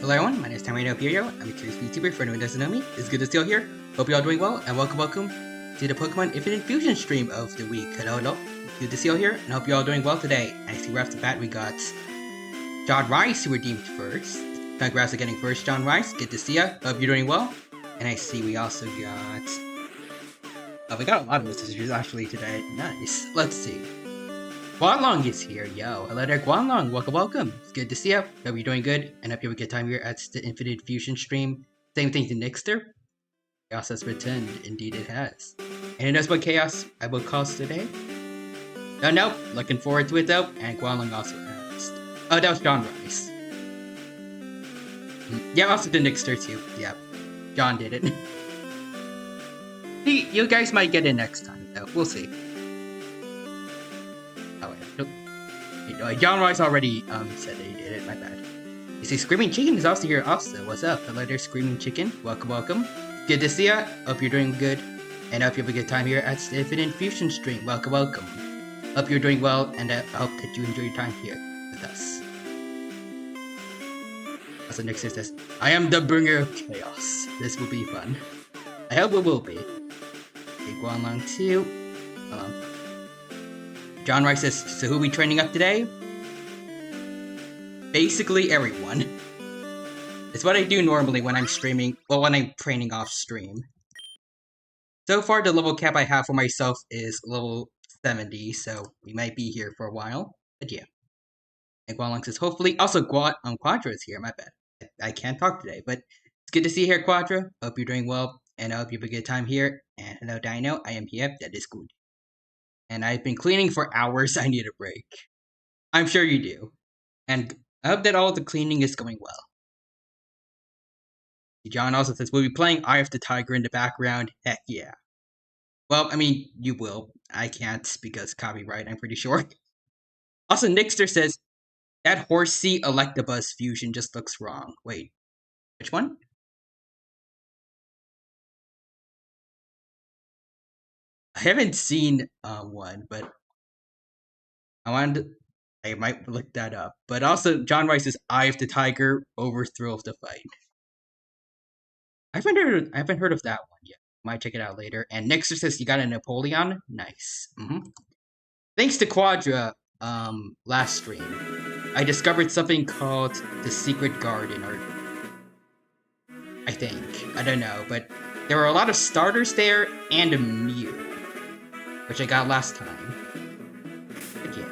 Hello everyone, my name is Tamino Pirio. I'm a curious VTuber for anyone who doesn't know me. It's good to see you all here. Hope you're all doing well, and welcome to the Pokémon Infinite Fusion stream of the week. Hello. Good to see you all here, and hope you're all doing well today. And I see right off the bat we got John Rice who redeemed first. Congrats on getting first, John Rice. Good to see ya. Hope you're doing well. And I see we also got... we got a lot of messages actually today. Nice. Let's see. Guanlong is here, yo. Hello there, Guanlong. Welcome. It's good to see you. Hope you're doing good, and hope you have a good time here at the Infinite Fusion stream. Same thing to Nixter. Chaos has returned. Indeed it has. And who knows what Chaos I will cause today? No. Looking forward to it though, and Guanlong also asked. Oh, that was John Rice. Yeah, also to Nixter too. Yeah, John did it. See, you guys might get it next time though. We'll see. John Rice already said that he did it, my bad. You see, Screaming Chicken is also here also. What's up? Hello there, Screaming Chicken. Welcome. Good to see ya. Hope you're doing good. And hope you have a good time here at the Infinite Fusion stream. Welcome. Hope you're doing well, and I hope that you enjoy your time here with us. Also, Nixer says, I am the bringer of chaos. This will be fun. I hope it will be. Okay, Guanlong too. John Rice says, so who are we training up today? Basically everyone. It's what I do normally when I'm streaming, well, when I'm training off stream. So far, the level cap I have for myself is level 70, so we might be here for a while. But yeah. And Guanlong says, hopefully, also Quadra is here, my bad. I can't talk today, but it's good to see you here, Quadra. Hope you're doing well, and I hope you have a good time here. And hello, Dino, I am here, that is good. And I've been cleaning for hours, I need a break. I'm sure you do. And I hope that all the cleaning is going well. John also says, we'll be playing Eye of the Tiger in the background. Heck yeah. Well, I mean, you will. I can't because copyright, I'm pretty sure. Also, Nixter says, that Horsey Electabuzz fusion just looks wrong. Wait, which one? I haven't seen one, but I might look that up. But also, John Rice's Eye of the Tiger, overthrow of the fight. I haven't heard of that one yet. Might check it out later. And Nixer says you got a Napoleon. Nice. Thanks to Quadra, last stream, I discovered something called the Secret Garden, or I think. I don't know, but there were a lot of starters there and a Mew, which I got last time. But yeah.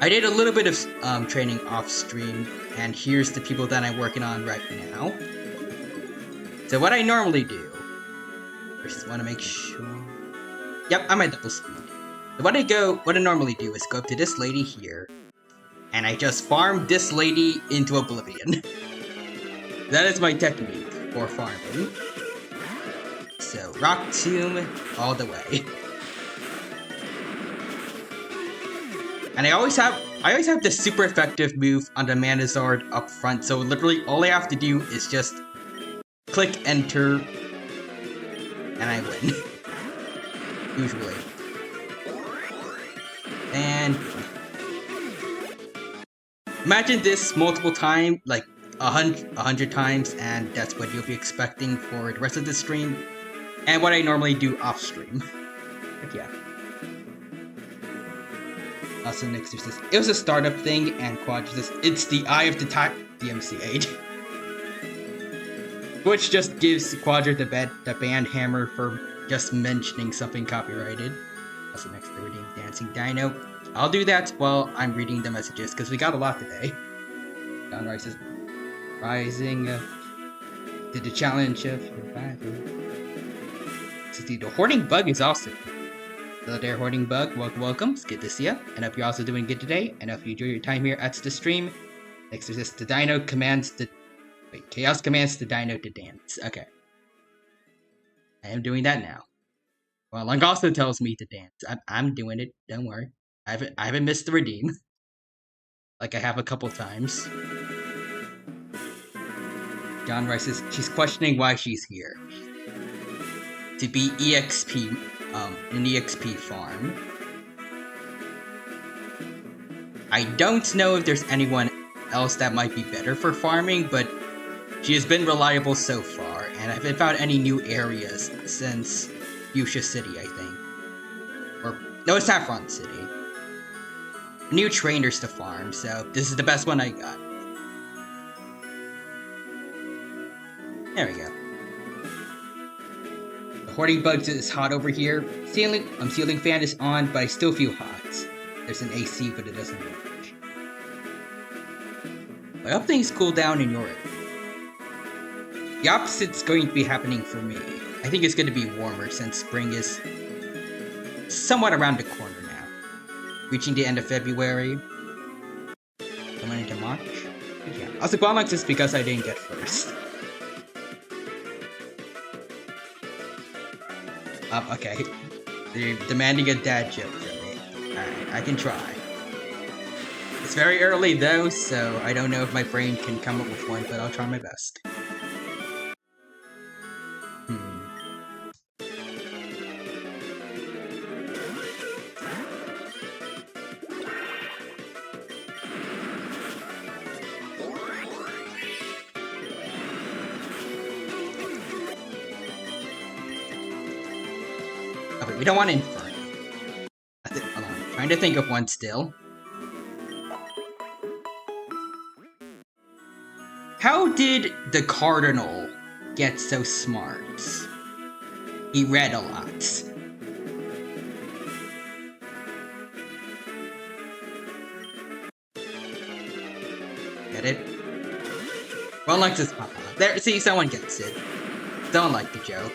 I did a little bit of training off stream, and here's the people that I'm working on right now. So what I normally do, first want to make sure. Yep, I'm at double speed. So what I normally do is go up to this lady here, and I just farm this lady into oblivion. That is my technique for farming. So Rock Tomb all the way. And I always have the super effective move on the Manazard up front, so literally all I have to do is just click enter, and I win. Usually. And imagine this multiple times, like 100 times, and that's what you'll be expecting for the rest of the stream, and what I normally do off stream. But yeah. Also, Nixter says, it was a startup thing, and Quadra says, it's the Eye of the Tiger DMCA. Which just gives Quadra the band hammer for just mentioning something copyrighted. Also, Nixter reading Dancing Dino. I'll do that while I'm reading the messages, because we got a lot today. John Rice is rising to the challenge of survival. See, the Hoarding Bug is awesome. Hello there, Hoarding Bug. Welcome. It's good to see you. And hope you're also doing good today. And hope you enjoy your time here at the stream. Next is the Dino commands the... Wait, Chaos commands the Dino to dance. Okay. I am doing that now. Well, Long also tells me to dance. I'm doing it. Don't worry. I haven't missed the redeem. Like I have a couple times. John Rice says she's questioning why she's here. To be EXP, an EXP farm. I don't know if there's anyone else that might be better for farming, but she has been reliable so far, and I haven't found any new areas since Fuchsia City, I think. Or, no, it's Saffron City. New trainers to farm, so this is the best one I got. There we go. The hoarding bugs is hot over here. Ceiling fan is on, but I still feel hot. There's an AC, but it doesn't work. I hope things cool down in your area. The opposite's going to be happening for me. I think it's going to be warmer since spring is somewhat around the corner now. Reaching the end of February. Coming into March. Yeah. Also, Bonlux is because I didn't get first. Okay. They're demanding a dad joke from me. Alright, I can try. It's very early though, so I don't know if my brain can come up with one, but I'll try my best. Okay, we don't want Inferno. Hold on, I'm trying to think of one still. How did the Cardinal get so smart? He read a lot. Get it? One likes his papa. There, see, someone gets it. Don't like the joke.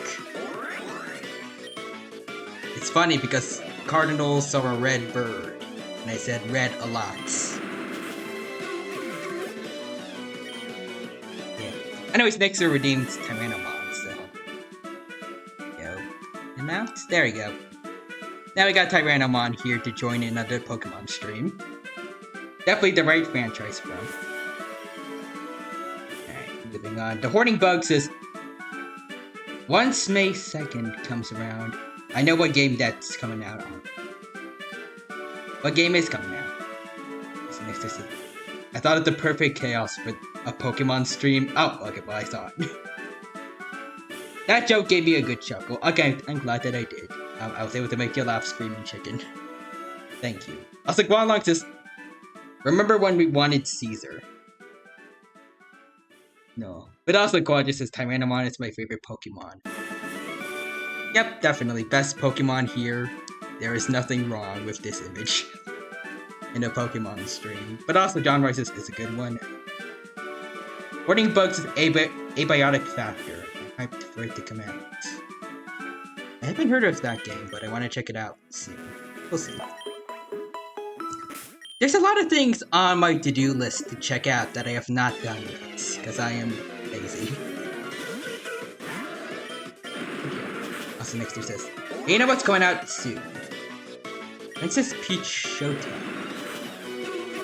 It's funny because Cardinal saw a red bird, and I said read a lot. Anyways, next we redeemed Tyrannomon, so... Go. And mount? There we go. Now we got Tyrannomon here to join another Pokemon stream. Definitely the right franchise from. Alright, moving on. The Hoarding Bug says... Once May 2nd comes around, I know what game that's coming out on. What game is coming out? So next is I thought of the perfect chaos for a Pokemon stream. Oh, okay, well I saw it. That joke gave me a good chuckle. Okay, I'm glad that I did. I was able to make you laugh, screaming chicken. Thank you. Also, Guanlong says, remember when we wanted Caesar? No. But also, Quad just says, Tyrannomon is my favorite Pokemon. Yep, definitely. Best Pokemon here. There is nothing wrong with this image. In a Pokemon stream. But also, John Rice is a good one. Hoarding Bugs is Abiotic Factor. I'm hyped for it to come out. I haven't heard of that game, but I want to check it out soon. We'll see. There's a lot of things on my to-do list to check out that I have not done yet, because I am lazy. Also, next year says, you know what's going out soon? Princess Peach Showtime.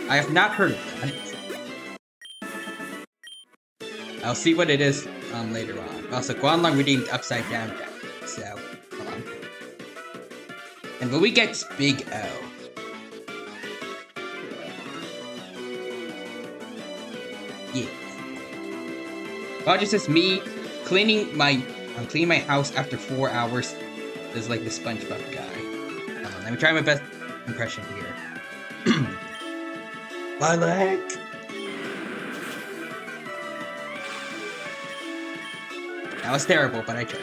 I have not heard of that. I'll see what it is later on. Also, Guanlong redeemed Upside Down Deck, so hold on. And when we get Big O. Yeah. Well, just says me cleaning my house after 4 hours. Is like the SpongeBob guy. Let me try my best impression here. My leg. That was terrible, but I tried.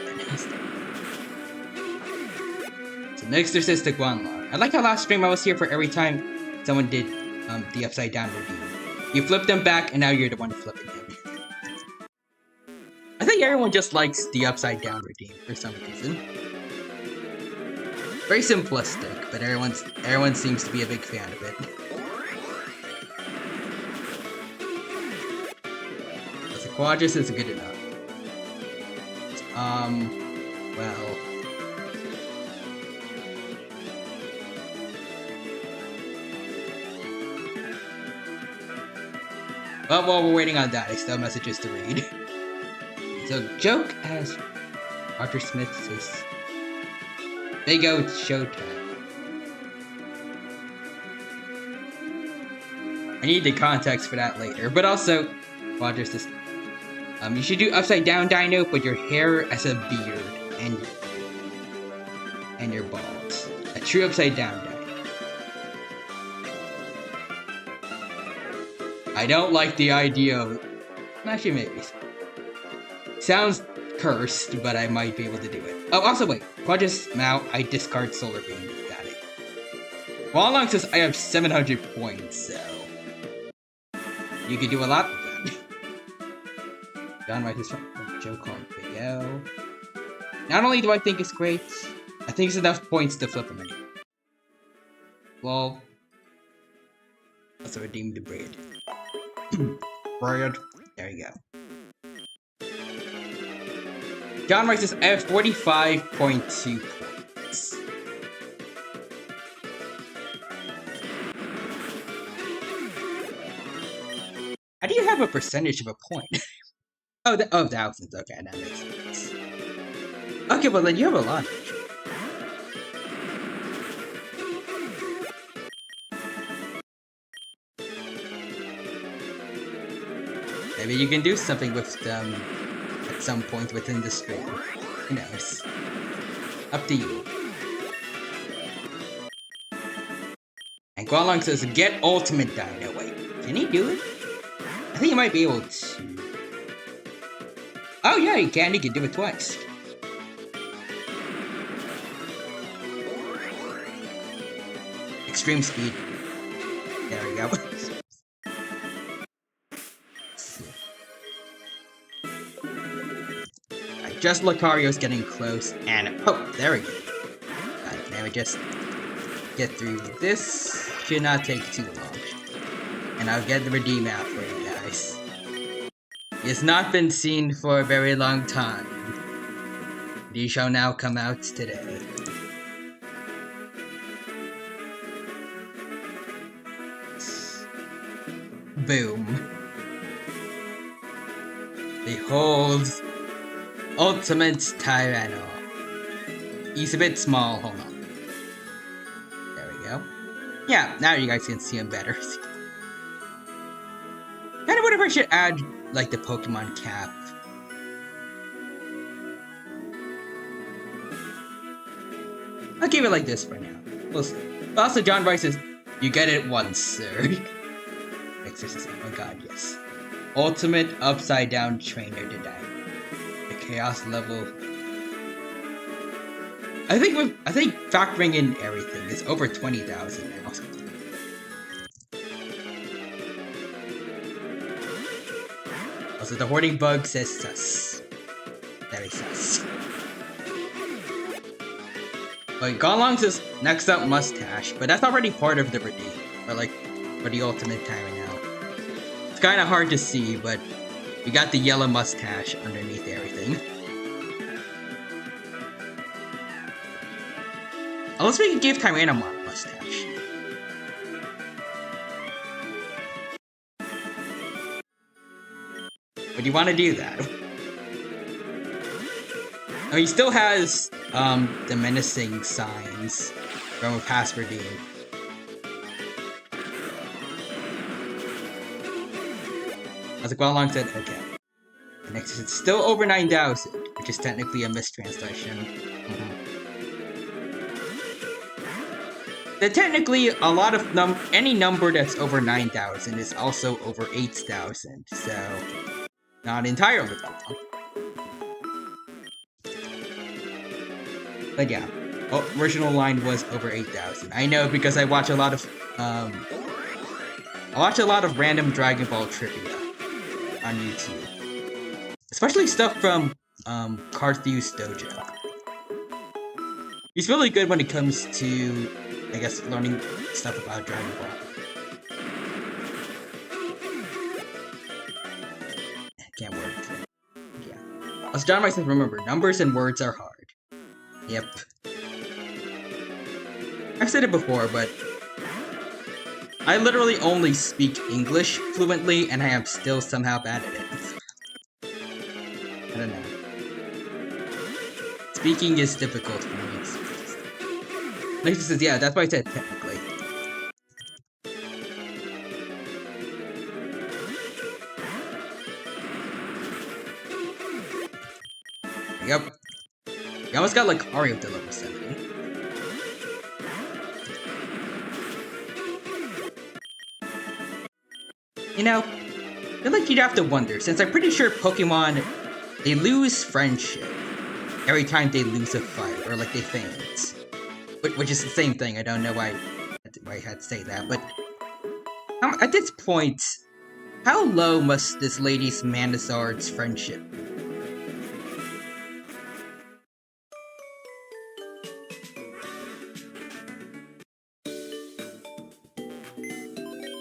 So next there's the Guanlong. I like how last stream I was here for every time someone did the upside down redeem. You flipped them back, and now you're the one flipping them. I think everyone just likes the upside down redeem for some reason. Very simplistic, but everyone seems to be a big fan of it. The Quadrus is good enough. Well... Well, while we're waiting on that, I still have messages to read. So, joke as Roger Smith says, Big O Showtime. I need the context for that later. But also, well, there's this. You should do upside down dino, but your hair as a beard and your balls. A true upside down dino. I don't like the idea of. Actually, maybe. Sounds cursed, but I might be able to do it. Oh, also wait. Quadrus mount. I discard Solar Beam. Got it. Wallong says I have 700 points, so you could do a lot with that. John White is from Joe called Big L. Not only do I think it's great, I think it's enough points to flip him. Well, also redeem the bread. Bread. There you go. John White says I have 45.2 points. How do you have a percentage of a point? Oh, thousands. Okay, that makes sense. Okay, well then you have a lot. Maybe you can do something with them at some point within the stream. Who knows? Up to you. And Gualong says, get Ultimate Dino. Wait, can he do it? I think he might be able to. Oh yeah, he can do it twice. Extreme speed. There we go. Just Lucario's getting close, and oh, there we go. Alright, now we just get through this. Should not take too long. And I'll get the redeem out for you guys. He has not been seen for a very long time. He shall now come out today. Boom. Behold, Ultimate Tyranno. He's a bit small, hold on. There we go. Yeah, now you guys can see him better. Kinda wonder if I should add, like, the Pokemon cap. I'll keep it like this for now. We'll see. But also, John Rice says, you get it once, sir. Exorcism, oh god, yes. Ultimate Upside Down Trainer to die. The Chaos level. I think factoring in everything, it's over 20,000 now. Also, the Hoarding Bug says sus. Very sus. But Gonlong says next up Mustache, but that's already part of the redeem, or like for the ultimate time now. It's kind of hard to see, but we got the yellow mustache underneath everything. Unless we can give Tyrannomon a mustache. But you want to do that? Oh, he still has the menacing signs from a past redeem. As Gualong said, okay. The next is still over 9,000, which is technically a mistranslation. Then technically, a lot of any number that's over 9,000 is also over 8,000, so not entirely wrong. But yeah, original line was over 8,000. I know because I watch a lot of random Dragon Ball trivia on YouTube, especially stuff from Carthew's Dojo. He's really good when it comes to, I guess, learning stuff about Dragon Ball. Can't work. Yeah. As John might say, remember, numbers and words are hard. Yep. I've said it before, but I literally only speak English fluently, and I am still somehow bad at it. I don't know. Speaking is difficult for me. Like says, yeah, that's why I said technically. Yep. We almost got like Ari up to level 70. You know, I feel like you'd have to wonder, since I'm pretty sure Pokemon, they lose friendship every time they lose a fight, or like they faint. Which is the same thing, I don't know why I had to say that, but at this point, how low must this lady's Manazard's friendship be?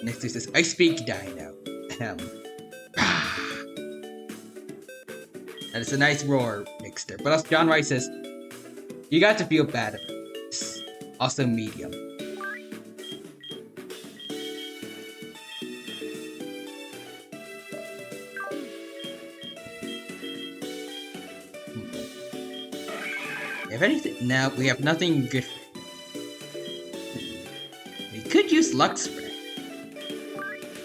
Next is this, I speak Dino. That is a nice roar, Mixter. But also John Rice says, you got to feel bad about this. Also medium. If anything, no, we have nothing good for you. We could use Lux Spray.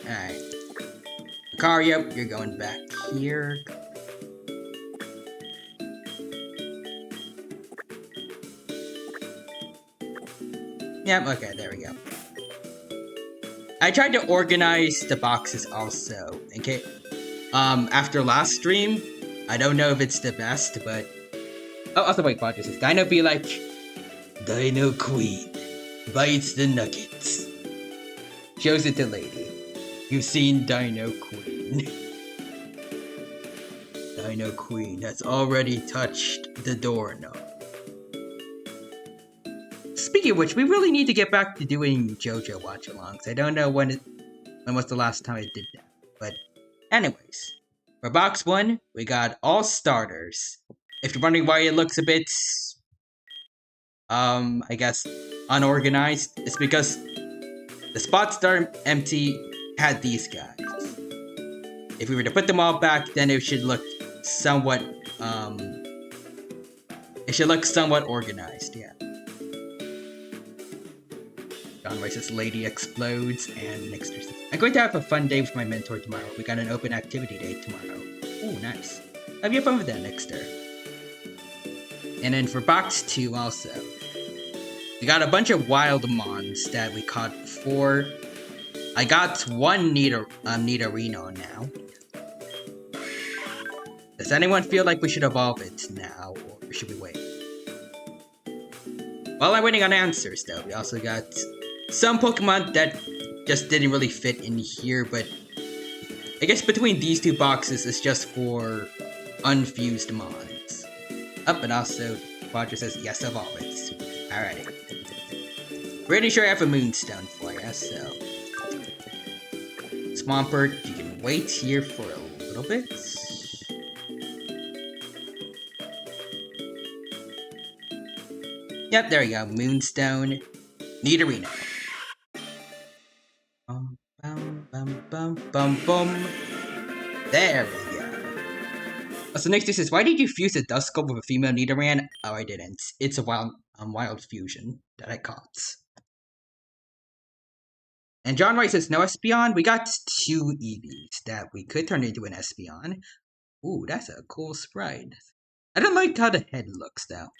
Alright. Lucario, you're going back here. Yep, okay, there we go. I tried to organize the boxes also, in case, after last stream. I don't know if it's the best, but... Oh, also wait, Quadra says, Dino be like, Dino Queen, bites the nuggets. Shows it to Lady. You've seen Dino Queen. Dino Queen has already touched the doorknob. Speaking of which, we really need to get back to doing JoJo watch-alongs. I don't know when was the last time I did that. But anyways, for box 1, we got all starters. If you're wondering why it looks a bit, I guess, unorganized, it's because the spots that are empty had these guys. If we were to put them all back, then it should look somewhat, organized, yeah. John Rice's Lady explodes, and next says, I'm going to have a fun day with my mentor tomorrow. We got an open activity day tomorrow. Ooh, nice. Have you fun with that, Nexter? And then for box 2 also, we got a bunch of wild mons that we caught before. I got one Nidorino now. Does anyone feel like we should evolve it now, or should we wait? While I'm waiting on answers though, we also got some Pokemon that just didn't really fit in here, but I guess between these two boxes is just for unfused mons. Up, and also Quadra says yes, evolve it. Alrighty. Pretty sure I have a Moonstone for you, so Swampert, you can wait here for a little bit. Yep, there we go. Moonstone. Nidorino. Bum, bum, bum, bum, bum, bum. There we go. So next this is, why did you fuse a Duskull with a female Nidoran? Oh, I didn't. It's a wild fusion that I caught. And John Rice says, no Espeon? We got 2 Eevees that we could turn into an Espeon. Ooh, that's a cool sprite. I don't like how the head looks, though.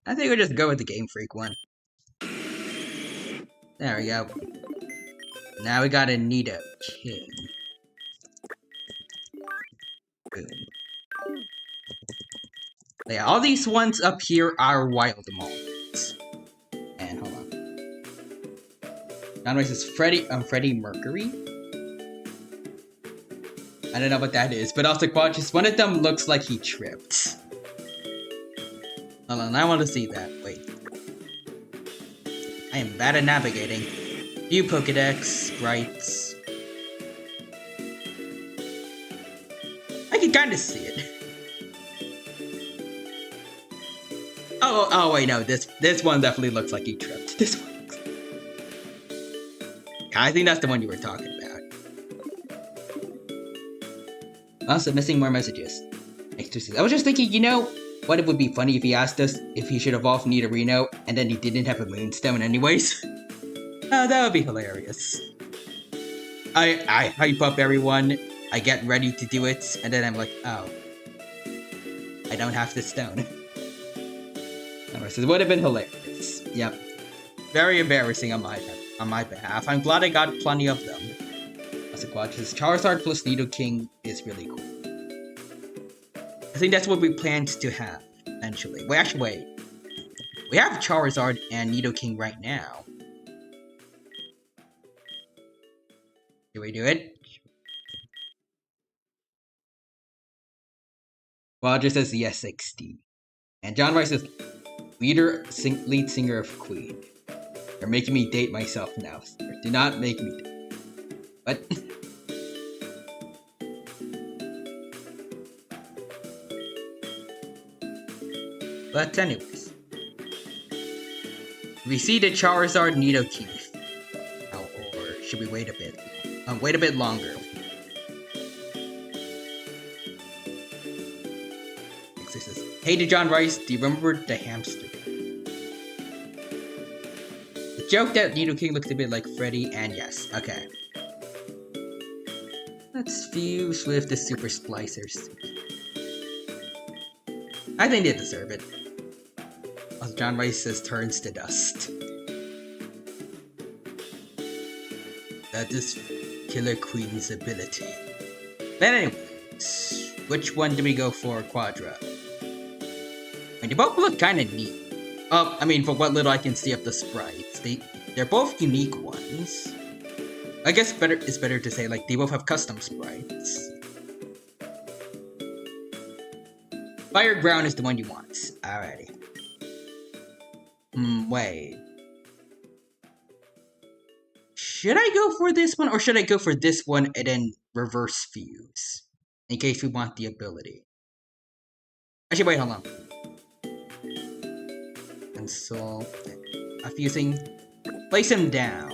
I think we'll just go with the Game Freak one. There we go. Now we got a Nido King. Boom. Yeah, all these ones up here are wild mons. And hold on. John Rice is Freddie Mercury. I don't know what that is, but also Quadris, one of them looks like he tripped. Hold on, I want to see that. Wait. I am bad at navigating. View Pokedex, sprites. I can kind of see it. Oh wait, no, this one definitely looks like he tripped. This one looks like... I think that's the one you were talking about. Also, missing more messages. I was just thinking, you know, What it would be funny if he asked us if he should evolve Nidorino, and then he didn't have a Moonstone anyways. That would be hilarious. I hype up everyone, I get ready to do it, and then I'm like, oh. I don't have the stone. Anyways, it would have been hilarious. Yep. Very embarrassing on my behalf. I'm glad I got plenty of them. As a quad, Charizard plus Nidoking is really cool. I think that's what we planned to have, eventually. Wait. We have Charizard and Nidoking right now. Do we do it? Roger says yes, 60. And John Rice says, lead singer of Queen. You're making me date myself now, sir. Do not make me date. What? But anyways. We see the Charizard Nidoking. Or should we wait a bit? Wait a bit longer. Hey to John Rice, do you remember the hamster? The joke that Nidoking looks a bit like Freddy, and yes, okay. Let's fuse with the Super Splicers. I think they deserve it. As John Rice says, turns to dust. That is Killer Queen's ability. But anyways, which one do we go for, Quadra? And they both look kind of neat. I mean, for what little I can see of the sprites, they're both unique ones. I guess it's better to say, like, they both have custom sprites. Fire Ground is the one you want. Alrighty. Wait. Should I go for this one, or should I go for this one and then reverse fuse? In case we want the ability. Actually, wait, hold on. And so, fusing. Place him down.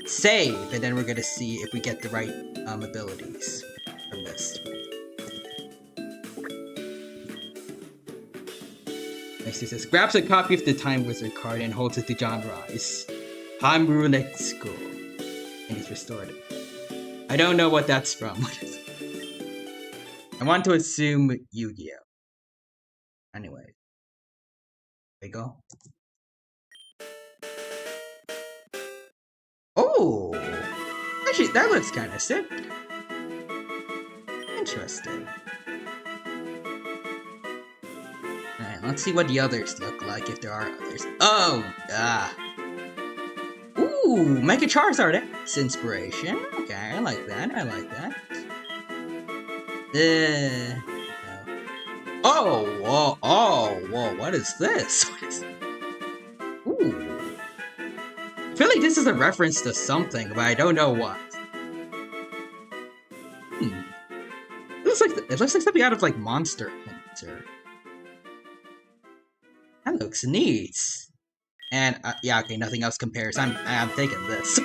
Save, and then we're gonna see if we get the right abilities from this. Next he says, grabs a copy of the Time Wizard card and holds it to John Rice. Time Roulette School. And he's restored it. I don't know what that's from. I want to assume Yu-Gi-Oh! Anyway. There we go. Oh! Actually, that looks kind of sick. Interesting. Alright, let's see what the others look like, if there are others. Oh! Ooh! Mega Charizard! That's inspiration. Okay, I like that. Whoa, what is this? Ooh. I feel like this is a reference to something, but I don't know what. It looks like something out of, like, Monster Hunter. That looks neat. And, yeah, okay, nothing else compares. I'm taking this.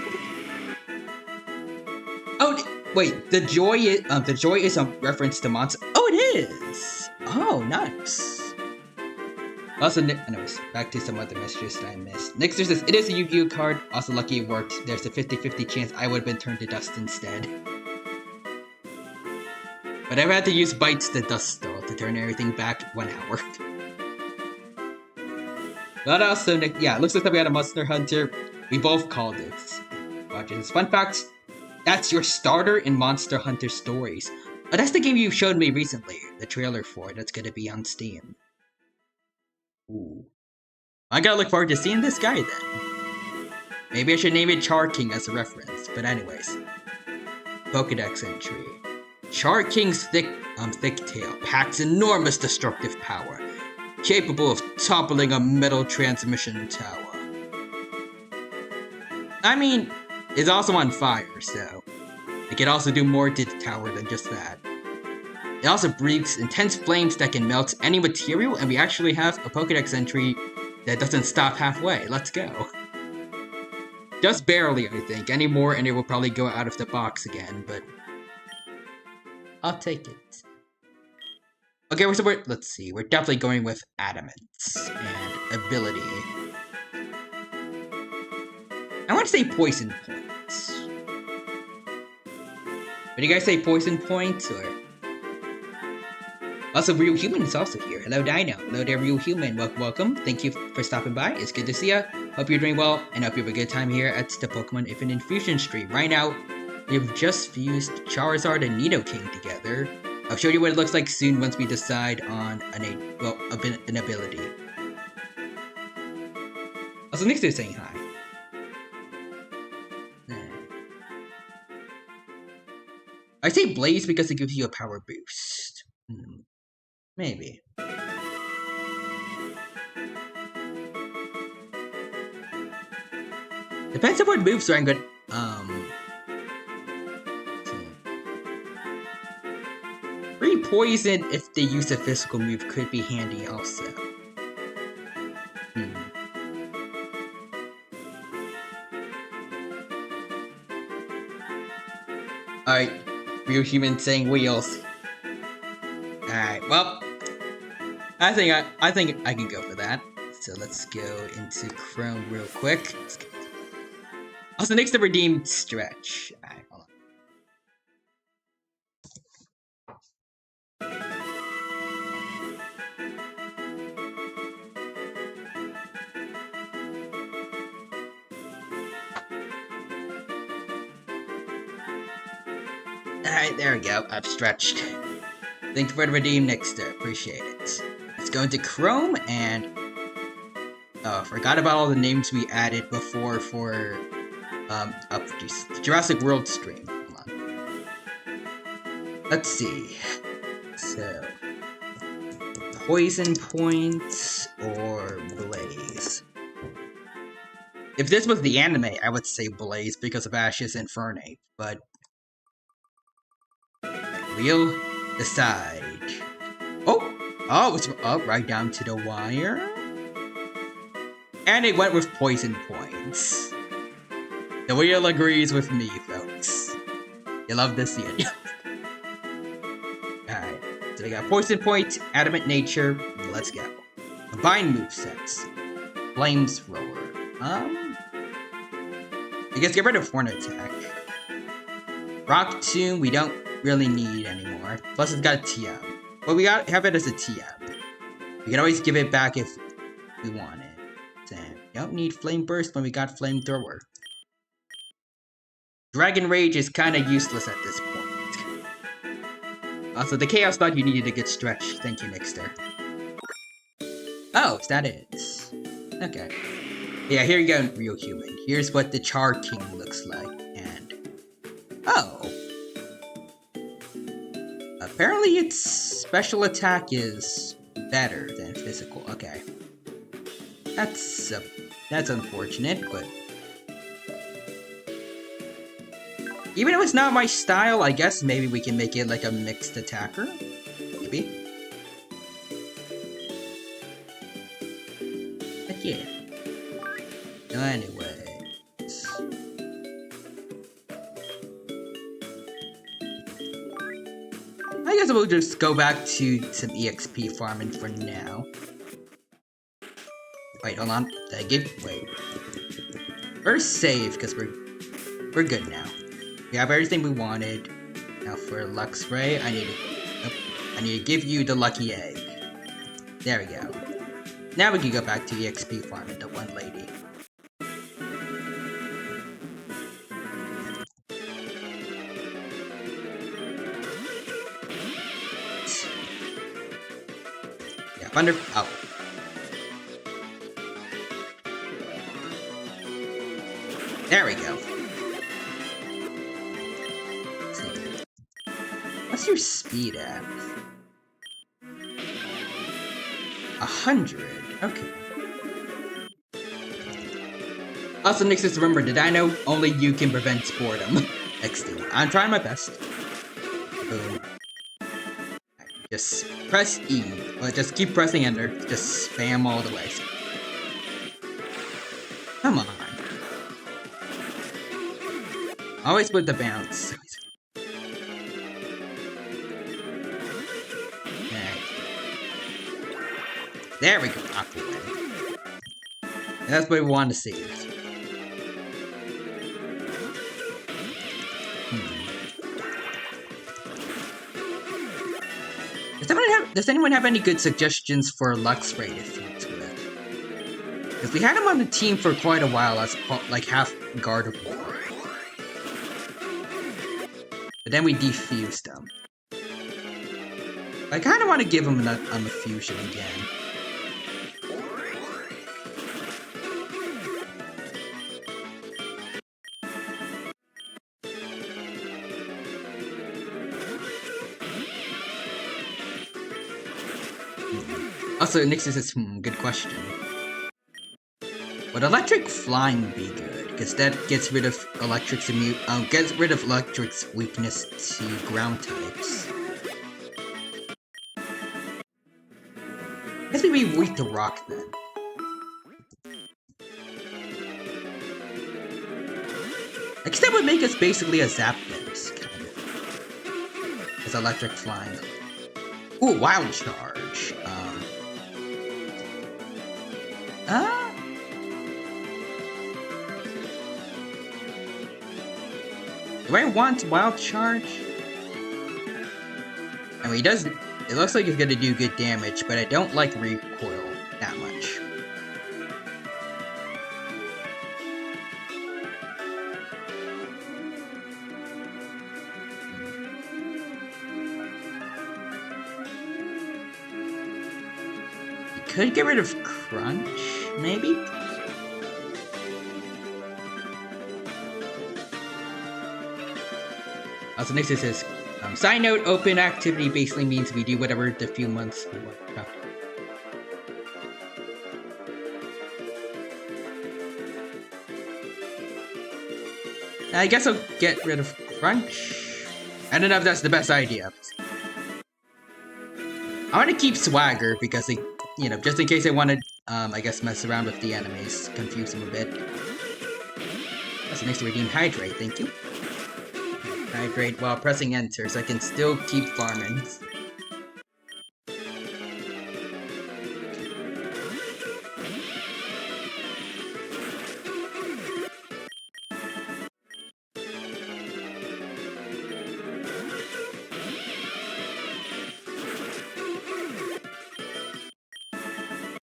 Oh, wait, the joy is a reference to Monster. Oh, it is! Oh, nice. Also, anyways, back to some other messages that I missed. Nixter says, it is a Yu-Gi-Oh card. Also, lucky it worked. There's a 50-50 chance I would have been turned to dust instead. But I've had to use Bites to Dust, though, to turn everything back 1 hour. But also, yeah, it looks like we had a Monster Hunter. We both called it. Watch this. Fun fact, that's your starter in Monster Hunter Stories. Oh, that's the game you showed me recently, the trailer for it. That's gonna be on Steam. Ooh. I gotta look forward to seeing this guy then. Maybe I should name it Char King as a reference, but anyways. Pokédex entry. Char King's thick tail packs enormous destructive power, capable of toppling a metal transmission tower. I mean, it's also on fire, so it can also do more to the tower than just that. It also breathes intense flames that can melt any material, and we actually have a Pokédex entry that doesn't stop halfway. Let's go. Just barely, I think. Any more and it will probably go out of the box again, but I'll take it. Okay, so let's see. We're definitely going with adamants and ability. I want to say poison points. What do you guys say, poison points or? Also, Real Human is also here. Hello, Dino. Hello there, Real Human. Welcome. Thank you for stopping by. It's good to see ya. Hope you're doing well, and hope you have a good time here at the Pokémon Infinite Fusion stream. Right now, we've just fused Charizard and Nidoking together. I'll show you what it looks like soon once we decide on an ability. Also, Nick's saying hi. I say Blaze because it gives you a power boost. Maybe. Depends on what moves are good. Free poison if they use a physical move could be handy also. Alright, Real Human saying wheels. Alright, well, I think I can go for that. So let's go into Chrome real quick. Also, next to redeem stretch. Alright, hold on. Alright, there we go. I've stretched. Thank you for the redeem, Nixter. Appreciate it. Let's go into Chrome and... Oh, forgot about all the names we added before for... Jurassic World stream. Hold on. Let's see. So... Poison Point or Blaze? If this was the anime, I would say Blaze because of Ash's Infernape, but... We'll decide. Oh, it's up right down to the wire. And it went with poison points. The wheel agrees with me, folks. You love to see it. Alright, so we got poison point, adamant nature. Let's go. Combined movesets. Flamethrower. I guess get rid of Horn Attack. Rock Tomb, we don't really need anymore. Plus, it's got a TM. But we have it as a TM. We can always give it back if we want it. So, we don't need Flame Burst when we got Flamethrower. Dragon Rage is kind of useless at this point. Also, the Chaos Knot you needed to get stretched. Thank you, Nixter. Oh, is that it? Okay. Yeah, here you go, Real Human. Here's what the Char King looks like, and... Oh! Apparently its special attack is better than physical. Okay. That's unfortunate, but... Even though it's not my style, I guess maybe we can make it like a mixed attacker? Maybe? Heck yeah. Anyways... I guess we'll just go back to some EXP farming for now. Wait, hold on. Did I give... Wait. First save, because we're good now. We have everything we wanted. Now for Luxray, I need to give you the lucky egg. There we go. Now we can go back to EXP farming the one lady. Yeah, Thunder... Oh. There we go. What's your speed at? 100. Okay. Also, Nixus, remember, the dino, only you can prevent boredom. XD. I'm trying my best. Boom. Just press E. Well, just keep pressing enter. Just spam all the way. Come on. Always with the bounce. There we go, Aqua Wing. And that's what we want to see. Does anyone have any good suggestions for Luxray to feud with? Because we had him on the team for quite a while as like half Gardevoir. But then we defused him. I kind of want to give him on the fusion again. Also, Nixon says, good question. Would electric flying be good? Because that gets rid of electric's weakness to ground types. I guess we'd be weak to rock then. I guess that would make us basically a Zapdos, kind of. It's electric flying. Ooh, wild charge. Do I want wild charge? I mean, it looks like it's gonna do good damage, but I don't like recoil that much. Could get rid of Crunch, maybe? Also, next it says, side note, open activity basically means we do whatever the few months we want. Oh. I guess I'll get rid of Crunch. I don't know if that's the best idea. I want to keep Swagger because they, you know, just in case I want to, I guess, mess around with the enemies, confuse them a bit. That's the next to redeem Hydrate, thank you. Hydrate while pressing enter, so I can still keep farming.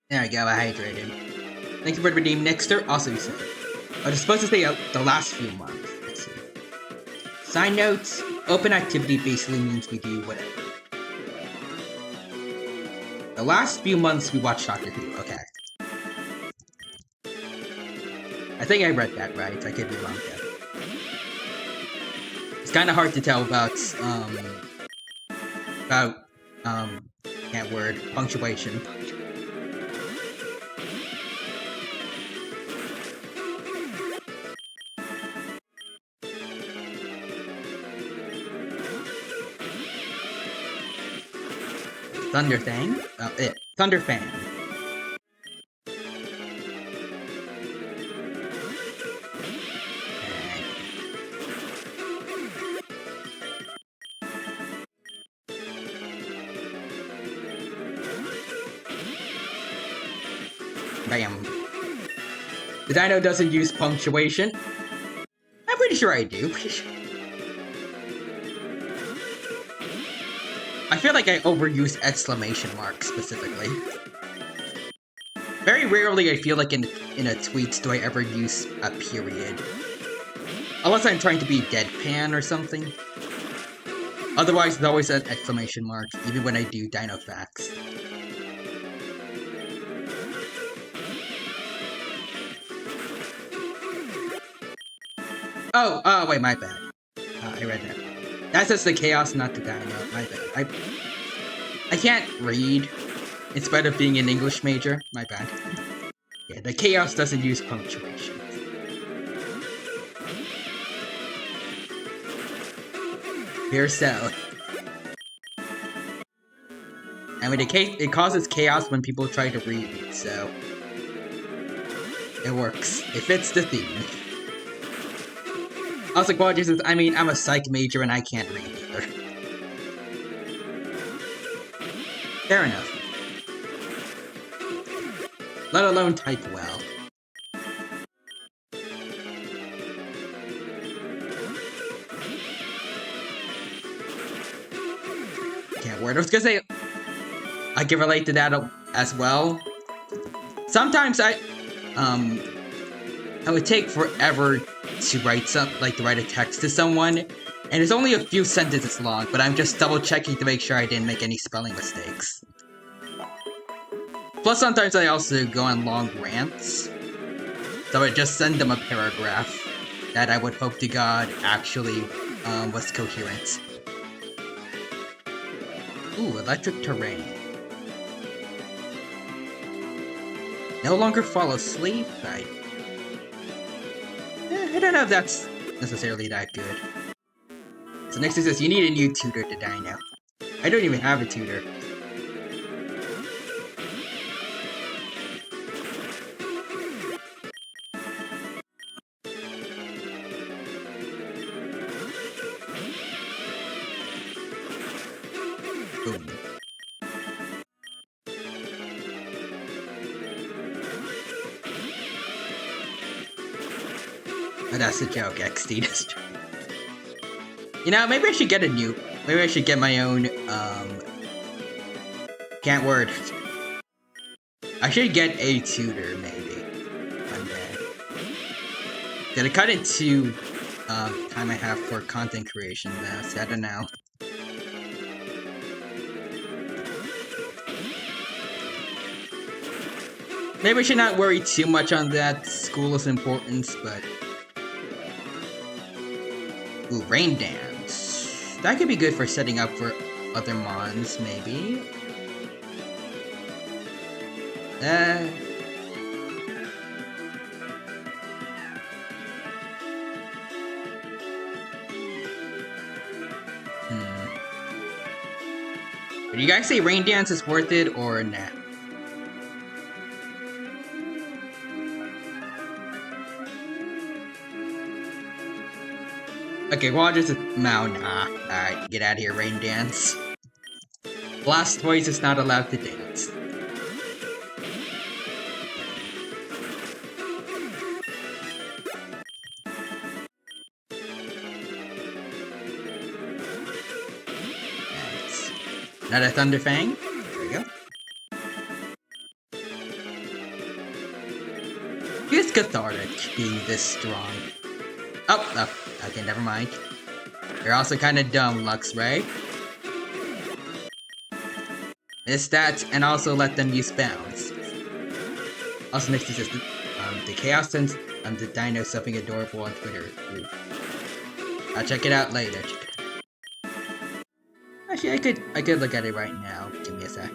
There we go, I hydrated. Thank you for the redeem, Nexter. Also, you said, I was supposed to say the last few months. Let's see. Side notes, open activity basically means we do whatever. The last few months we watched Doctor Who, okay. I think I read that right, I could be wrong there. It's kinda hard to tell about, that word, punctuation. Thunder Thing? Thunder Fan. Bam. The dino doesn't use punctuation. I'm pretty sure I do. I feel like I overuse exclamation marks specifically. Very rarely I feel like in a tweet do I ever use a period. Unless I'm trying to be deadpan or something. Otherwise, there's always an exclamation mark, even when I do Dino Facts. Oh, wait, my bad. I read that. That says the chaos, not the dino. My bad. I can't read, in spite of being an English major. My bad. Yeah, the chaos doesn't use punctuation. Here so. I mean, it causes chaos when people try to read it, so... It works. It fits the theme. Also, Quadri says, I mean, I'm a psych major and I can't read either. Fair enough. let alone type well. Can't word. I was gonna say, I can relate to that as well. Sometimes it would take forever to write to write a text to someone, and it's only a few sentences long, but I'm just double checking to make sure I didn't make any spelling mistakes. Plus, sometimes I also go on long rants, so I just send them a paragraph that I would hope to God actually was coherent. Ooh, electric terrain. No longer fall asleep? I don't know if that's necessarily that good. So next it says, you need a new tutor to Dino. I don't even have a tutor. Boom. Oh, that's a joke, XD. You know, maybe I should get maybe I should get my own, can't word. I should get a tutor, maybe, one day. Gonna cut into, time I have for content creation now, so I don't know. Maybe I should not worry too much on that. School is important, but... Ooh, Rain Dance. That could be good for setting up for other mons, maybe. Do you guys say Rain Dance is worth it or not? Okay, well, just nah. Alright, get out of here, Rain Dance. Blastoise is not allowed to dance. Nice. Another Thunderfang. There we go. It's cathartic being this strong. Oh, okay, never mind. You're also kind of dumb, Luxray. Miss that, and also let them use bounce. Also next to the Chaos sends the dino something adorable on Twitter. Ooh. I'll check it out later. Actually, I could look at it right now. Give me a sec.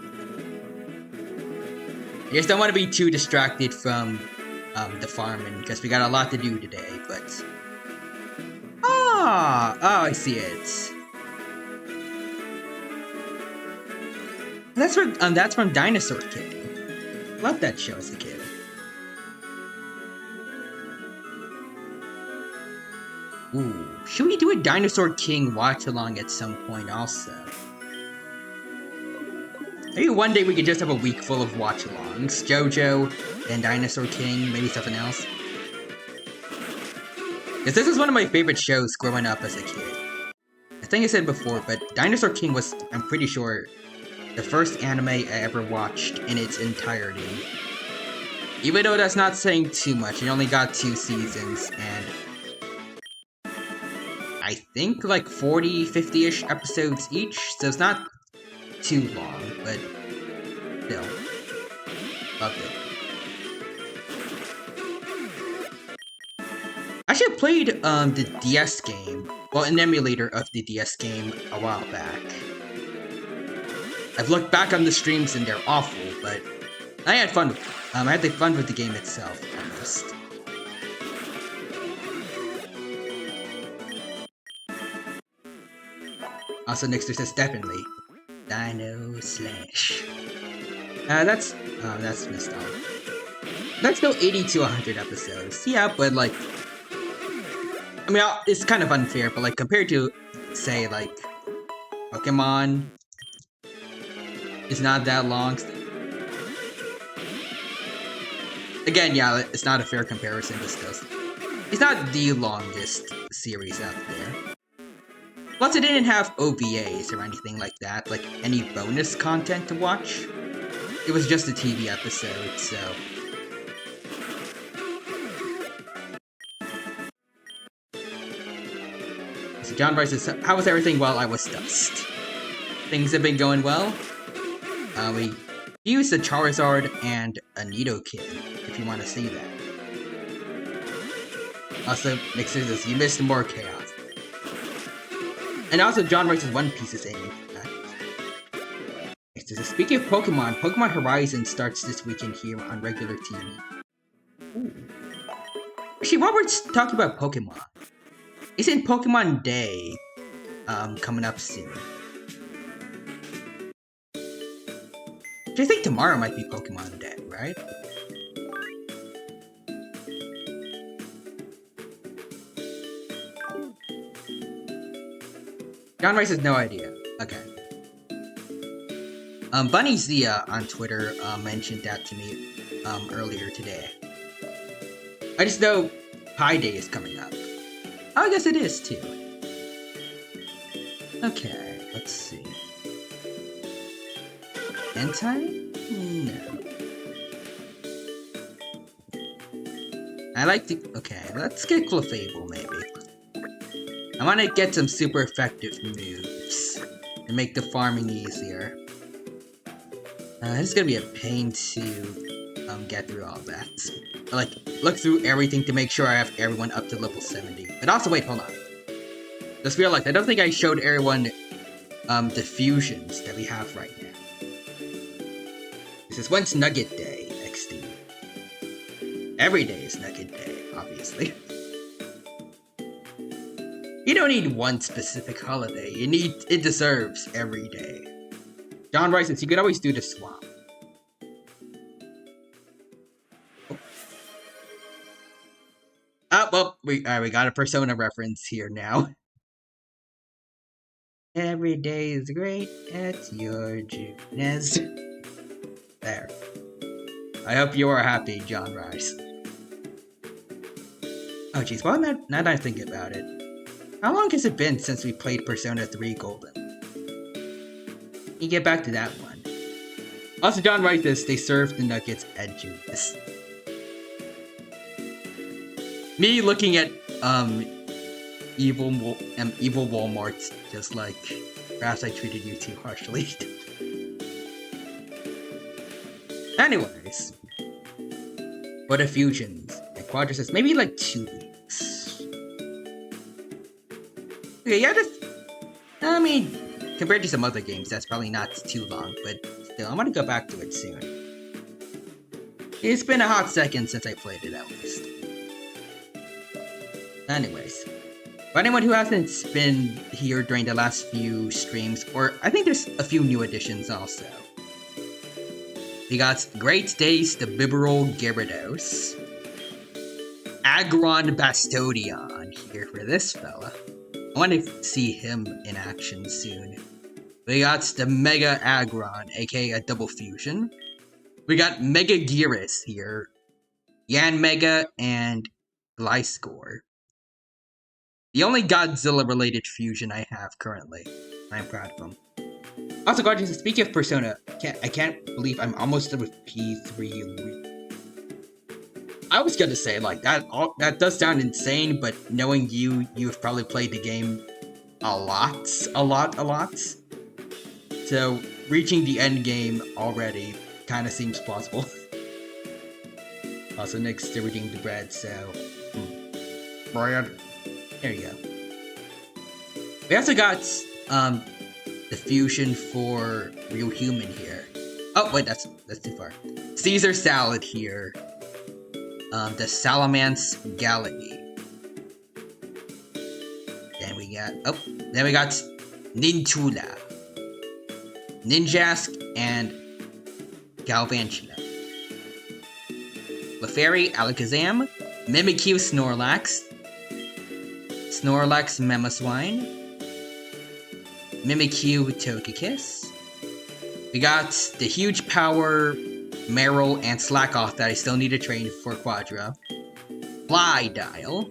I just don't want to be too distracted from the farming because we got a lot to do today. But oh, I see it. That's from Dinosaur King. Love that show as a kid. Ooh, should we do a Dinosaur King watch along at some point also? Maybe one day we could just have a week full of watch alongs. JoJo, then Dinosaur King, maybe something else. Because this is one of my favorite shows growing up as a kid. I think I said before, but Dinosaur King was, I'm pretty sure, the first anime I ever watched in its entirety. Even though that's not saying too much, it only got 2 seasons, and I think like 40, 50-ish episodes each, so it's not too long, but still. Loved it. I actually played the DS game, well, an emulator of the DS game a while back. I've looked back on the streams and they're awful, but I had fun. I had the fun with the game itself, almost. Also, next to says definitely Dino Slash. That's messed up. That's still 80 to 100 episodes. Yeah, but like, I mean, it's kind of unfair, but like compared to, say, like Pokemon. It's not that long. Again, yeah, it's not a fair comparison. It's not the longest series out there. Plus, it didn't have OVAs or anything like that, like any bonus content to watch. It was just a TV episode, so. So John Rice says, how was everything while I was dust? Things have been going well. We used a Charizard and a Nidoking, if you want to see that. Also, Mixer says, you missed more chaos. And also, John Rice's One Piece is aiming for that. Speaking of Pokemon, Pokemon Horizon starts this weekend here on regular TV. Ooh. Actually, while we're talking about Pokemon, isn't Pokemon Day coming up soon? I think tomorrow might be Pokemon Day, right? John Rice has no idea. Okay. Bunny Zia on Twitter mentioned that to me earlier today. I just know Pi Day is coming up. Oh, I guess it is too. Okay, let's see. Entei? No. I like to. Okay, let's get Clefable maybe. I want to get some super effective moves and make the farming easier. This is gonna be a pain to get through all that. Like, look through everything to make sure I have everyone up to level 70. But also, wait, hold on. Just realized, I don't think I showed everyone the fusions that we have right now. This is when's Nugget Day, XD. Every day is Nugget Day, obviously. You don't need one specific holiday. It deserves every day. John Rice says you could always do the swap. Oh, well, we got a Persona reference here now. Every day is great at your Junes. There. I hope you are happy, John Rice. Oh jeez, well now that I think about it. How long has it been since we played Persona 3 Golden? You get back to that one. Also, John Rice says they serve the nuggets at Junes. Me looking at evil Walmarts, just like perhaps I treated you too harshly. Anyways, what a fusions? And Quadra says maybe like 2 weeks. Okay, yeah, I mean, compared to some other games, that's probably not too long, but still, I'm gonna go back to it soon. It's been a hot second since I played it, at least. Anyways, for anyone who hasn't been here during the last few streams, or I think there's a few new additions also. We got Great Days, the Bibarel Gyarados, Aggron Bastodion here for this fella. I want to see him in action soon. We got the Mega Aggron, aka a double fusion. We got Mega Gyarados here, Yanmega, and Gliscor. The only Godzilla-related fusion I have currently. I'm proud of them. Also, Guardians, speaking of Persona, I can't believe I'm almost done with P3. I was gonna say, like, that does sound insane, but knowing you've probably played the game a lot. So, reaching the end game already kind of seems plausible. Also, next to redeem the bread, so... Bread. There you go. We also got, the fusion for Real Human here. Oh, wait, that's too far. Caesar Salad here. The Salamence Galaxy. Then we got Ninchula, Ninjask, and Galvantula. Lefairy, Alakazam, Mimikyu, Snorlax, Snorlax, Mamoswine, Mimikyu, Togekiss. We got the huge power Meryl, and Slackoff that I still need to train for Quadra. Fly Dial.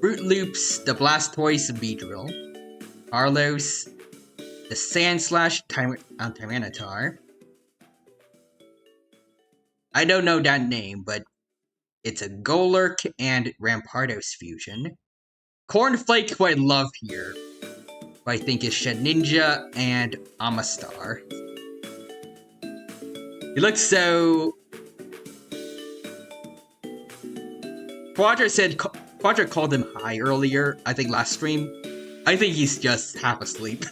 Fruit Loops, the Blastoise Beedrill. Arlos, the Sandslash Tyranitar. I don't know that name, but it's a Golurk and Rampardos fusion. Cornflake, who I love here, who I think is Shedinja and Amistar. He looks so... Quadra called him high earlier, I think last stream. I think he's just half asleep.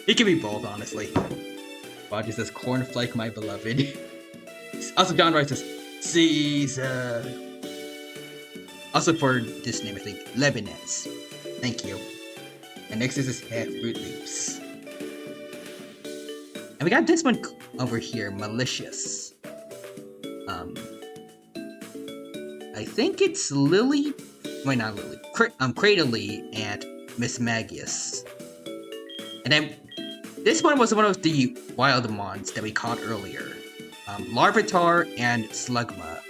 He can be both, honestly. Quadra says, Cornflake, my beloved. Also, John Rice says, Caesar. Also for this name, I think, Lebanese. Thank you. And next is his head, Fruit Loops. And we got this one over here, Malicious. I think it's Lily. Wait, not Lily. Cradily and Miss Magius. And then this one was one of the wild mons that we caught earlier. Larvitar and Slugma.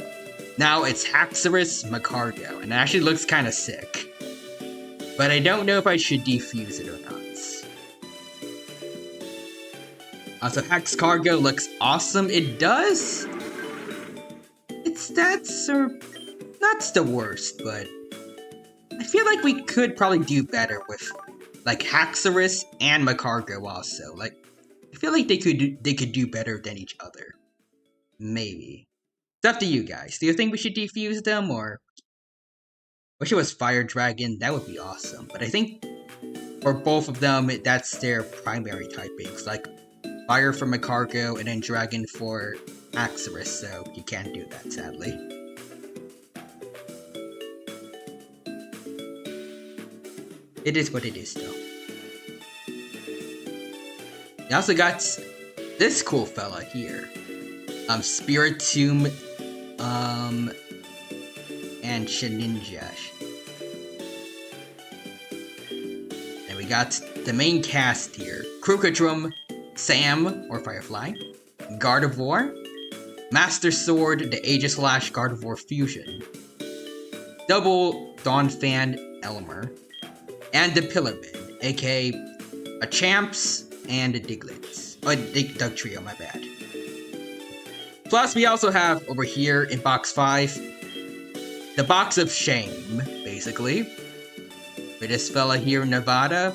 Now it's Haxorus Macargo, and it actually looks kind of sick. But I don't know if I should defuse it or not. So Hex Cargo looks awesome. It does. Its stats are not the worst, but I feel like we could probably do better with like Haxorus and Macargo also. Like I feel like they could do better than each other. Maybe. It's up to you guys. Do you think we should defuse them or? Wish it was Fire Dragon. That would be awesome. But I think for both of them, that's their primary typings. Like Fire for Macargo and then Dragon for Haxorus. So you can't do that, sadly. It is what it is, though. We also got this cool fella here. Spiritomb, and Shedinja. And we got the main cast here. Crocodrum, Sam, or Firefly, Gardevoir, Master Sword, the Aegislash Gardevoir Fusion, Double Donphan Elmer, and the Pillarman, aka a Champs and a Diglets. Oh, Doug Trio, my bad. Plus, we also have over here in box 5, the box of shame, basically. With this fella here, Nevada,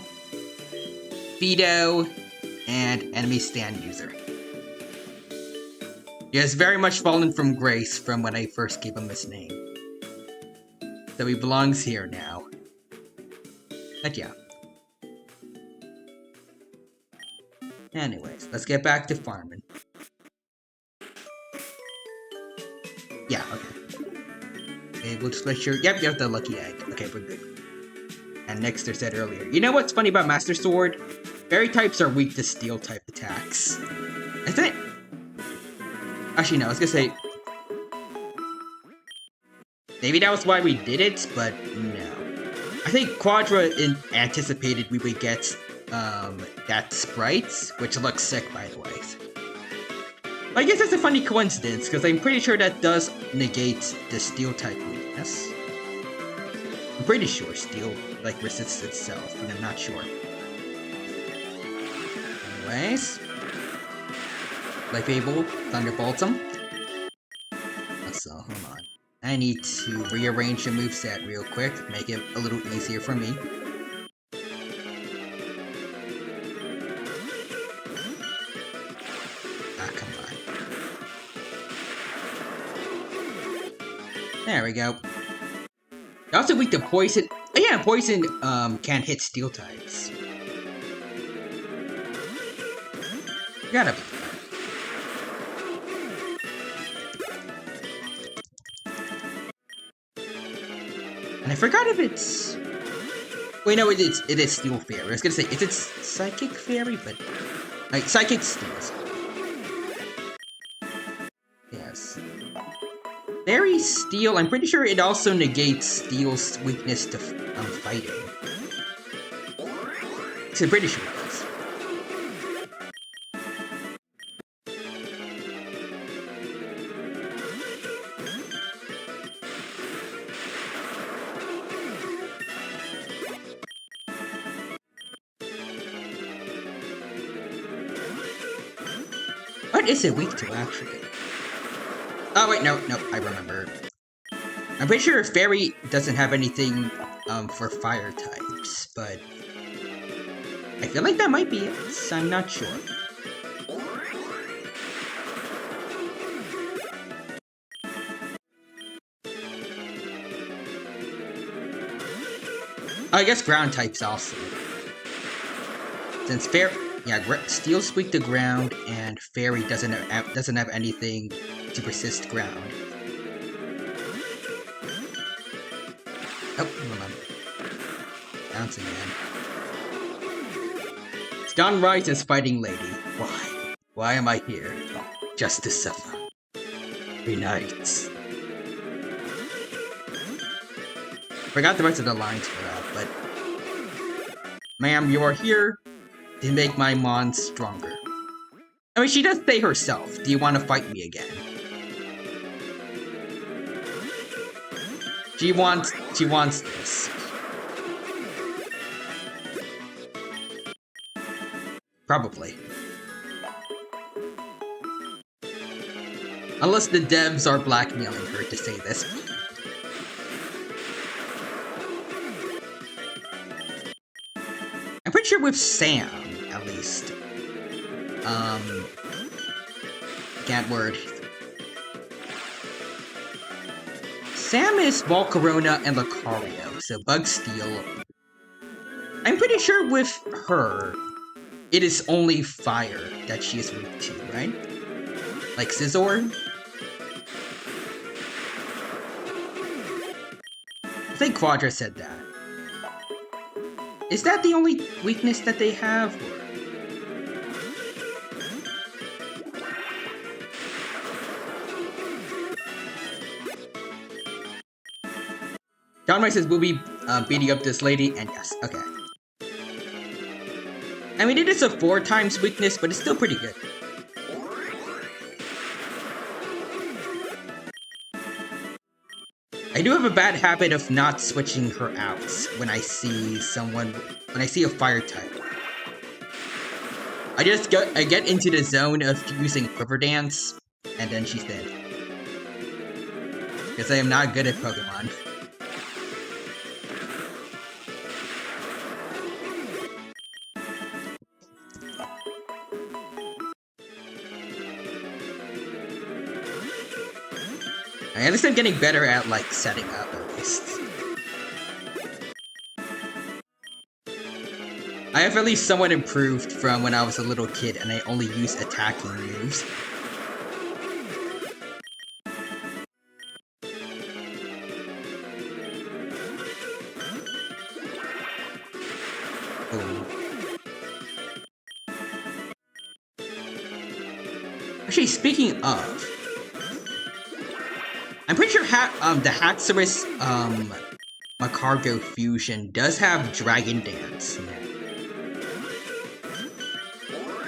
Fido, and enemy stand user. He has very much fallen from grace from when I first gave him his name. So he belongs here now. But yeah. Anyways, let's get back to farming. Yeah, okay. Okay, we'll just make sure. Yep, you have the lucky egg. Okay, we're good. And Nexter said earlier, you know what's funny about Master Sword? Fairy types are weak to steel type attacks. I think. Actually, no, I was gonna say. Maybe that was why we did it, but no. I think Quadra anticipated we would get that Sprite, which looks sick, by the way. I guess that's a funny coincidence, because I'm pretty sure that does negate the steel type weakness. I'm pretty sure steel, like, resists itself, but I'm not sure. Anyways. Life Able, Thunderbolt him. So, hold on. I need to rearrange the moveset real quick, make it a little easier for me. There we go. Also weak to poison. Oh yeah, poison can't hit steel types. Gotta be. And I forgot if it's. Wait, no, it is Steel Fairy. I was gonna say, is it Psychic Fairy? But like Psychic Steel. Yes. Fairy Steel, I'm pretty sure it also negates Steel's weakness to fighting. So I'm pretty sure it does. What is it weak to, actually? Oh, wait, no, I remember. I'm pretty sure Fairy doesn't have anything for fire types, but I feel like that might be it. So I'm not sure. I guess ground types also. Since Steel's weak to ground, and Fairy doesn't have anything to persist ground. Oh, remember. Bounce again. Dawnrise is fighting lady. Why? Why am I here? Just to suffer. Reunites. Forgot the rest of the lines for that, but... Ma'am, you are here to make my mon stronger. I mean, she does say herself, do you want to fight me again? She wants this. Probably. Unless the devs are blackmailing her to say this. I'm pretty sure with Sam, at least. Can't word. Sam is Volcarona and Lucario, so Bug Steel. I'm pretty sure with her, it is only fire that she is weak to, right? Like Scizor? I think Quadra said that. Is that the only weakness that they have? John Rice says we'll be beating up this lady, and yes, okay. I mean, it is a 4 times weakness, but it's still pretty good. I do have a bad habit of not switching her out when I see a fire type. I get into the zone of using Quiver Dance, and then she's dead. Because I am not good at Pokemon. I understand I'm getting better at, like, setting up, at least. I have at least somewhat improved from when I was a little kid and I only used attacking moves. Oh. Actually, speaking of... I'm pretty sure the Haxorus Macargo Fusion does have Dragon Dance now.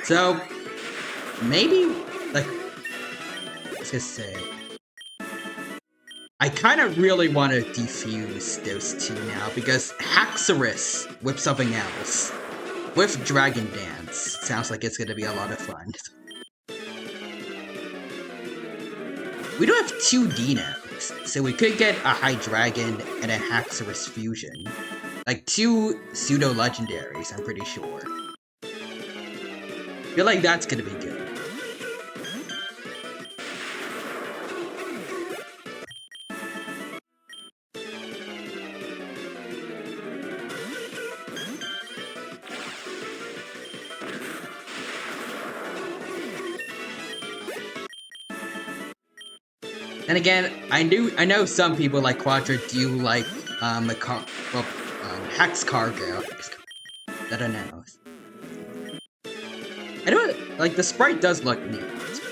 So, maybe, like, I was gonna say, I kind of really want to defuse those two now, because Haxorus with something else, with Dragon Dance, sounds like it's gonna be a lot of fun. We do have 2 Dinos, so we could get a Hydreigon and a Haxorus Fusion. Like 2 pseudo-legendaries, I'm pretty sure. I feel like that's gonna be good. And again, I know some people like Quadra do like Hex Cargo. I don't know. I don't like the sprite does look neat,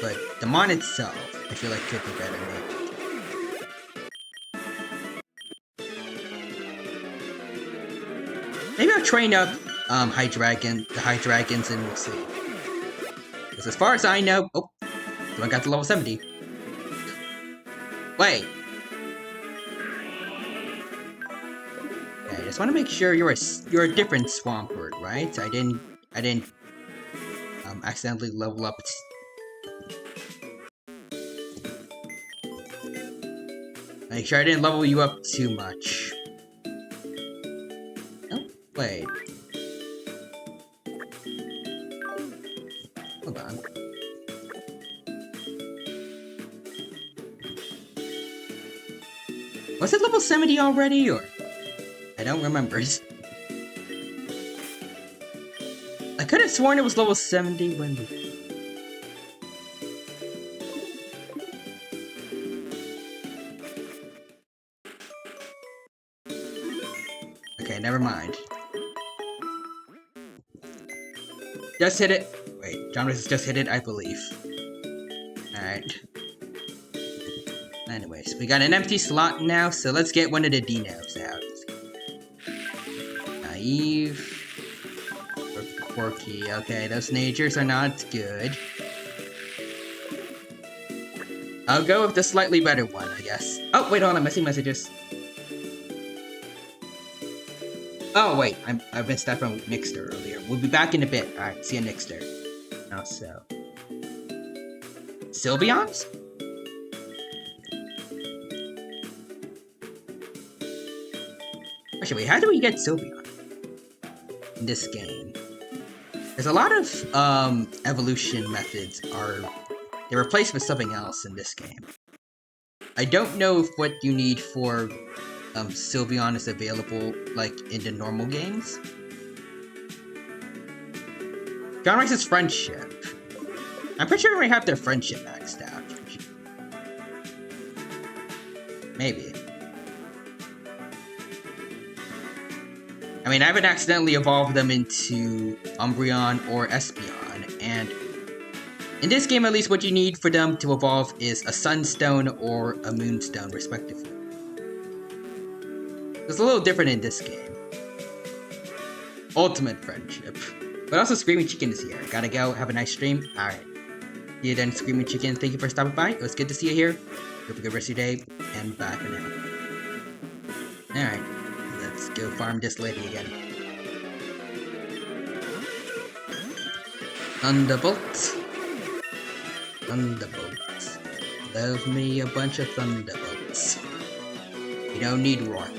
but the mon itself, I feel like could be better made. Maybe I'll train up the Hydreigons, and we'll see. Because as far as I know, oh, I got to level 70. Wait. Yeah, I just want to make sure you're a different Swampert, right? I didn't accidentally level up Make sure I didn't level you up too much. Oh, wait. Hold on. Was it level 70 already, or? I don't remember. I could have sworn it was level 70 when we... Okay, never mind. Just hit it. Wait, John Rice just hit it, I believe. Alright. Anyways, we got an empty slot now, so let's get one of the Dinos out. Naive. Or quirky. Okay, those natures are not good. I'll go with the slightly better one, I guess. Oh, wait, hold on, missing messages. Oh, wait, I've been stuck on Nixter earlier. We'll be back in a bit. Alright, see you, Nixter. Also. Sylveons? Actually, wait, how do we get Sylveon in this game? There's a lot of evolution methods they're replaced with something else in this game. I don't know if what you need for Sylveon is available like in the normal games. John Rice's friendship. I'm pretty sure we have their friendship maxed out. Maybe. I mean, I haven't accidentally evolved them into Umbreon or Espeon, and in this game, at least, what you need for them to evolve is a Sunstone or a Moonstone, respectively. It's a little different in this game. Ultimate friendship. But also, Screaming Chicken is here. Gotta go, have a nice stream. Alright. See you then, Screaming Chicken. Thank you for stopping by. It was good to see you here. Have a good rest of your day, and bye for now. Alright. Let's go farm this lady again. Thunderbolt. Thunderbolts. Love me a bunch of Thunderbolts. You don't need one.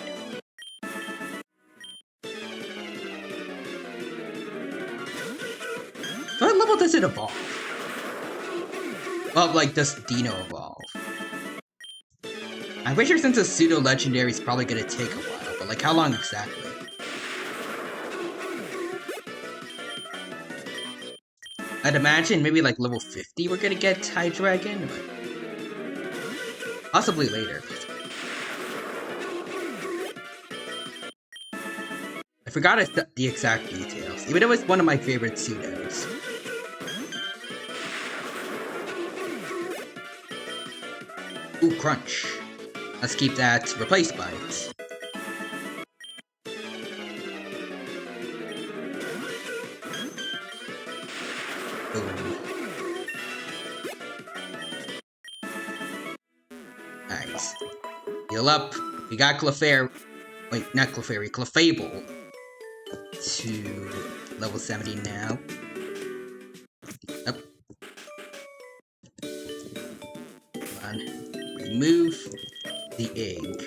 What level does it evolve? Well, like, does Dino evolve? I'm pretty sure since a pseudo-legendary is probably gonna take a while, but like, how long exactly? I'd imagine maybe like level 50 we're gonna get Hydreigon, but possibly later. I forgot the exact details, even though it's one of my favorite pseudos. Ooh, Crunch. Let's keep that replaced by it. Boom. Nice. Heal up. We got Clefairy. Wait, not Clefairy. Clefable. To level 70 now. Up. Come on. Remove the egg.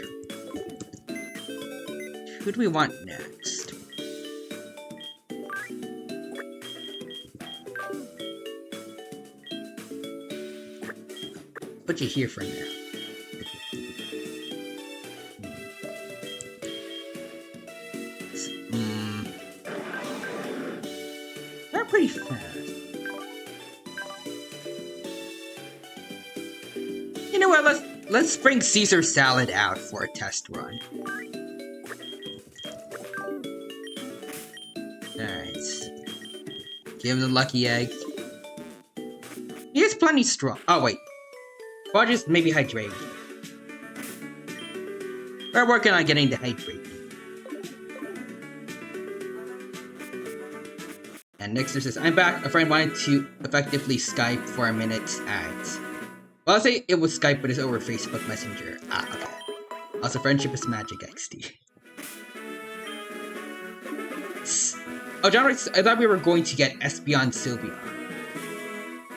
Who do we want next? Put you here for now. They're pretty fast. You know what? Let's bring Caesar Salad out for a test run. Alright. Give him the lucky egg. He is plenty strong. Oh, wait. Or just maybe Hydreigon. We're working on getting the Hydreigon. And Nixter says, I'm back. A friend wanted to effectively Skype for a minute at... Well, I'll say it was Skype, but it's over Facebook Messenger. Ah, okay. Also, friendship is magic, XD. Oh, John Rice, I thought we were going to get Espeon Sylveon.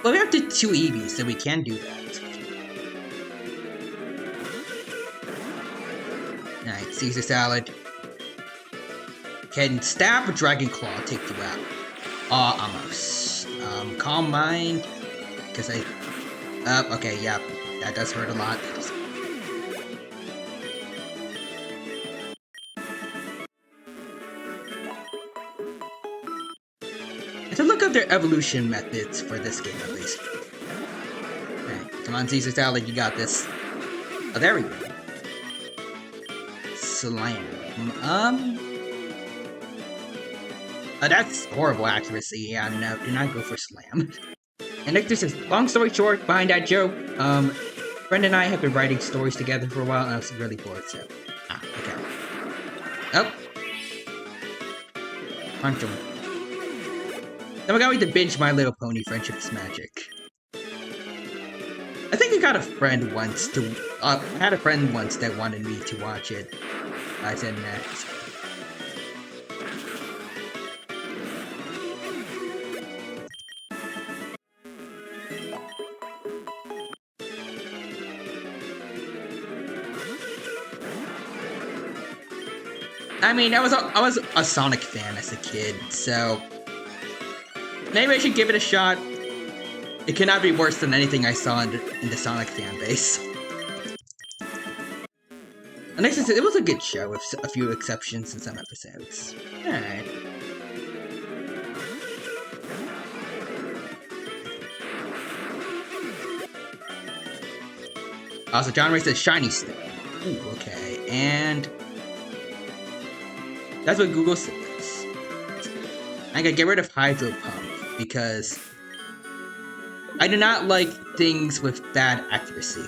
Well, we have the 2 Eevees, so we can do that. Alright, Caesar salad. Can stab a dragon claw take you out? Almost. Calm mind. Because I. Okay, yeah. That does hurt a lot. To look up their evolution methods for this game, at least. Alright, come on, Caesar salad, you got this. Oh, there we go. Slam. That's horrible accuracy. Yeah, no, do not go for slam. And Nick says, long story short, behind that joke, friend and I have been writing stories together for a while, and I was really bored, so. Okay. Oh. Punch him. Then we got to binge My Little Pony Friendship's Magic. I think I got a friend once to. I had a friend once that wanted me to watch it. I said nah. I mean, I was a Sonic fan as a kid, so maybe I should give it a shot. It cannot be worse than anything I saw in the Sonic fan base. And next, it was a good show with a few exceptions in some episodes. Alright. Also, John Ray says shiny stone. Ooh, okay, and that's what Google says. I gotta get rid of Hydro Pump because I do not like things with bad accuracy.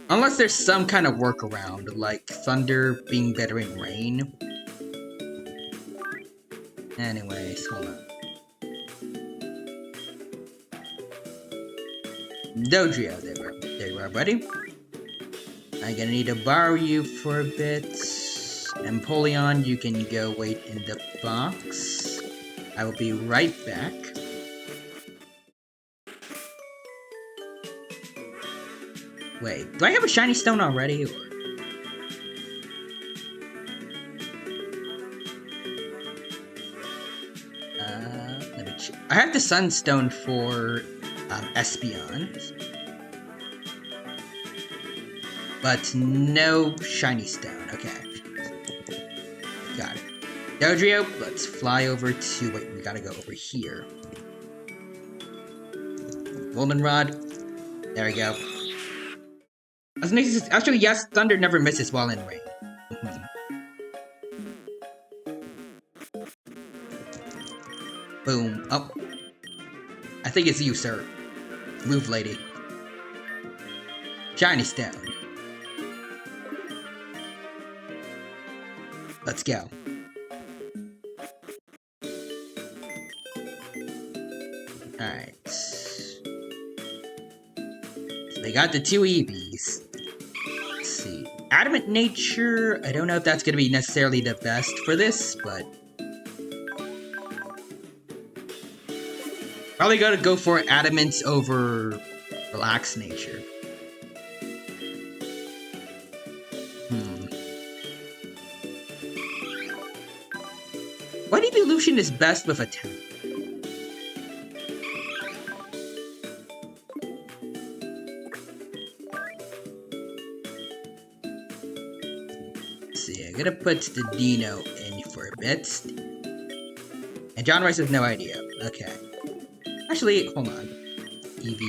Unless there's some kind of workaround, like thunder being better in rain. Anyways, hold on. Dodrio, there you are, buddy. I'm gonna need to borrow you for a bit. Empoleon, you can go wait in the box. I will be right back. Wait, do I have a shiny stone already? Or... let me check. I have the Sunstone for Espeon. But no shiny stone. Okay. Got it. Dodrio, let's fly over to... Wait, we gotta go over here. Goldenrod. There we go. Actually, yes, thunder never misses while in rain. Boom. Oh. I think it's you, sir. Move, lady. Shiny stone. Let's go. Alright. So they got the two EVs. Let's see. Adamant Nature, I don't know if that's going to be necessarily the best for this, but... Probably gotta go for Adamant over Relaxed Nature. What evolution is best with a tank? Let's see, I'm gonna put the Dino in for a bit. And John Rice has no idea. Okay. Actually, hold on. EV.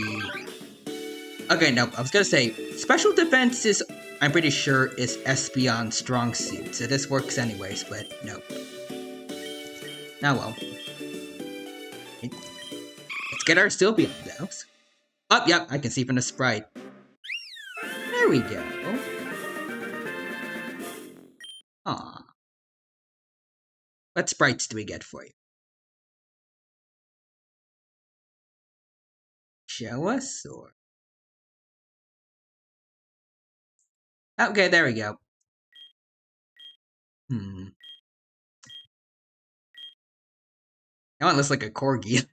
Okay, no, I was gonna say, special defense is, I'm pretty sure, is Espeon's strong suit, so this works anyways, but no. Oh well. Let's get our Sylveon, though. Oh, yep, I can see from the sprite. There we go. Aw. What sprites do we get for you? Show us, or... Okay, there we go. That one looks like a corgi.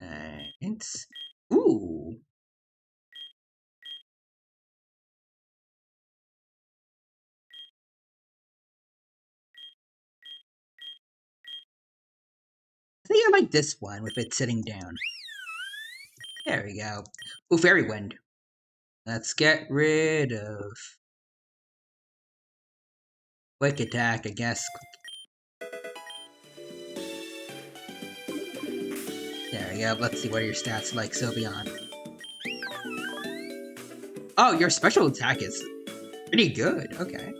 Alright. Alright. Ooh. I think I like this one with it sitting down. There we go. Ooh, Fairy Wind. Let's get rid of Quick Attack, I guess. There we go. Let's see what are your stats like, Sylveon. Oh, your special attack is pretty good. Okay.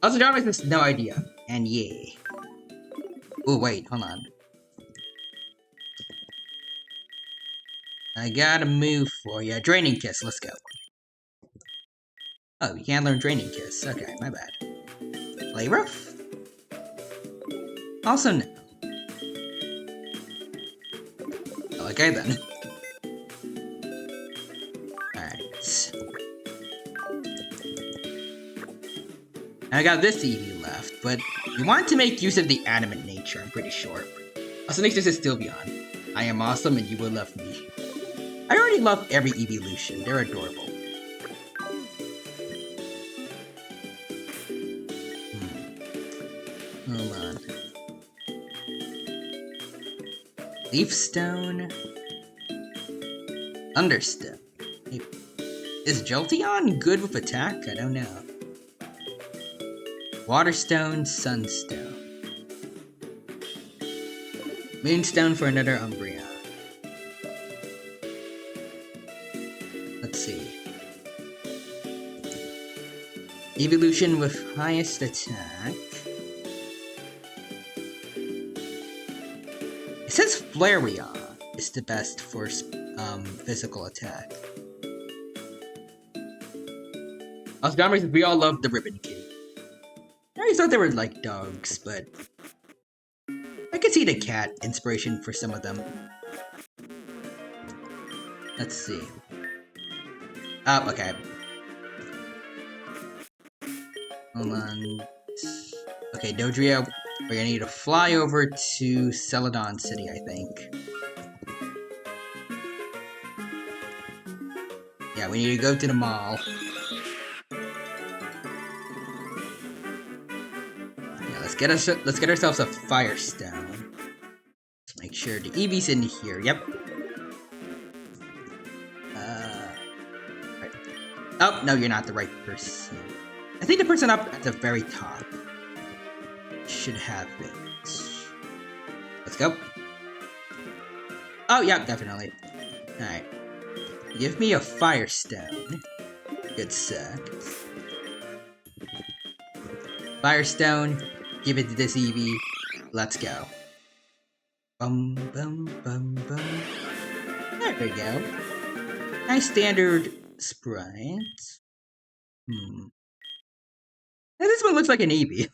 Also, John has no idea. And yeah. Oh, wait. Hold on. I got a move for you. Draining Kiss. Let's go. Oh, you can't learn Draining Kiss. Okay, my bad. Play Rough? Also, no. Okay, then. Alright. I got this Eevee left, but we want to make use of the animate nature, I'm pretty sure. Also, next is Sylveon. I am awesome and you will love me. I already love every evolution. They're adorable. Hold on. Leaf Stone. Thunderstone. Hey, is Jolteon good with attack? I don't know. Waterstone, Sunstone. Moonstone for another Umbreon. Let's see. Evolution with highest attack. It says Flareon is the best for physical attack. Also, we all love the Ribbon Kitty. I always thought they were like dogs, but I could see the cat inspiration for some of them. Let's see. Oh, okay. Hold on. Okay, Dodrio, we're gonna need to fly over to Celadon City, I think. Yeah, we need to go to the mall. Yeah, let's get ourselves a Firestone. Let's make sure the Eevee's in here. Yep. Right. Oh, no, you're not the right person. I think the person up at the very top should have it. Let's go. Oh, yeah, definitely. Alright. Give me a Firestone. Good suck. Firestone. Give it to this Eevee. Let's go. Bum, bum, bum, bum. There we go. Nice standard sprite. And this one looks like an Eevee.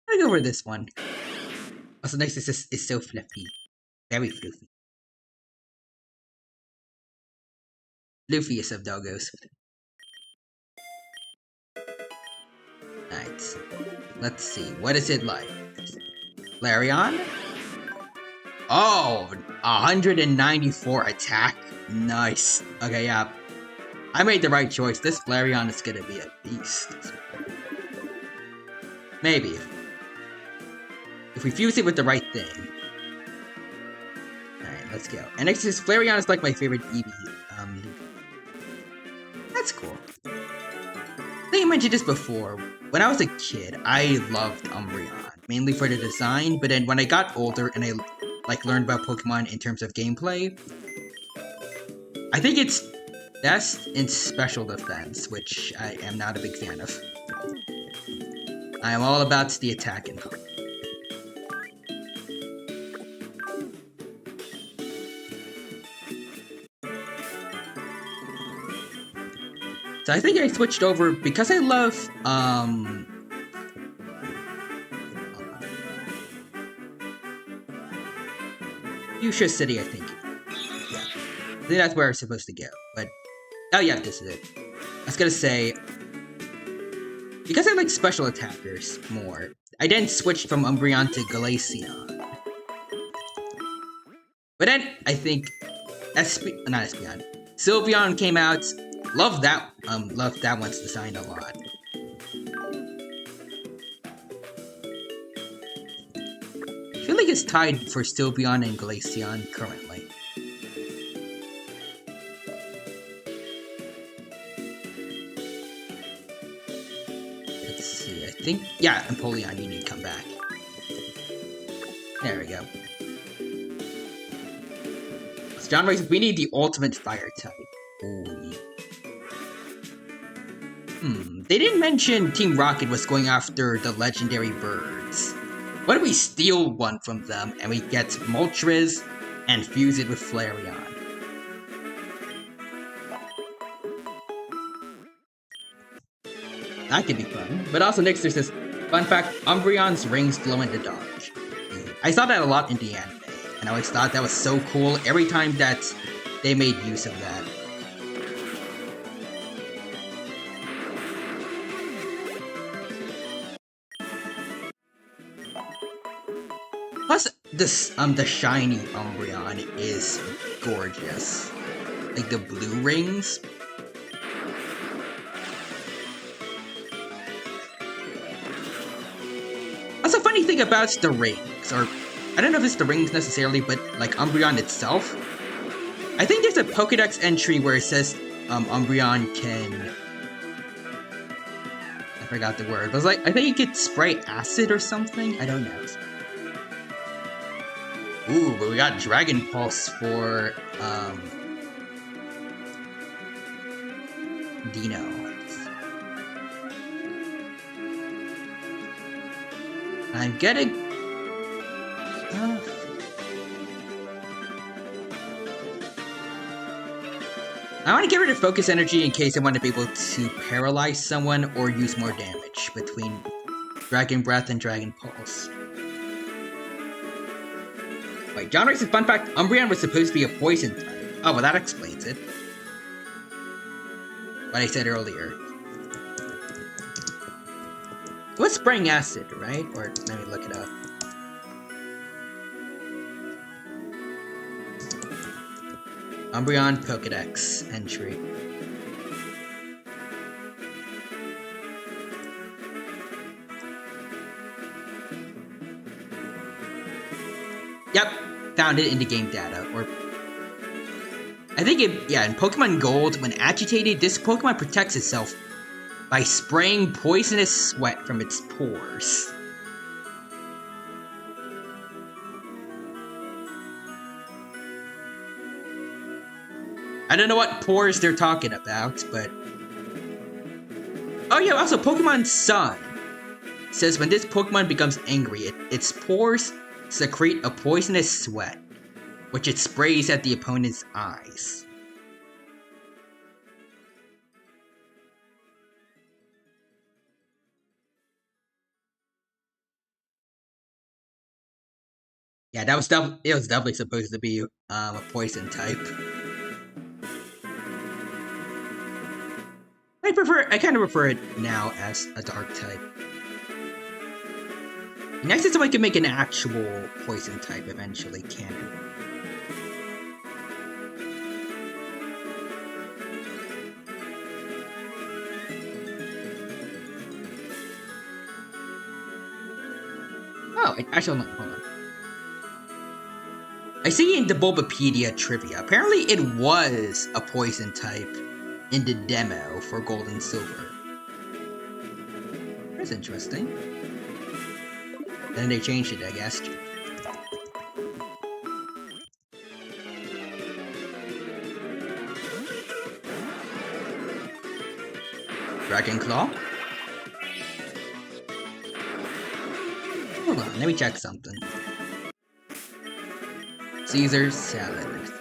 I'll go for this one. Also, nice is so fluffy. Very fluffy. Fluffiest of doggos. Alright. Let's see. What is it like? Larion? Oh! 194 attack? Nice. Okay, yeah. I made the right choice. This Flareon is gonna be a beast. Maybe. If we fuse it with the right thing. Alright, let's go. And next is Flareon is like my favorite Eevee. That's cool. I think I mentioned this before. When I was a kid, I loved Umbreon. Mainly for the design, but then when I got older and I learned about Pokemon in terms of gameplay, I think it's best in special defense, which I am not a big fan of. I am all about the attack and power. So I think I switched over because I love Fuchsia City, I think. Yeah. I think that's where it's supposed to go. But, oh yeah, this is it. I was gonna say, because I like special attackers more, I then switched from Umbreon to Glaceon. But then, I think, not Espeon, Sylveon came out, loved that one's design a lot. I feel like it's tied for Sylveon and Glaceon currently. Let's see, I think, yeah, Empoleon, you need to come back. There we go. So John Rice, we need the ultimate fire type. Ooh. They didn't mention Team Rocket was going after the legendary birds. What if we steal one from them and we get Moltres and fuse it with Flareon? That could be fun. But also next there's this fun fact, Umbreon's rings glow in the dark. I saw that a lot in the anime, and I always thought that was so cool every time that they made use of that. Plus, the shiny Umbreon is gorgeous. Like the blue rings. Also, funny thing about the rings, or I don't know if it's the rings necessarily, but like Umbreon itself. I think there's a Pokédex entry where it says Umbreon can. I forgot the word, but it's like I think you could spray acid or something. I don't know. Ooh, but we got Dragon Pulse for, Dino. I'm getting... I want to get rid of Focus Energy in case I want to be able to paralyze someone or use more damage between Dragon Breath and Dragon Pulse. Wait, John Rice's fun fact, Umbreon was supposed to be a poison type. Oh, well that explains it. What I said earlier. It was spraying acid, right? Or let me look it up. Umbreon Pokédex entry. Yep, found it in the game data, or... I think in Pokemon Gold, when agitated, this Pokemon protects itself by spraying poisonous sweat from its pores. I don't know what pores they're talking about, but... Oh yeah, also Pokemon Sun says when this Pokemon becomes angry, its pores secrete a poisonous sweat, which it sprays at the opponent's eyes. Yeah, it was definitely supposed to be a poison type. I kind of prefer it now as a dark type. Next is so I can make an actual poison type eventually, can it? Oh, actually, no, hold on. I see in the Bulbapedia trivia, apparently it was a poison type in the demo for Gold and Silver. That's interesting. Then they changed it, I guess. Dragon Claw? Hold on, let me check something. Caesar's Salad.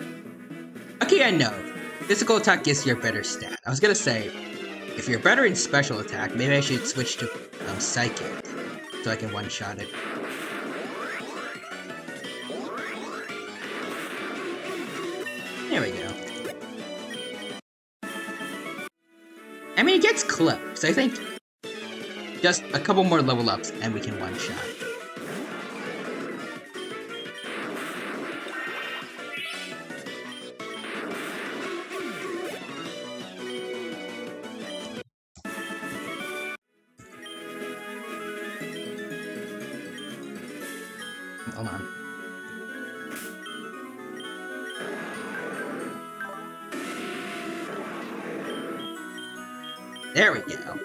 Okay, I know. Physical attack gives you a better stat. I was gonna say, if you're better in special attack, maybe I should switch to Psychic, so I can one-shot it. I mean, it gets close. I think just a couple more level ups and we can one-shot. Hold on. There we go.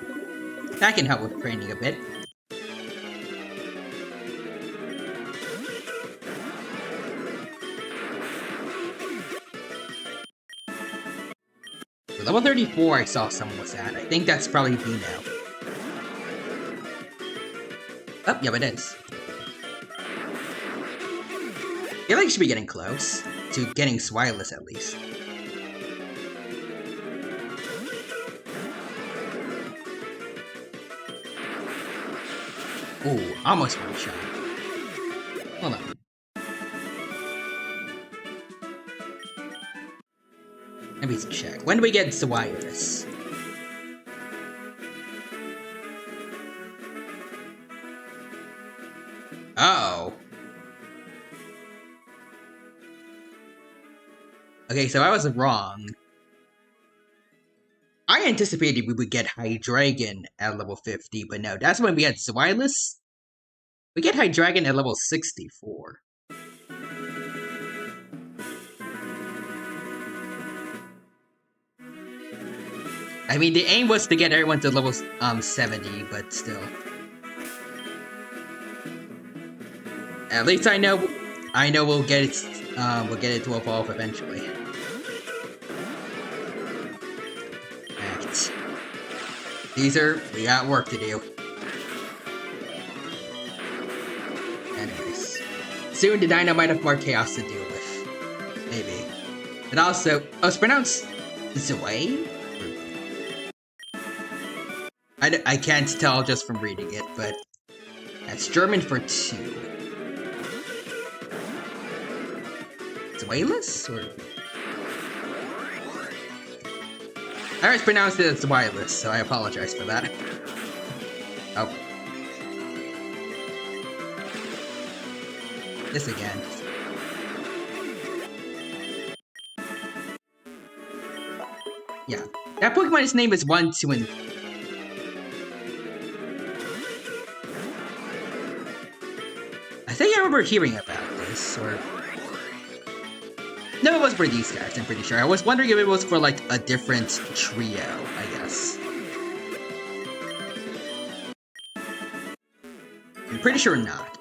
That can help with training a bit. For level 34, I saw someone was at. I think that's probably Dino. Oh, yep, it is. I feel like you should be getting close to getting Swilus at least. Ooh, almost one shot. Hold on. Let me check. When do we get Swilus? Oh. Okay, so I was wrong. I anticipated we would get Hydreigon at level 50, but no, that's when we had Swilus. We get Hydreigon at level 64. I mean, the aim was to get everyone to level 70, but still. At least I know we'll get it to evolve eventually. Alright. Caesar, we got work to do. Anyways. Soon the Dino might have more chaos to deal with. Maybe. But also, oh, it's pronounced Zwei? I can't tell just from reading it, but that's German for 2. Zwilus? Or... I always pronounced it as Zwilus, so I apologize for that. Oh. This again. Yeah. That Pokemon's name is 1, 2, and... I think I remember hearing about this, or... No, it was for these guys, I'm pretty sure. I was wondering if it was for, like, a different trio, I guess. I'm pretty sure not.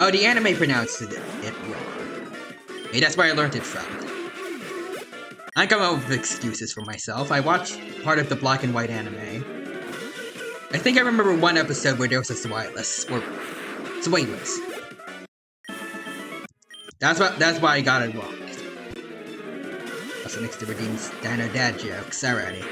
Oh, the anime pronounced it wrong. Maybe that's where I learned it from. I come up with excuses for myself. I watched part of the black and white anime. I think I remember one episode where there was a Swilus, or Swilus. That's why I got it wrong. Also next to Redeem's Dino Dad jokes, alrighty.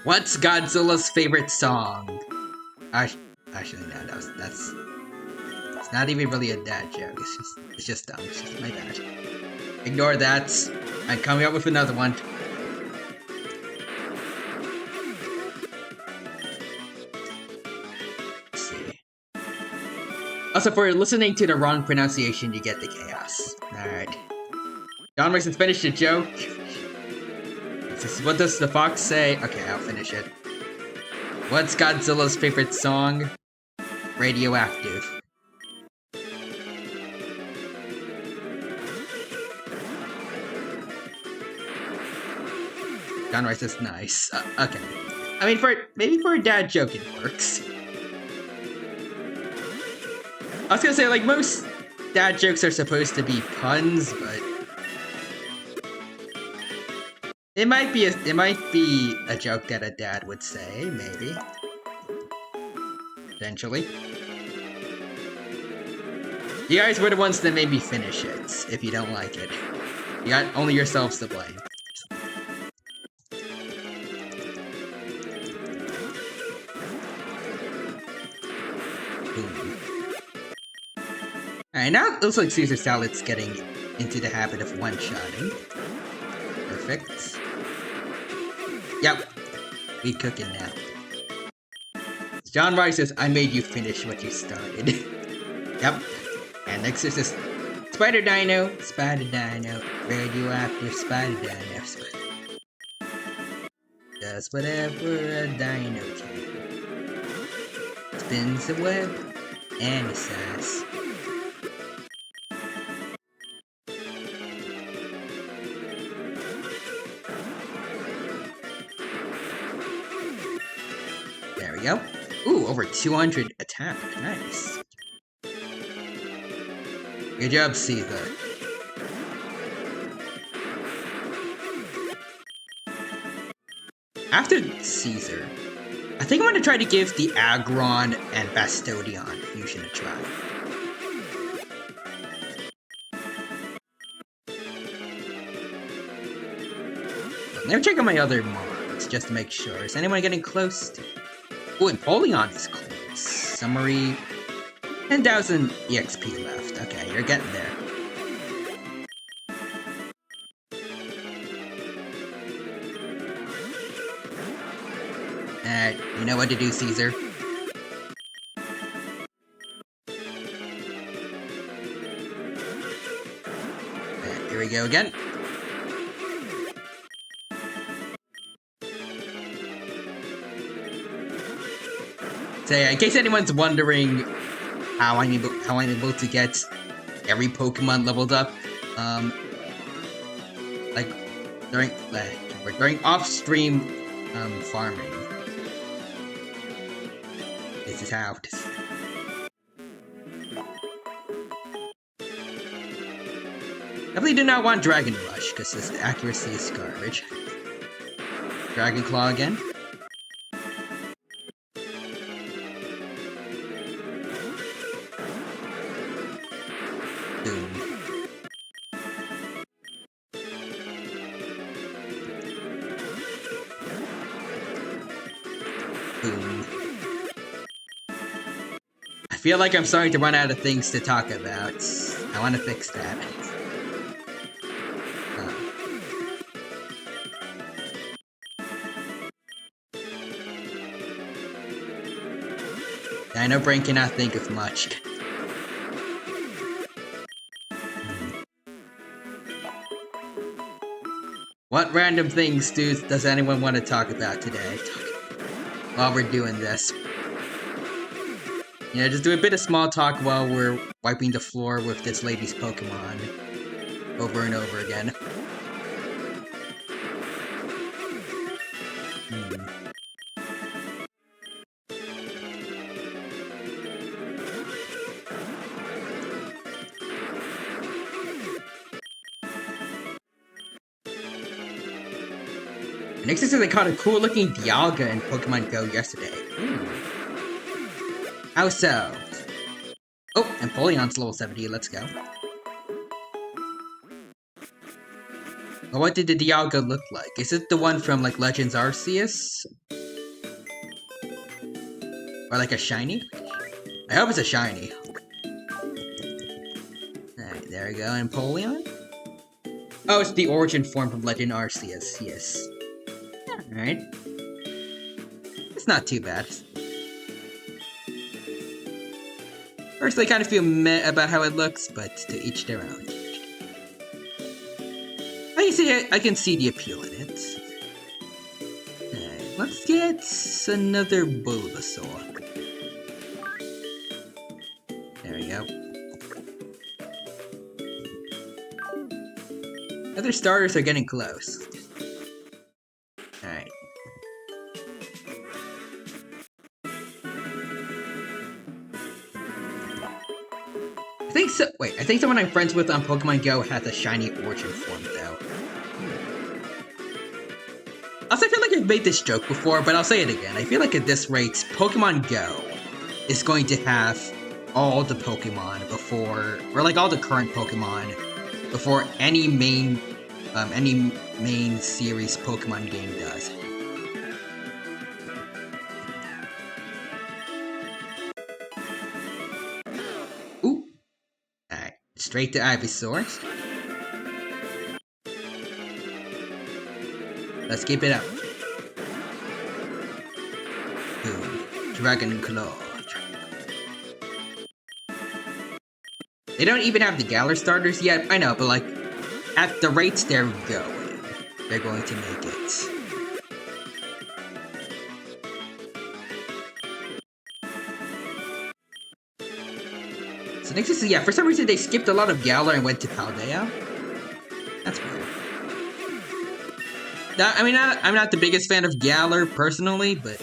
What's Godzilla's favorite song? Actually, no, that's it's not even really a dad joke. It's just dumb. It's just my bad. Ignore that. I'm coming up with another one. Let's see. Also, for listening to the wrong pronunciation, you get the chaos. Alright. John Rickson finished the joke. What does the fox say? Okay, I'll finish it. What's Godzilla's favorite song? Radioactive. John Rice is nice. Okay. I mean, maybe for a dad joke it works. I was gonna say, like, most dad jokes are supposed to be puns, but... It might be a joke that a dad would say, maybe. Potentially. You guys were the ones that made me finish it, if you don't like it. You got only yourselves to blame. Boom. Alright, now it looks like Caesar Salad's getting into the habit of one-shotting. Perfect. Yep. We cooking now. John Rice says, I made you finish what you started. Yep. And next is this Spider Dino, radioactive Spider Dino. Does whatever a dino can. Spins a web any size. There we go. Ooh, over 200 attack. Nice. Good job, Caesar. After Caesar, I think I'm gonna try to give the Agron and Bastodion fusion a try. Let me check out my other mons just to make sure. Is anyone getting close to... Ooh, Empoleon is close. Summary... 10,000 EXP left. Okay, you're getting there. You know what to do, Caesar. Here we go again. So yeah, in case anyone's wondering how I'm able to get every Pokemon leveled up, like during off-stream farming. This is how. Definitely do not want Dragon Rush because this accuracy is garbage. Dragon Claw again. Boom. Boom. I feel like I'm starting to run out of things to talk about. I want to fix that. Dino Brain cannot think of much. What random things does anyone want to talk about today? While we're doing this. You know, just do a bit of small talk while we're wiping the floor with this lady's Pokemon. Over and over again. Next is they caught a cool looking Dialga in Pokemon Go yesterday. How so? Oh, Empoleon's level 70, let's go. Well, what did the Dialga look like? Is it the one from like Legends Arceus? Or like a shiny? I hope it's a shiny. Alright, there we go, Empoleon. Oh, it's the origin form from Legend Arceus, yes. Alright. It's not too bad. First, I kind of feel meh about how it looks, but to each their own. I can see the appeal in it. Alright, let's get another Bulbasaur. There we go. Other starters are getting close. Alright. I think someone I'm friends with on Pokemon Go has a shiny origin form, though. Also, I feel like I've made this joke before, but I'll say it again. I feel like at this rate, Pokemon Go is going to have all the Pokemon before, or like all the current Pokemon before any main series Pokemon game does. Ooh. Alright, straight to Ivysaur. Let's keep it up. Ooh, Dragon Claw. They don't even have the Galar starters yet. I know, but like, at the rates they're going to make it. So next is, yeah, for some reason they skipped a lot of Galar and went to Paldea. That's weird. I mean, I'm not the biggest fan of Galar personally, but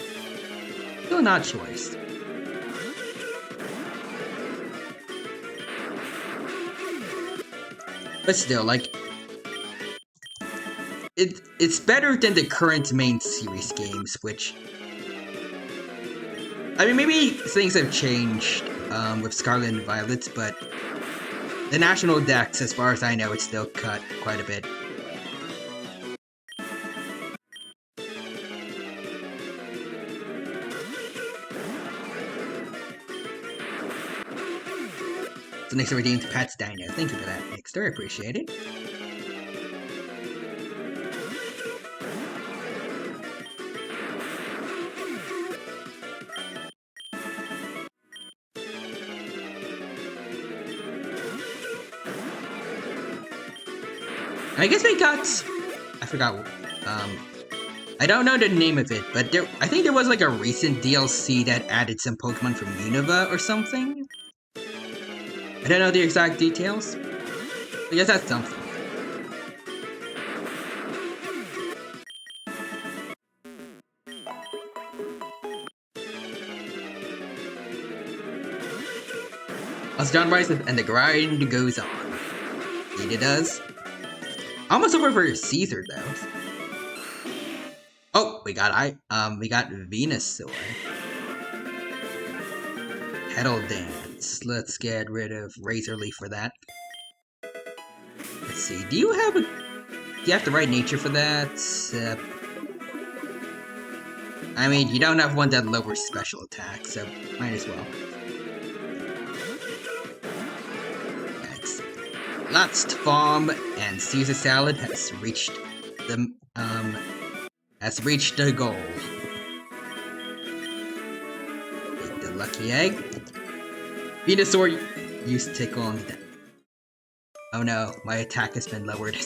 still not choice. But still, like, it's better than the current main series games, which, I mean, maybe things have changed with Scarlet and Violet, but the National Dex, as far as I know, it's still cut quite a bit. So next, redeemed Pat's Dino. Thank you for that, Nixter. I appreciate it. I guess we got... I forgot. I don't know the name of it, but I think there was like a recent DLC that added some Pokemon from Unova or something. I don't know the exact details. I guess that's something. As John writes, and the grind goes on. Indeed it does. Almost over for Caesar though. Oh, we got Venusaur. Petal Dance. Let's get rid of Razor Leaf for that. Let's see. Do you have the right nature for that? I mean, you don't have one that lowers special attack, so might as well. Next. Last Farm and Caesar Salad has reached the goal. Take the lucky egg. Venusaur used Tickle on the... Oh no, my attack has been lowered.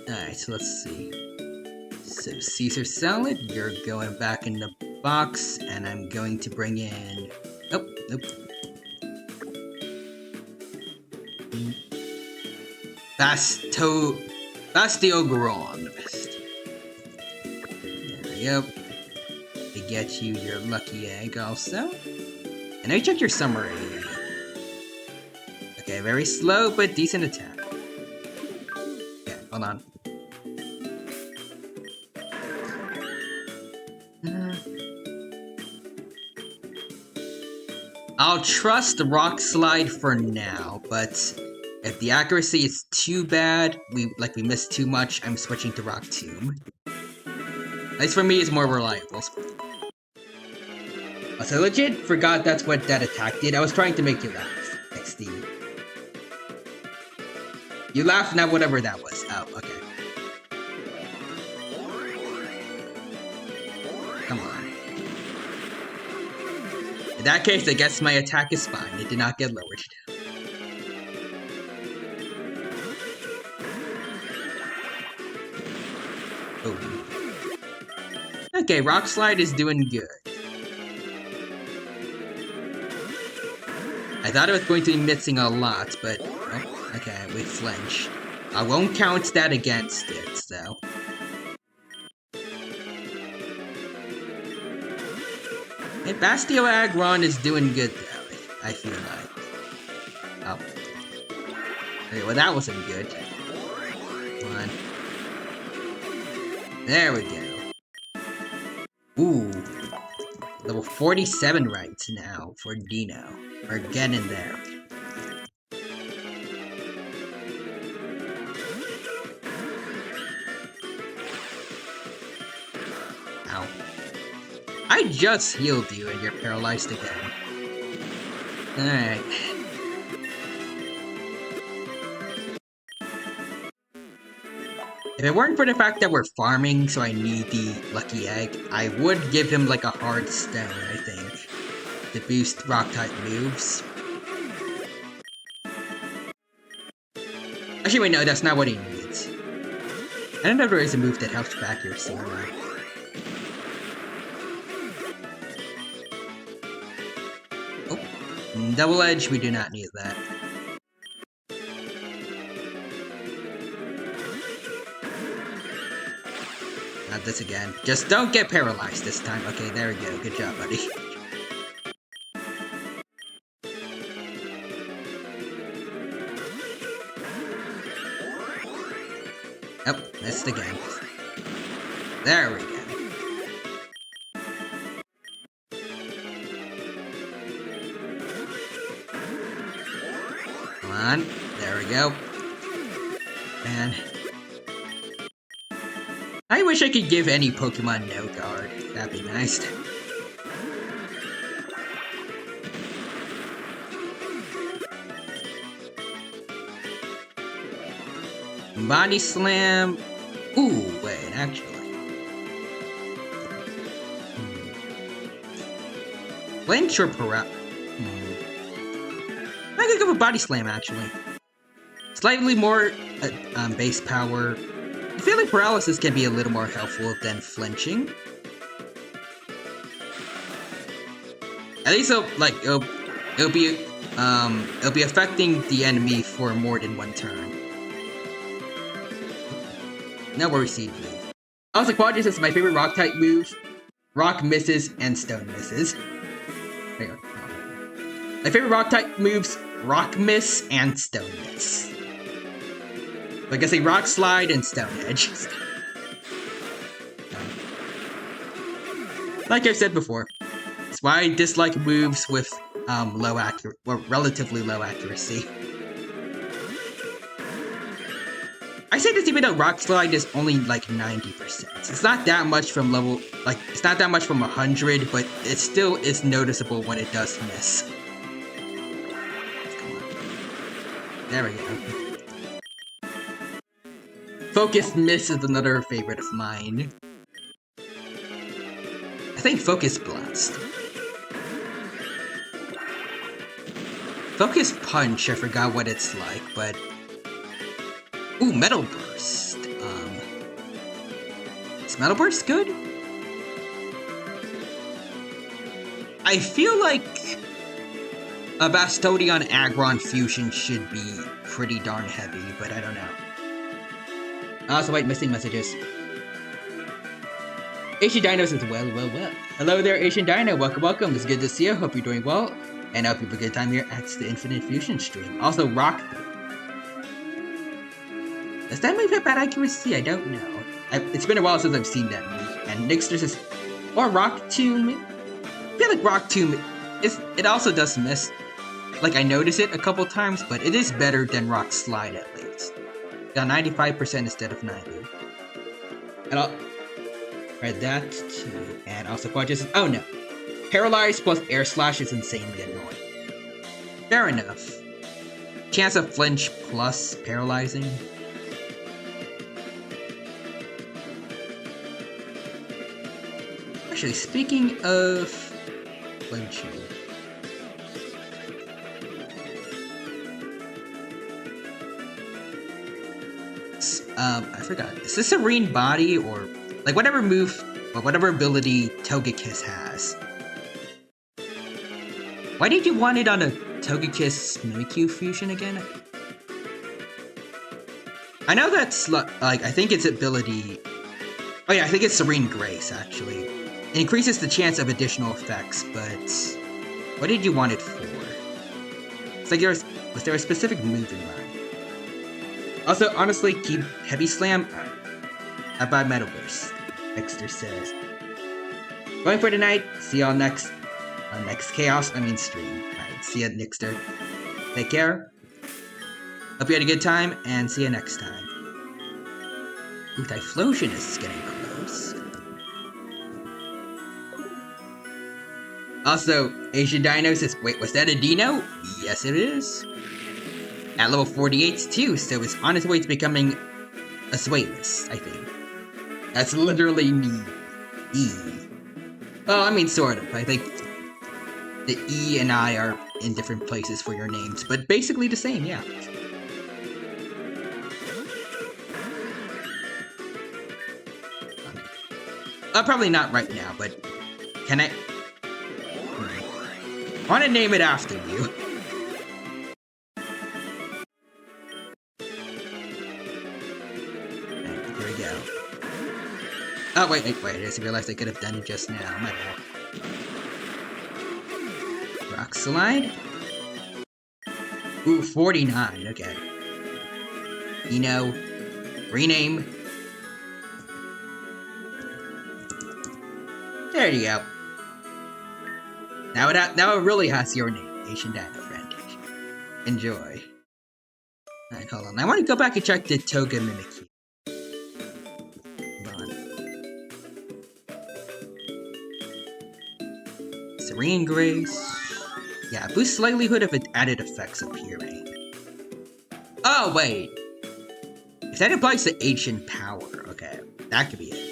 Alright, so let's see. So Caesar Salad, you're going back in the box, and I'm going to bring in... Oh, nope. Bastiogron. There we go. To get you your lucky egg also. And now you check your summary. Okay, very slow but decent attack. Okay, hold on. I'll trust Rock Slide for now, but if the accuracy is too bad, we missed too much, I'm switching to Rock Tomb. At least for me, it's more reliable. So I legit forgot that's what that attack did. I was trying to make you laugh. Thanks, Steve. You laughed, now whatever that was. Oh, okay. Come on. In that case, I guess my attack is fine. It did not get lowered. Oh. Okay, Rock Slide is doing good. I thought it was going to be missing a lot, but... Oh, okay, we flinch. I won't count that against it, so... Hey, Bastio Agron is doing good, though, I feel like. Oh. Okay, well that wasn't good. Come on. There we go. Ooh. Level 47 rights now for Dino. We're getting there. Ow. I just healed you and you're paralyzed again. Alright. If it weren't for the fact that we're farming, so I need the lucky egg, I would give him like a hard stone, I think, to boost rock-type moves. Actually, wait, no, that's not what he needs. I don't know if there is a move that helps with accuracy or not. Oh, double edge, we do not need that. Not this again. Just don't get paralyzed this time. Okay, there we go. Good job, buddy. Oh, missed again. There we go. Come on. There we go. And I wish I could give any Pokemon no guard. That'd be nice. Body Slam. Ooh, wait, actually. Flinch or Para... I could go with Body Slam, actually. Slightly more base power. I feel like Paralysis can be a little more helpful than Flinching. At least it'll be affecting the enemy for more than one turn. Now we're receiving. Also, Quadrus is my favorite rock type move. Rock misses and stone misses. There you go. My favorite rock type moves: Rock Miss and Stone Miss. Like I say, Rock Slide and Stone Edge. Like I've said before, that's why I dislike moves with relatively low accuracy. I say this even though Rock Slide is only like 90%. It's not that much from it's not that much from 100, but it still is noticeable when it does miss. Come on. There we go. Focus Miss is another favorite of mine. I think Focus Blast. Focus Punch, I forgot what it's like, but... Ooh, Metal Burst. Is Metal Burst good? I feel like a Bastodion Aggron fusion should be pretty darn heavy, but I don't know. Also, wait, missing messages. Asian Dino says, well. Hello there, Asian Dino. Welcome. It's good to see you. Hope you're doing well. And I hope you have a good time here at the Infinite Fusion stream. Also, Rock... Does that move have bad accuracy? I don't know. It's been a while since I've seen that move. And Nixter says, or Rock Tomb. I feel like Rock Tomb, it also does miss. Like, I notice it a couple times, but it is better than Rock Slide at least. Got 95% instead of 90. And I'll read that too. And also Quadrus, oh no. Paralyzed plus Air Slash is insanely annoying. Fair enough. Chance of Flinch plus Paralyzing. Actually, speaking of flinching, I forgot. Is this Serene Body or like whatever move or whatever ability Togekiss has? Why did you want it on a Togekiss Mimikyu fusion again? I know that's like I think its ability. Oh yeah, I think it's Serene Grace actually. It increases the chance of additional effects, but what did you want it for? It's like was there a specific move in mind? Also, honestly, keep Heavy Slam. How about Metal Burst? Dexter says. Going for tonight. See y'all next Chaos, stream. Alright, see ya, Nixter. Take care. Hope you had a good time, and see you next time. Ooh, Typhlosion is getting close. Also, Asian Dino says, wait, was that a Dino? Yes, it is. At level 48 too, so it's on its way to becoming a Swateless, I think. That's literally me. E. Well, sort of. I think the E and I are in different places for your names, but basically the same, yeah. Probably not right now, but can I? I want to name it after you. Here we go. Oh, wait, I just realized I could have done it just now. My bad. Rock Slide? Ooh, 49, okay. Rename. There you go. Now it really has your name, Asian Dino Friend. Enjoy. Alright, hold on. I want to go back and check the Toga Mimikyu. Hold on. Serene Grace. Yeah, boosts likelihood of added effects appearing. Oh, wait. If that applies to Ancient Power, okay. That could be it.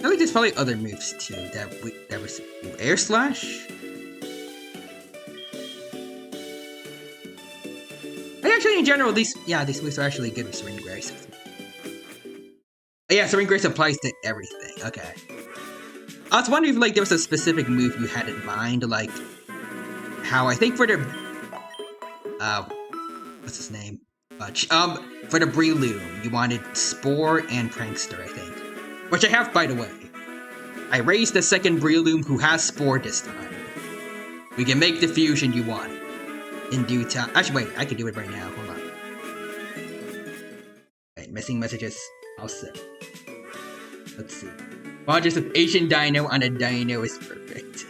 I think there's probably other moves too that was Air Slash. Actually, in general, these moves are actually good with Serene Grace. Yeah, Serene Grace applies to everything. Okay. I was wondering if there was a specific move you had in mind, like how I think for the what's his name? For the Breloom, you wanted Spore and Prankster, I think. Which I have, by the way. I raised the second Breloom who has Spore this time. We can make the fusion you want. In due time. Actually, wait, I can do it right now. Hold on. Wait, missing messages. I'll set. Let's see. Just with Asian Dino on a Dino is perfect.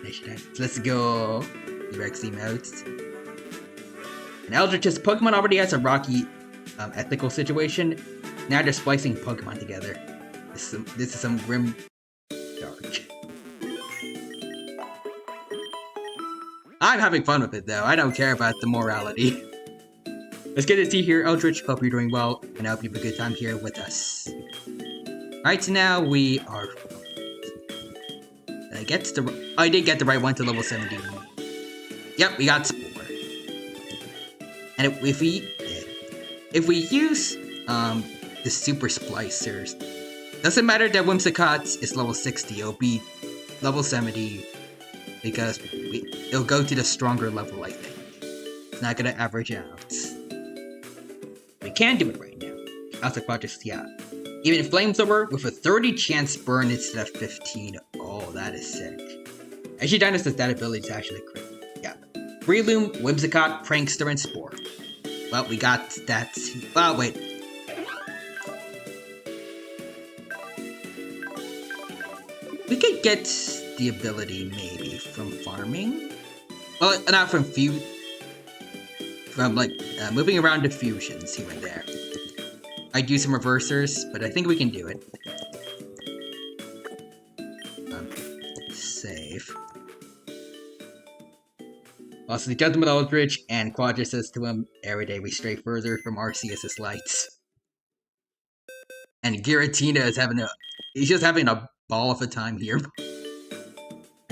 Let's go. Rex emotes. And Eldritch's Pokemon already has a rocky ethical situation. Now they're splicing Pokemon together. This is some grim dark. I'm having fun with it though. I don't care about the morality. It's good to see you here, Eldritch. Hope you're doing well, and I hope you have a good time here with us. Alright, so now we are. I did get the right one to level 70. Yep, we got Spore. And if we use the Super Splicers, doesn't matter that Whimsicott's is level 60, it'll be level 70 because it'll go to the stronger level, I think. It's not gonna average out. We can do it right now. Also, just yeah. Even Flamethrower with a 30 chance burn instead of 15. Oh, that is sick. Actually, Dino says that ability is actually great. Yeah. Breloom, Whimsicott, Prankster, and Spore. Well, we got that. Oh, wait. We could get the ability, maybe, from farming? Well, not from moving around to fusions here and there. I'd use some reversers, but I think we can do it. Save. Also, the Gentleman Eldritch and Quadra says to him, every day we stray further from Arceus' lights. And Giratina is he's just having a ball of a time here.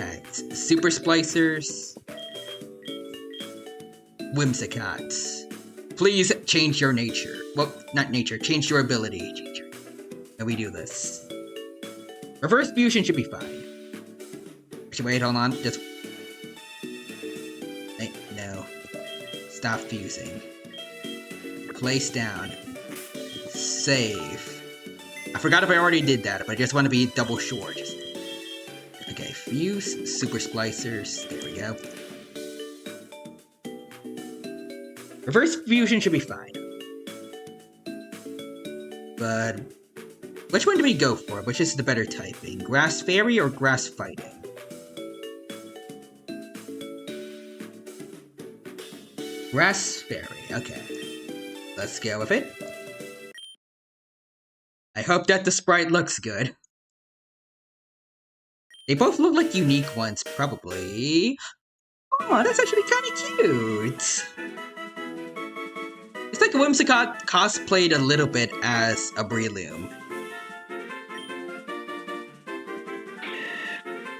Alright, Super Splicers. Whimsicots. Please change your nature. Well, not nature, change your ability. And we do this. Reverse fusion should be fine. Actually, wait, hold on. Just. No. Stop fusing. Place down. Save. I forgot if I already did that, but I just want to be double sure. Okay, fuse, Super Splicers. There we go. Reverse fusion should be fine. But which one do we go for? Which is the better typing? Grass Fairy or Grass Fighting? Grass Fairy, okay. Let's go with it. I hope that the sprite looks good. They both look like unique ones, probably. Oh, that's actually kind of cute. It's like Whimsicott cosplayed a little bit as a Breloom.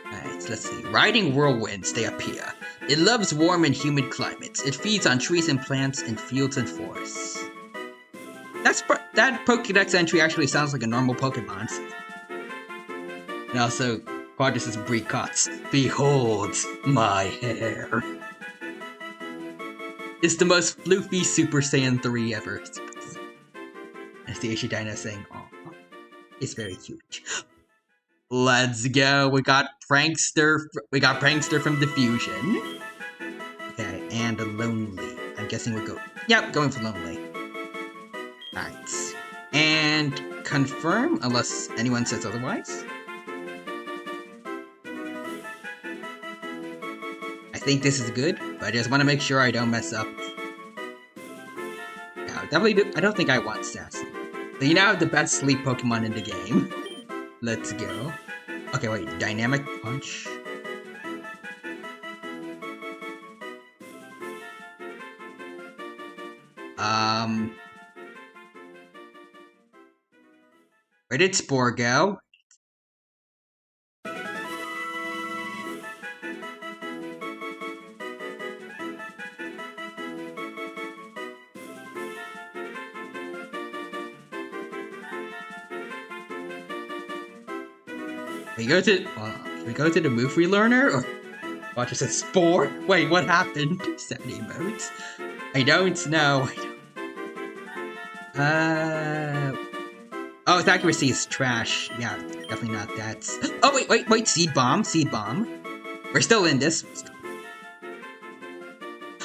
Alright, let's see. Riding whirlwinds, they appear. It loves warm and humid climates. It feeds on trees and plants in fields and forests. That Pokédex entry actually sounds like a normal Pokemon. And also, Quadrus' Brecots. Behold my hair. It's the most floofy Super Saiyan 3 ever. As the Ishidina saying, "Aw, it's very cute." Let's go. We got Prankster. We got Prankster from the Fusion. Okay, and a Lonely. I'm guessing we'll go. Yep, going for Lonely. Alright. And confirm, unless anyone says otherwise. I think this is good, but I just want to make sure I don't mess up. Yeah, I don't think I want Sassy. So you now have the best sleep Pokemon in the game. Let's go. Okay, wait. Dynamic Punch. Where did Spore go? Should we go to the move relearner or watch us at Spore? Wait, what happened? 70 emotes? I don't know. Oh, its accuracy is trash. Yeah, definitely not that. Oh, wait, Seed Bomb. We're still in this.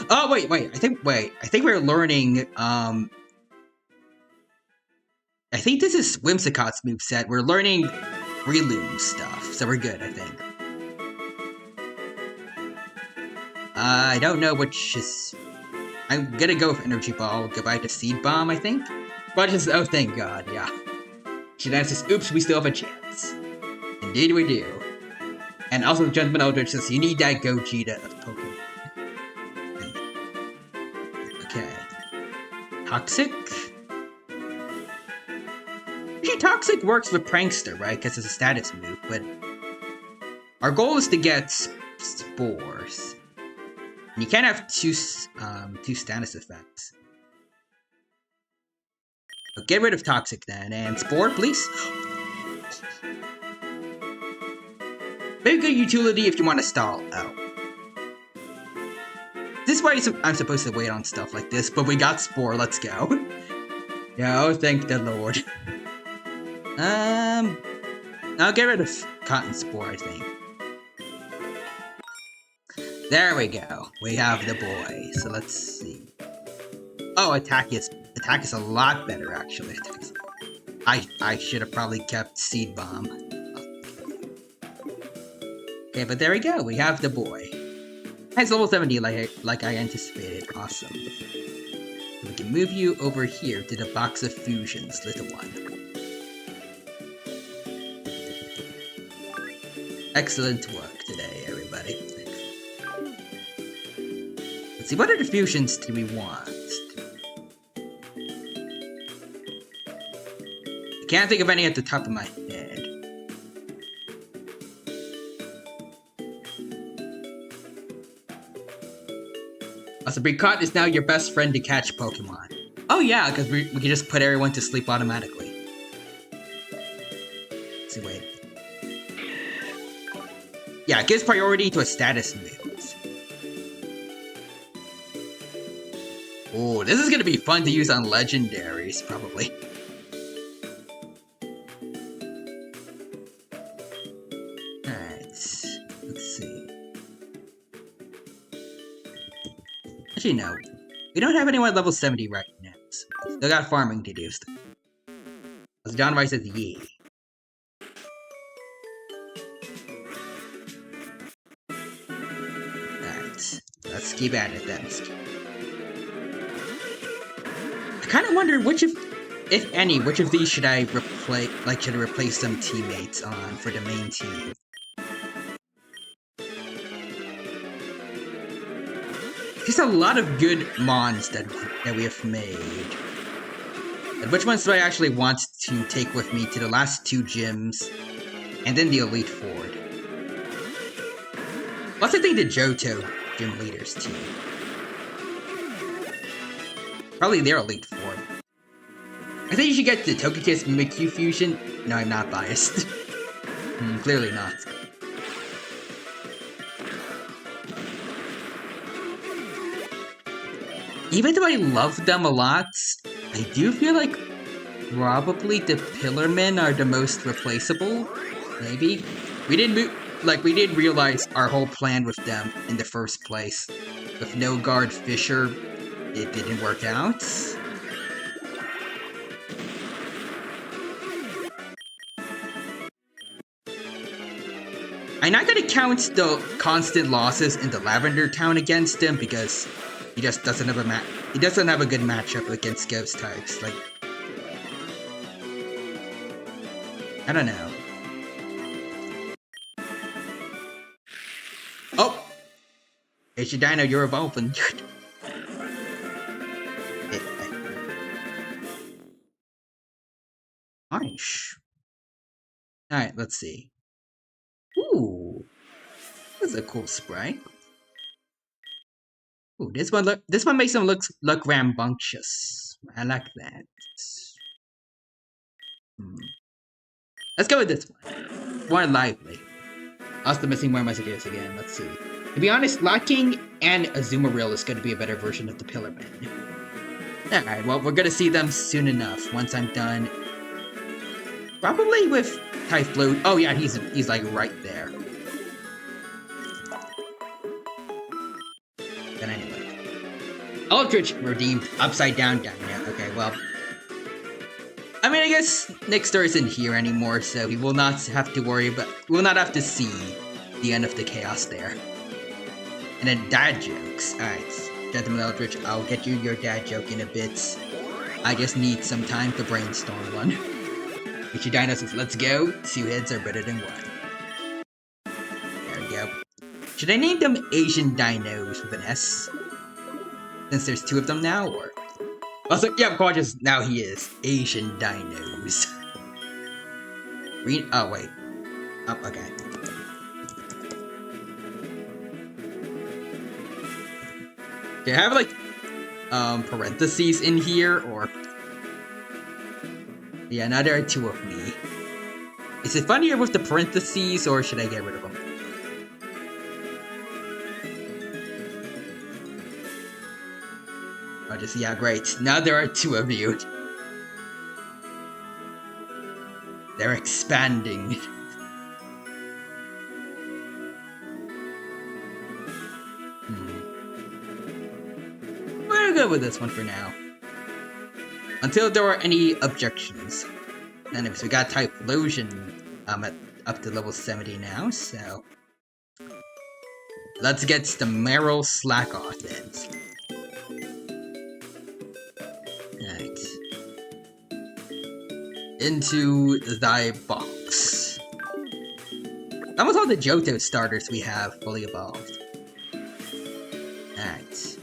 Oh, wait, I think we're learning, I think this is Whimsicott's moveset. We're learning Breloom stuff, so we're good, I think. I don't know which is... I'm gonna go with Energy Ball, goodbye to Seed Bomb, I think? But just, oh, thank God, yeah. Shidan says, oops, we still have a chance. Indeed we do. And also, Gentleman Eldritch says, you need that Gogeta of Pokemon. Okay. Toxic? Actually, Toxic works with Prankster, right? Because it's a status move, but... Our goal is to get Spores. And you can't have two status effects. But get rid of Toxic then, and Spore, please. Very good utility if you want to stall out. This is why I'm supposed to wait on stuff like this, but we got Spore, let's go. Yeah, oh, thank the Lord. I'll get rid of Cotton Spore, I think. There we go. We have the boy. So let's see. Oh, attack is a lot better, actually. I should have probably kept Seed Bomb. Okay, but there we go. We have the boy. It's level 70 like I anticipated. Awesome. We can move you over here to the box of fusions, little one. Excellent work today, everybody. Let's see, what other fusions do we want? I can't think of any at the top of my head. Also, Bricot is now your best friend to catch Pokemon. Oh yeah, because we can just put everyone to sleep automatically. Let's see, wait. Yeah, it gives priority to a status move. Oh, this is gonna be fun to use on legendaries, probably. Alright, let's see. Actually, no. We don't have anyone at level 70 right now. So still got farming to do. John Rice says yeah. Alright. Let's keep at it then. I kind of wonder which of, if any, which of these should I replace? Like, should I replace some teammates on for the main team? There's a lot of good mons that we have made. And which ones do I actually want to take with me to the last 2 gyms, and then the Elite Ford? Plus, I think the Johto gym leaders too. Probably their Elite Ford. I think you should get the Togekiss Mimikyu Fusion. No, I'm not biased. Clearly not. Even though I love them a lot, I do feel like probably the Pillarmen are the most replaceable. Maybe. We didn't realize our whole plan with them in the first place. With No Guard Fisher, it didn't work out. I'm not gonna count the constant losses in the Lavender Town against him because he just doesn't have a good matchup against ghost types. Like, I don't know. Oh, Dino, you're evolving. Nice. All right, let's see. Ooh, that's a cool sprite. Ooh, this one makes him look rambunctious. I like that. Let's go with this one. More lively. Also missing more messages again. Let's see. To be honest, Locking and Azumarill is going to be a better version of the Pillarman. Alright, well, we're going to see them soon enough once I'm done. Probably with Typhlosion. Oh yeah, he's like right there. But anyway. Eldritch redeemed Upside Down Dino. Okay, well. I mean, I guess Nixter isn't here anymore, so we will not have to worry about. We will not have to see the end of the chaos there. And then dad jokes. Alright, Gentleman Eldritch, I'll get you your dad joke in a bit. I just need some time to brainstorm one. Dino says, let's go. 2 heads are better than 1. There we go. Should I name them Asian Dinos with an S? Since there's 2 of them now, or? Also, yeah, gorgeous. Now he is. Asian Dinos. Oh, wait. Oh, okay. Do I have, like, parentheses in here, or? Yeah, now there are 2 of me. Is it funnier with the parentheses, or should I get rid of them? Oh, just, yeah, great. Now there are 2 of you. They're expanding. We're gonna go with this one for now. Until there are any objections. And we got Typhlosion up to level 70 now, so let's get the Meryl Slack off then. Alright. Into thy box. Almost all the Johto starters we have fully evolved. Alright.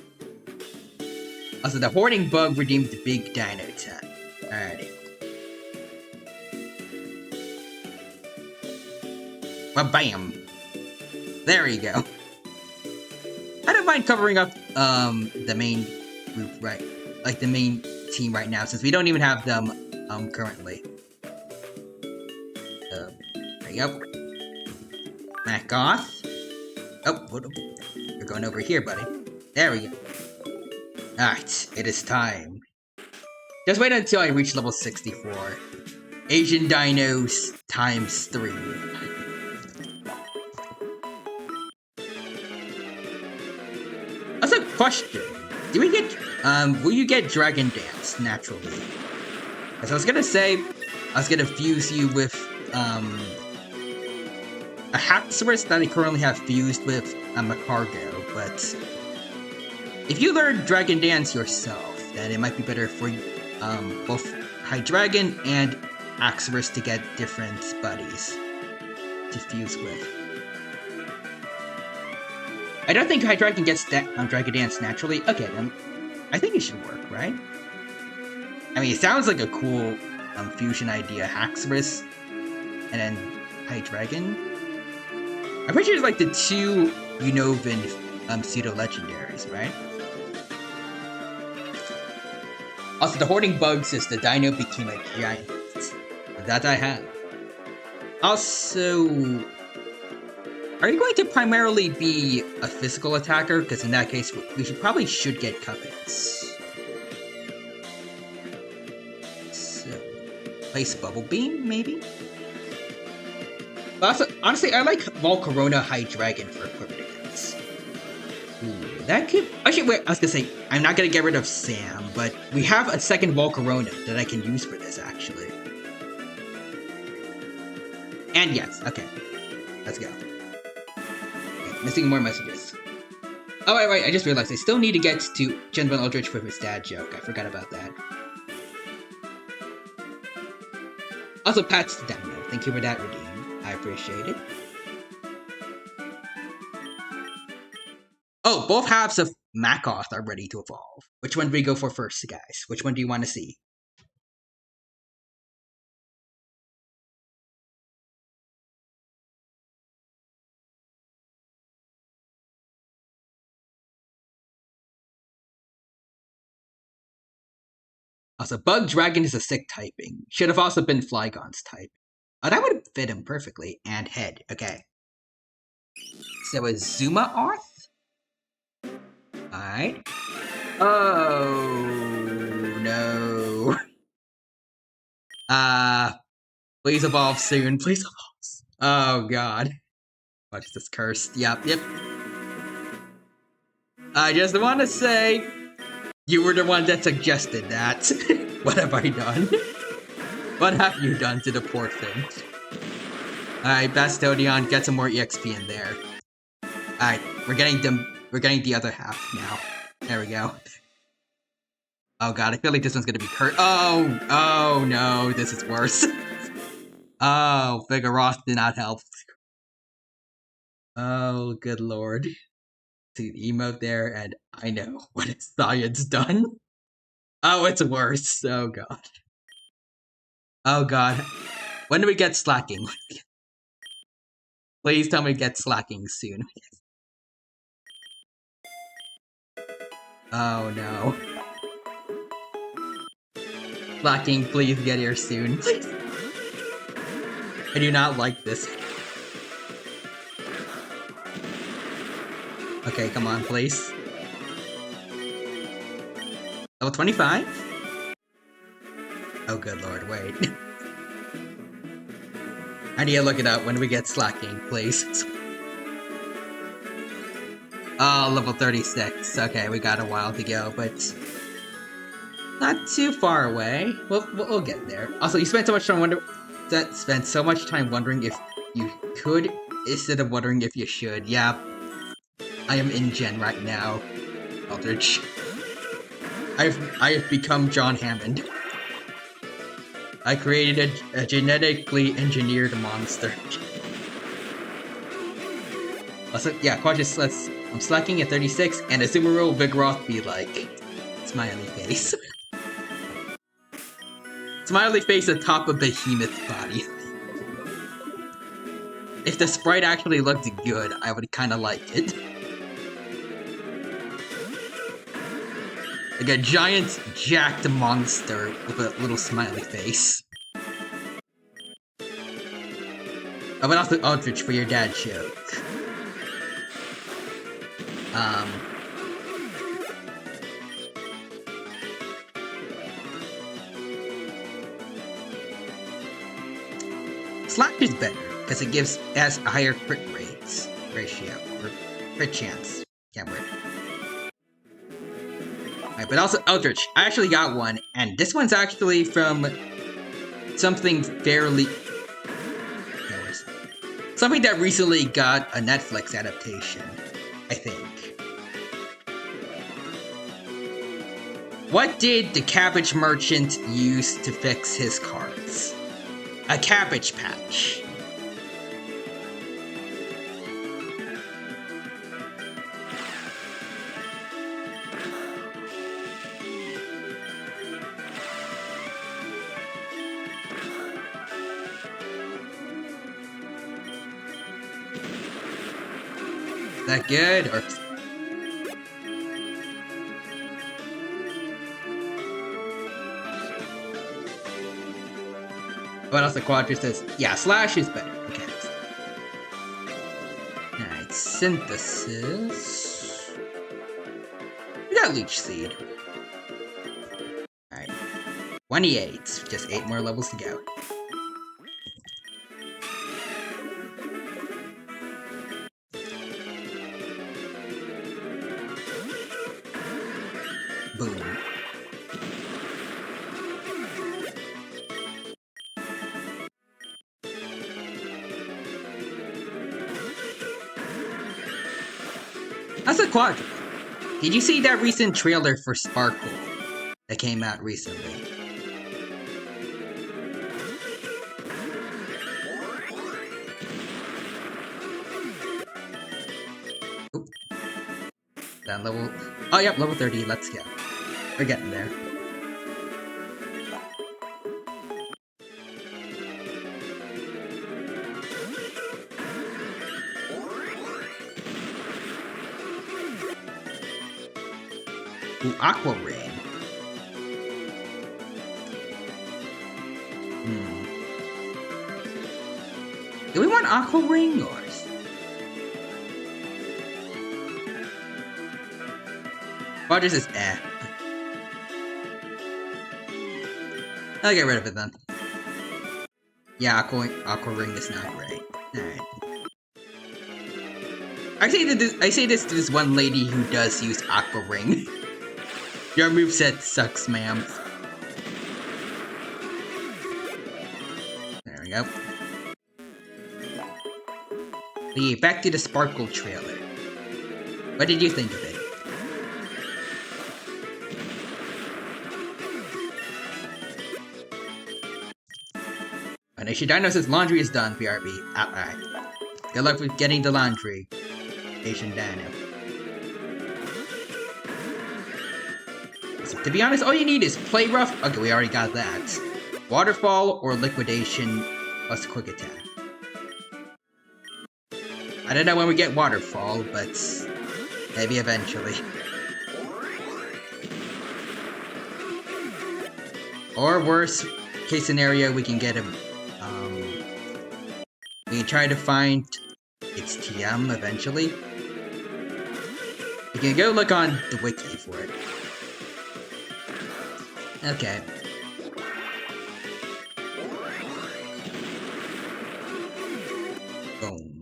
Also, the Hoarding Bug redeemed the Big Dino type. Alrighty. Bam! There you go. I don't mind covering up, the main group, right? Like, the main team right now, since we don't even have them, currently. There you go. Back off. Oh, you're going over here, buddy. There we go. Alright, it is time. Just wait until I reach level 64. Asian Dinos times 3. Also, question. Do we get, will you get Dragon Dance naturally? As I was gonna say, I was gonna fuse you with a Haxorus that I currently have fused with a Macargo, but if you learn Dragon Dance yourself, then it might be better for both Hydreigon and Haxorus to get different buddies to fuse with. I don't think Hydreigon gets Dragon Dance naturally. Okay, then I think it should work, right? I mean, it sounds like a cool fusion idea. Haxorus and then Hydreigon. I'm pretty sure it's like the two Unova pseudo-legendaries, right? Also, the Hoarding Bugs is the Dino became a giant. That I have. Also, are you going to primarily be a physical attacker? Because in that case, we probably should get Cuppets. So, place Bubble Beam, maybe? But also, honestly, I like Volcarona Hydreigon for Equipments. Ooh, that could... Actually, wait, I was gonna say, I'm not gonna get rid of Sam, but we have a second Volcarona that I can use for this, actually. And yes, okay. Let's go. Okay, missing more messages. Oh, wait, I just realized I still need to get to Gen 1 Eldritch for his dad joke. I forgot about that. Also, Pat's to Dino. Thank you for that redeem. I appreciate it. Oh, both halves of Makoth are ready to evolve. Which one do we go for first, guys? Which one do you want to see? Also, Bug Dragon is a sick typing. Should have also been Flygon's type. Oh, that would fit him perfectly. And head. Okay. So a Zuma Arth? Alright. Oh no. Please evolve soon. Please evolve. Oh god. Watch this cursed. Yep. I just want to say, you were the one that suggested that. What have I done? What have you done to the poor thing? Alright, Bastodion, get some more EXP in there. Alright, we're getting the other half now. There we go. Oh god, I feel like this one's gonna be cursed. Oh no, this is worse. Oh, Vigoroth did not help. Oh, good lord. See the emote there, and I know what his science done. Oh, it's worse. Oh god. Oh god. When do we get slacking? Please tell me we get slacking soon. Oh no. Slacking, please get here soon. Please. I do not like this. Okay, come on, please. Level 25? Oh, good lord, wait. I need to look it up when we get slacking, please. Oh, level 36. Okay, we got a while to go, but not too far away. We'll get there. Also, you spent so much time wondering if you could instead of wondering if you should. Yeah, I am in Gen right now, Eldritch. I have become John Hammond. I created a genetically engineered monster. Also, yeah, cautious. I'm slacking at 36, and Azumarill Vigoroth be like, smiley face. Smiley face atop a behemoth body. If the sprite actually looked good, I would kinda like it. Like a giant, jacked monster with a little smiley face. Oh, but also Eldritch for your dad joke. Slash is better, because it has a higher crit ratio, or crit chance. Can't word. Alright, but also Eldritch. I actually got one, and this one's actually from something fairly... Something that recently got a Netflix adaptation, I think. What did the cabbage merchant use to fix his carts? A cabbage patch. Is that good? Or... what else the Quadra says? Yeah, Slash is better. Okay. Alright, Synthesis. We got Leech Seed. Alright. 28. Just 8 more levels to go. Boom. That's a Quadra. Did you see that recent trailer for Sparkle that came out recently? Oop. That level... oh, yep, level 30. Let's go. We're getting there. Ooh, Aqua Rain. Do we want Aqua Ring or... Rogers is eh. I'll get rid of it then. Yeah, Aqua Ring is not great. Alright. I say this to this one lady who does use Aqua Ring. Your moveset sucks, ma'am. There we go. Okay, back to the Sparkle trailer. What did you think of it? Nation Dino says laundry is done, BRB. Alright. Good luck with getting the laundry, Nation Dino. So, to be honest, all you need is Play Rough. Okay, we already got that. Waterfall or Liquidation plus Quick Attack. I don't know when we get Waterfall, but maybe eventually. Or worst case scenario, we can get him. We can try to find its TM eventually. We can go look on the wiki for it. Okay. Boom.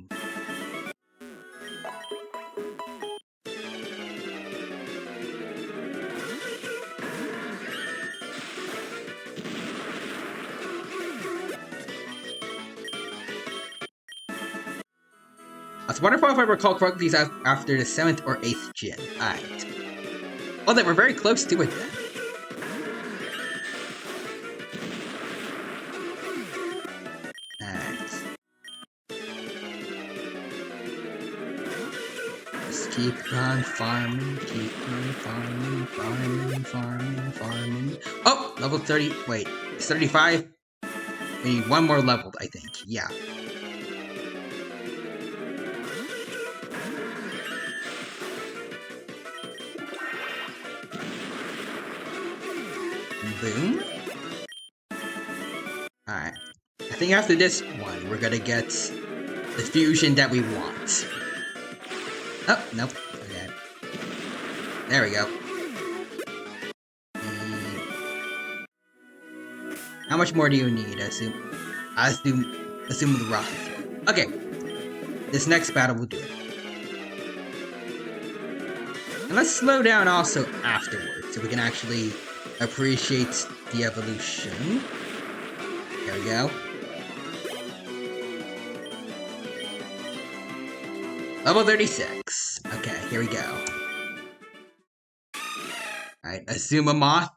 So Waterfall, if I recall correctly, is after the 7th or 8th gym. Alright. Oh, then we're very close to it then. Alright. Just keep on farming, keep on farming. Oh! Level 30. Wait. It's 35? We need one more level, I think. Yeah. Boom. Alright. I think after this one, we're gonna get the fusion that we want. Oh, nope. Okay. There we go. How much more do you need? Assume the rough. Okay. This next battle will do it. And let's slow down also afterwards, so we can actually appreciate the evolution. There we go. Level 36. Okay, here we go. Alright, assume a moth.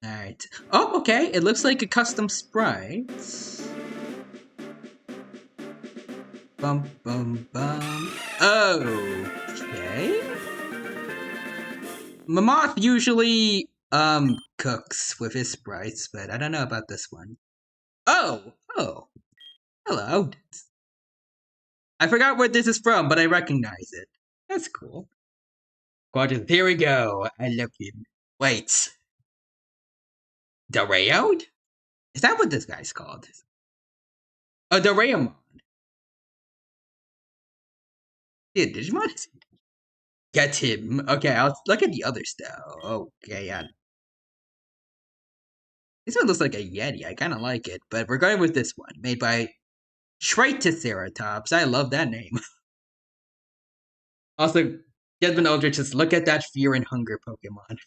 Alright. Oh, okay. It looks like a custom sprite. Bum, bum, bum. Okay. Moth usually, cooks with his sprites, but I don't know about this one. Oh! Oh. Hello. I forgot where this is from, but I recognize it. That's cool. Quadrant, here we go. I love him. Wait. Doraemon? Is that what this guy's called? Oh, Doraemon. Yeah, Digimon? Get him. Okay, I'll look at the others though. Okay, yeah. This one looks like a Yeti. I kind of like it, but we're going with this one, made by Triceratops. I love that name. Also, Desmond Aldrich, just look at that fear and hunger Pokemon.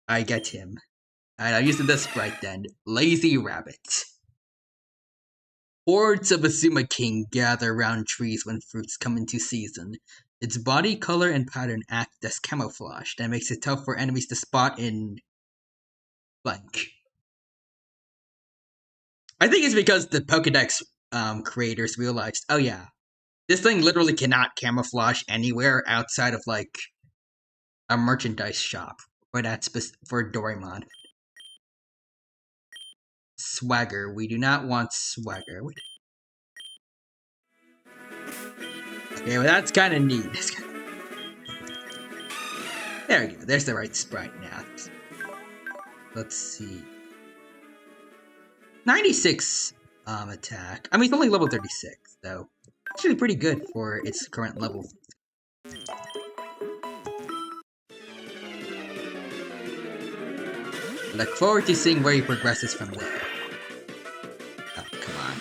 I get him. And I'll use the sprite then. Lazy Rabbit. Hordes of Azuma King gather around trees when fruits come into season. Its body color and pattern act as camouflage that makes it tough for enemies to spot in blank. I think it's because the Pokedex creators realized, oh yeah, this thing literally cannot camouflage anywhere outside of like a merchandise shop for that for Doraemon. Swagger. We do not want swagger. Okay, well that's kind of neat. There we go. There's the right sprite now. Let's see. 96 attack. I mean, it's only level 36, though. Actually pretty good for its current level. I look forward to seeing where he progresses from there. Oh, come on.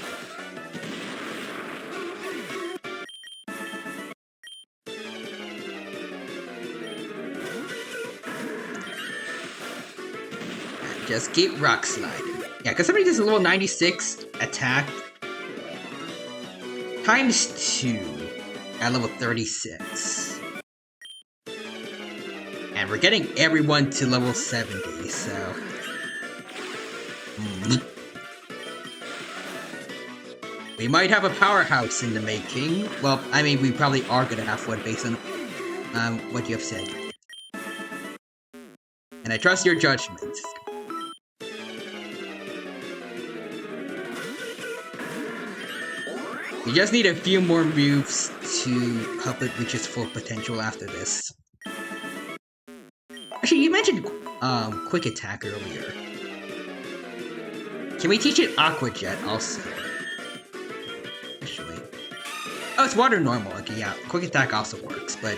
Just keep rock sliding. Yeah, because somebody does a level 96 attack times 2 at level 36. And we're getting everyone to level 70, so... We might have a powerhouse in the making. Well, I mean, we probably are gonna have one based on what you have said. And I trust your judgment. We just need a few more moves to help it reach its full potential after this. Actually, you mentioned Quick Attack earlier. Can we teach it Aqua Jet also? Actually. Oh, it's Water Normal. Okay, yeah. Quick Attack also works, but...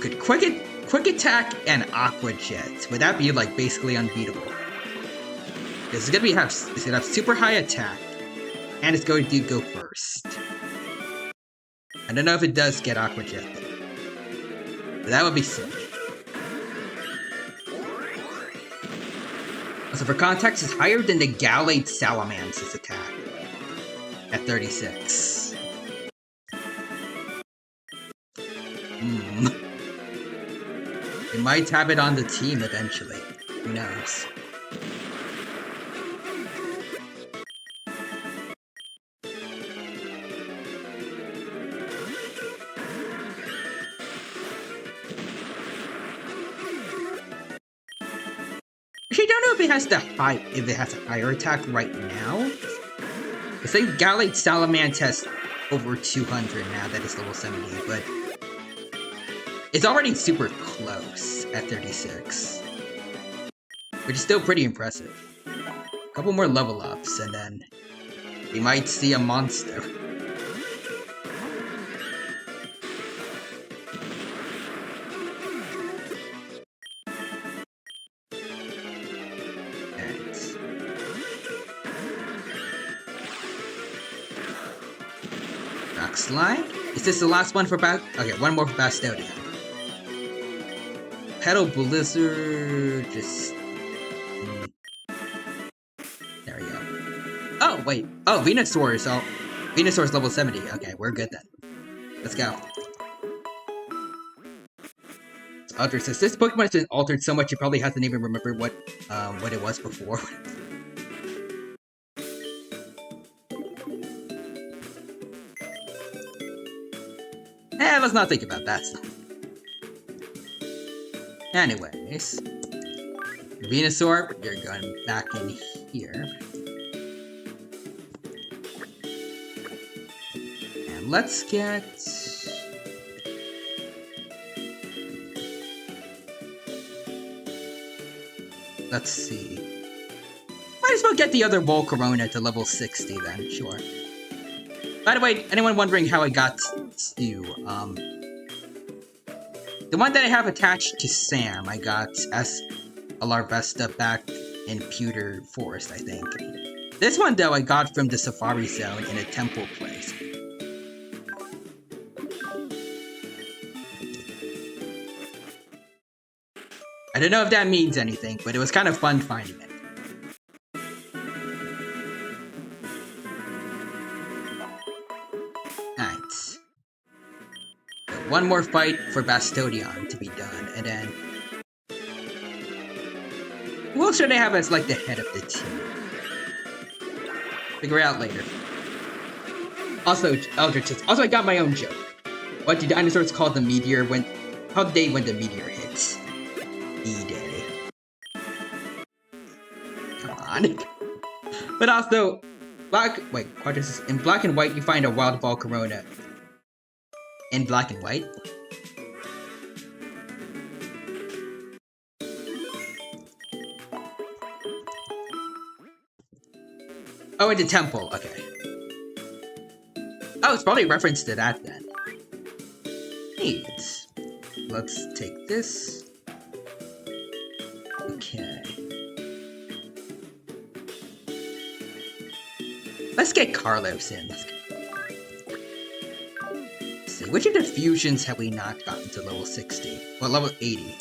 Could Quick Attack and Aqua Jet, would that be, like, basically unbeatable? Because it's gonna have super high attack, and it's going to go first. I don't know if it does get Aqua Jet, but that would be sick. Also, for context, it's higher than the Gallade Salamance's attack at 36. We might have it on the team eventually. Who knows? Actually, I don't know if it has a higher attack right now. I think Gallade Salamence has over 200 now that it's level 70, but it's already super close at 36, which is still pretty impressive. A couple more level ups, and then we might see a monster. Rock Slide? Is this the last one for okay, one more for Bastodia. Petal Blizzard, just... Oh, wait. Oh, Venusaur is Venusaur's level 70. Okay, we're good then. Let's go. Aldrich says, this Pokemon has been altered so much it probably hasn't even remembered what it was before. Let's not think about that stuff. Anyways. Venusaur, you're going back in here. And let's get... Let's see. Might as well get the other Volcarona to level 60 then, sure. By the way, anyone wondering how I got Stu, the one that I have attached to Sam, I got as a Larvesta back in Pewter Forest, I think. This one, though, I got from the Safari Zone in a temple place. I don't know if that means anything, but it was kind of fun finding it. Alright. One more fight for Bastodion to be done, and then... Who else should I have as, like, the head of the team? Figure it out later. Also, Eldritch, also I got my own joke. What do dinosaurs call the meteor when... How the day when the meteor hits? E-Day. Come on. But also, in black and white you find a wild Volcarona. In black and white? Oh, in the temple, okay. Oh, it's probably a reference to that then. Neat. Let's take this. Okay. Let's get Carlos in. Let's see, which of the fusions have we not gotten to level 60? Well, level 80.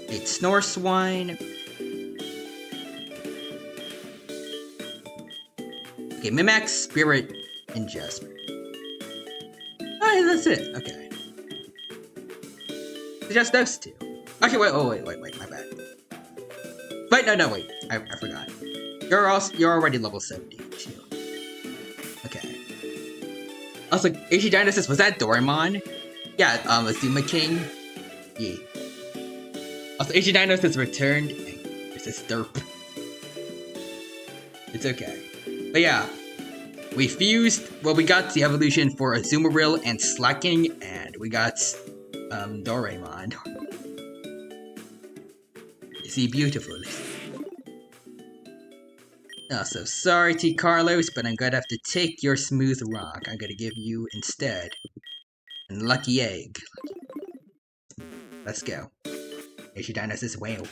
It's Snorswine. Okay, Mimax, Spirit, and Jasper. Oh, that's it. Okay. Just those two. Actually, wait, my bad. Wait, no, wait. I forgot. You're already level 70 too. Okay. Also, Archidinosis, was that Doraemon? Yeah, Azuma King. Yeah. Also, Archidinosis returned. It's a derp. It's okay. But yeah. We fused, well, we got the evolution for Azumarill and Slacking, and we got, Doraemon. Is he beautiful? Also, sorry T. Carlos, but I'm gonna have to take your smooth rock. I'm gonna give you, instead, a lucky egg. Let's go. Archidinosis whale.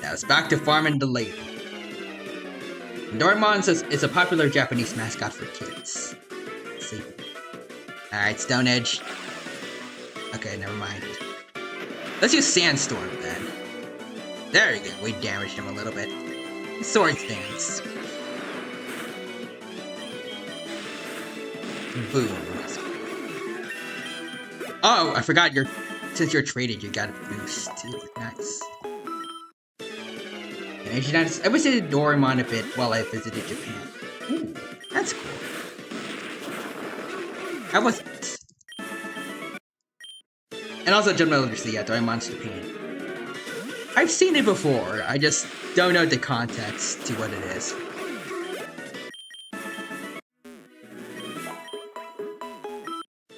Now it's back to farming the lady. Doraemon says it's a popular Japanese mascot for kids. Let's see. Alright, Stone Edge. Okay, never mind. Let's use Sandstorm then. There you go, we damaged him a little bit. Sword Stance. Boom. Oh, I forgot since you're traded, you got a boost too. Nice. I visited Doraemon a bit while I visited Japan. Ooh, that's cool. How was it? And also, General Literacy, yeah, Doraemon's Japan. I've seen it before, I just don't know the context to what it is.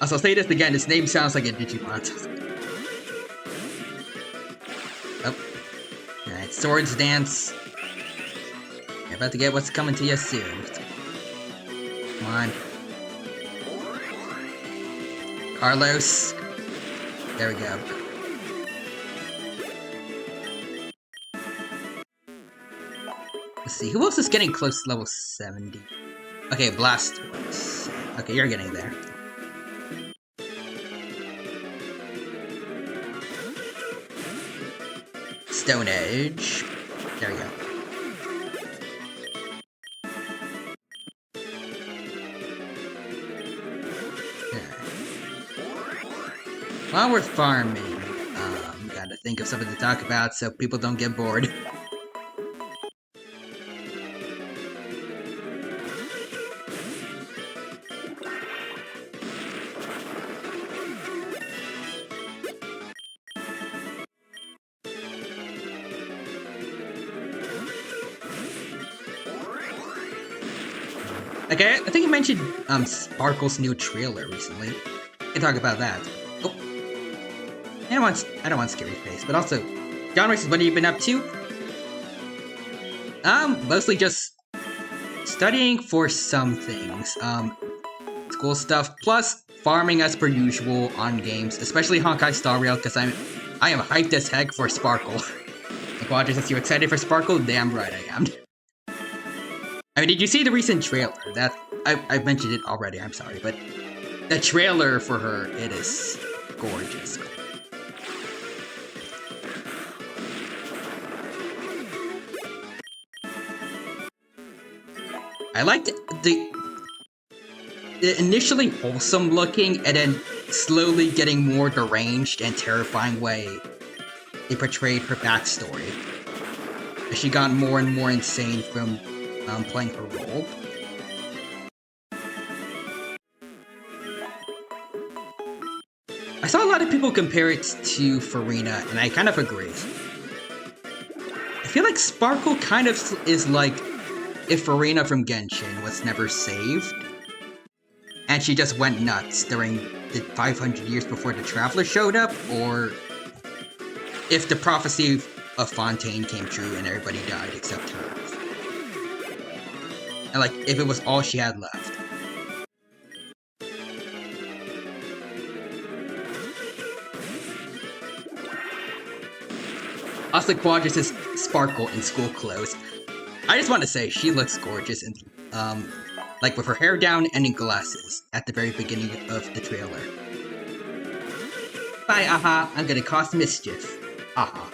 Also, I'll say this again, his name sounds like a Digimon. Oh. Alright, Swords Dance. You're about to get what's coming to you soon. Come on. Carlos. There we go. Let's see, who else is getting close to level 70? Okay, Blastoise. Okay, you're getting there. Stone Edge. There we go. While we're farming, gotta think of something to talk about so people don't get bored. Okay, I think you mentioned Sparkle's new trailer recently. We can talk about that. Oh, I don't want scary face, but also, John Rice, what have you been up to? Mostly just studying for some things. School stuff plus farming as per usual on games, especially Honkai Star Rail, because I am hyped as heck for Sparkle. Like, Rogers, are you excited for Sparkle? Damn right I am. I mean, did you see the recent trailer? I mentioned it already, I'm sorry, but the trailer for her, it is gorgeous. I liked the initially wholesome looking and then slowly getting more deranged and terrifying way they portrayed her backstory. As she got more and more insane from playing her role. I saw a lot of people compare it to Farina, and I kind of agree. I feel like Sparkle kind of is like if Farina from Genshin was never saved, and she just went nuts during the 500 years before the Traveler showed up, or if the prophecy of Fontaine came true and everybody died except her. And like, if it was all she had left. Also, Quadras' Sparkle in school clothes. I just want to say, she looks gorgeous in, like with her hair down and in glasses at the very beginning of the trailer. Bye, Aha, I'm gonna cause mischief. Aha.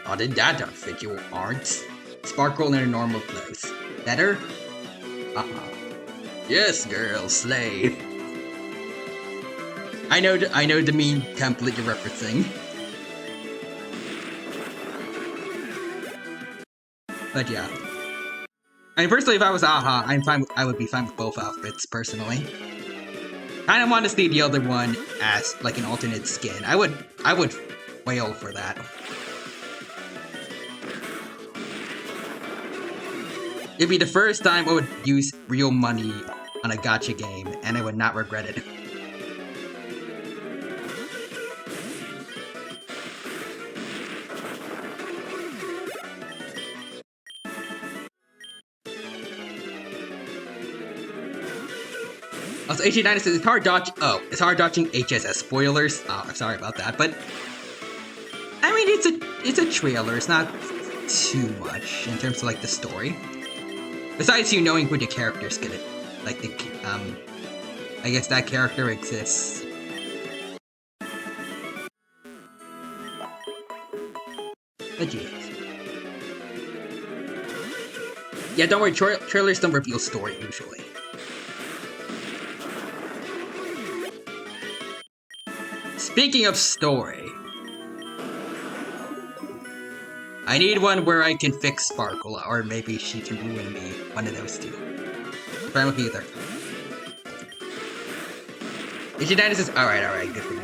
Not in that outfit, you aren't. Sparkle in her normal clothes. Better? Aha. Yes, girl, slay. I know the meme template you're referencing. But yeah. I mean, personally, if I was Aha, I would be fine with both outfits, personally. Kinda want to see the other one as, like, an alternate skin. I would wail for that. It'd be the first time I would use real money on a gacha game, and I would not regret it. Also, HG9 says it's hard dodge. Oh, it's hard dodging HSS spoilers. Oh, I'm sorry about that, but I mean, it's a trailer. It's not too much in terms of like the story. Besides you knowing who the character's gonna, like the I guess that character exists. But geez. Yeah, don't worry. Trailers don't reveal story usually. Speaking of story, I need one where I can fix Sparkle, or maybe she can ruin me. One of those two. Fine with either. Ichidanis is alright, good for me.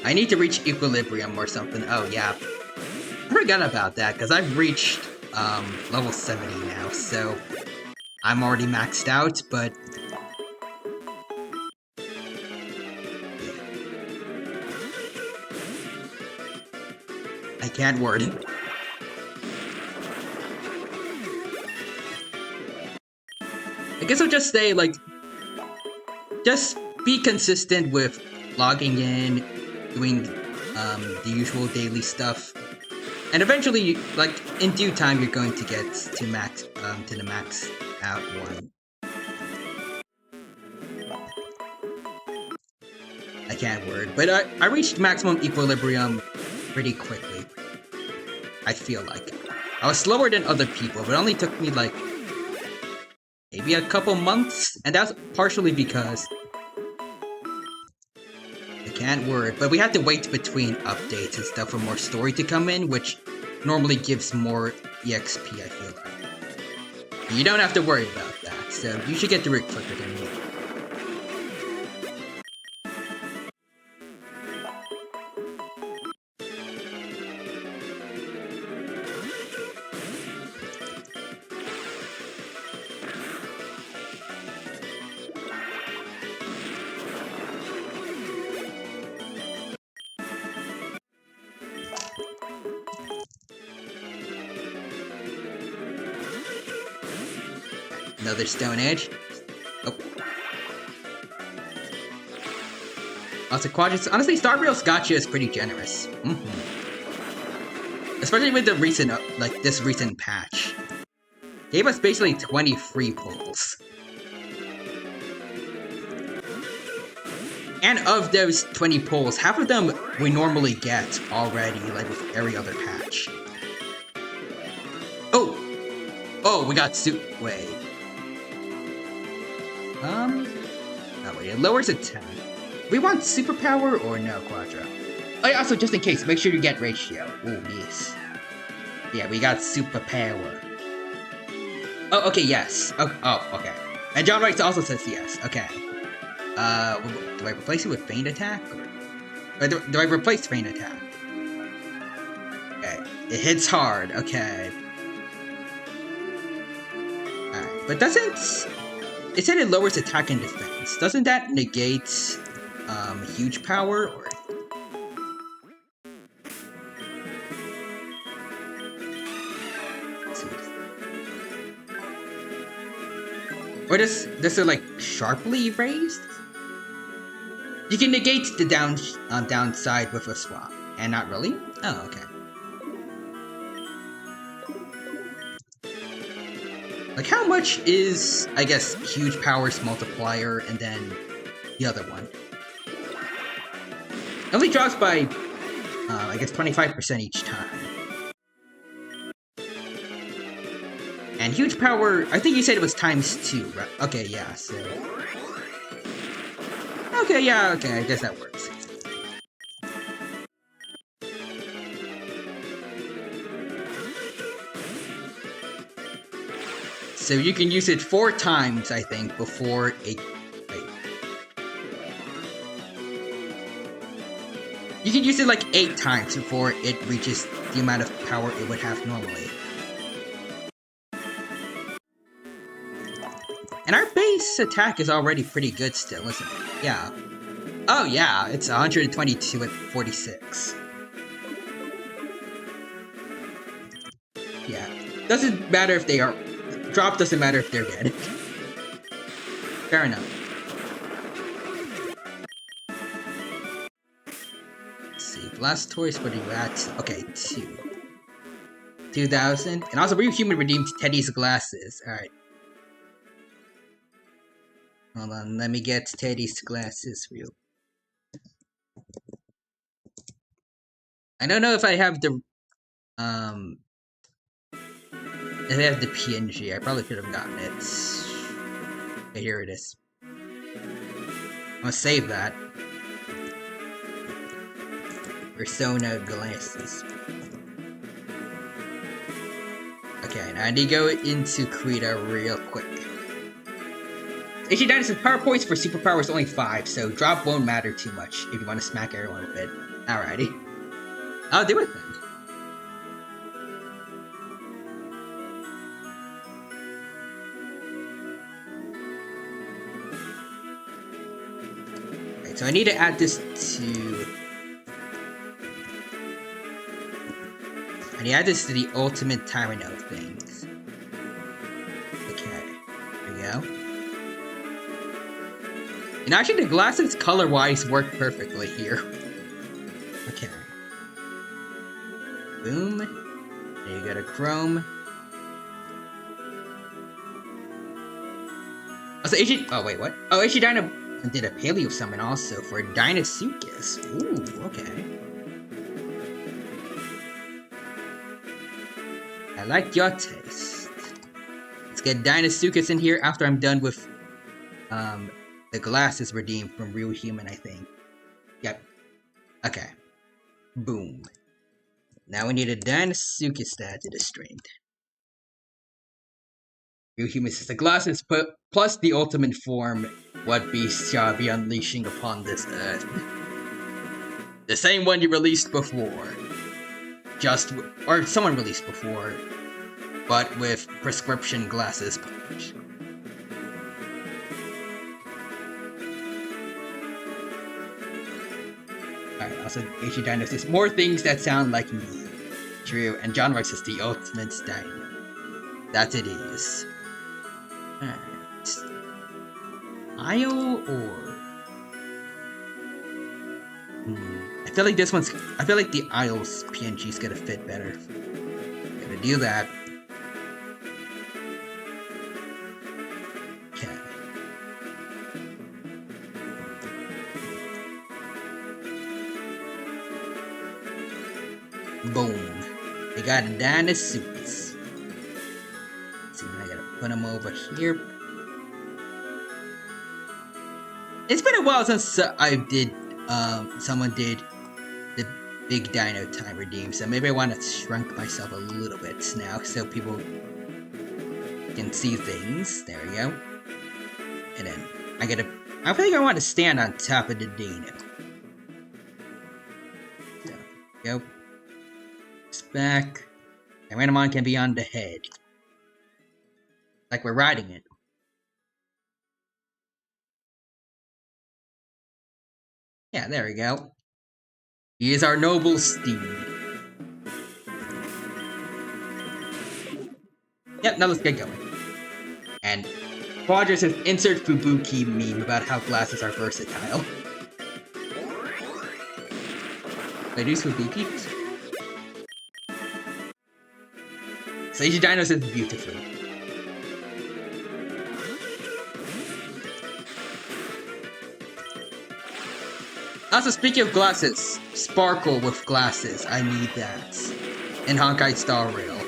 I need to reach equilibrium or something. Oh yeah. I forgot about that, because I've reached level 70 now, so I'm already maxed out, but I can't word it. I guess I'll just say, like, just be consistent with logging in, doing the usual daily stuff, and eventually, like, in due time, you're going to get to max, to the max out one. I can't word, but I reached maximum equilibrium pretty quickly. I feel like. I was slower than other people, but it only took me like maybe a couple months, and that's partially because I can't word, but we had to wait between updates and stuff for more story to come in, which normally gives more EXP, I feel like. You don't have to worry about that, so you should get through it quicker than me. Another Stone Edge. Oh. Also, Quadrants. Honestly, Starreel's gotcha is pretty generous. Especially with the recent, this recent patch. Gave us basically 20 free pulls. And of those 20 pulls, half of them we normally get already, like with every other patch. Oh! Oh, we got wait. Oh wait, it lowers attack. We want superpower or no, Quadra? Oh yeah, also just in case, make sure you get ratio. Oh yes. Yeah, we got superpower. Oh, okay, yes. Oh, okay. And John Wright also says yes. Okay. Do I replace it with Feint Attack? Or do I replace Feint Attack? Okay. It hits hard. Okay. Alright. But doesn't... It said it lowers attack and defense. Doesn't that negate, huge power? Or... Or does it like sharply raised? You can negate the downside with a swap, and not really? Oh, okay. Like how much is, I guess, huge powers multiplier and then the other one? It only drops by, I guess 25% each time. And huge power, I think you said it was ×2, right? Okay, yeah, so... Okay, yeah, okay, I guess that works. So you can use it 4 times, I think, before it... Wait. You can use it like 8 times before it reaches the amount of power it would have normally. And our base attack is already pretty good still, isn't it? Yeah. Oh yeah, it's 122 at 46. Yeah. Doesn't matter if they are... Drop doesn't matter if they're dead. Fair enough. Let's see, Blastoise, what are you at? Okay, 2. 2,000. And also, Real Human redeemed Teddy's glasses. Alright. Hold on, let me get Teddy's glasses real. I don't know if I have the if I have the PNG. I probably could have gotten it. Okay, here it is. I'm gonna save that. Persona glasses. Okay, now I need to go into Krita real quick. HD Dynasty's power points for superpower is only 5, so drop won't matter too much if you want to smack everyone with it. Alrighty. I'll do it then. Right, so I need to add this to... I need to add this to the ultimate Tyranno things. Okay, there we go. And actually, the glasses color-wise work perfectly here. Okay. Boom. There you go to Chrome. Also, oh, wait, what? Oh, HD Dynamo. And did a paleo summon also for Dinosuchus. Ooh, okay. I like your taste. Let's get Dinosuchus in here after I'm done with the glasses redeemed from Real Human, I think. Yep. Okay. Boom. Now we need a Dinosuchus to add to the string. Real Human says the glasses plus the ultimate form, what beast shall I be unleashing upon this earth? The same one you released before. Or someone released before, but with prescription glasses punch. Alright, also HE Dino says more things that sound like me. True, and John writes the ultimate dino. That it is. Alright. Isle or I feel like this one's I feel like the Isle's PNG's gonna fit better. Gonna do that. Okay. Boom. We got a Dinosuchus. So I gotta put him over here. It's been a while since someone did the big dino time redeem, so maybe I want to shrunk myself a little bit now so people can see things. There we go. And then I think I want to stand on top of the dino. So, go. It's back. And Randomon can be on the head. Like we're riding it. Yeah, there we go. He is our noble steed. Yep, now let's get going. And Quadra says insert Fubuki meme about how glasses are versatile. Did I use Fubuki? Sage Dino says beautifully. Also, speaking of glasses, sparkle with glasses. I need that. In Honkai Star Rail.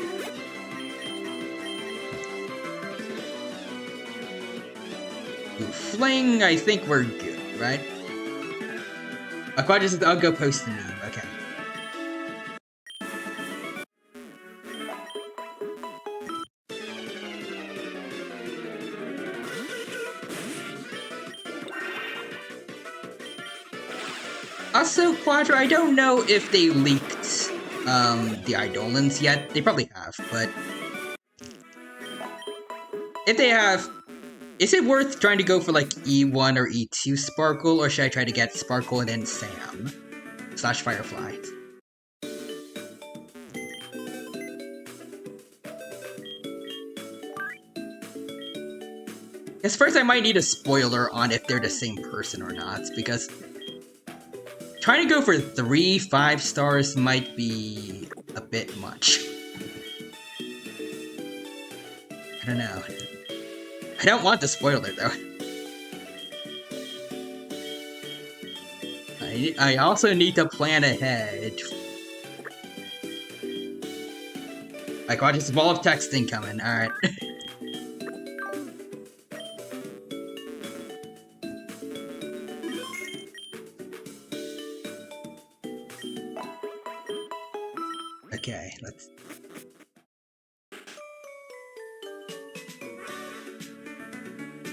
Ooh, Fling, I think we're good, right? Aquatic says, I'll go post the meme. Okay. Also, Quadra, I don't know if they leaked the Eidolons yet. They probably have, but if they have, is it worth trying to go for like E1 or E2 Sparkle, or should I try to get Sparkle and then Sam / Firefly? Because first I might need a spoiler on if they're the same person or not, because trying to go for 3 5 stars might be a bit much. I don't know. I don't want the spoiler though. I also need to plan ahead. Like, watch this wall of texting coming, alright. Okay, let's...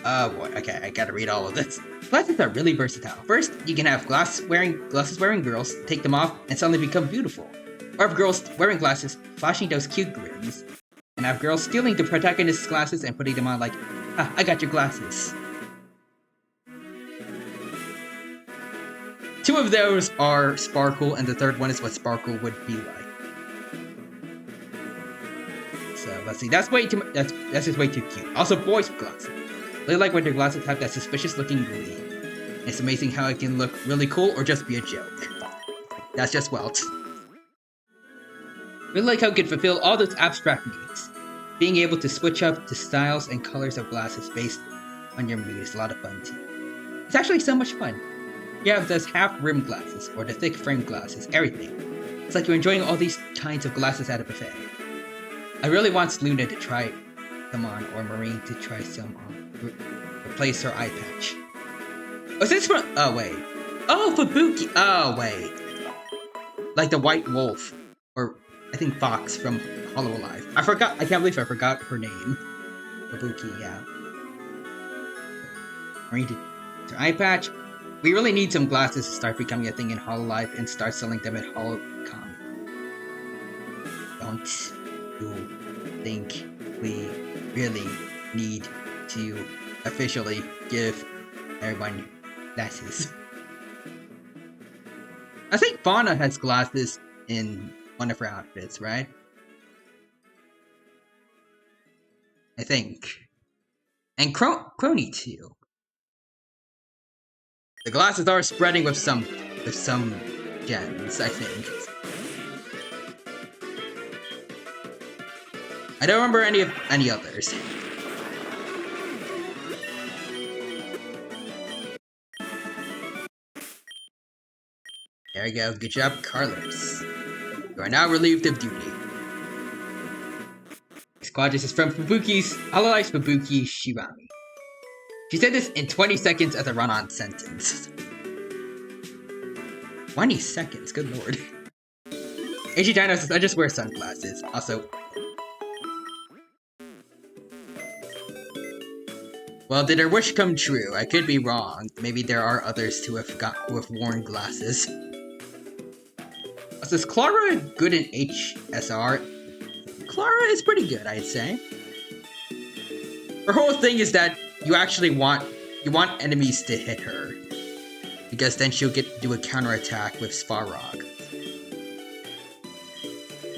Oh boy, okay, I gotta read all of this. Glasses are really versatile. First, you can have glasses-wearing girls take them off and suddenly become beautiful. Or have girls wearing glasses, flashing those cute grins. And have girls stealing the protagonist's glasses and putting them on like, ah, I got your glasses. 2 of those are Sparkle, and the 3rd one is what Sparkle would be like. So let's see, that's way too much. That's just way too cute. Also, boys with glasses. They like when their glasses have that suspicious-looking gleam. It's amazing how it can look really cool or just be a joke. That's just Welt. Really like how it can fulfill all those abstract needs. Being able to switch up the styles and colors of glasses based on your mood is a lot of fun too. It's actually so much fun. You have those half rim glasses, or the thick frame glasses, everything. It's like you're enjoying all these kinds of glasses at a buffet. I really want Luna to try some on, or Marine to try some on. Replace her eye patch. Was this from? Oh wait. Oh, Fubuki. Oh wait. Like the White Wolf, or I think Fox from Hollow Alive. I forgot. I can't believe I forgot her name. Fubuki. Yeah. Marine to her eye patch. We really need some glasses to start becoming a thing in Hololive and start selling them at HoloCon. Don't you think we really need to officially give everyone glasses? I think Fauna has glasses in one of her outfits, right? I think. And Crony too. The glasses are spreading with some gens, I think. I don't remember any others. There we go. Good job, Carlos. You are now relieved of duty. Quadris is from Fubuki's Hololive's Fubuki Shirami. She said this in 20 seconds as a run-on sentence. 20 seconds, good lord. AG Dino says, I just wear sunglasses. Also, well, did her wish come true? I could be wrong. Maybe there are others who have worn glasses. Also, is Clara good in HSR? Clara is pretty good, I'd say. Her whole thing is that you actually want enemies to hit her, because then she'll do a counterattack with Svarog,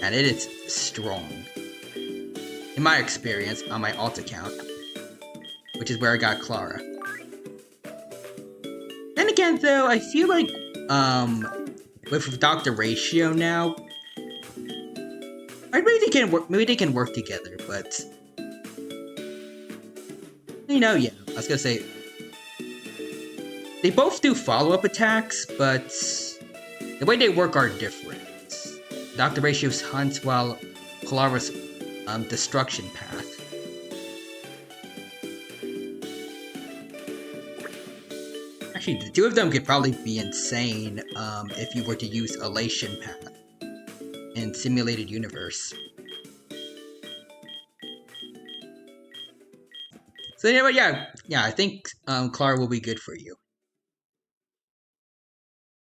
and it is strong. In my experience, on my alt account, which is where I got Clara. Then again, though, I feel like with Dr. Ratio now, maybe they can work together, but you know, yeah, I was gonna say they both do follow-up attacks, but the way they work are different. Dr. Ratio's hunts, while Clara's destruction path. Actually, the two of them could probably be insane if you were to use Elation path in Simulated Universe. So anyway, yeah, I think Clara will be good for you.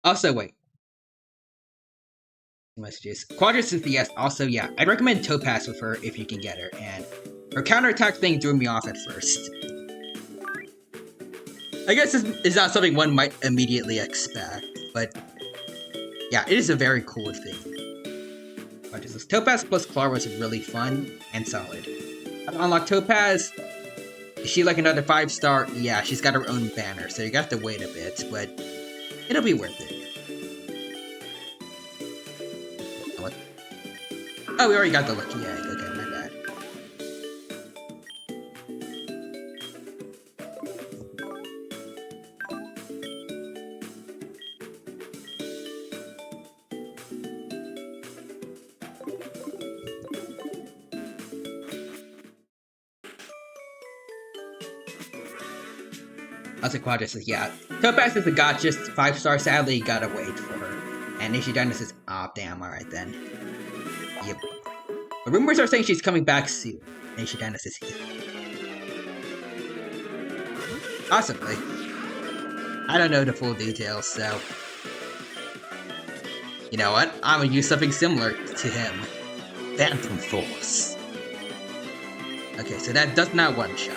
Also, wait. Messages. Quadris is the yes. Also, yeah, I'd recommend Topaz with her if you can get her, and her counterattack thing threw me off at first. I guess it's not something one might immediately expect, but yeah, it is a very cool thing. Topaz plus Clara was really fun and solid. I've unlocked Topaz. Is she like another 5-star? Yeah, she's got her own banner, so you got to wait a bit, but it'll be worth it. Oh, we already got the lucky egg. Okay, my bad. Quadris says, yeah. Topaz is a gotcha, 5-star, sadly, you gotta wait for her. And Ishidana says, aw, oh, damn, alright then. Yep. The rumors are saying she's coming back soon. And Ishidana says, yeah. Possibly. I don't know the full details, so... You know what? I'm gonna use something similar to him. Phantom Force. Okay, so that does not one-shot.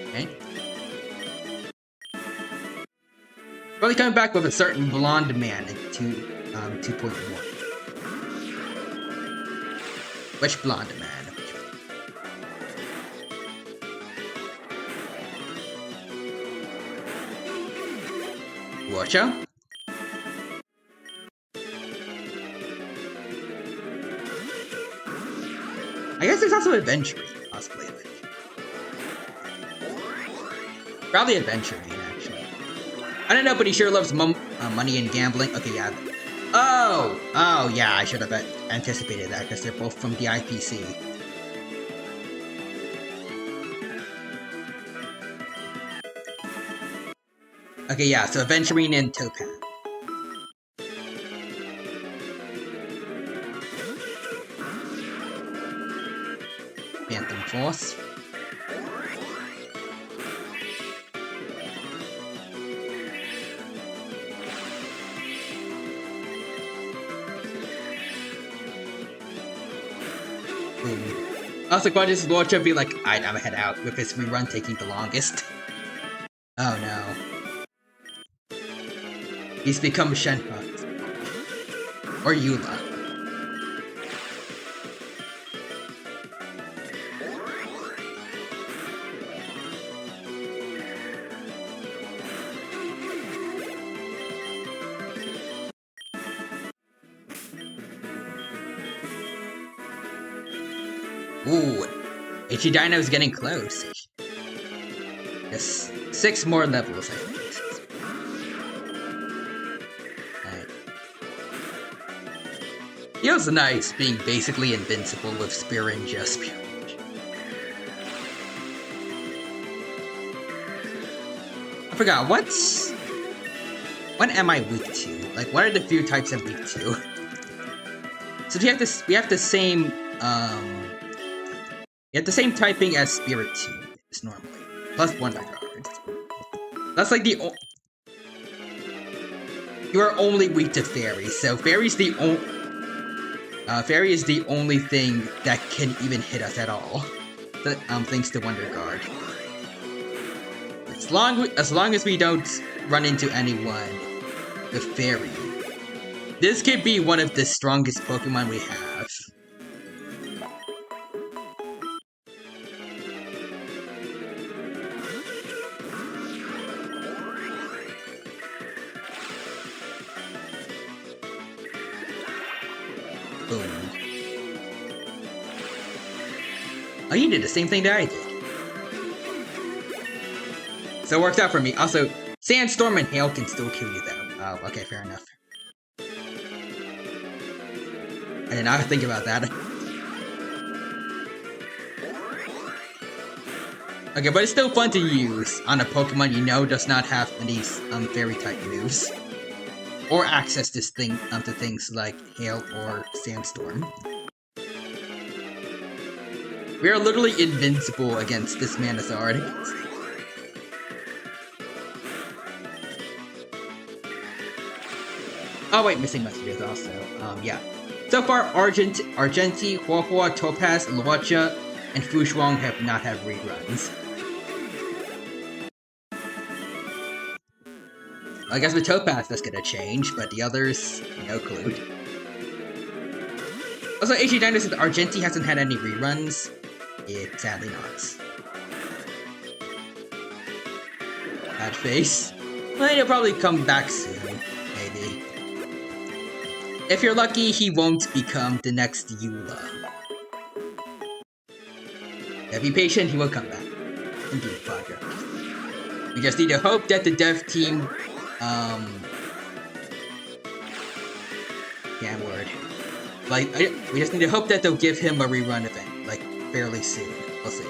Okay. Probably coming back with a certain blonde man in 2.1. Which blonde man? Watch out. I guess there's also Adventure, possibly. Probably Adventuring, actually. I don't know, but he sure loves money and gambling. Okay, yeah. Oh, yeah, I should have anticipated that, because they're both from the IPC. Okay, yeah, so Adventuring and Topaz. Phantom Force. Boom. Also, Quadris Lord should be like, alright, I'm gonna head out, with his rerun taking the longest. Oh no. He's become Shenhua. Or Eula. Ooh, Ichidino is getting close. Yes, 6 more levels, I think. Right. Feels nice being basically invincible with Spearinja. I forgot, what am I weak to? Like, what are the few types I'm weak to? So we have the same, we have the same typing as Spirit Tube, normally. Plus 1 by cards. That's like the you are only weak to Fairy, so Fairy's the Fairy is the only thing that can even hit us at all. Thanks to Wonder Guard. As long as we don't run into anyone with Fairy, this could be one of the strongest Pokemon we have. Boom. Oh, you did the same thing that I did. So it worked out for me. Also, Sandstorm and Hail can still kill you though. Oh, okay, fair enough. I did not think about that. Okay, but it's still fun to use on a Pokemon you know does not have any Fairy-type moves. Or access this thing to things like Hail or Sandstorm. We are literally invincible against this Manazard. Oh wait, missing messages also. Yeah. So far, Argenti, Huahua, Topaz, Luacha, and Fushuang have not had reruns. I guess with Topaz that's gonna change, but the others, no clue. Also, HG9 says Argenti hasn't had any reruns. It sadly not. Bad face. Well, he'll probably come back soon, maybe. If you're lucky, he won't become the next Eula. Yeah, be patient, he will come back. Indeed, Padre. We just need to hope that the dev team, yeah, word. Like, we just need to hope that they'll give him a rerun event, like, fairly soon. We'll see.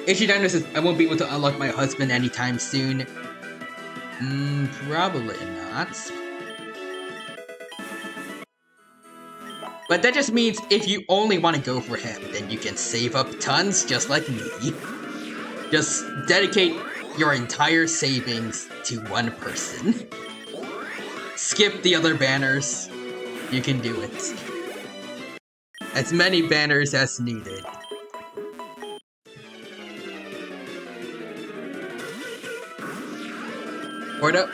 HG9 says, I won't be able to unlock my husband anytime soon. Probably not. But that just means if you only want to go for him, then you can save up tons just like me. Just dedicate your entire savings to one person. Skip the other banners. You can do it. As many banners as needed.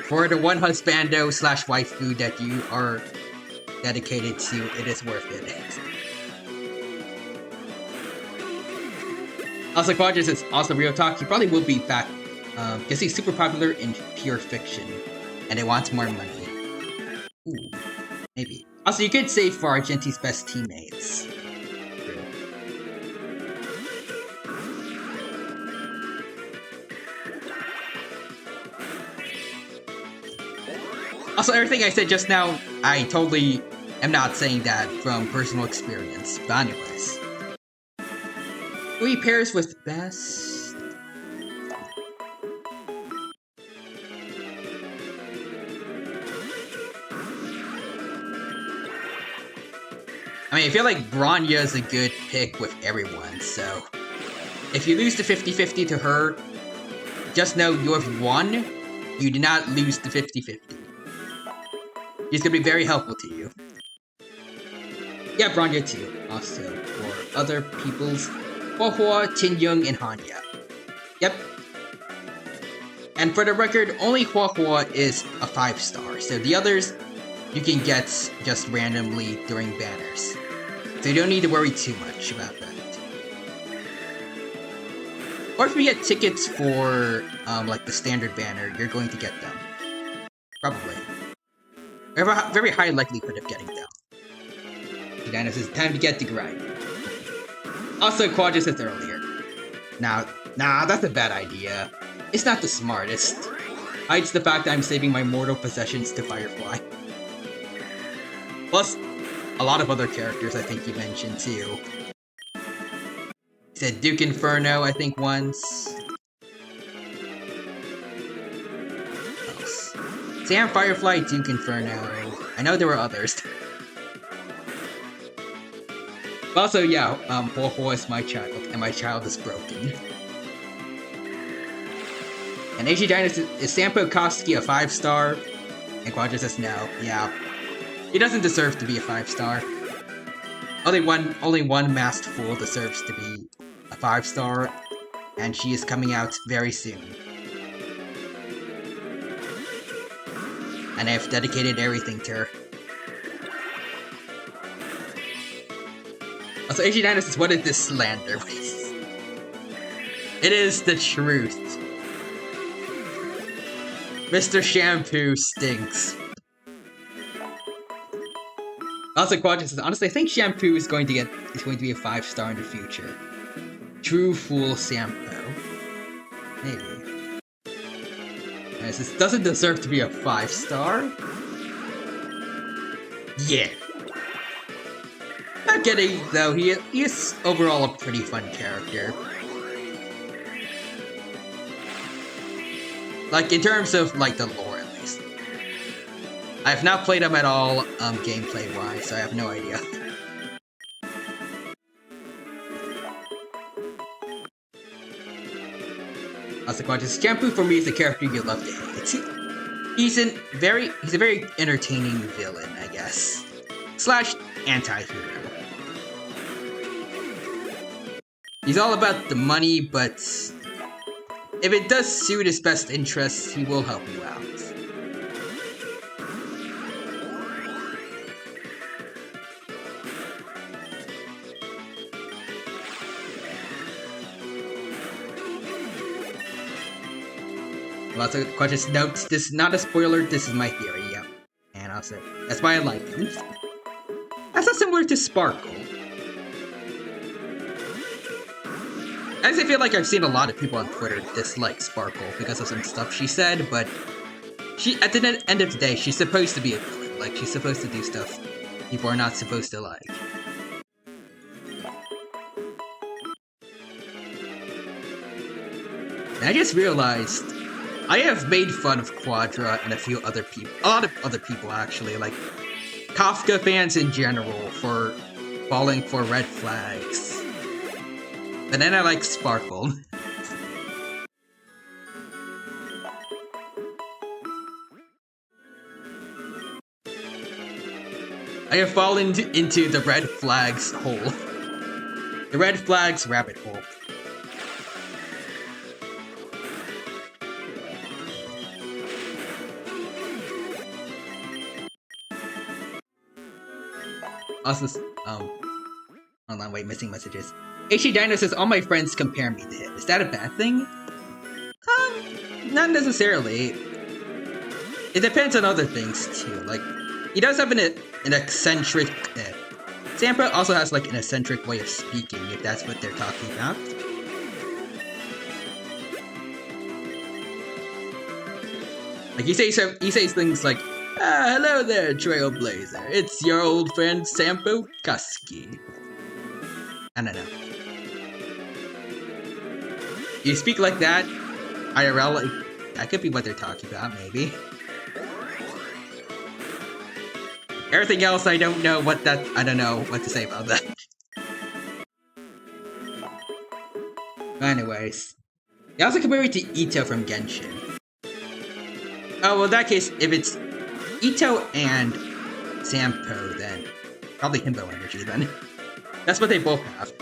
For the one husbando / waifu that you are dedicated to, it is worth it. Also, Quadra says, also real talk, he probably will be back, because he's super popular in pure fiction, and they want more money. Ooh, maybe. Also, you could save for Argenti's best teammates. Also, everything I said just now, I totally am not saying that from personal experience. But anyways. Who he pairs with best? I mean, I feel like Bronya is a good pick with everyone, so... If you lose the 50-50 to her, just know you have won. You did not lose the 50-50. She's gonna be very helpful to you. Yeah, Bronya too. Also, for other people's... Huohuo, Young, and Hanya. Yep. And for the record, only Huohuo is a 5-star, so the others you can get just randomly during banners. So you don't need to worry too much about that. Or if you get tickets for, like the standard banner, you're going to get them. Probably. You have a very high likelihood of getting them. Dinos, it's time to get to grind. Also, Quad just said earlier. Nah, that's a bad idea. It's not the smartest. Hides the fact that I'm saving my mortal possessions to Firefly. Plus, a lot of other characters I think you mentioned too. He said Duke Inferno, I think, once. What else? Sam, Firefly, Duke Inferno. I know there were others. But also, yeah, Huohuo is my child, and my child is broken. And AG Dynasty is Sampo Koski a 5-star? And Quadra says no. Yeah. He doesn't deserve to be a 5-star. Only one masked fool deserves to be a 5-star, and she is coming out very soon. And I've dedicated everything to her. Also, AG Dynasty, what is this slander? It is the truth. Mr. Shampoo stinks. Also, Quadra says, honestly, I think Shampoo is going to be a 5-star in the future. True Fool Sampo. Maybe. This doesn't deserve to be a 5-star. Yeah. Not kidding, though, he is overall a pretty fun character. Like, in terms of, like, the lore, at least. I have not played him at all, gameplay-wise, so I have no idea. Also, Quantus, Shampoo for me is a character you love to hate. He's a very entertaining villain, I guess. Slash anti-hero. He's all about the money, but if it does suit his best interests, he will help you out. Lots of questions. Note, this is not a spoiler, this is my theory, yeah. And I'll say, that's why I like him. That's not similar to Sparkle. I just feel like I've seen a lot of people on Twitter dislike Sparkle because of some stuff she said, but at the end of the day, she's supposed to be a villain. Like, she's supposed to do stuff people are not supposed to like. And I just realized I have made fun of Quadra and a lot of other people actually, like Kafka fans in general, for falling for red flags. But then I like Sparkle. I have fallen into the red flags hole. The red flags rabbit hole. Also, hold on, wait, missing messages. HE Dino says, all my friends compare me to him. Is that a bad thing? Not necessarily. It depends on other things, too. Like, he does have an eccentric... Sampa also has, like, an eccentric way of speaking, if that's what they're talking about. Like, he says things like, Hello there, Trailblazer. It's your old friend Sampo Kuski. I don't know. You speak like that, IRL, like, that could be what they're talking about, maybe. Everything else, I don't know what to say about that. Anyways. They also compare it to Ito from Genshin. Oh, well, in that case, if it's Ito and Sampo, then probably Himbo Energy, then. That's what they both have.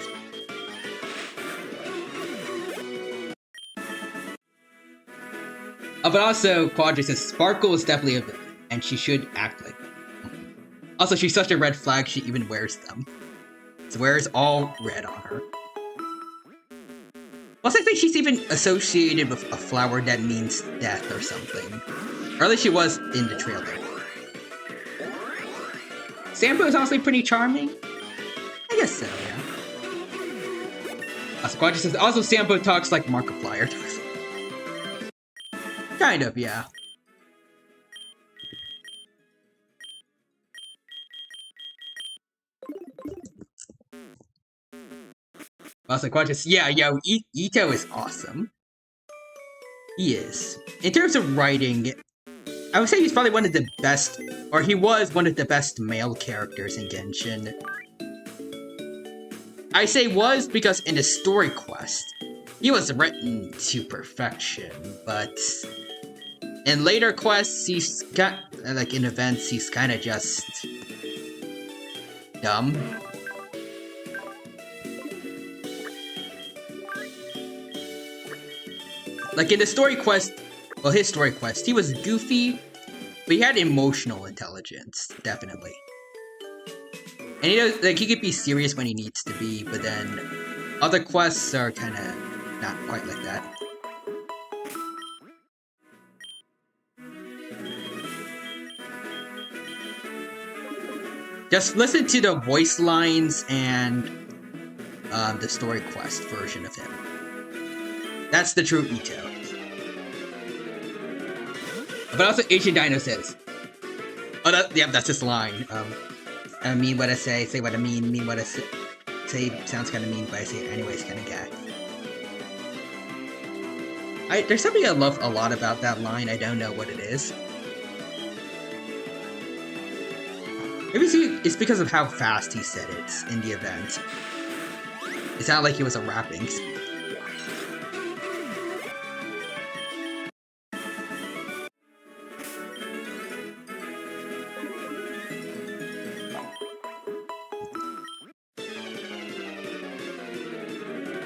But also, Quadra says Sparkle is definitely a villain, and she should act like one. Also, she's such a red flag, she even wears them. She wears all red on her. Plus, I think she's even associated with a flower that means death or something. Or at least she was in the trailer. Sampo is honestly pretty charming. I guess so, yeah. Also, Quadra says, also Sampo talks like Markiplier. Kind of, yeah. Also, Quadra says, yeah, yo, Ito is awesome. He is. In terms of writing, I would say he's probably one of the best, or he was one of the best male characters in Genshin. I say was because in the story quest, he was written to perfection, but in later quests, he's got, like in events, he's kind of just dumb. Like in the story quest, well, his story quest, he was goofy, but he had emotional intelligence, definitely. And he does, like, he could be serious when he needs to be, but then other quests are kind of not quite like that. Just listen to the voice lines and the story quest version of him. That's the true Ito. But also, Ancient Dino says, oh, that's his line. I mean what I say what I mean what I say. Sounds kind of mean, but I say it anyways, kind of guy. There's something I love a lot about that line. I don't know what it is. Maybe it's because of how fast he said it in the event. It sounded like he was a rapping.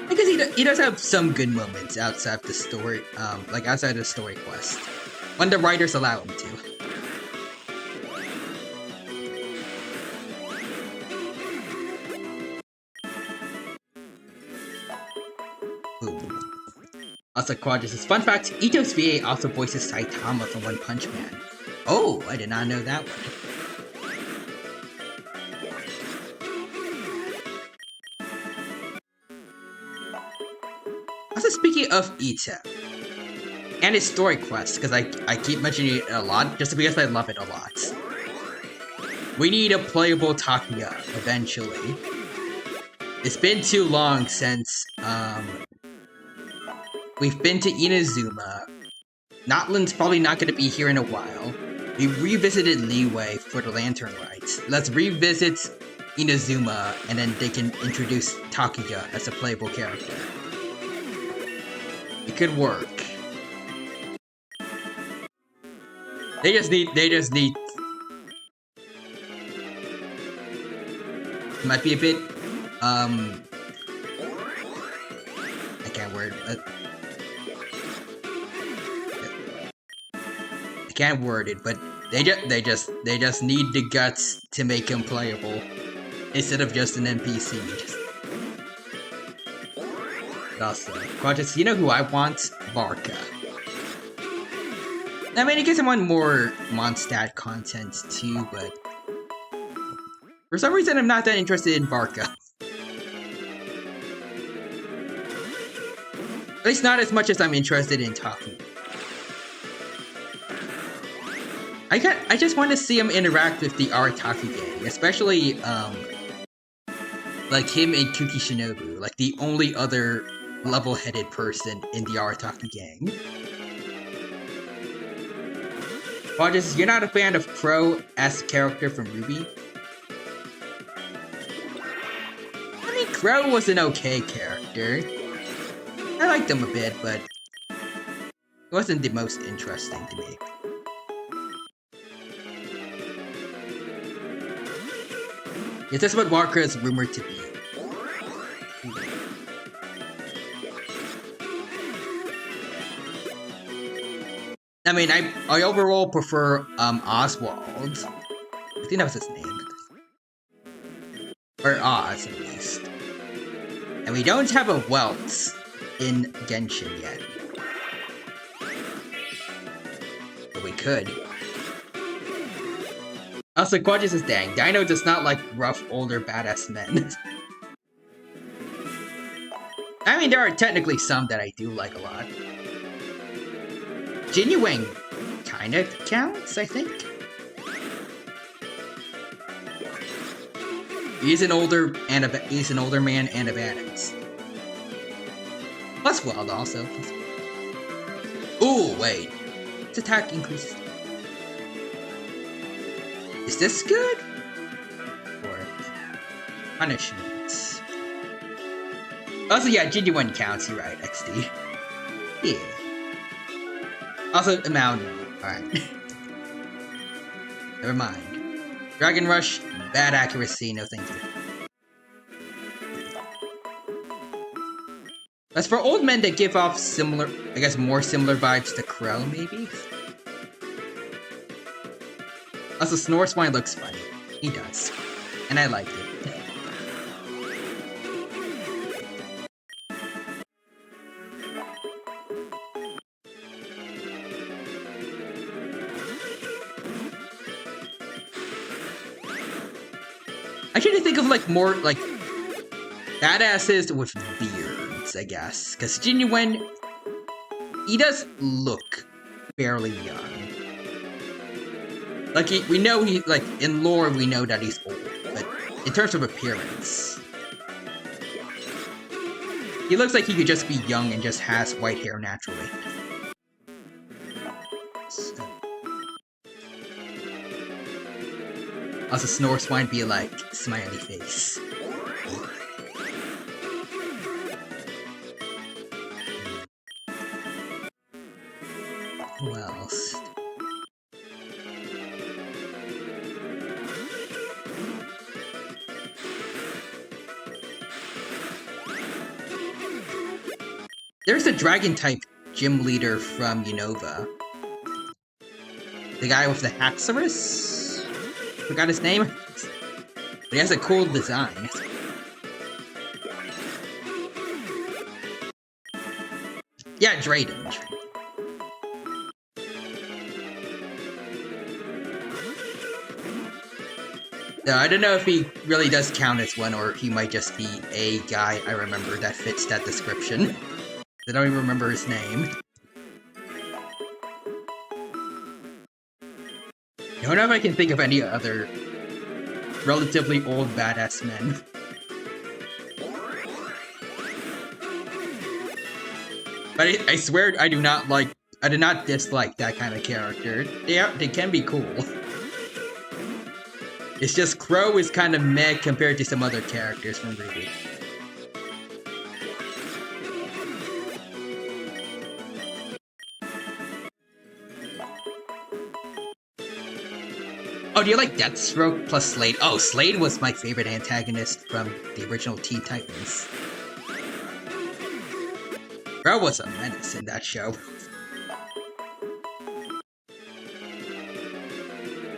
Because he does have some good moments outside the story, like outside the story quest, when the writers allow him to. Ooh. Also, Quadra says, fun fact, Ito's VA also voices Saitama from One Punch Man. Oh, I did not know that one. Also, speaking of Ito, and his story quest, because I keep mentioning it a lot, just because I love it a lot. We need a playable Takuya, eventually. It's been too long since, we've been to Inazuma. Notland's probably not going to be here in a while. We revisited Leeway for the Lantern Rites. Let's revisit Inazuma, and then they can introduce Takuya as a playable character. It could work. They just need... Might be a bit, I can't word it. I can't word it, but they just need the guts to make him playable instead of just an NPC. Also, Quantus, you know who I want? Barca. I mean, I guess I want more Mondstadt content too, but for some reason I'm not that interested in Barca. At least not as much as I'm interested in Taku. I just want to see him interact with the Arataki gang, especially like him and Kuki Shinobu, like the only other level-headed person in the Arataki gang. Rogers, you're not a fan of Crow as a character from Ruby? I mean, Crow was an okay character. I liked him a bit, but it wasn't the most interesting to me. Is this what Walker is rumored to be? I mean, I overall prefer Oswald. I think that was his name. Or Oz, at least. And we don't have a Welts in Genshin yet. But we could. Also, Quadras is dang. Dino does not like rough, older, badass men. I mean, there are technically some that I do like a lot. Jinyueng kinda counts, I think. He's an older man and a badass. Plus Wild also. Ooh, wait. Its attack increases. Is this good? Or punishments? Also, yeah, Jinyueng counts. You're right, XD. Yeah. Also, a mountain. Alright. Never mind. Dragon Rush, bad accuracy, no thank you. As for old men that give off similar, I guess more similar vibes to Crow, maybe? Also, Snoreswine looks funny. He does. And I like it. I try to think of like more like badasses with beards, I guess. Because Jinyueng, he does look fairly young. Like we know he like in lore we know that he's old, but in terms of appearance, he looks like he could just be young and just has white hair naturally. So. Also, Snoreswine be like, smiley face. Who else? There's a dragon-type gym leader from Unova. The guy with the Haxorus? Forgot his name? But he has a cool design. Yeah, Drayden. No, I don't know if he really does count as one, or he might just be a guy I remember that fits that description. I don't even remember his name. I don't know if I can think of any other relatively old badass men. But I swear I do not dislike that kind of character. They can be cool. It's just Crow is kind of meh compared to some other characters from Ruby. Oh, do you like Deathstroke plus Slade? Oh, Slade was my favorite antagonist from the original Teen Titans. Crow was a menace in that show.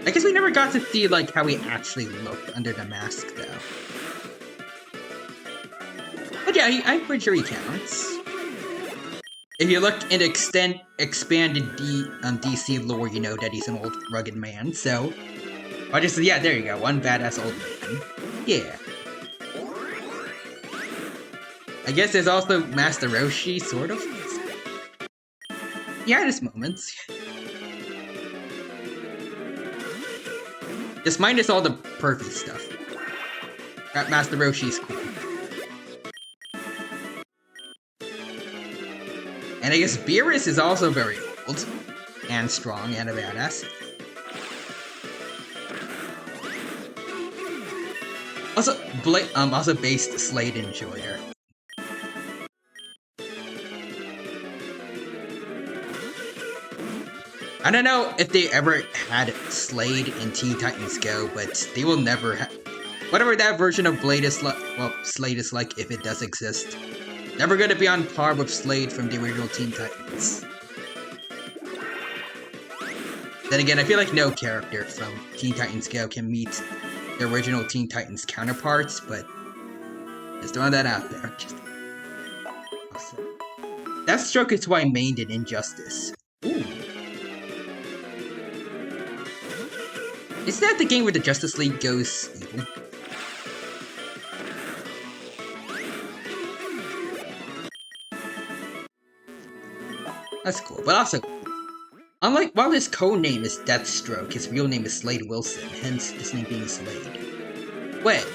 I guess we never got to see, like, how he actually looked under the mask, though. But yeah, I'm pretty sure he counts. If you look into expanded DC lore, you know that he's an old, rugged man, so... I just, yeah, there you go, one badass old man. Yeah. I guess there's also Master Roshi, sort of. Yeah, there's moments. Just minus all the pervy stuff. Master Roshi's cool. And I guess Beerus is also very old. And strong and a badass. Also based Slade Enjoyer. I don't know if they ever had Slade in Teen Titans Go, but they will never have. Whatever that version of Blade is like, well, Slade is like, if it does exist, never gonna be on par with Slade from the original Teen Titans. Then again, I feel like no character from Teen Titans Go can meet the original Teen Titans counterparts, but just throwing that out there. Deathstroke is who I mained in Injustice. Ooh. Isn't that the game where the Justice League goes evil? That's cool, but also, while his code name is Deathstroke, his real name is Slade Wilson, hence his name being Slade. Wait,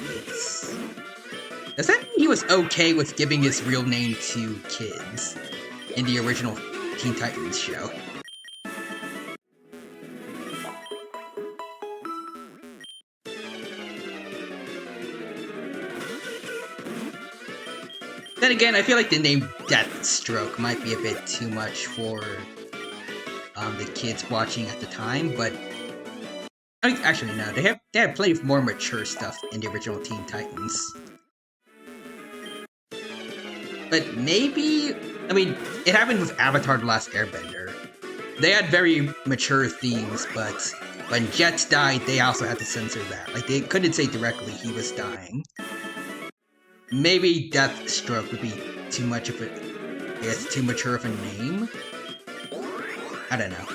does that mean he was okay with giving his real name to kids in the original Teen Titans show? Then again, I feel like the name Deathstroke might be a bit too much for the kids watching at the time, but actually no, they had plenty of more mature stuff in the original Teen Titans. But maybe, I mean, it happened with Avatar: The Last Airbender. They had very mature themes, but when Jet died, they also had to censor that. Like, they couldn't say directly he was dying. Maybe Deathstroke would be too much of a, I guess, too mature of a name? I don't know.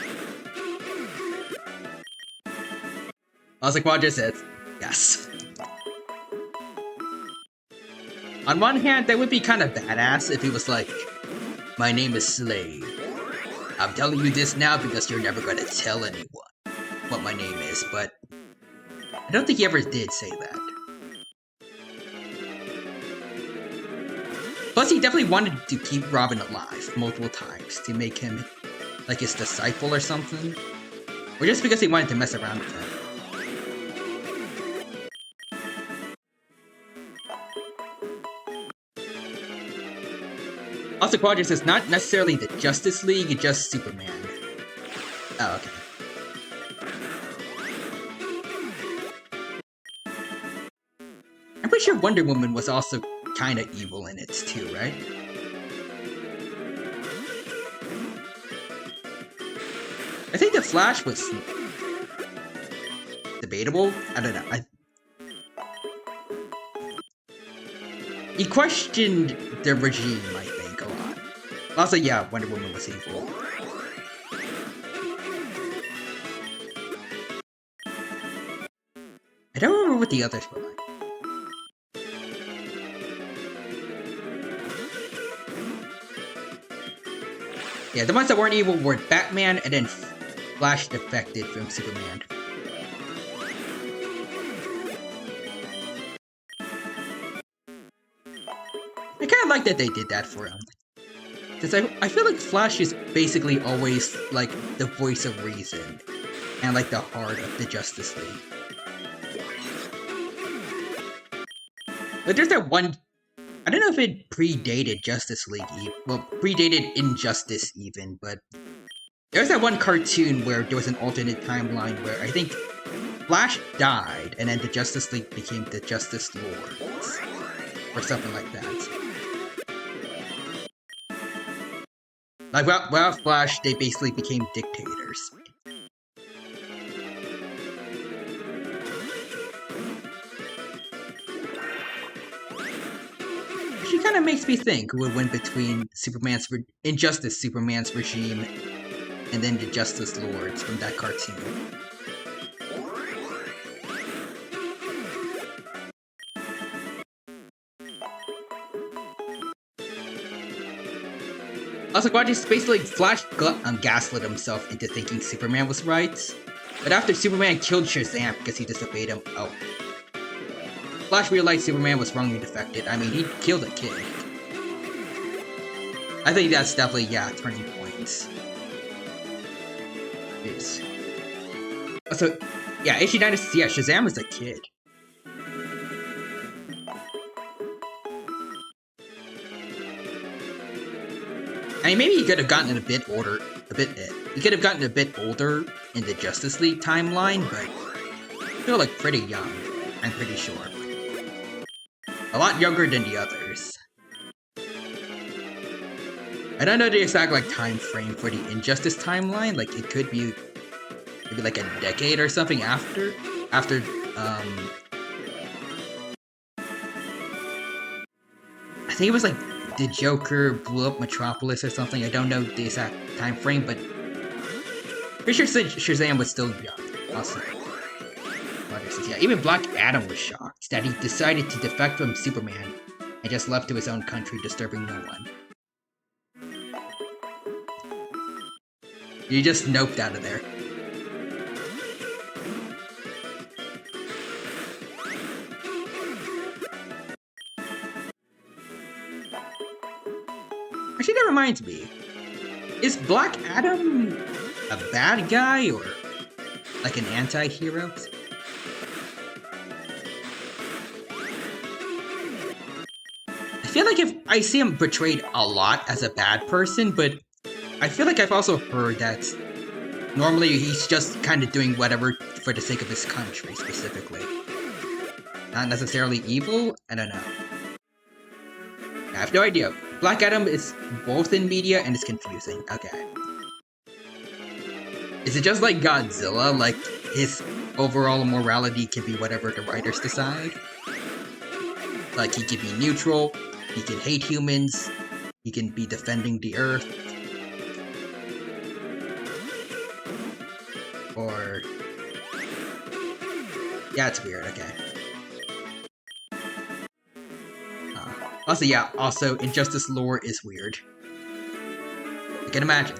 Also, Quadra says, yes. On one hand, that would be kind of badass if he was like, my name is Slade. I'm telling you this now because you're never gonna tell anyone what my name is, but I don't think he ever did say that. Plus, he definitely wanted to keep Robin alive multiple times to make him like his disciple or something. Or just because he wanted to mess around with him. Also, Quadrix is not necessarily the Justice League, just Superman. Oh, okay. I'm pretty sure Wonder Woman was also kinda evil in it too, right? I think the Flash was debatable. I don't know. He questioned the regime, I think, a lot. Also, yeah, Wonder Woman was evil. I don't remember what the others were like. Yeah, the ones that weren't evil were Batman, and then Flash defected from Superman. I kinda like that they did that for him. Because I feel like Flash is basically always, like, the voice of reason. And, like, the heart of the Justice League. But there's that one... I don't know if it predated Justice League, well, predated Injustice even, but there's that one cartoon where there was an alternate timeline where I think Flash died, and then the Justice League became the Justice Lords, or something like that. Like, without Flash, they basically became dictators. She kind of makes me think who would win between Injustice Superman's regime and then the Justice Lords from that cartoon. Also, Quadrix basically Flash gaslit himself into thinking Superman was right, But after Superman killed Shazam because he disobeyed him, oh. Flash realized Superman was wrongly defected. I mean, he killed a kid. I think that's definitely, yeah, turning points. Jeez. So, yeah, HD9 yeah, Shazam is a kid. I mean, maybe he could have gotten a bit older, he could have gotten a bit older in the Justice League timeline, but still, like, pretty young, I'm pretty sure. A lot younger than the others. I don't know the exact, like, time frame for the Injustice timeline, like, it could be maybe like a decade or something after, I think it was like the Joker blew up Metropolis or something. I don't know the exact time frame, but pretty sure Shazam was still young. Also, yeah, even Black Adam was shocked that he decided to defect from Superman and just left to his own country, disturbing no one. You just noped out of there. Actually, that reminds me. Is Black Adam a bad guy or like an anti-hero? I feel like if I see him portrayed a lot as a bad person, but I feel like I've also heard that normally he's just kind of doing whatever for the sake of his country, specifically. Not necessarily evil? I don't know. I have no idea. Black Adam is both in media and it's confusing. Okay. Is it just like Godzilla? Like, his overall morality can be whatever the writers decide? Like, he can be neutral, he can hate humans, he can be defending the Earth. Or... yeah, it's weird, okay. Also, yeah, also, Injustice lore is weird. I can imagine.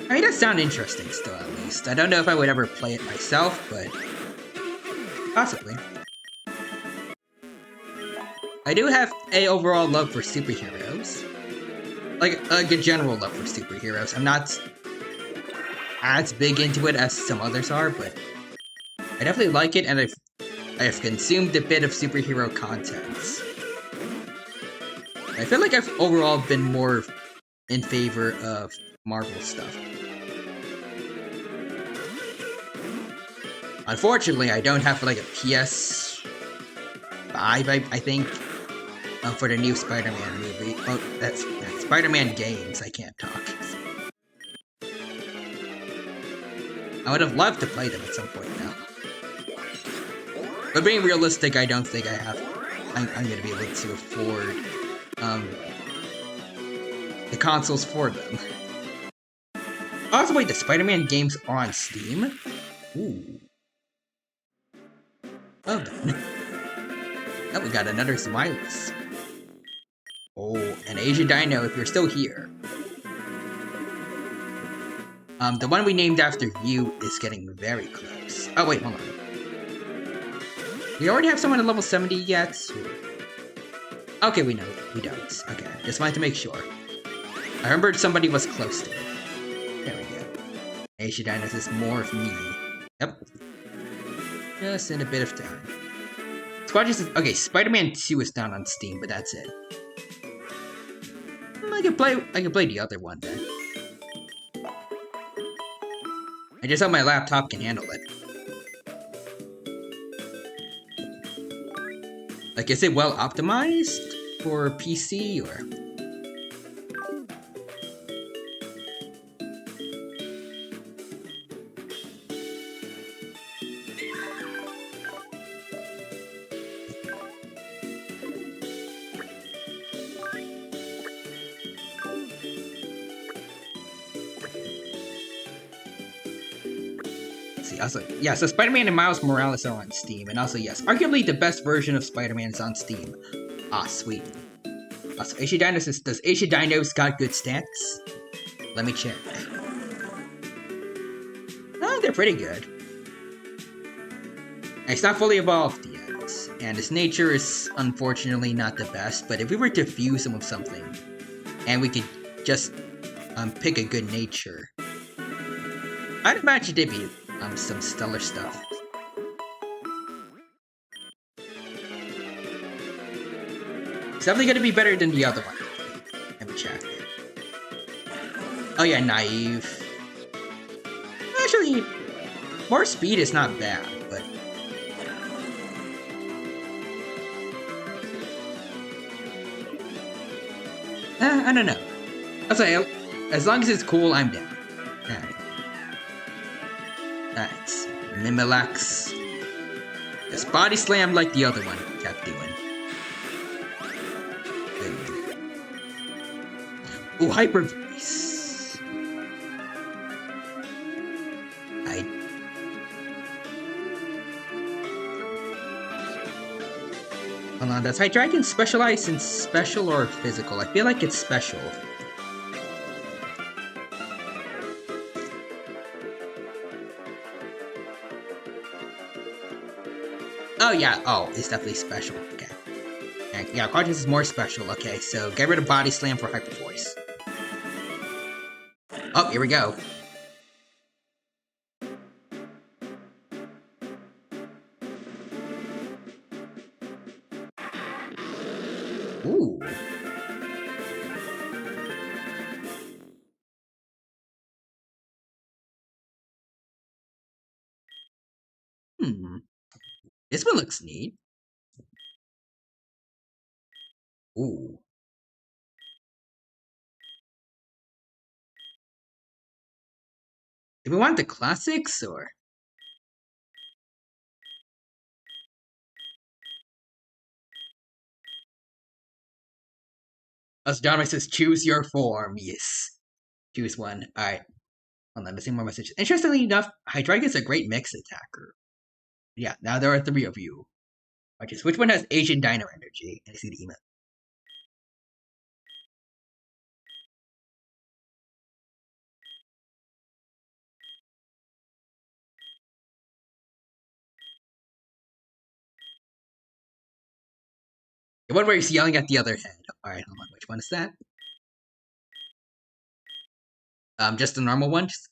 I mean, it does sound interesting still, at least. I don't know if I would ever play it myself, but... possibly. I do have a overall love for superheroes. Like a general love for superheroes. I'm not as big into it as some others are, but I definitely like it, and I've consumed a bit of superhero content. I feel like I've overall been more in favor of Marvel stuff. Unfortunately, I don't have like a PS5, I think, for the new Spider-Man movie. Oh, that's Spider-Man games. I can't talk. I would have loved to play them at some point now. But being realistic, I don't think I'm gonna be able to afford the consoles for them. Also, wait, the Spider-Man games are on Steam? Ooh. Oh, now we got another Smilus. Oh, and Asia Dino, if you're still here. The one we named after you is getting very close. Oh, wait, hold on. We already have someone at level 70 yet? Okay, we know. We don't. Okay, just wanted to make sure. I remembered somebody was close to it. There we go. Asia Dinos is more of me. Yep. Just in a bit of time. Okay, Spider-Man 2 is down on Steam, but that's it. I can play the other one then. I just hope my laptop can handle it. Like, is it well optimized for PC or? Also, yeah, so Spider-Man and Miles Morales are on Steam, and also, yes, arguably the best version of Spider-Man is on Steam. Ah, sweet. Also, AC Dino says, does AC Dino's got good stats? Let me check. Oh, they're pretty good. It's not fully evolved yet, and its nature is unfortunately not the best, but if we were to fuse them with something, and we could just pick a good nature, I'd imagine there'd be some stellar stuff. It's definitely gonna be better than the other one. Let me check. Oh yeah, naive. Actually, more speed is not bad, but I don't know. I'll say, as long as it's cool, I'm down. Alright. Mimilax. Just body slam like the other one kept doing. Ooh, hyper voice. Hold on, does Hydreigon specialize in special or physical? I feel like it's special. Oh yeah, oh, it's definitely special. Okay. Yeah, Quadrants is more special. Okay, so get rid of Body Slam for Hyper Voice. Oh, here we go. Ooh. This one looks neat. Ooh. Do we want the classics or? As John says, choose your form. Yes. Choose one. Alright. Hold on, missing more messages. Interestingly enough, Hydreigon is a great mix attacker. Yeah, now there are 3 of you. Which one has Asian Dino energy? And I see the email. The one where he's yelling at the other head. Alright, hold on. Which one is that? Just the normal one? Just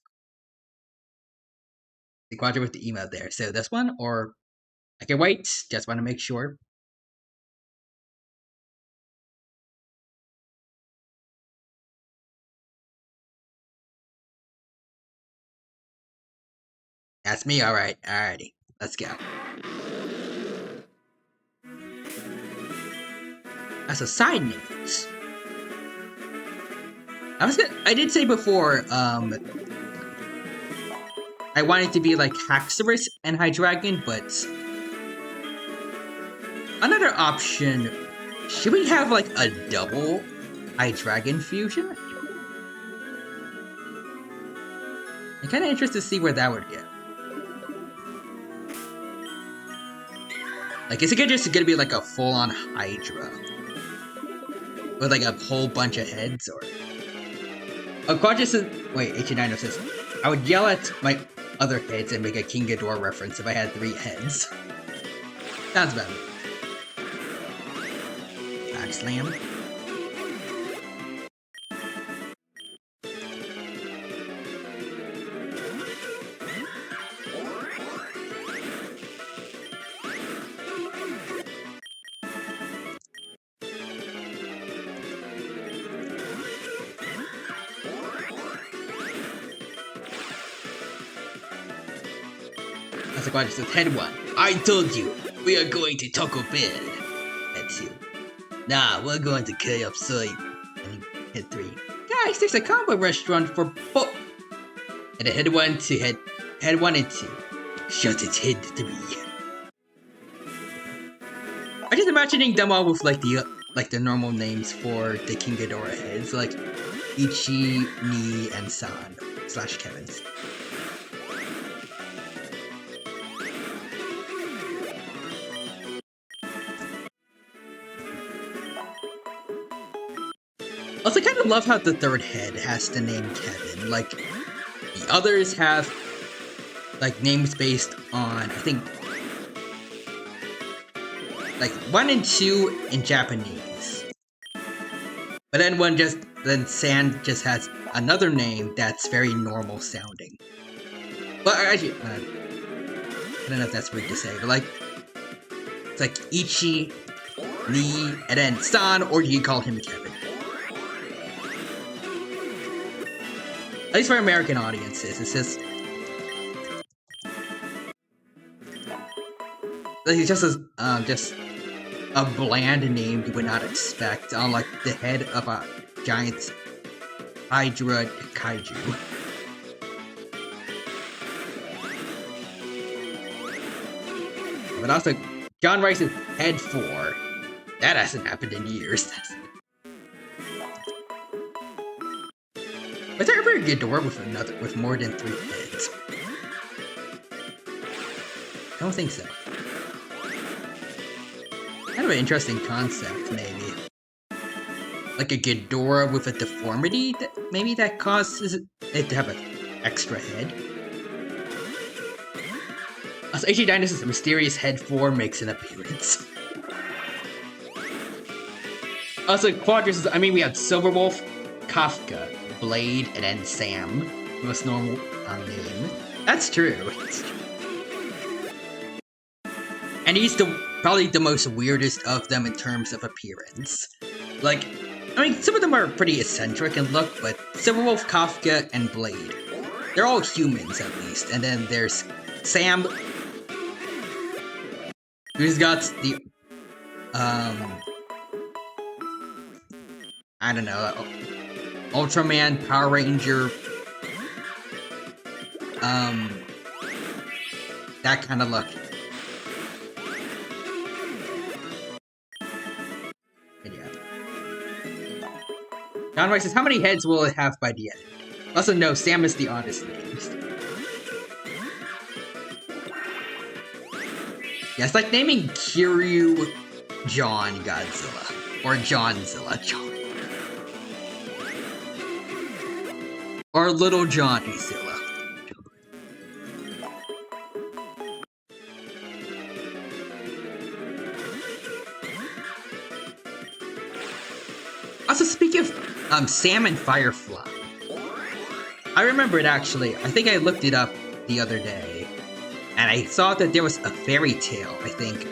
the quadrant with the email there. So this one, or I can wait. Just want to make sure. That's me. Alright. Alrighty. Let's go. As a side note, I did say before, I wanted to be like Haxorus and Hydreigon, but another option, should we have like a double Hydreigon fusion? I'm kind of interested to see where that would go. Like, is it just gonna be like a full-on Hydra? With like a whole bunch of heads, or... Oh, Quadrus says... Wait, H9 says, I would yell at my other heads and make a King Ghidorah reference if I had 3 heads. Sounds better. Back slam. Quadrus says, head 1. I told you, we are going to Taco Bell. Head 2. Nah, we're going to KFC. And head 3. Guys, there's a combo restaurant for both. And then head 1 to head 1 and 2. Shut it, head 3. I'm just imagining them all with like the normal names for the King Ghidorah heads, like Ichi, Ni, and San / Kevin's. Also, I kind of love how the third head has the name Kevin. Like, the others have, like, names based on, I think, like, 1 and 2 in Japanese. But then Sand just has another name that's very normal sounding. Well, actually, I don't know if that's weird to say, but like, it's like Ichi, Ni, and then San, or you call him Kevin. At least for American audiences, it's just like it's just a bland name you would not expect on like the head of a giant Hydra kaiju. But also, John Rice's head 4. That hasn't happened in years. Was there ever a Ghidorah with more than 3 heads? I don't think so. Kind of an interesting concept, maybe. Like a Ghidorah with a deformity that causes it to have an extra head. Also, H.G. Dynas's mysterious head 4 makes an appearance. Also, Quadrus, we had Silverwolf, Kafka, Blade, and then Sam. Most normal name. That's true. And he's probably the most weirdest of them in terms of appearance. Like, some of them are pretty eccentric in look, but Silverwolf, Kafka, and Blade. They're all humans, at least. And then there's Sam, who's got the, I don't know, Ultraman, Power Ranger, that kind of look. And yeah. John Rice says, how many heads will it have by the end? Also, no, Sam is the oddest name. Yeah, it's like naming Kiryu John Godzilla. Or Johnzilla John. Or Little Johnny Zilla. Also, speaking of Sam and Firefly, I remember it actually. I think I looked it up the other day, and I saw that there was a fairy tale, I think,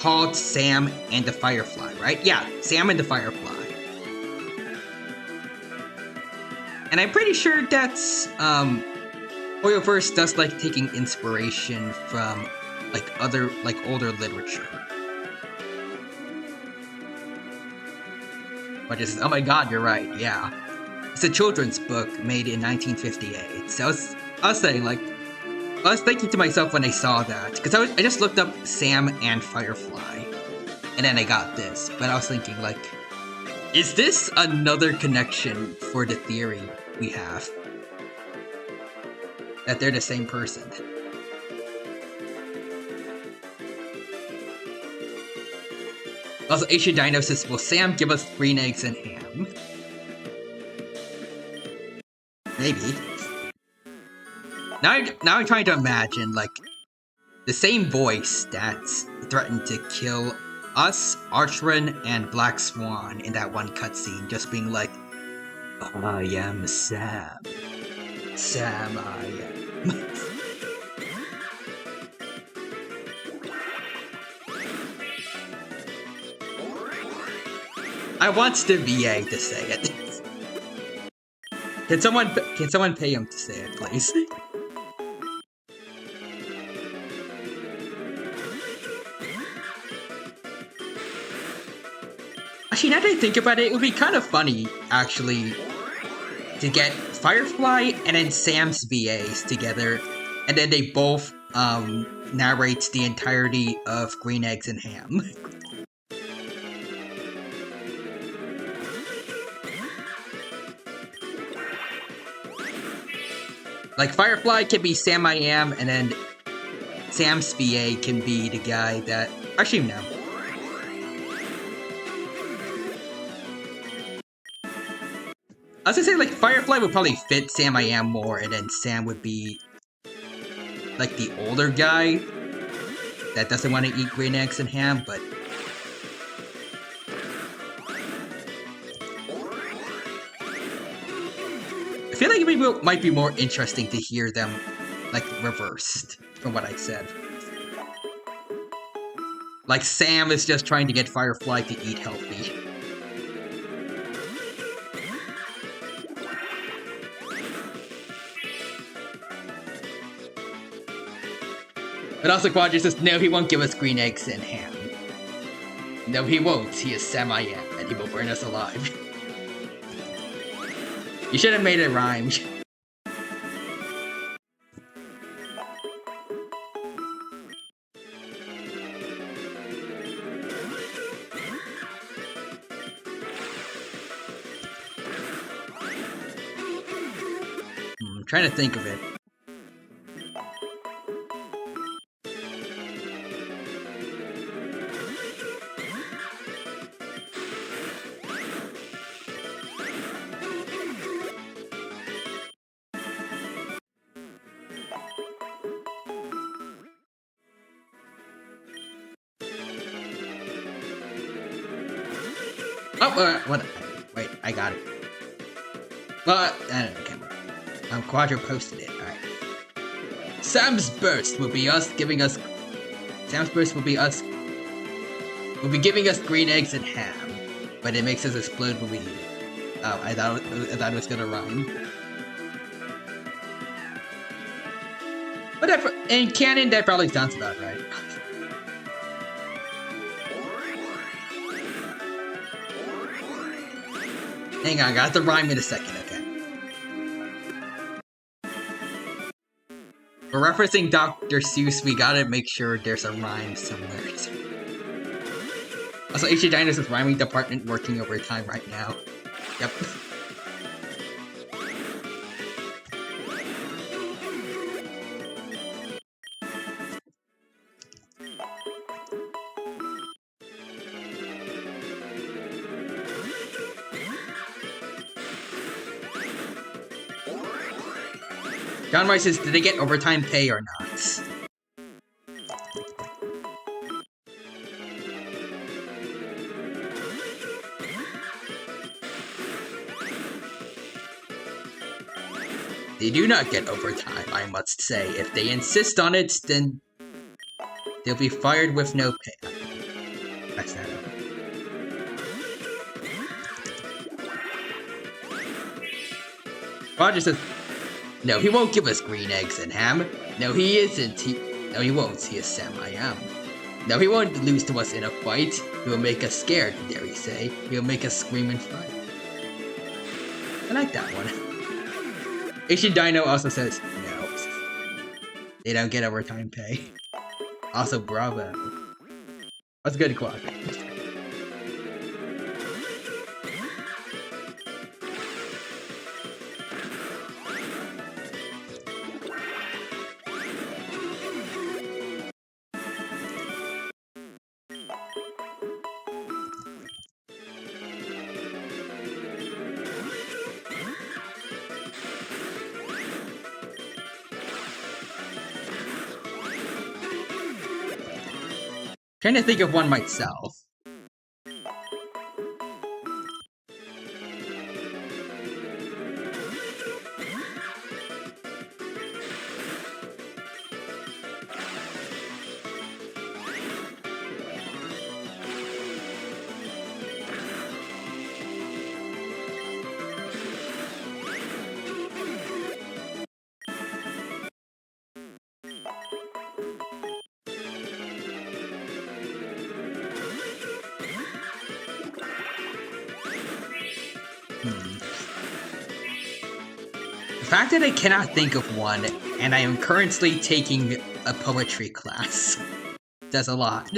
called Sam and the Firefly, right? Yeah, Sam and the Firefly. And I'm pretty sure that's, Hoyoverse does like taking inspiration from, like, other, like, older literature. But it's, oh my god, you're right, yeah. It's a children's book made in 1958. So I was saying, like, I was thinking to myself when I saw that, because I just looked up Sam and Firefly, and then I got this, but I was thinking, like, is this another connection for the theory we have? That they're the same person. Also, Asia Dino says, will Sam give us green eggs and ham? Maybe. Now I'm trying to imagine, like, the same voice that's threatened to kill us, Archron, and Black Swan in that one cutscene, just being like, I am Sam. Sam, I am. I want the VA to say it. Can someone pay him to say it, please? Actually, now that I think about it, it would be kind of funny, actually, to get Firefly and then Sam's VAs together, and then they both narrate the entirety of Green Eggs and Ham. Like, Firefly can be Sam I Am, and then Sam's VA can be the guy that... Actually, no. I was gonna say, like, Firefly would probably fit Sam I Am more, and then Sam would be, like, the older guy that doesn't want to eat green eggs and ham, but... I feel like it might be more interesting to hear them, like, reversed, from what I said. Like, Sam is just trying to get Firefly to eat healthy. But also Quadra says, no, he won't give us green eggs and ham. No, he won't. He is Sam I Am, and he will burn us alive. You should have made it rhyme. I'm trying to think of it. Oh, what? Wait, I got it. Well, I don't know. Okay. Quadra posted it. Alright. Sam's burst will be us giving us... Sam's burst will be us... Will be giving us green eggs and ham. But it makes us explode when we eat it. Oh, I thought it was gonna rhyme. Whatever. In canon, that probably sounds about right. Hang on, got the rhyme in a second, okay. We're referencing Dr. Seuss, we gotta make sure there's a rhyme somewhere. Also, HG Dino's rhyming department working overtime right now. Yep. John Rice says, did they get overtime pay or not? They do not get overtime, I must say. If they insist on it, then they'll be fired with no pay. Mess that up. Roger says, no, he won't give us green eggs and ham. No, he isn't. No, he won't. He is Sam I Am. No, he won't lose to us in a fight. He will make us scared, dare we say. He will make us scream and fight. I like that one. Asian Dino also says, no. They don't get overtime pay. Also, bravo. That's good, Quad. Trying to think of one myself. The fact that I cannot think of one, and I am currently taking a poetry class, does a lot.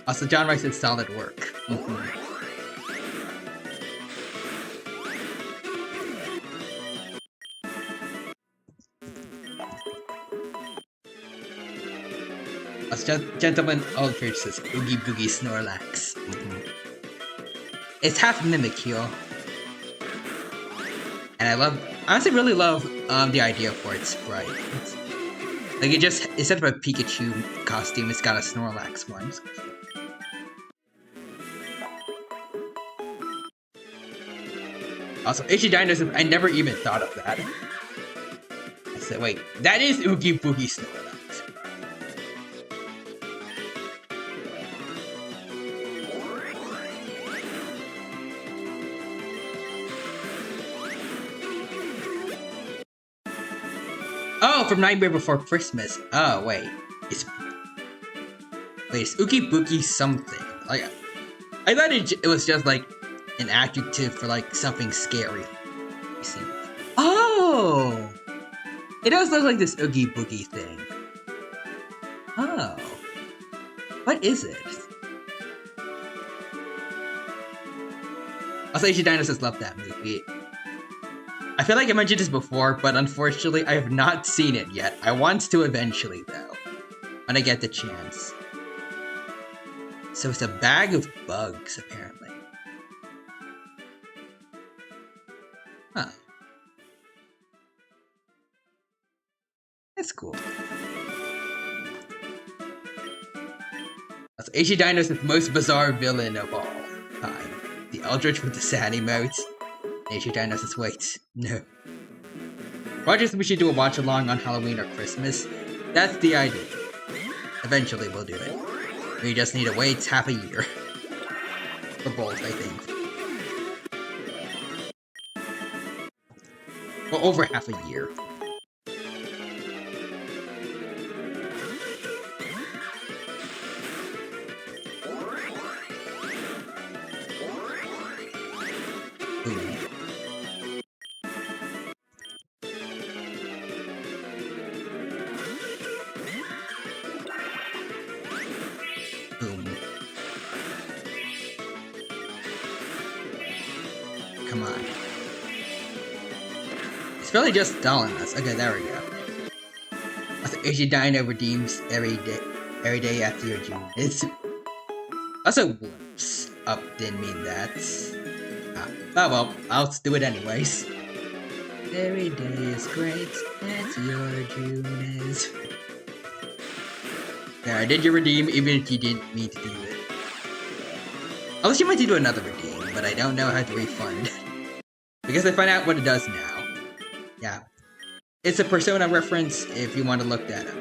Also, John Rice did solid work. Also, Gentleman Aldrich says Oogie Boogie Snorlax. It's half Mimikyu. And I honestly really love the idea for its sprite. Like instead of a Pikachu costume, it's got a Snorlax one. Also, Ichi Dinosaur, I never even thought of that. I said, wait, that is Oogie Boogie Snorlax. Oh, from Nightmare Before Christmas. Oh, wait. It's Oogie Boogie something. Like, I thought it was just like an adjective for like something scary. You see? Oh! It does look like this Oogie Boogie thing. Oh. What is it? Also, Ichi Dinosaurs love that movie. I feel like I mentioned this before, but unfortunately I have not seen it yet. I want to eventually, though. When I get the chance. So it's a bag of bugs, apparently. Huh. That's cool. Also, Ichi Dino's the most bizarre villain of all time. The Eldritch with the sad emotes. Ichi Dino says, wait, no. Roger said we should do a watch along on Halloween or Christmas. That's the idea. Eventually we'll do it. We just need to wait half a year. For both, I think. Well, over half a year. Boom. Boom. Come on. It's really just stalling us. Okay, there we go. Also, Ichi Dino redeems every day after your June. It's also whoops. Up didn't mean that. Oh well, I'll do it anyways. Every day is great as your June is. There, I did your redeem even if you didn't mean to do it. Unless you meant to do another redeem, but I don't know how to refund. Because I find out what it does now. Yeah. It's a Persona reference if you want to look that up.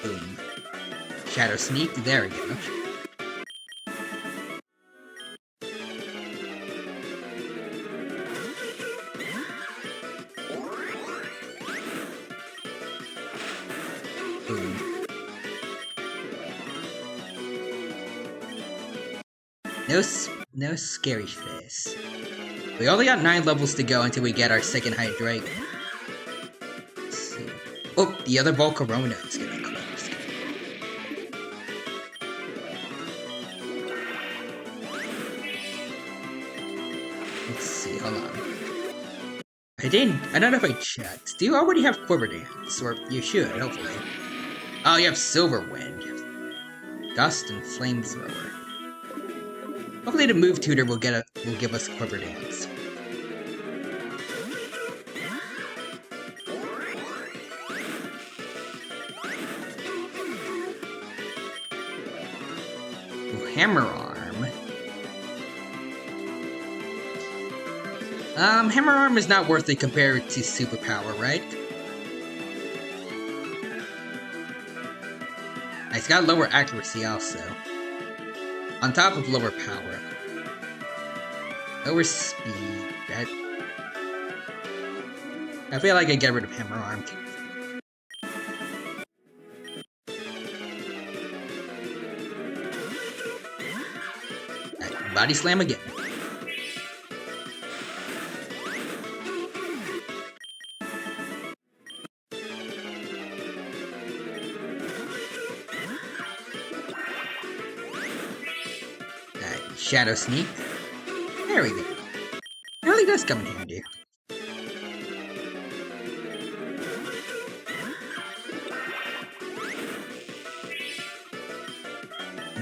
Boom. Shadow Sneak, there we go. Boom. No scary face. We only got 9 levels to go until we get our second high dragon. Let's see. Oh, the other Volcarona is getting close. Let's see, hold on. I don't know if I checked. Do you already have Quiver Dance? Or you should, hopefully. Oh, you have Silver Wind. Dust and Flamethrower. Hopefully the Move Tutor will give us Quiver Dance. Ooh, Hammer Arm. Hammer Arm is not worth it compared to Superpower, right? It's got lower accuracy also. On top of lower power. Lower speed. I feel like I get rid of Hammer Arm. Right, body slam again. Alright, Shadow Sneak. There we go. It really does come in handy.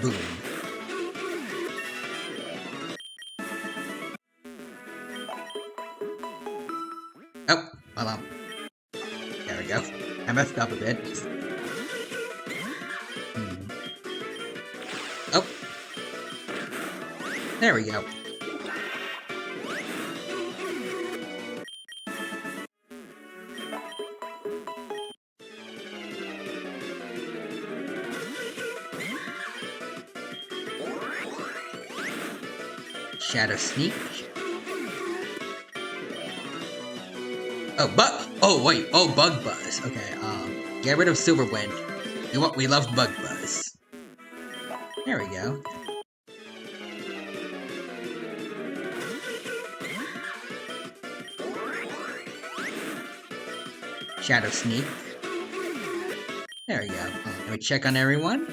Boom. Oh, hold on. There we go. I messed up a bit. Oh. There we go. Shadow Sneak. Oh, oh, wait. Oh, Bug Buzz. Okay, get rid of Silver Wind. We love Bug Buzz. There we go. Shadow Sneak. There we go. Let me check on everyone.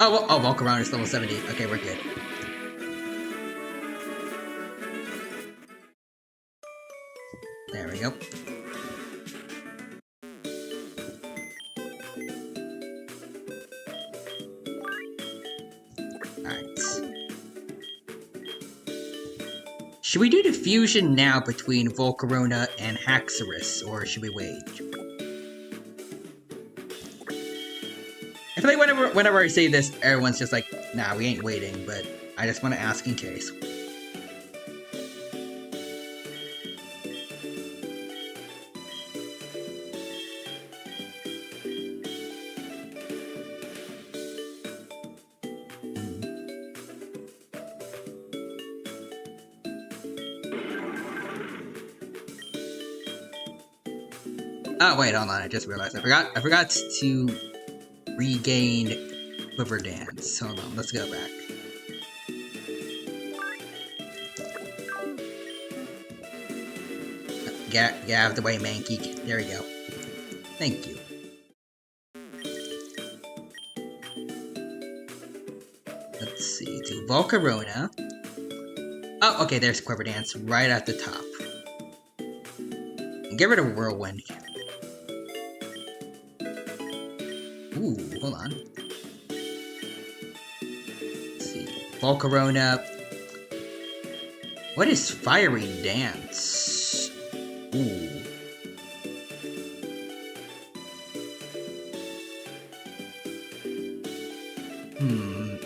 Oh, Volcarona is level 70. Okay, we're good. There we go. Alright. Should we do the fusion now between Volcarona and Haxorus, or should we wait? I feel like whenever I say this, everyone's just like, nah, we ain't waiting, but I just want to ask in case. Oh wait, hold on, I just realized I forgot to regain Quiver Dance. Hold on, let's go back. Get out of the way, Mankey. There we go. Thank you. Let's see, to Volcarona. Oh, okay, there's Quiver Dance right at the top. And get rid of Whirlwind. Ooh, hold on. Let's see. Volcarona. What is Fiery Dance? Ooh.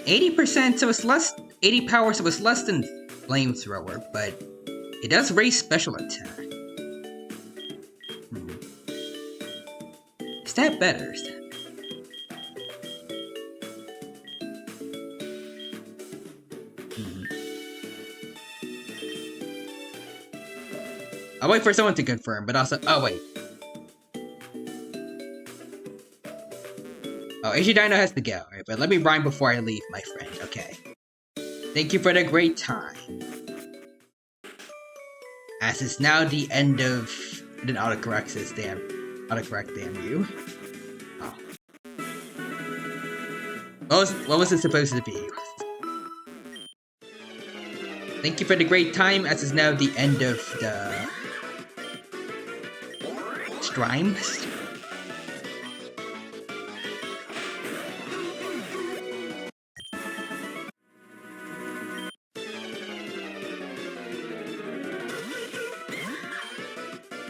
80%, so it's less 80 power, so it's less than Flamethrower, but it does raise special attack. Is that better? I'll wait for someone to confirm, but also... Oh, wait. Oh, Asia Dino has to go. Right, but let me rhyme before I leave, my friend. Okay. Thank you for the great time. As it's now the end of... Then autocorrect says, damn. Autocorrect, damn you. Oh. What was it supposed to be? Thank you for the great time, as is now the end of the... Strime?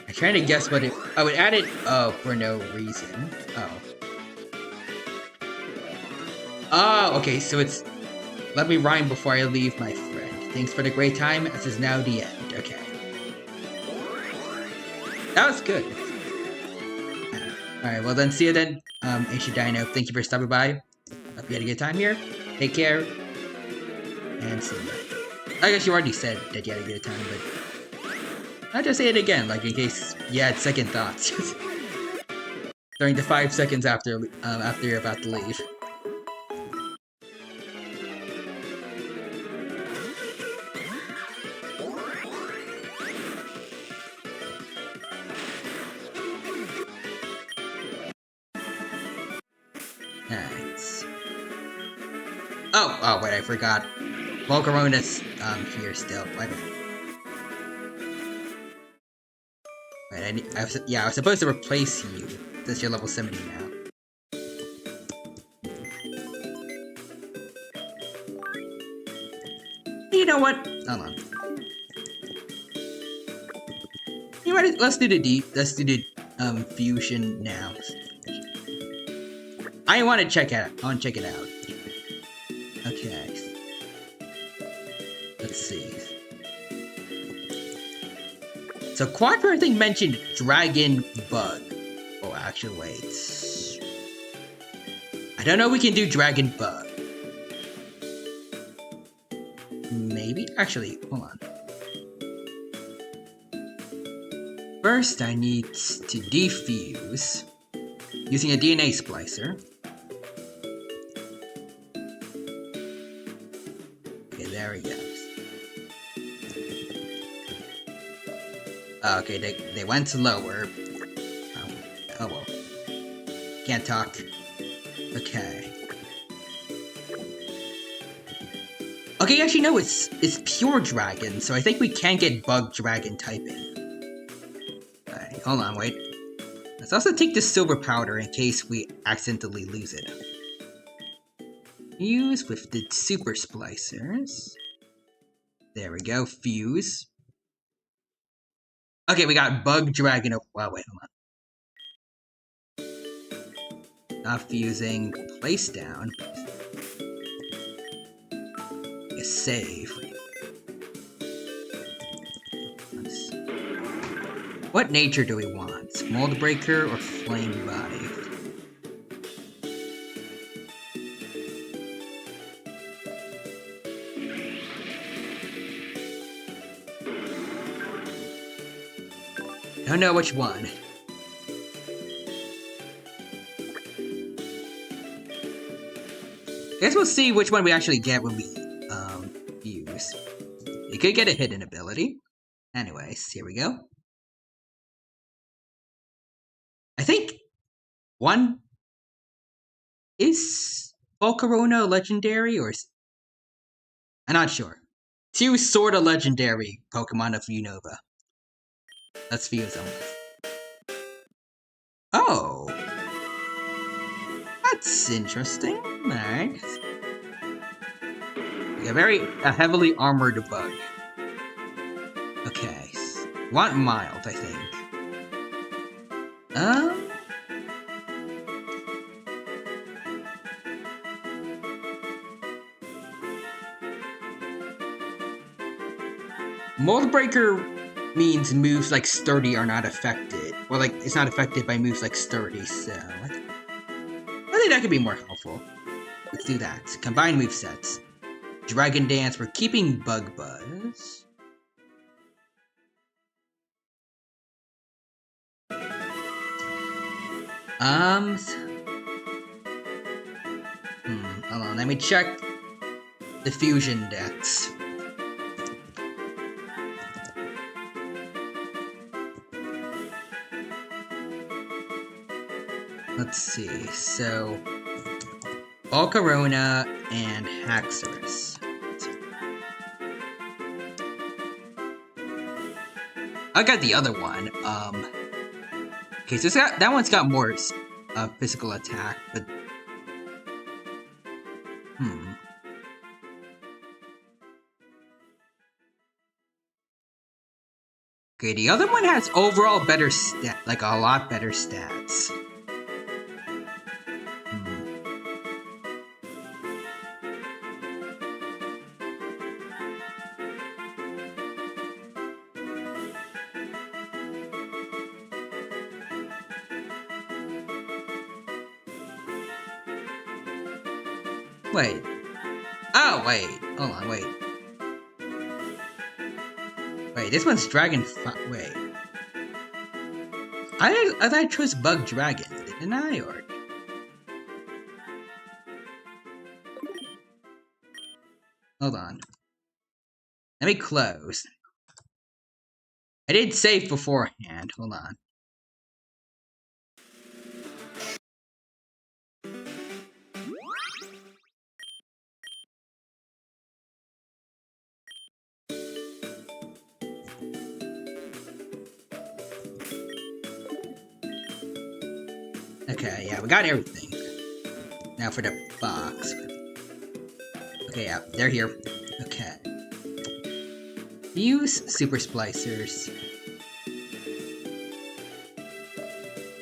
I'm trying to guess what it... Oh, it added... Oh, for no reason. Oh. Oh, okay, so it's... Let me rhyme before I leave, my friend. Thanks for the great time, as is now the end. Okay. That was good. Alright, well then, see you then, Asia Dino. Thank you for stopping by. Hope you had a good time here. Take care. And see ya. I guess you already said that you had a good time, but I'll just say it again, like in case you had second thoughts. During the 5 seconds after you're about to leave. Nice. Oh, wait, I forgot. Volcarona's here still. Wait a minute. Wait, I was supposed to replace you since you're level 70 now. You know what? Hold on. You know what? Let's do the fusion now. I want to check it out. I want to check it out. Okay. Let's see. So Quattro, I think, mentioned Dragon Bug. Oh, actually, wait. I don't know if we can do Dragon Bug. Maybe? Actually, hold on. First, I need to defuse using a DNA splicer. Okay, there we go. Okay, they went lower. Oh well. Can't talk. Okay. Okay, actually no, it's pure dragon, so I think we can get bug dragon typing. Alright, hold on, wait. Let's also take the silver powder in case we accidentally lose it. Fuse with the super splicers. There we go, fuse. Okay, we got bug dragon. Wow, wait, hold on. Not fusing. Place down. A save. What nature do we want? Mold breaker or flame body? I don't know which one. I guess we'll see which one we actually get when we use. You could get a hidden ability. Anyways, here we go. I think one is Volcarona legendary, or I'm not sure. Two sorta legendary Pokemon of Unova. Let's fuse them. Oh, that's interesting. Alright. A heavily armored bug. Okay. Want mild, I think. Mold Breaker means moves like Sturdy are not affected. Or like, it's not affected by moves like Sturdy, so I think that could be more helpful. Let's do that. Combine movesets. Dragon Dance, we're keeping Bug Buzz. Hold on, let me check the fusion decks. Let's see, so Volcarona and Haxorus. I got the other one. Okay, so that one's got more physical attack, but Okay, the other one has overall better like a lot better stats. Wait. Oh, wait. Hold on, wait. Wait, this one's Dragon. Wait. I thought I chose Bug Dragon, didn't I? Or hold on. Let me close. I did save beforehand. Hold on. Okay, yeah, we got everything. Now for the box. Okay, yeah, they're here. Okay. Use Super Splicers.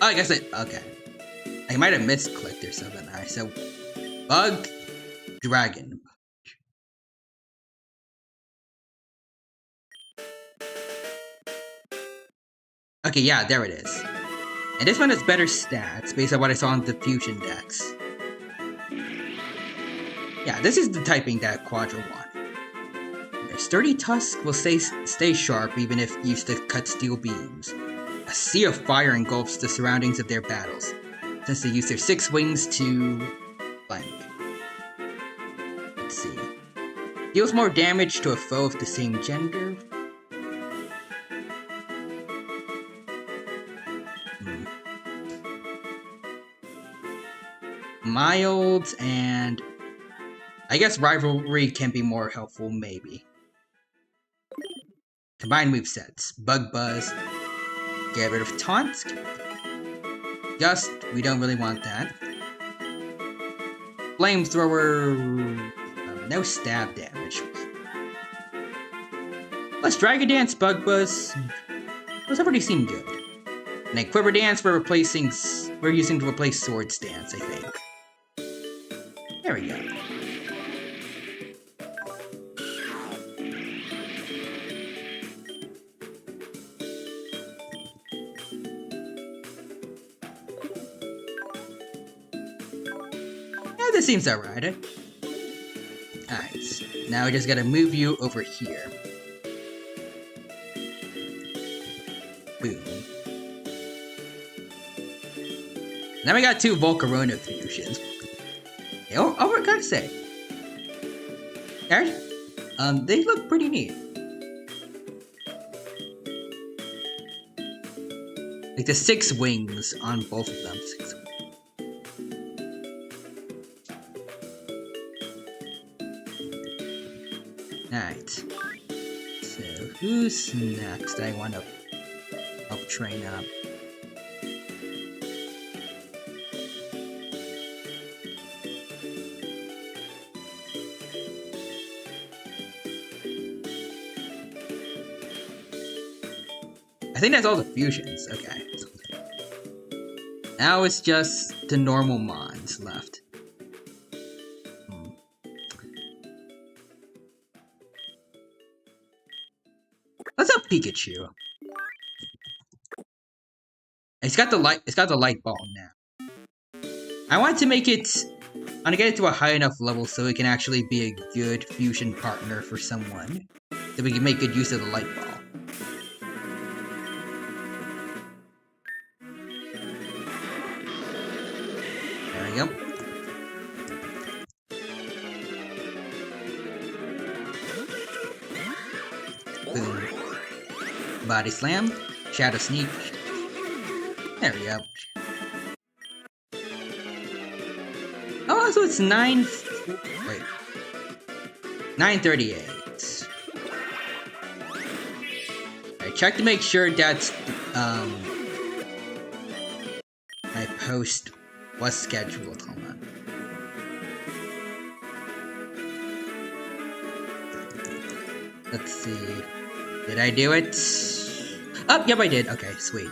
Oh, I guess okay. I might have misclicked or something. Alright, so Bug Dragon. Okay, yeah, there it is. And this one has better stats based on what I saw on the Fusion decks. Yeah, this is the typing that Quadra won. A sturdy tusk will stay sharp even if used to cut steel beams. A sea of fire engulfs the surroundings of their battles, since they use their 6 wings to blank. Let's see. Deals more damage to a foe of the same gender. Mild, and I guess Rivalry can be more helpful, maybe. Combined movesets. Bug Buzz. Get rid of Taunt. Gust, we don't really want that. Flamethrower, no stab damage. Plus Dragon Dance, Bug Buzz. Those already seem good. And then Quiver Dance we're using to replace Sword Stance, I think. There we go. Yeah, this seems alright. Alright, now we just gotta move you over here. Boom. Now we got 2 Volcarona fusions. Oh, I gotta say. They look pretty neat. Like the 6 wings on both of them. 6 Alright. So, who's next I want to help train up? I think that's all the fusions. Okay. Now it's just the normal mons left. What's up, Pikachu? It's got the light ball now. I want to get it to a high enough level so it can actually be a good fusion partner for someone. So we can make good use of the light ball. There we go. Boom. Body Slam. Shadow Sneak. There we go. Oh, so it's 9:38. I check to make sure that my post was scheduled. Hold on. Let's see. Did I do it? Oh, yep, I did. Okay, sweet.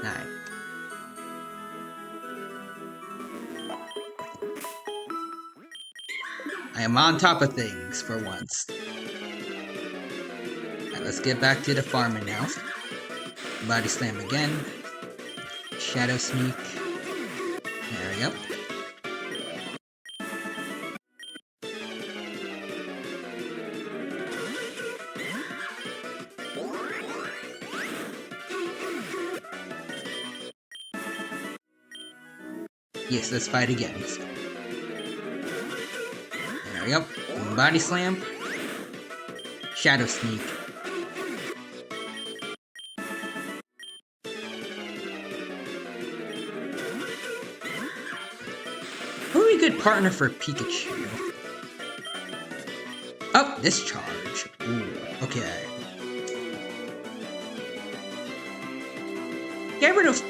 Alright. I am on top of things for once. Alright, let's get back to the farming now. Body Slam again. Shadow Sneak. There we go. Yes, let's fight again. There we go. Body slam. Shadow sneak. Who would be a good partner for Pikachu? Oh, discharge. Ooh, okay. Get rid of...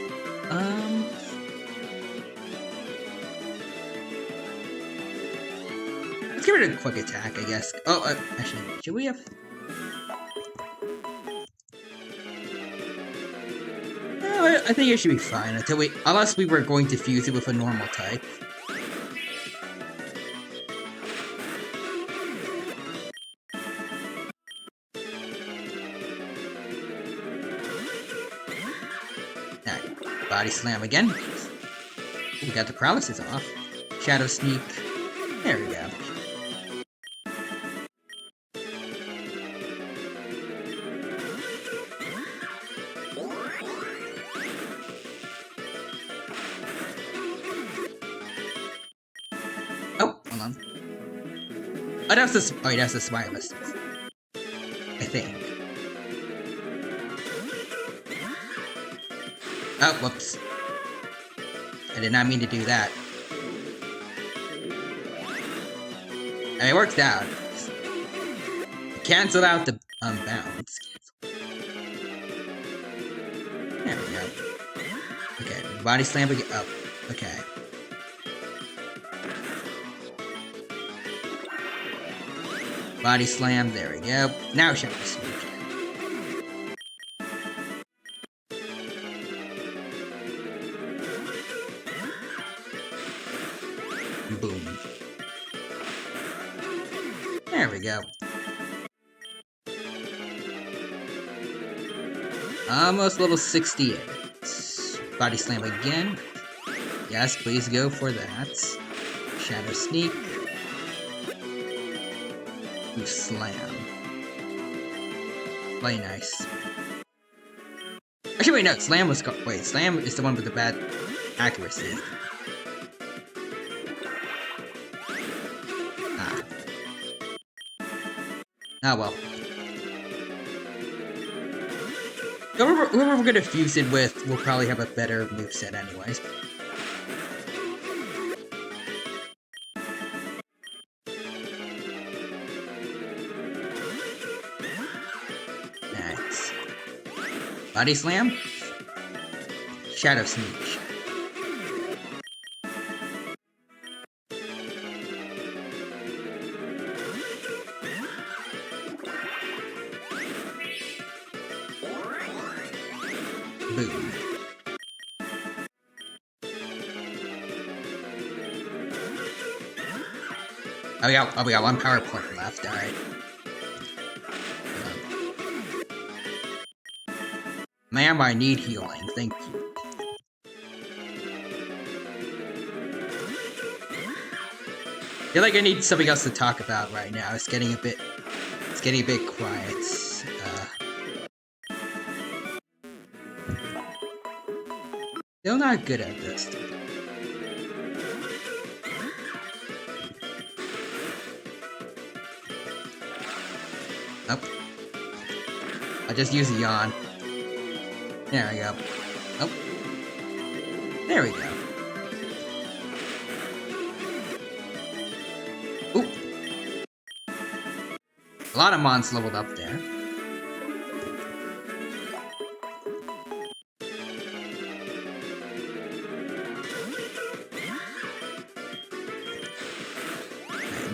Let's get rid of quick attack, I guess. Oh, actually, should we have... No, I think it should be fine until we... Unless we were going to fuse it with a normal type. Alright, body slam again. We got the paralysis off. Shadow sneak. There we go. Oh, hold on. Oh, that's the... Oh, that's the smileless. I think. Oh, whoops. I did not mean to do that. It worked out. Cancel out the bounce. There we go. Okay, body slam again. Oh, okay. Body slam, there we go. Now shadow sneak. Boom. There we go. Almost level 68. Body slam again. Yes, please go for that. Shadow sneak. Ooh, slam. Play nice. Actually, wait, no. Slam was... Wait, slam is the one with the bad accuracy. Ah. Ah, well. Whoever we're gonna fuse it with will probably have a better moveset anyways. Nice. Body slam. Shadow sneak. Boom. Oh, we got one power point left, alright. Ma'am, I need healing, thank you. I feel like I need something else to talk about right now. It's getting a bit quiet. Still not good at this. Nope. I'll just use a yawn. There we go. Oh. There we go. Ooh. A lot of mons leveled up there.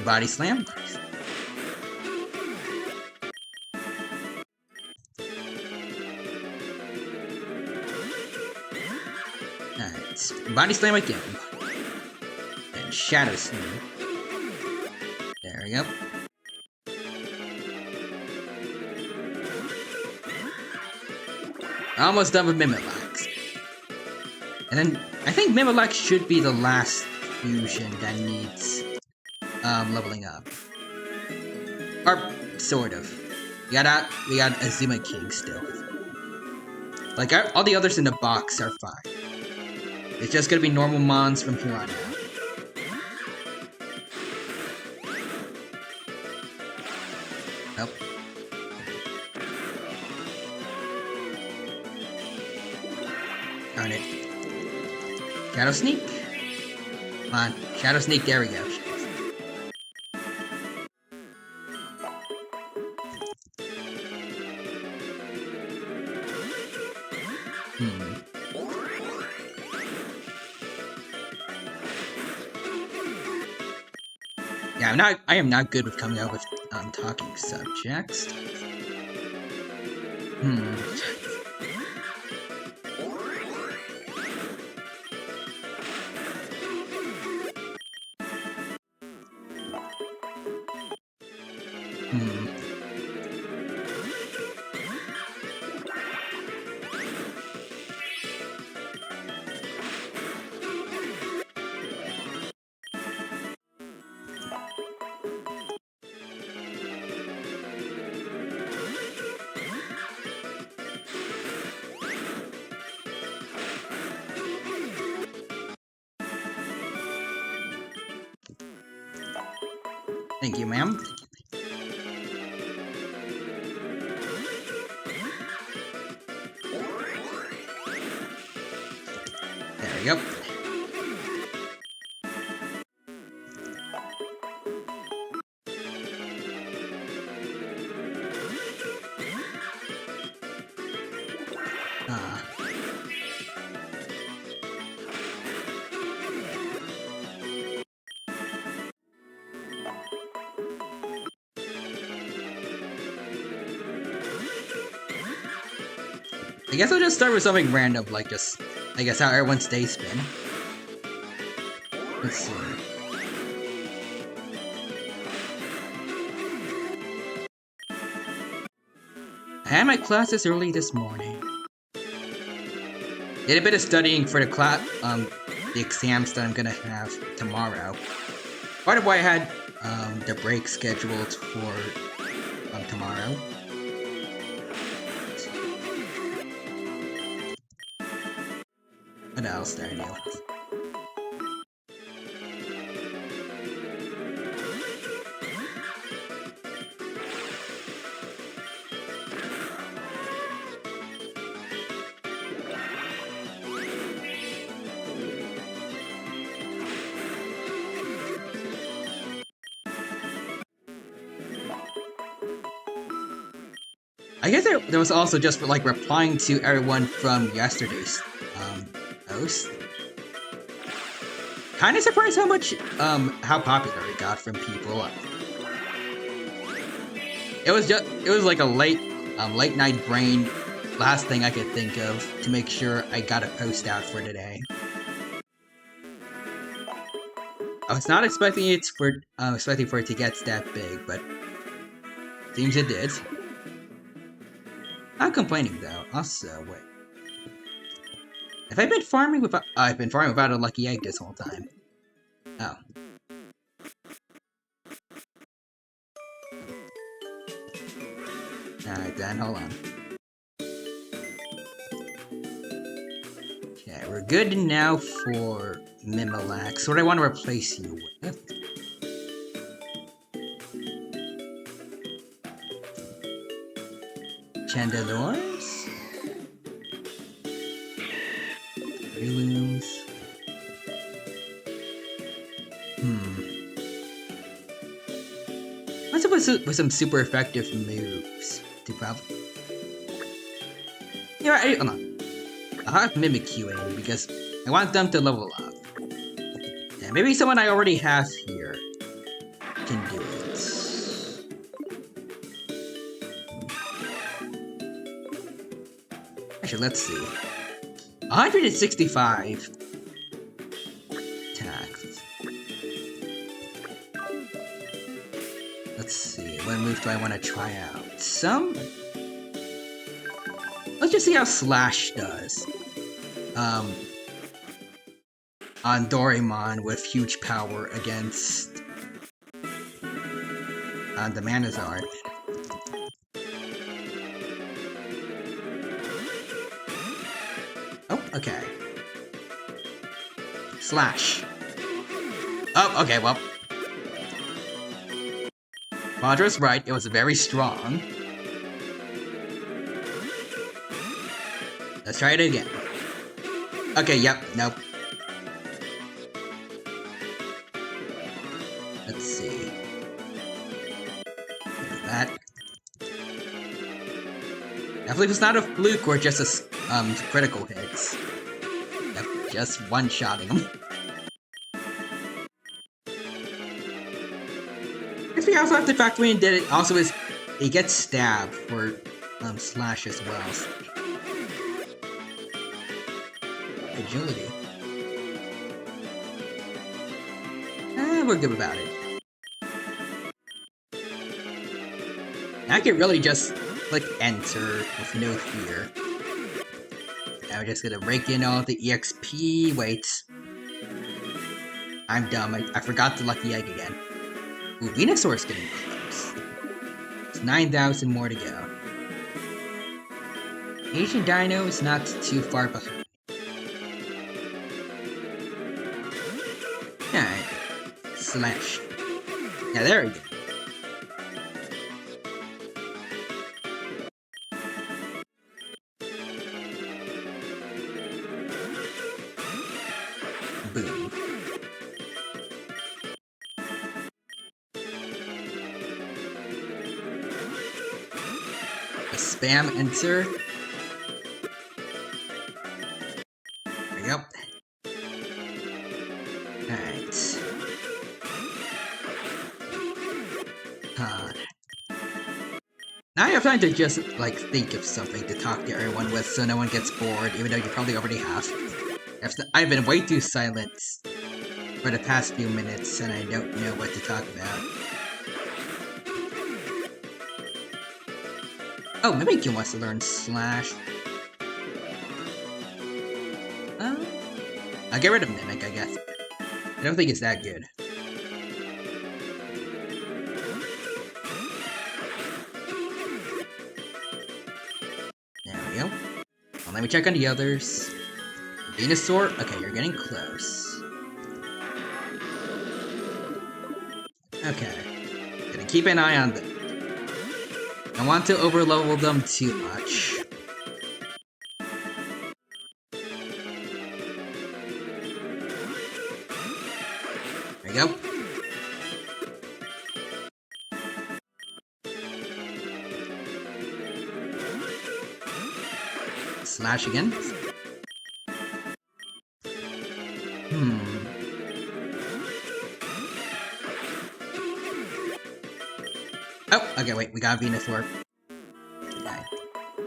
Body slam. Alright, body slam again. And shadow slam. There we go. Almost done with Mimilax. And then, I think Mimilax should be the last fusion that needs leveling up. Or, sort of. We got Azuma King still. Like, all the others in the box are fine. It's just gonna be normal mons from here on out. Nope. Darn it. Shadow Sneak? Come on. Shadow Sneak, there we go. Yeah, I am not good with coming up with talking subjects. Hmm. Thank you, ma'am. There we go. I guess I'll just start with something random, like just, I guess, how everyone's day's been. Let's see. I had my classes early this morning. Did a bit of studying for the exams that I'm gonna have tomorrow. Part of why I had the break scheduled for tomorrow. What else did I do? I guess there was also just for, like, replying to everyone from yesterday's post. Kind of surprised how popular it got from people. It was like a late night brain, last thing I could think of to make sure I got a post out for today. I was not expecting for it to get that big, but seems it did. Not complaining though. Also, wait. Have I been farming without? I've been farming without a lucky egg this whole time. Oh. Alright then, hold on. Okay, we're good now for Mimolax. What do I want to replace you with? Chandelures? Relooms? What's up with some super effective moves? To probably... You know, hold on. I'll have Mimikyu in because I want them to level up. Yeah, maybe someone I already have here can do it. Actually, let's see. 165 attacks. Let's see, what move do I want to try out? Let's just see how Slash does. On Doraemon with huge power against the Manazard. Oh, okay. Slash. Oh, okay, well. Roger's right, it was very strong. Let's try it again. Okay, yep, nope. Let's see. That. Definitely was not a fluke or just a critical hits. Yep, just one-shotting him. Guess we also have to factor in that it also is it gets stabbed for slash as well. Agility. We're good about it. I can really just click enter with no fear. Now we're just gonna rake in all the EXP. Wait. I'm dumb. I forgot the lucky egg again. Ooh, Venusaur's getting close. It's 9,000 more to go. Asian Dino is not too far behind. Alright. Slash. Yeah, there we go. Boom. A spam enter. There we go. Alright. Now I have time to just, like, think of something to talk to everyone with so no one gets bored, even though you probably already have. I've been way too silent for the past few minutes, and I don't know what to talk about. Oh, Mimikyu wants to learn Slash. I'll get rid of Mimic, I guess. I don't think it's that good. There we go. Well, let me check on the others. Venusaur? Okay, you're getting close. Okay. Gonna keep an eye on them. I want to overlevel them too much. There we go. Slash again. Oh, okay, wait, we got Venusaur. Okay.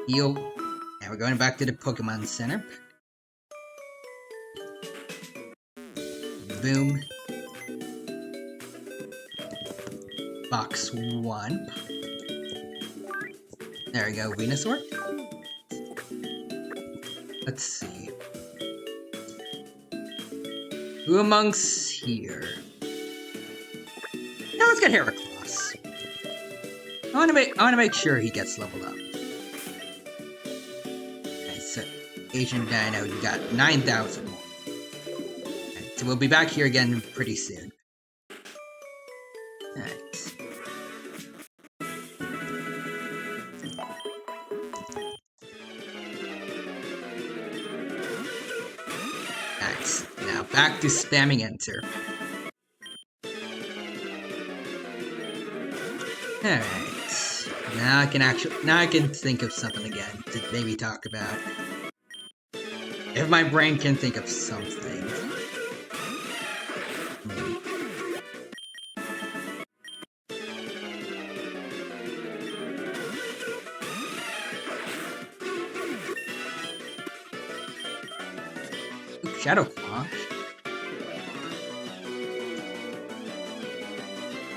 Heal. Now we're going back to the Pokemon Center. Boom. Box 1. There we go, Venusaur. Let's see. Who amongst here? Now let's get Heracross. I wanna make sure he gets leveled up. Okay, so Asian Dino, you got 9,000 more. Okay, so we'll be back here again pretty soon. Alright. Alright, now back to spamming enter. Alright. Now I can think of something again to maybe talk about. If my brain can think of something. Ooh, Shadow Claw.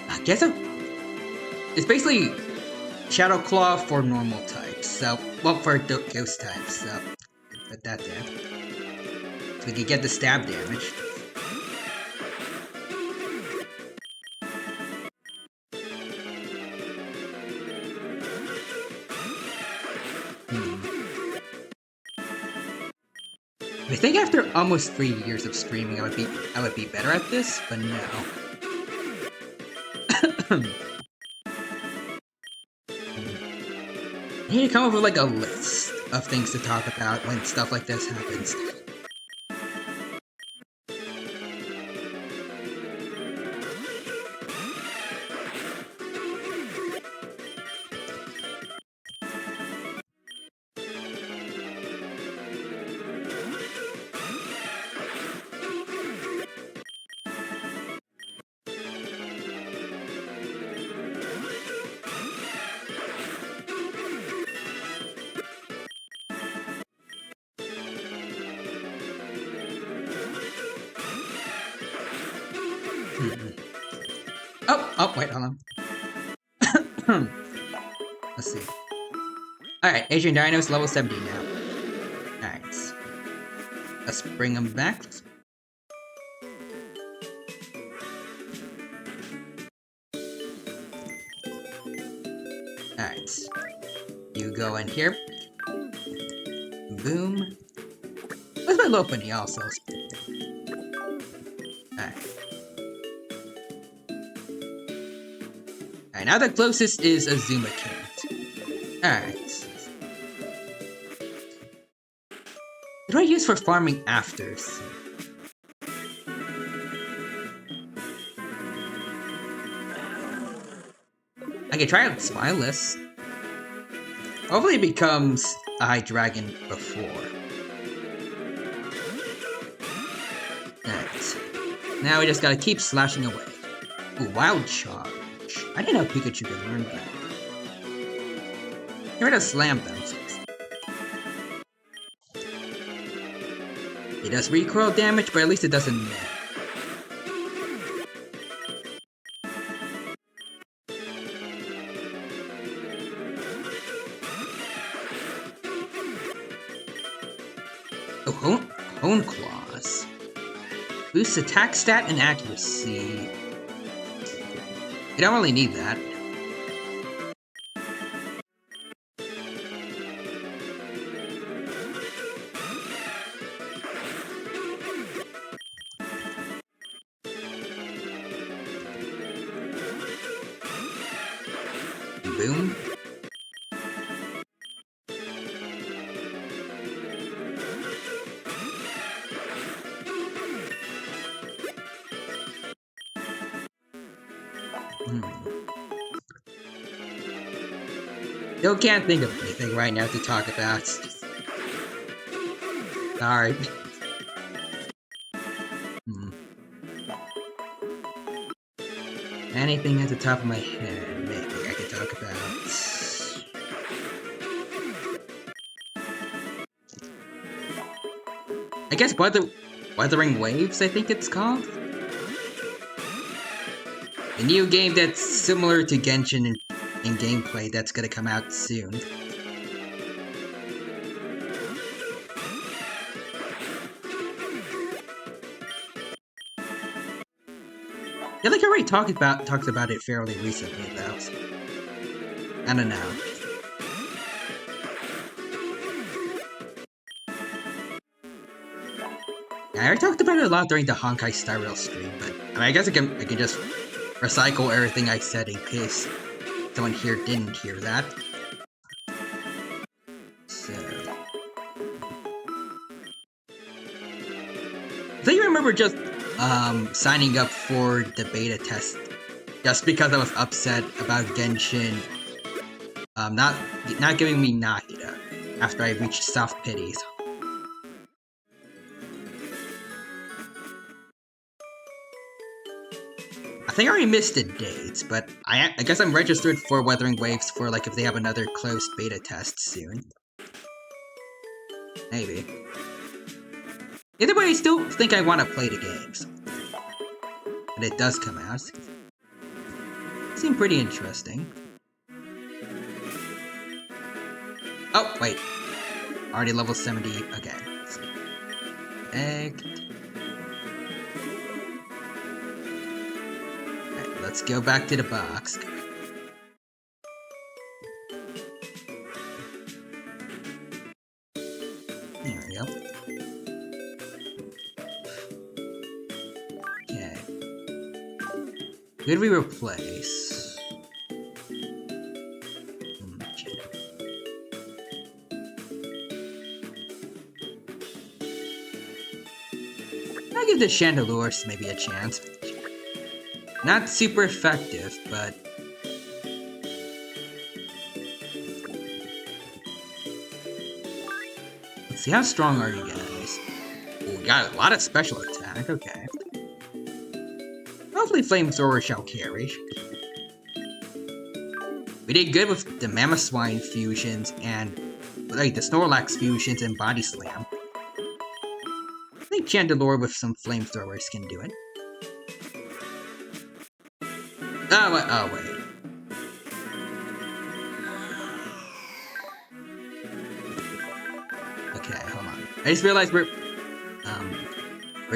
I guess it's basically Shadow Claw for normal types, so, well, for ghost types, so, put that there. So we can get the stab damage. I think after almost 3 years of streaming, I would be better at this, but no. I need to come up with like a list of things to talk about when stuff like this happens. Oh, wait, hold on. Let's see. Alright, Asian Dino's level 70 now. Alright. Let's bring him back. Alright. You go in here. Boom. Let's put low bunny also. Alright. Alright, now the closest is Azuma King. Alright. What do I use for farming afters? I can try out Spineless. Hopefully it becomes a high dragon before. Alright. Now we just gotta keep slashing away. Ooh, Wild Charge. I didn't know Pikachu could learn that. Get rid of Slam Bounce. It does recoil damage, but at least it doesn't miss. Oh, Hone Claws. Boosts attack stat and accuracy. You don't really need that. Boom. Still can't think of anything right now to talk about. Sorry. Anything at the top of my head, maybe I could talk about. I guess Wuthering Waves, I think it's called? A new game that's similar to Genshin in gameplay that's gonna come out soon. I feel like I already talked about it fairly recently, though. I don't know. Yeah, I already talked about it a lot during the Honkai Star Rail stream, but I mean, I guess I can just recycle everything I said in case someone here didn't hear that. So, I think I remember just signing up for the beta test just because I was upset about Genshin not giving me Nahida after I reached soft pities. I think I already missed the dates, but I guess I'm registered for Wuthering Waves for like if they have another closed beta test soon. Maybe. Either way, I still think I want to play the games. And it does come out. Seem pretty interesting. Oh, wait. Already level 70 again. Egg. Alright, let's go back to the box. There we go. Who did we replace? I'll give the Chandelures maybe a chance. Not super effective, but... Let's see, how strong are you guys? Oh, we got a lot of special attack, okay. Hopefully Flamethrower shall carry. We did good with the Mamoswine fusions and like the Snorlax fusions and Body Slam. I think Chandelure with some Flamethrowers can do it. Oh wait. Okay, hold on. I just realized we're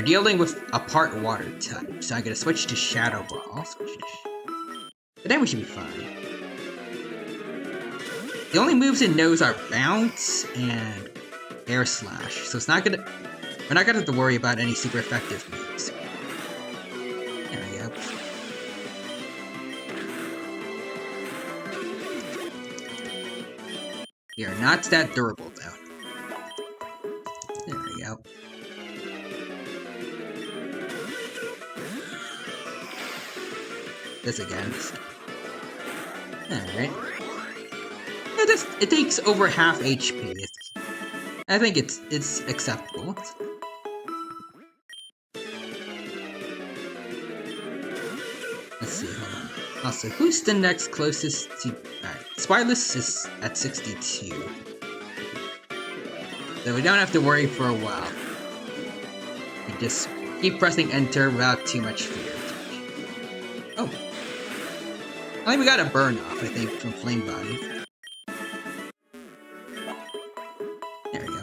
dealing with a part water type, so I'm gonna switch to Shadow Ball. But then we should be fine. The only moves it knows are Bounce and Air Slash, so it's not gonna. We're not gonna have to worry about any super effective moves. There we go. We are not that durable though. There we go. This again. Alright. It takes over half HP. I think it's acceptable. Let's see, hold on. Also, who's the next closest to... Alright, Spireless is at 62. So we don't have to worry for a while. We just keep pressing enter without too much fear. Oh. I think we got a burn off, I think, from Flame Body. There we go.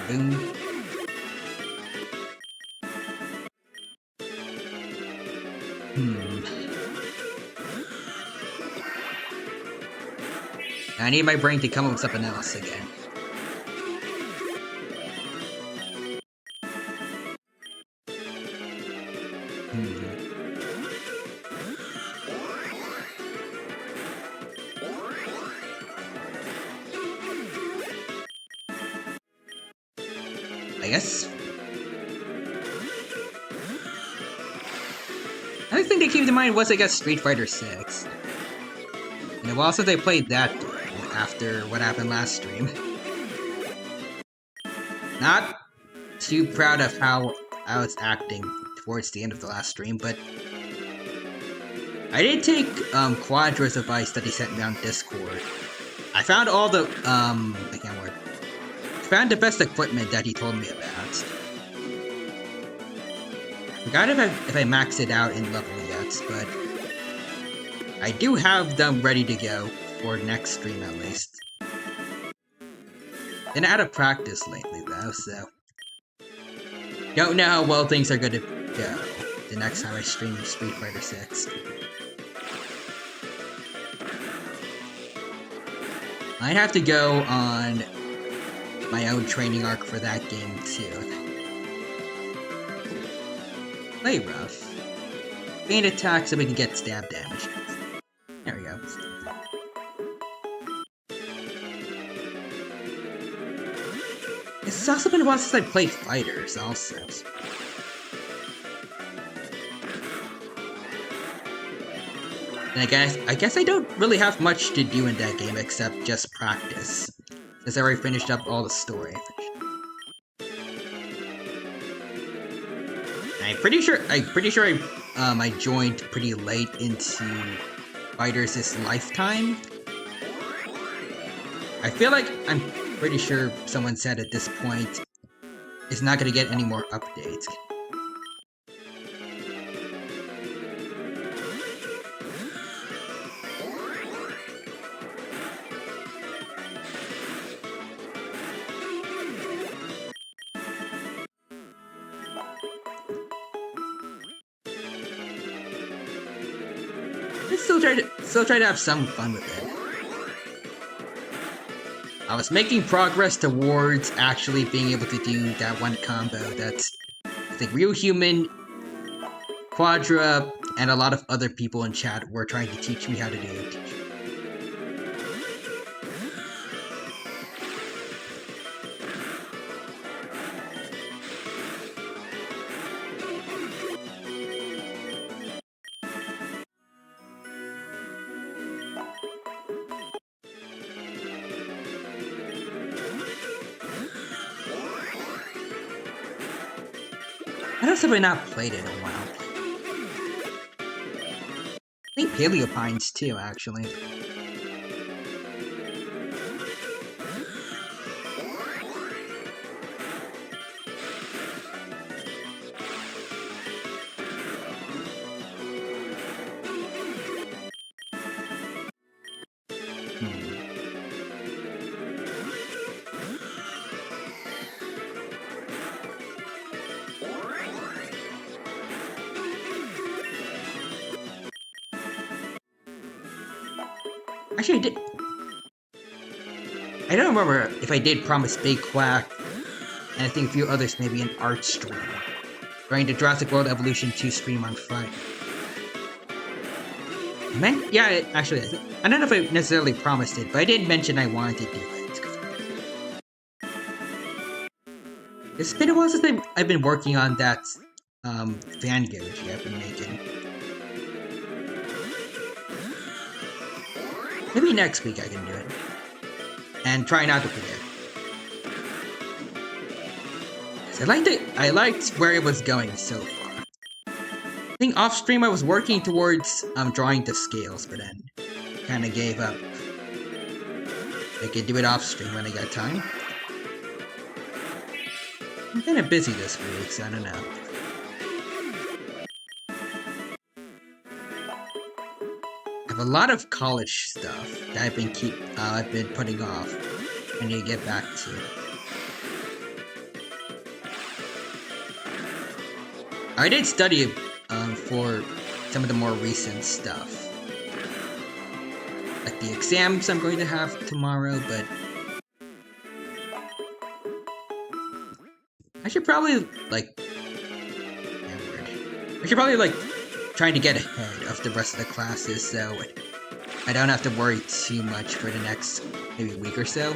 Boom. I need my brain to come up with something else again. I guess. Another thing that came to mind was, I guess, Street Fighter 6. You know, well, since I played that after what happened last stream. Not too proud of how I was acting towards the end of the last stream, but I did take Quadra's advice that he sent me on Discord. I found all the I can't word. Found the best equipment that he told me about. Forgot if I maxed it out in level yet, but I do have them ready to go for next stream at least. Been out of practice lately though, so don't know how well things are gonna go the next time I stream Street Fighter 6. I have to go on my own training arc for that game too. Play rough. Gain attack so we can get stab damage. There we go. It's also been a while since I played fighters also. And I guess I don't really have much to do in that game except just practice, since I already finished up all the story. I'm pretty sure I joined pretty late into Fighters' lifetime. I feel like I'm pretty sure someone said at this point it's not gonna get any more updates. Still try to have some fun with it. I was making progress towards actually being able to do that one combo that's, I think, Real Human, Quadra, and a lot of other people in chat were trying to teach me how to do it. What else have I not played in a while? I think Paleopines too, actually. Actually, I don't remember if I did promise Big Quack, and I think a few others, maybe an art stream. During the Jurassic World Evolution 2 stream on Friday. Yeah, actually, I don't know if I necessarily promised it, but I did mention I wanted to do it. It's been a while since I've been working on that fan emoji I've been making. Maybe next week I can do it. And try not to forget. I liked where it was going so far. I think off stream I was working towards drawing to scales, but then kinda gave up. I could do it off stream when I got time. I'm kinda busy this week, so I don't know. I have a lot of college stuff that I've been putting off. I need to get back to. I did study for some of the more recent stuff, like the exams I'm going to have tomorrow. But I should probably trying to get ahead of the rest of the classes, so I don't have to worry too much for the next maybe week or so.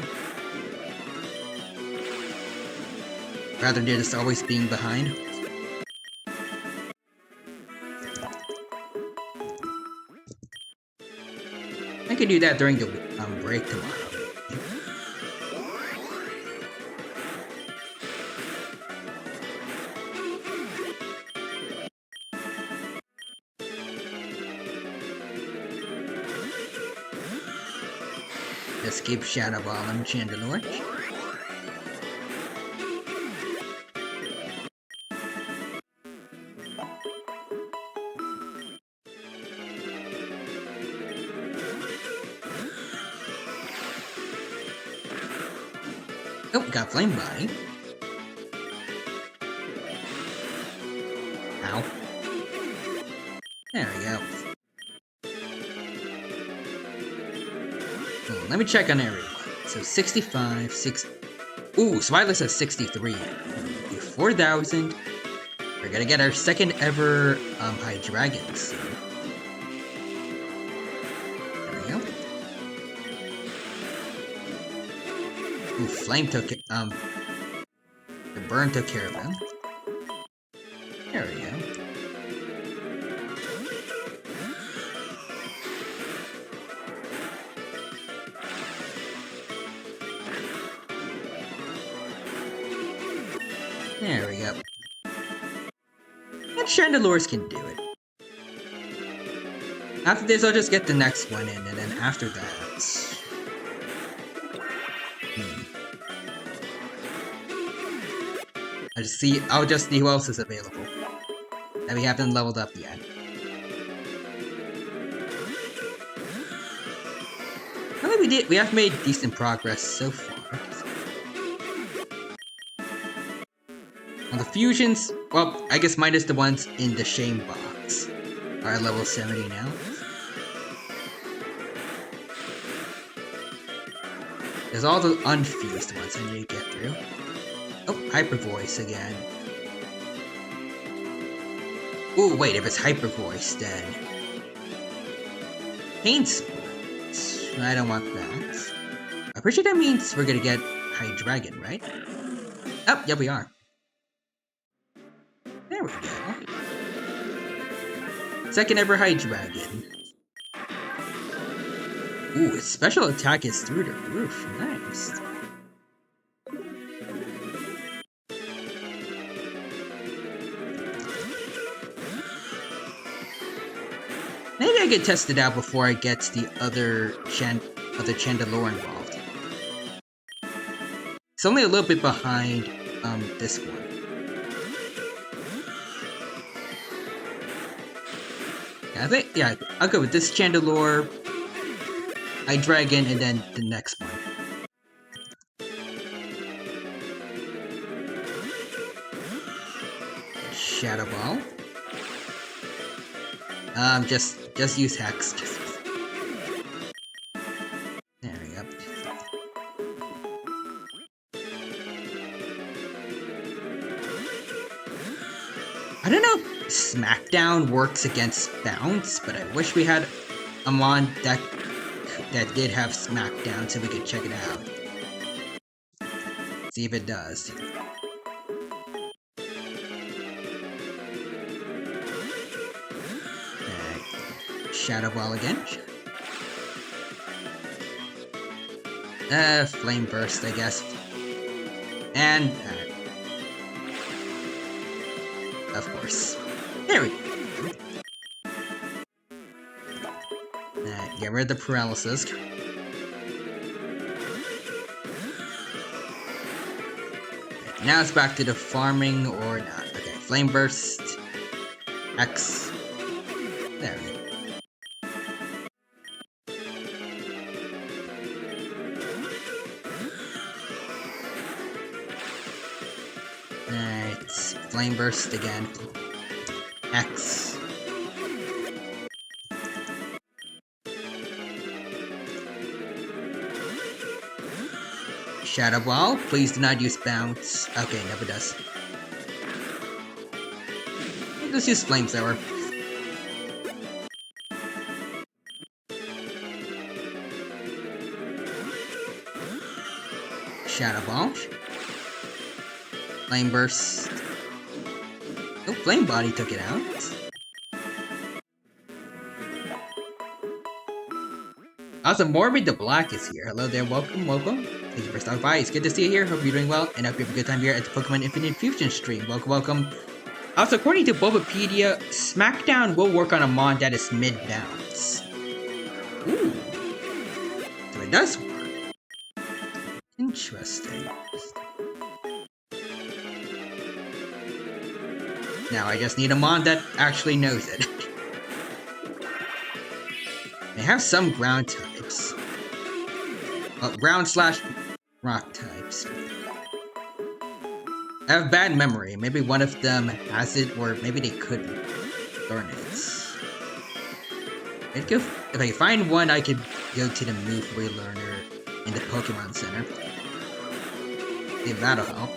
Rather than just always being behind. I could do that during the break tomorrow. Escape Shadow Ball and Chandelure. Oh, got Flame Body. Ow. There we go. Oh, let me check on everyone. So 65, 6. Ooh, Swilus has 63. 4,000. We're gonna get our second ever High Dragon soon. There we go. Ooh, Flame took it. The Burn took care of him. There we go. There we go. And Chandelures can do it. After this, I'll just get the next one in, and then after that... I'll just see who else is available. That we haven't leveled up yet. I think we have made decent progress so far. On the fusions, well, I guess minus the ones in the shame box, are at level 70 now. There's all the unfused ones I need to get through. Oh, Hyper Voice again. Ooh, wait, if it's Hyper Voice, then... Pain Sports. I don't want that. I'm pretty sure that means we're gonna get High Dragon, right? Oh, yeah, we are. There we go. Second ever High Dragon. Ooh, its special attack is through the roof. Nice. Maybe I could test it out before I get the other Chandelure involved. It's only a little bit behind this one. Yeah, I'll go with this Chandelure, High Dragon, and then the next one. Shadow Ball. Just use Hex. There we go. I don't know if Smackdown works against Bounce, but I wish we had a mon that did have Smackdown so we could check it out. See if it does. Shadow Ball again. Flame Burst, I guess. And, of course. There we go. Get rid of the paralysis. Now it's back to the farming or not. Okay, Flame Burst. X. There we go. Alright, Flame Burst again. X. Shadow Ball, please do not use Bounce. Okay, never does. Let's use Flamethrower. Shadow Ball. Flame Burst. Oh, Flame Body took it out. Also, Morbid the Black is here. Hello there, welcome. Thank you for stopping by. It's good to see you here. Hope you're doing well, and I hope you have a good time here at the Pokémon Infinite Fusion stream. Welcome. Also, according to Bulbapedia, Smackdown will work on a mon that is mid-bounce. Ooh. So it does work. Interesting. Now I just need a mon that actually knows it. They have some ground types. Well, ground/rock types. I have bad memory. Maybe one of them has it, or maybe they couldn't learn it. If I find one, I could go to the Move Relearner in the Pokemon Center. See if that'll help.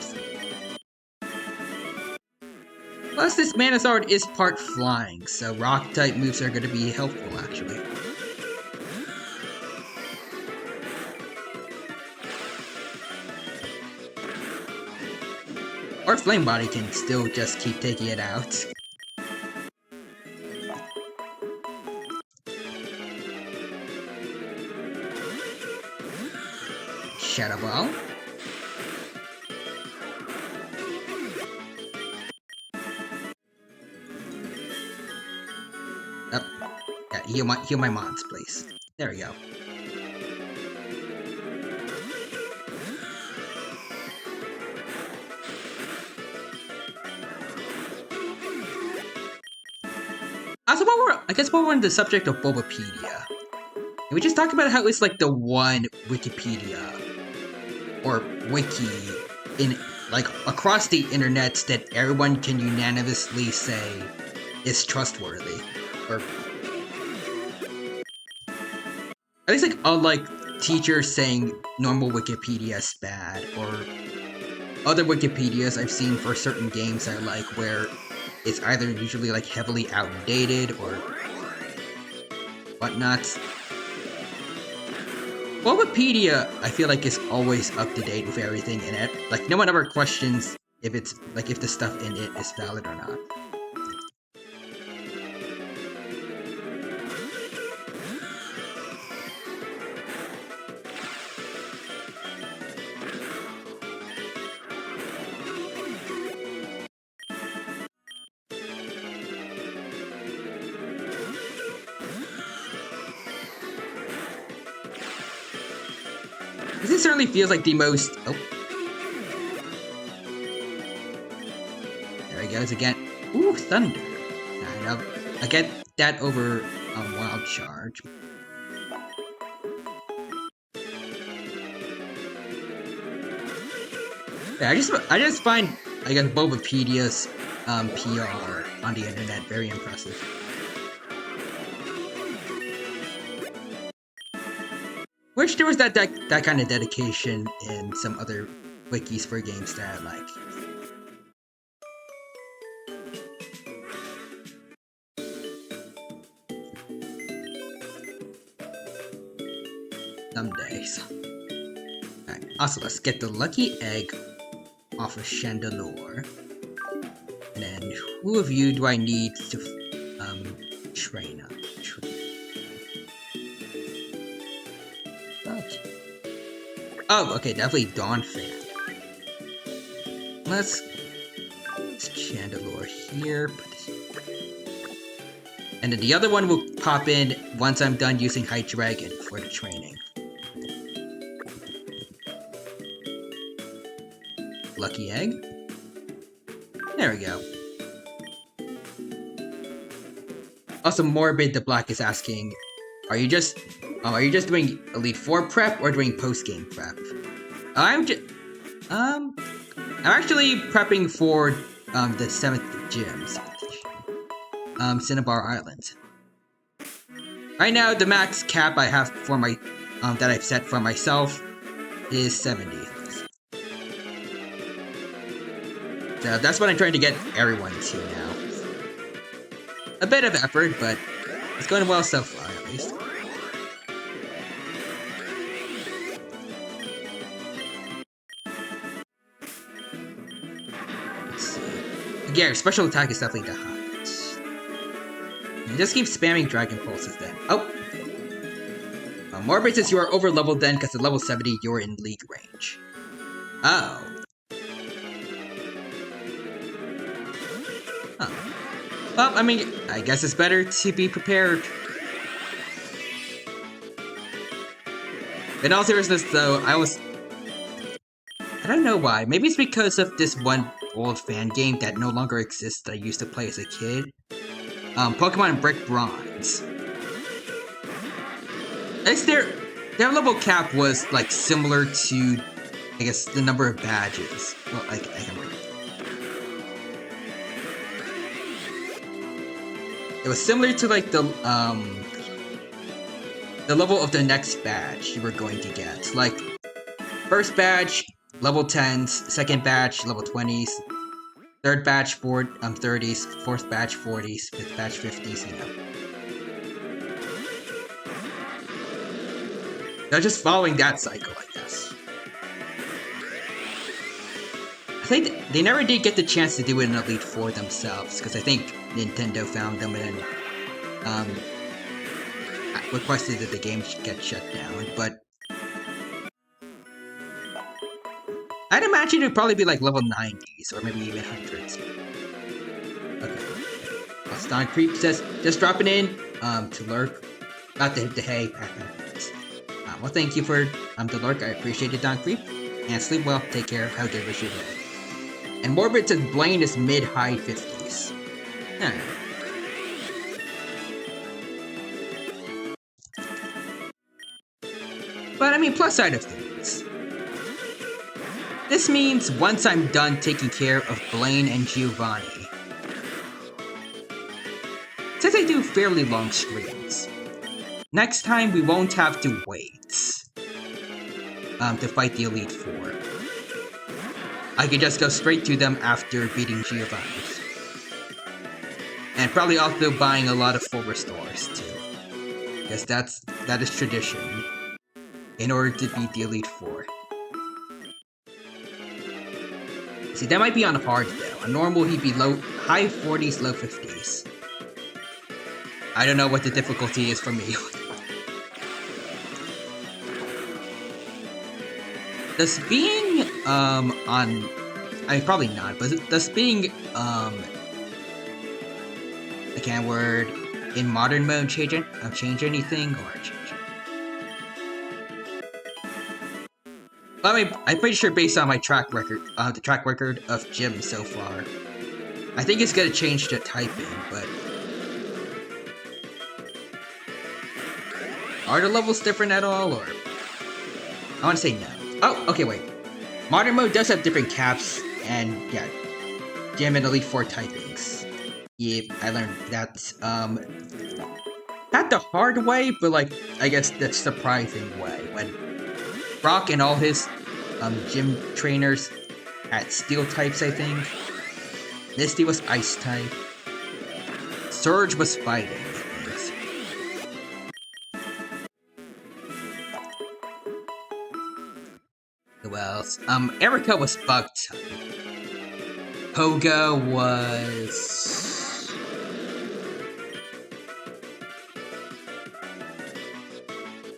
Plus, this Manazard is part flying, so rock-type moves are going to be helpful, actually. Or Flame Body can still just keep taking it out. Shadow Ball. Heal my mons, please. There we go. Also, while we're on the subject of Bulbapedia, can we just talk about how it's like the one Wikipedia or wiki in across the internet that everyone can unanimously say is trustworthy, or at least unlike teachers saying normal Wikipedia is bad, or other Wikipedias I've seen for certain games I like where it's either usually like heavily outdated or whatnot. Wikipedia, I feel like, is always up to date with everything in it. Like, no one ever questions if it's like if the stuff in it is valid or not. This certainly feels like the most. Oh. There he goes again. Ooh, thunder. I get that over a wild charge. Yeah, I just find Bulbapedia's PR on the internet very impressive. Wish there was that kind of dedication in some other wikis for games that I like. Some days. Alright, also let's get the lucky egg off of Chandelure. And then who of you do I need to train up? Oh, okay, definitely Dawn fan. Let's Chandelure here. And then the other one will pop in once I'm done using High Dragon for the training. Lucky egg. There we go. Also, Morbid the Black is asking, are you just doing Elite Four prep or doing post game prep? I'm actually prepping for the 7th gyms. Cinnabar Island. Right now, the max cap I have for my that I've set for myself is 70. So that's what I'm trying to get everyone to now. A bit of effort, but it's going well so far, at least. Let's see. Yeah, special attack is definitely the highest. You just keep spamming Dragon Pulses then. Oh! Morbid says you are over leveled then, because at level 70 you're in league range. Oh. Oh. Well, I mean, I guess it's better to be prepared. In all seriousness, though, I don't know why. Maybe it's because of this one old fan game that no longer exists that I used to play as a kid. Pokemon Brick Bronze. Their level cap was, like, similar to, I guess, the number of badges. Well, I can remember. It was similar to, like, the level of the next badge you were going to get. Like, first badge, level 10s, second badge, level 20s, third badge, 30s, fourth badge, 40s, fifth badge, 50s, you know. They're just following that cycle, I guess. I think they never did get the chance to do it in Elite Four themselves, because I think Nintendo found them and requested that the game get shut down, but I'd imagine it'd probably be like level 90s, or maybe even 100s. Okay. Ston Creep says, just dropping in, to lurk. Not to hit the hay. Well, thank you for, the lurk, I appreciate it, Don Creep. And sleep well, take care, have a good rest of your day. And Morbid says Blaine is mid-high 50s. But I mean, plus side of things. This means once I'm done taking care of Blaine and Giovanni, since I do fairly long streams, next time we won't have to wait. to fight the Elite Four. I could just go straight to them after beating Giovanni. And probably also buying a lot of full restores too. Because that is tradition. In order to beat the Elite Four. See, that might be on hard though. On normal, he'd be high 40s, low 50s. I don't know what the difficulty is for me. Does being, probably not, but does being, I can't word, in modern mode change anything, or change? I mean, I'm pretty sure based on my track record, the track record of Gym so far, I think it's gonna change to typing, but... Are the levels different at all, or... I wanna say no. Oh, okay, wait. Modern mode does have different caps, and yeah, Gym and Elite Four typings. Yep, I learned that, not the hard way, but like, I guess the surprising way, when Brock and all his gym trainers had steel types, I think. Misty was ice type. Surge was fighting. Who else? Erica was bug type. Pogo was...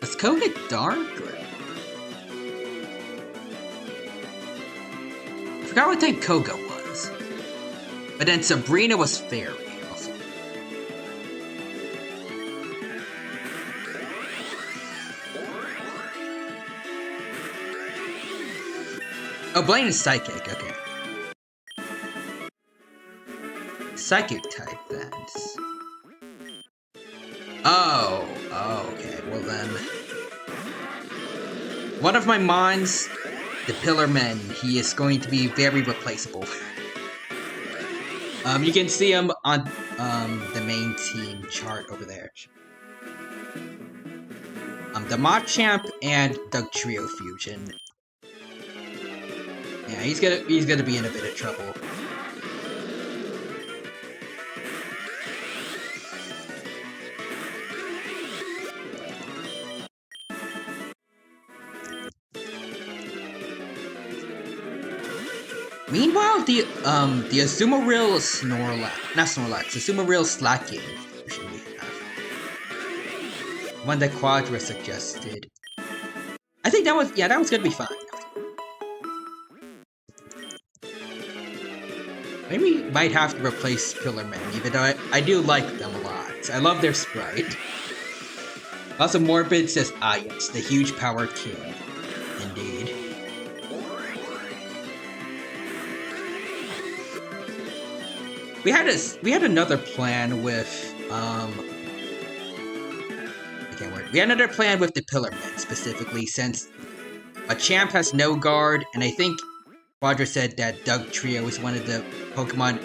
Was Koga dark? Or... I forgot what type Koga was. But then Sabrina was fairy. Also. Oh, Blaine is psychic, okay. Psychic type, then. Oh, okay, well then. One of my mons, the Pillar Men, he is going to be very replaceable. You can see him on the main team chart over there. The Machamp and Doug Trio Fusion. Yeah, he's gonna be in a bit of trouble. Meanwhile, the Azumarill Azumarill Slacking fusion we have. One that Quadra suggested. I think that was gonna be fine. Maybe we might have to replace Pillar Men, even though I do like them a lot. I love their sprite. Also, Morbid says, ah yes, the huge power king. Indeed. We had another plan with we had another plan with the Pillar Men specifically, since a champ has no guard, and I think Quadra said that Doug Trio is one of the Pokemon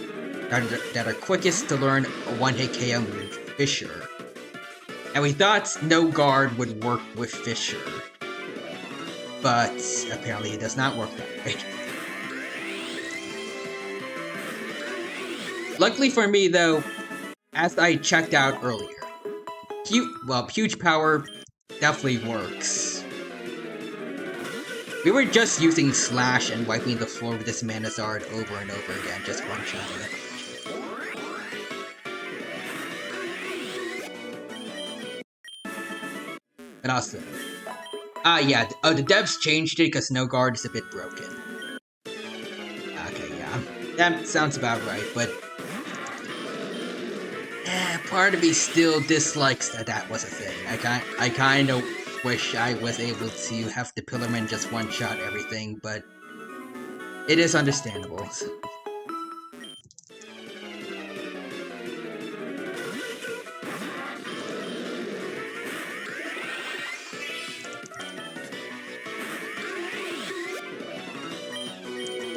that are quickest to learn a one-hit KO move, Fisher. And we thought no guard would work with Fisher, but apparently it does not work that way. Luckily for me, though, as I checked out earlier, huge power definitely works. We were just using Slash and wiping the floor with this Manazard over and over again, just one-shotting it. And also, yeah, the devs changed it because No Guard is a bit broken. Okay, yeah, that sounds about right, but part of me still dislikes that was a thing. I kind of wish I was able to have the Pillarman just one-shot everything, but it is understandable.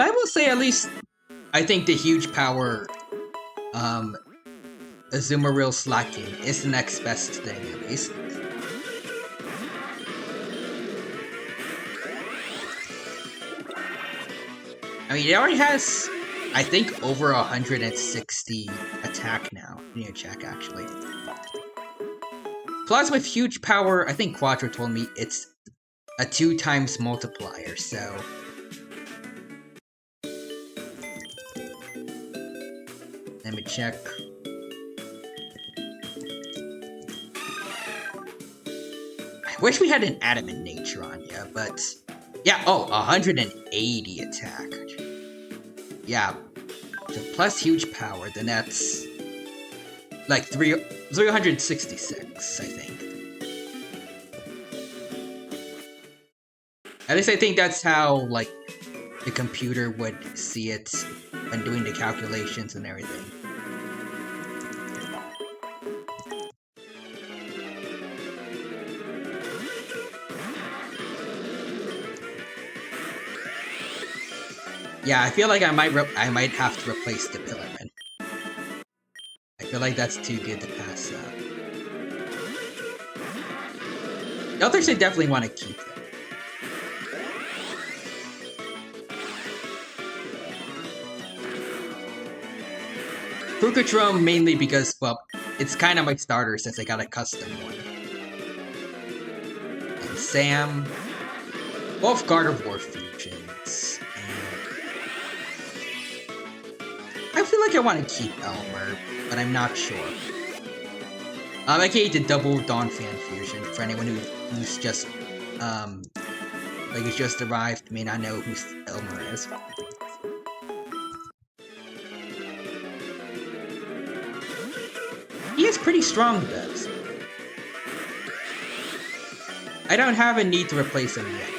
I will say, at least, I think the huge power, Azumarill Slacking is the next best thing, at least. I mean, it already has, I think, over 160 attack now. I need to check, actually. Plus, with huge power, I think Quattro told me it's a 2 times multiplier, so... Let me check. I wish we had an adamant nature on you, but... Yeah, oh, 180 attack. Yeah, so plus huge power, then that's... like 366, I think. At least I think that's how, like, the computer would see it when doing the calculations and everything. Yeah, I feel like I might have to replace the Pillarman. I feel like that's too good to pass up. The others I definitely want to keep them. Frucatron mainly because, well, it's kind of my starter since I got a custom one. And Sam, both Gardevoir fusions. I feel like I want to keep Elmer, but I'm not sure. I can eat the double Donphan fusion for anyone who's just, like who's just arrived, may not know who Elmer is. He is pretty strong, though. I don't have a need to replace him yet.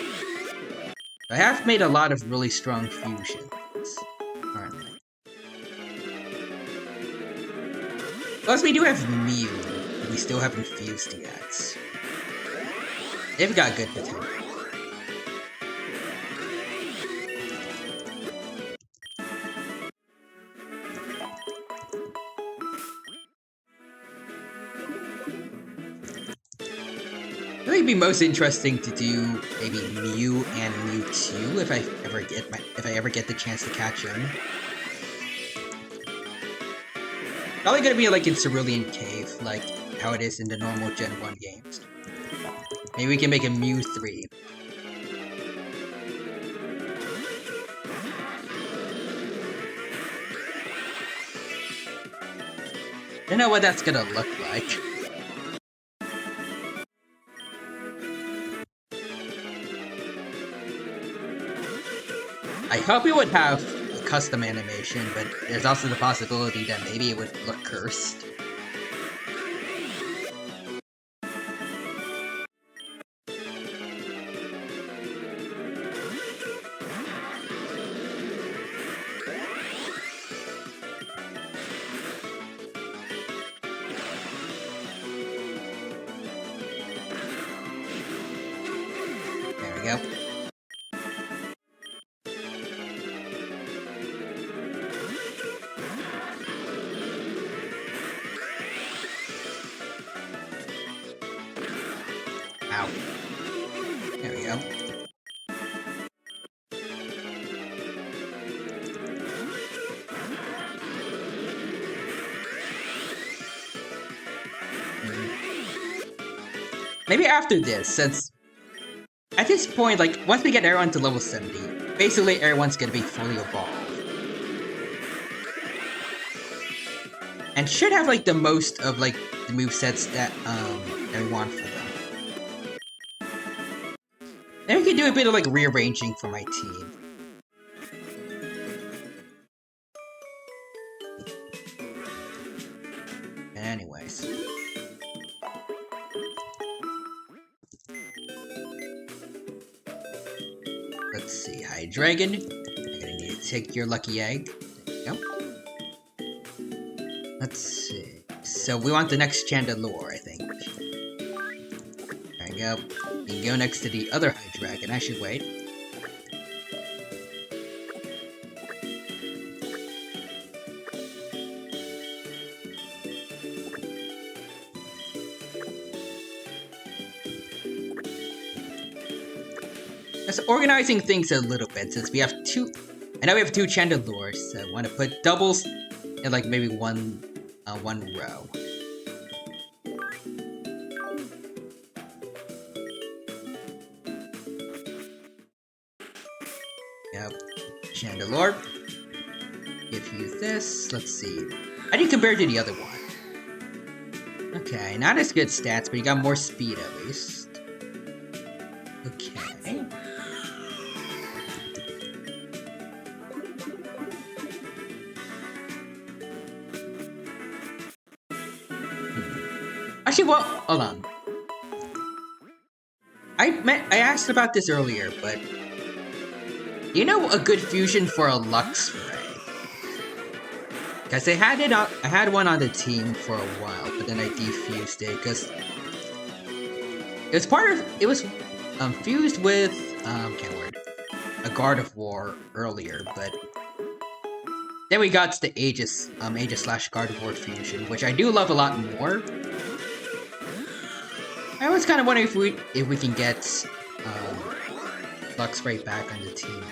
I have made a lot of really strong fusions, currently. Plus, we do have Mew, but we still haven't fused yet. They've got good potential. I think it'd be most interesting to do maybe Mew and Mewtwo if I ever get the chance to catch him. Probably gonna be like in Cerulean Cave, like how it is in the normal Gen 1 games. Maybe we can make a Mew 3. I don't know what that's gonna look like. I hope it would have a custom animation, but there's also the possibility that maybe it would look cursed. There we go. Ow. There we go. Maybe after this, since at this point, like, once we get everyone to level 70, basically everyone's gonna be fully evolved. And should have, like, the most of, like, the movesets that we want for them. Then we can do a bit of, like, rearranging for my team. Anyways. Let's see, Hydreigon. I'm gonna need to take your lucky egg. There you go. Let's see. So we want the next Chandelure, I think. There you go. You can go next to the other Hydreigon. I should wait. Just organizing things a little bit, since we have two And now we have 2 Chandelures, so I want to put doubles in like maybe one row. Yep, Chandelure. Give you this. Let's see. How do you compare to the other one? Okay, not as good stats, but you got more speed at least. Okay. Actually, well, hold on. I asked about this earlier, but you know a good fusion for a Lux Ray? Because I had one on the team for a while, but then I defused it because it was fused with a Guard of War earlier, but then we got to the Aegis / Guard of War fusion, which I do love a lot more. I was kind of wondering if we can get Lux Ray back on the team.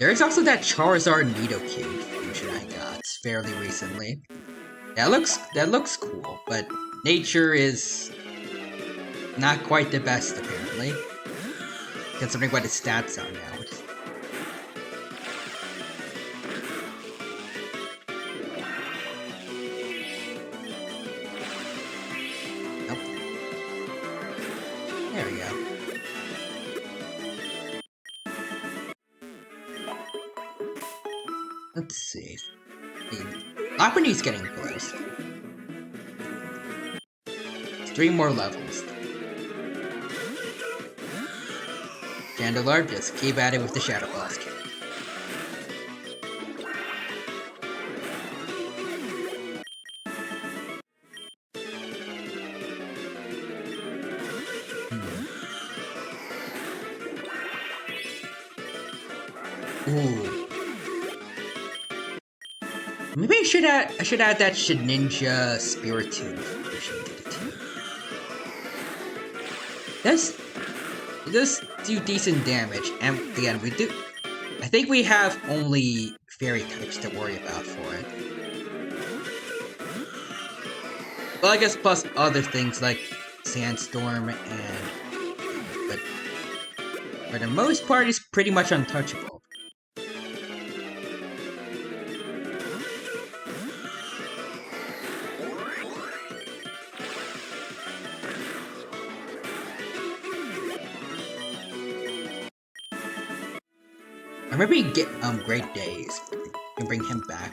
There is also that Charizard Nidoking fusion I got fairly recently. That looks cool, but nature is not quite the best apparently. Considering what its stats are now. Nope. There we go. Let's see. Lockwood's getting close. 3 more levels. Chandelure, just keep at it with the Shadow Blast. Ooh. Maybe I should add that Shedinja Spiritomb fusion to the team. It does do decent damage, and again I think we have only fairy types to worry about for it. Well, I guess plus other things like Sandstorm but for the most part it's pretty much untouchable. Or maybe get Great Days and bring him back.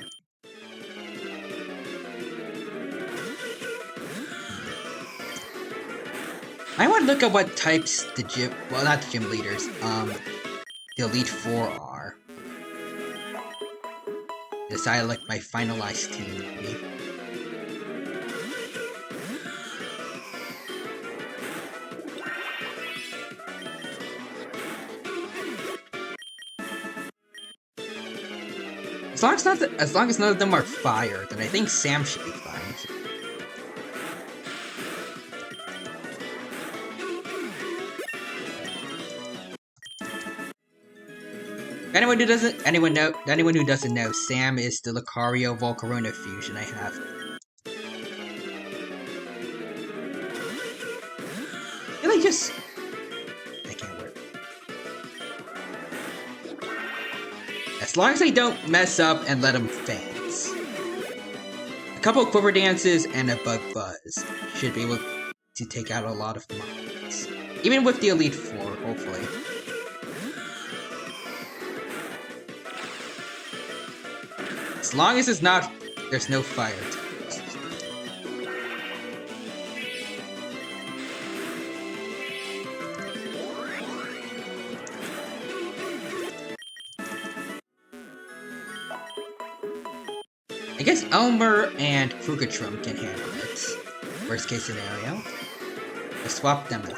I want to look at what types the gym, well, not the gym leaders, the Elite Four are. Decide like my finalized team maybe. As long as none of them are fire, then I think Sam should be fine. Anyone who doesn't know, Sam is the Lucario Volcarona fusion I have. Really just I can't work. As long as I don't mess up and let him faint. A couple of Quiver Dances and a Bug Buzz should be able to take out a lot of mons. Even with the Elite Four, hopefully. As long as there's no fire types. I guess Elmer and Krugertrum can handle it. Worst case scenario. Just swap them out.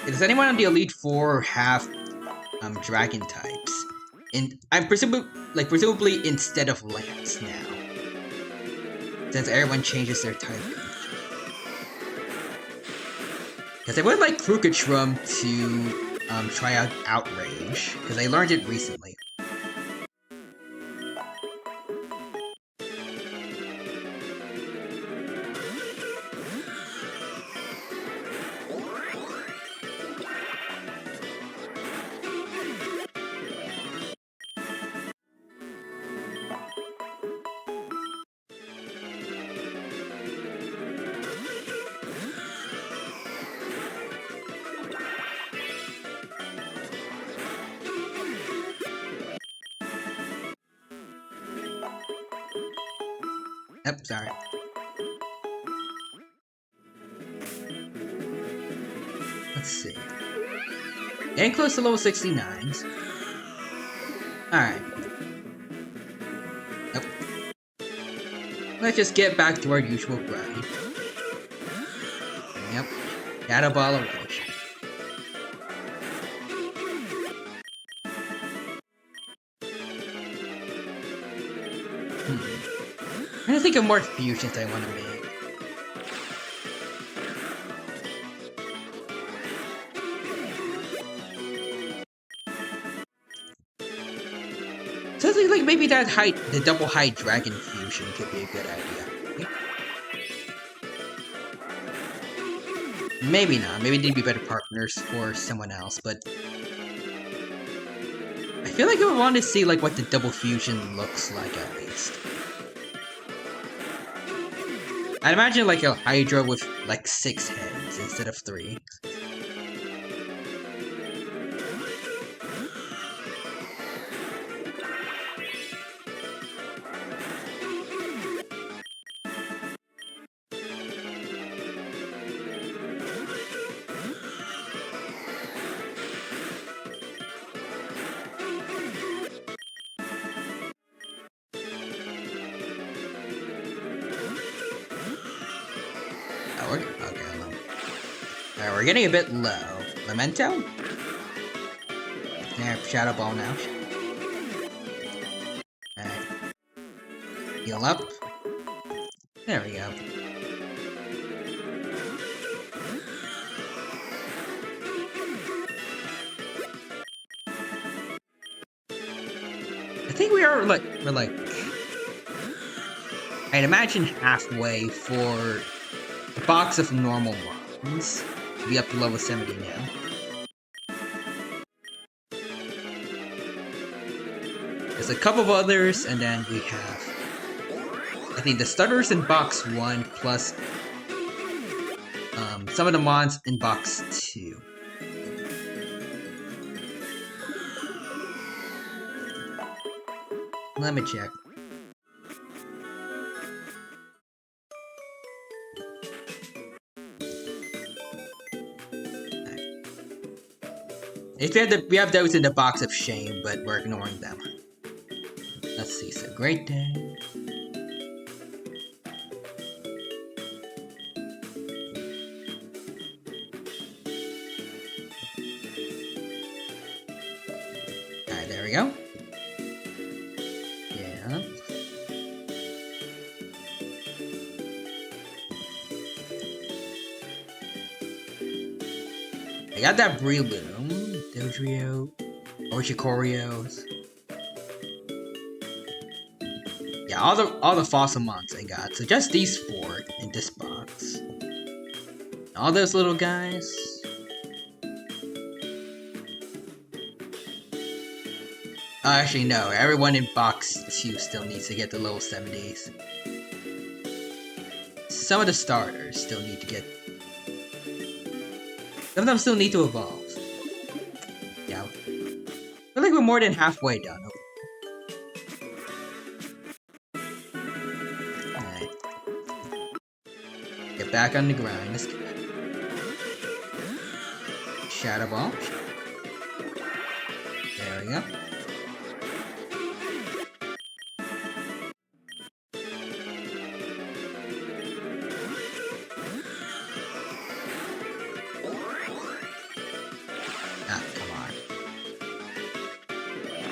Does anyone on the Elite Four have dragon types? And I'm presumably instead of Lance now, since everyone changes their type. Because I would like Krukatrum to try out Outrage, because I learned it recently. Yep, sorry. Let's see. Getting close to level 69s. Alright. Yep. Let's just get back to our usual grind. Yep. Shadow Ball away. I'm trying to think of more fusions I want to make. So I think like maybe that the double high dragon fusion could be a good idea. Maybe not. Maybe they'd be better partners for someone else, but I feel like I would want to see like what the double fusion looks like at least. I'd imagine like a Hydra with like 6 heads instead of 3. Alright, we're getting a bit low. Memento? Yeah, Shadow Ball now. Alright. Heal up. There we go. I think we're like I'd imagine halfway for a box of normal ones. To be up to level 70 now. There's a couple of others, and then we have I think the starters in box 1 plus some of the mons in box 2. Let me check. If we have those in the box of shame, but we're ignoring them. Let's see, so great day. Alright, there we go. Yeah. I got that Breloom, Dodrio, Ochikorios. Yeah, all the fossil mons I got. So just these 4 in this box. All those little guys. Actually, no. Everyone in box 2 still needs to get the level 70s. Some of the starters still need to get... Some of them still need to evolve. Yeah. I feel like we're more than halfway done. Alright. Get back on the grind. Let's get back. Shadow Ball. There we go.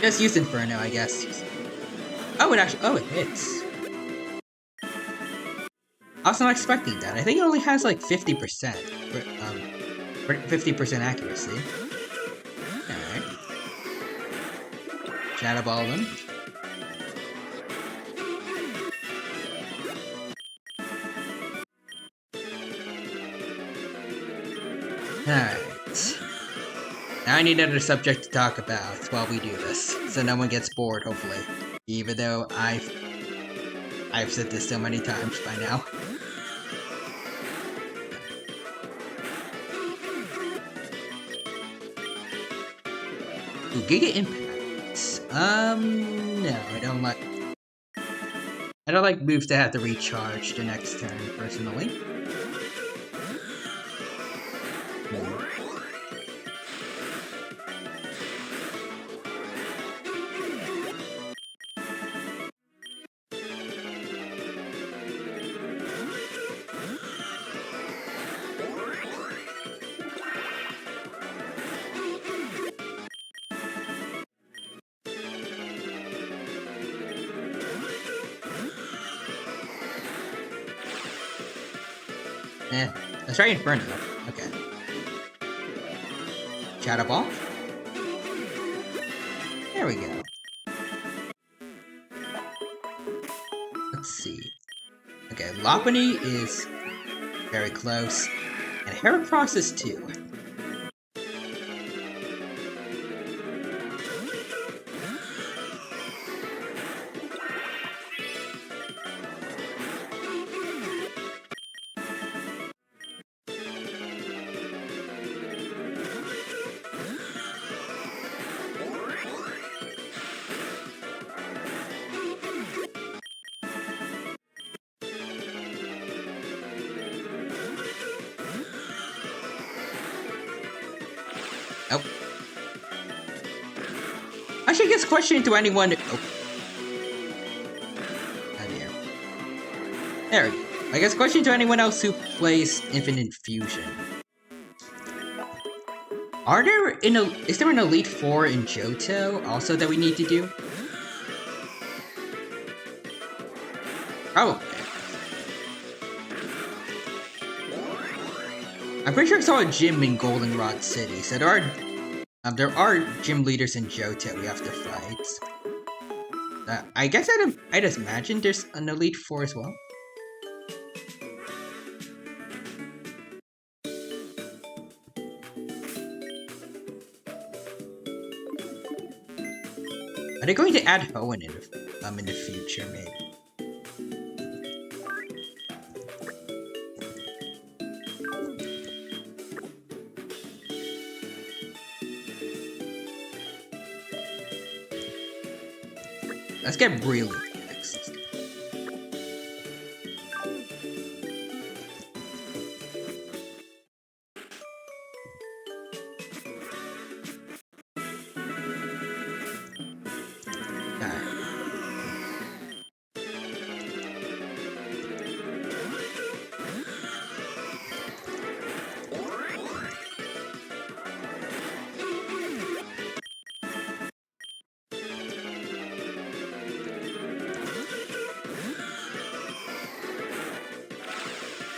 Just use Inferno, I guess. Oh, it actually. Oh, it hits. I was not expecting that. I think it only has like 50%. 50% accuracy. Alright. Shadow Ball them. Alright. Now I need another subject to talk about while we do this, so no one gets bored, hopefully. Even though I've said this so many times by now. Ooh, Giga Impacts. No, I don't like moves that have to recharge the next turn, personally. Let's try Inferno. Okay. Shadow Ball. There we go. Let's see. Okay, Lopunny is very close, and Heracross is too. Oh. Actually, gets question to anyone. Oh. Oh dear. There we go. I guess question to anyone else who plays Infinite Fusion. Is there an Elite Four in Johto also that we need to do? Probably. I'm pretty sure I saw a gym in Goldenrod City, so there are gym leaders in Johto we have to fight. I guess I just imagine there's an Elite Four as well. Are they going to add Hoenn in the future, maybe? Let's get really fixed.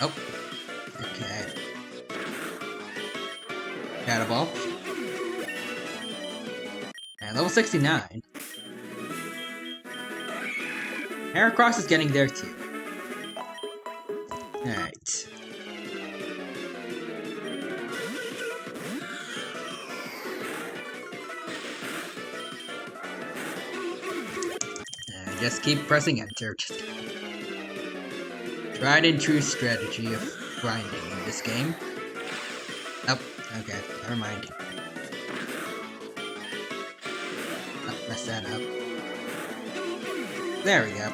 Oh. Okay. Shadow Ball. And level 69. Heracross is getting there too. Alright. Just keep pressing enter. Tried and true strategy of grinding in this game. Oh, okay, never mind. Oh, messed that up. There we go.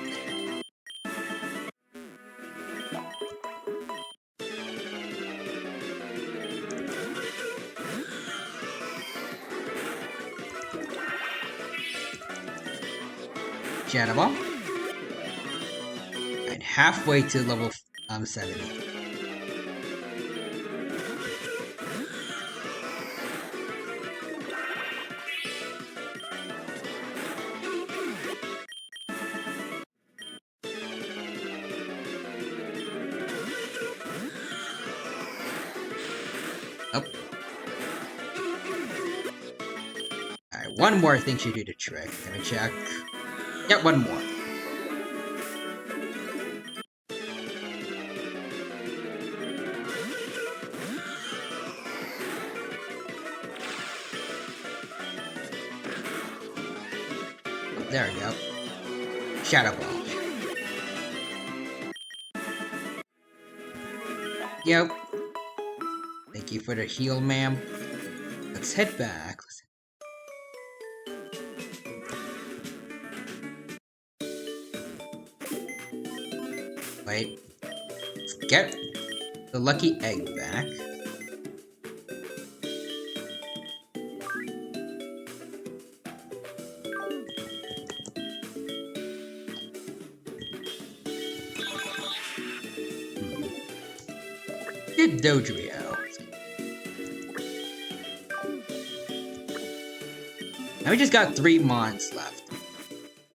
Shadow Ball. And halfway to level 70. Oh. Alright, one more thing should do the trick. Let me check. Yep, one more. Oh, there we go. Shadow Ball. Yep. Thank you for the heal, ma'am. Let's head back. Wait. Let's get the lucky egg back. Good Dodrio. Now we just got 3 mons left.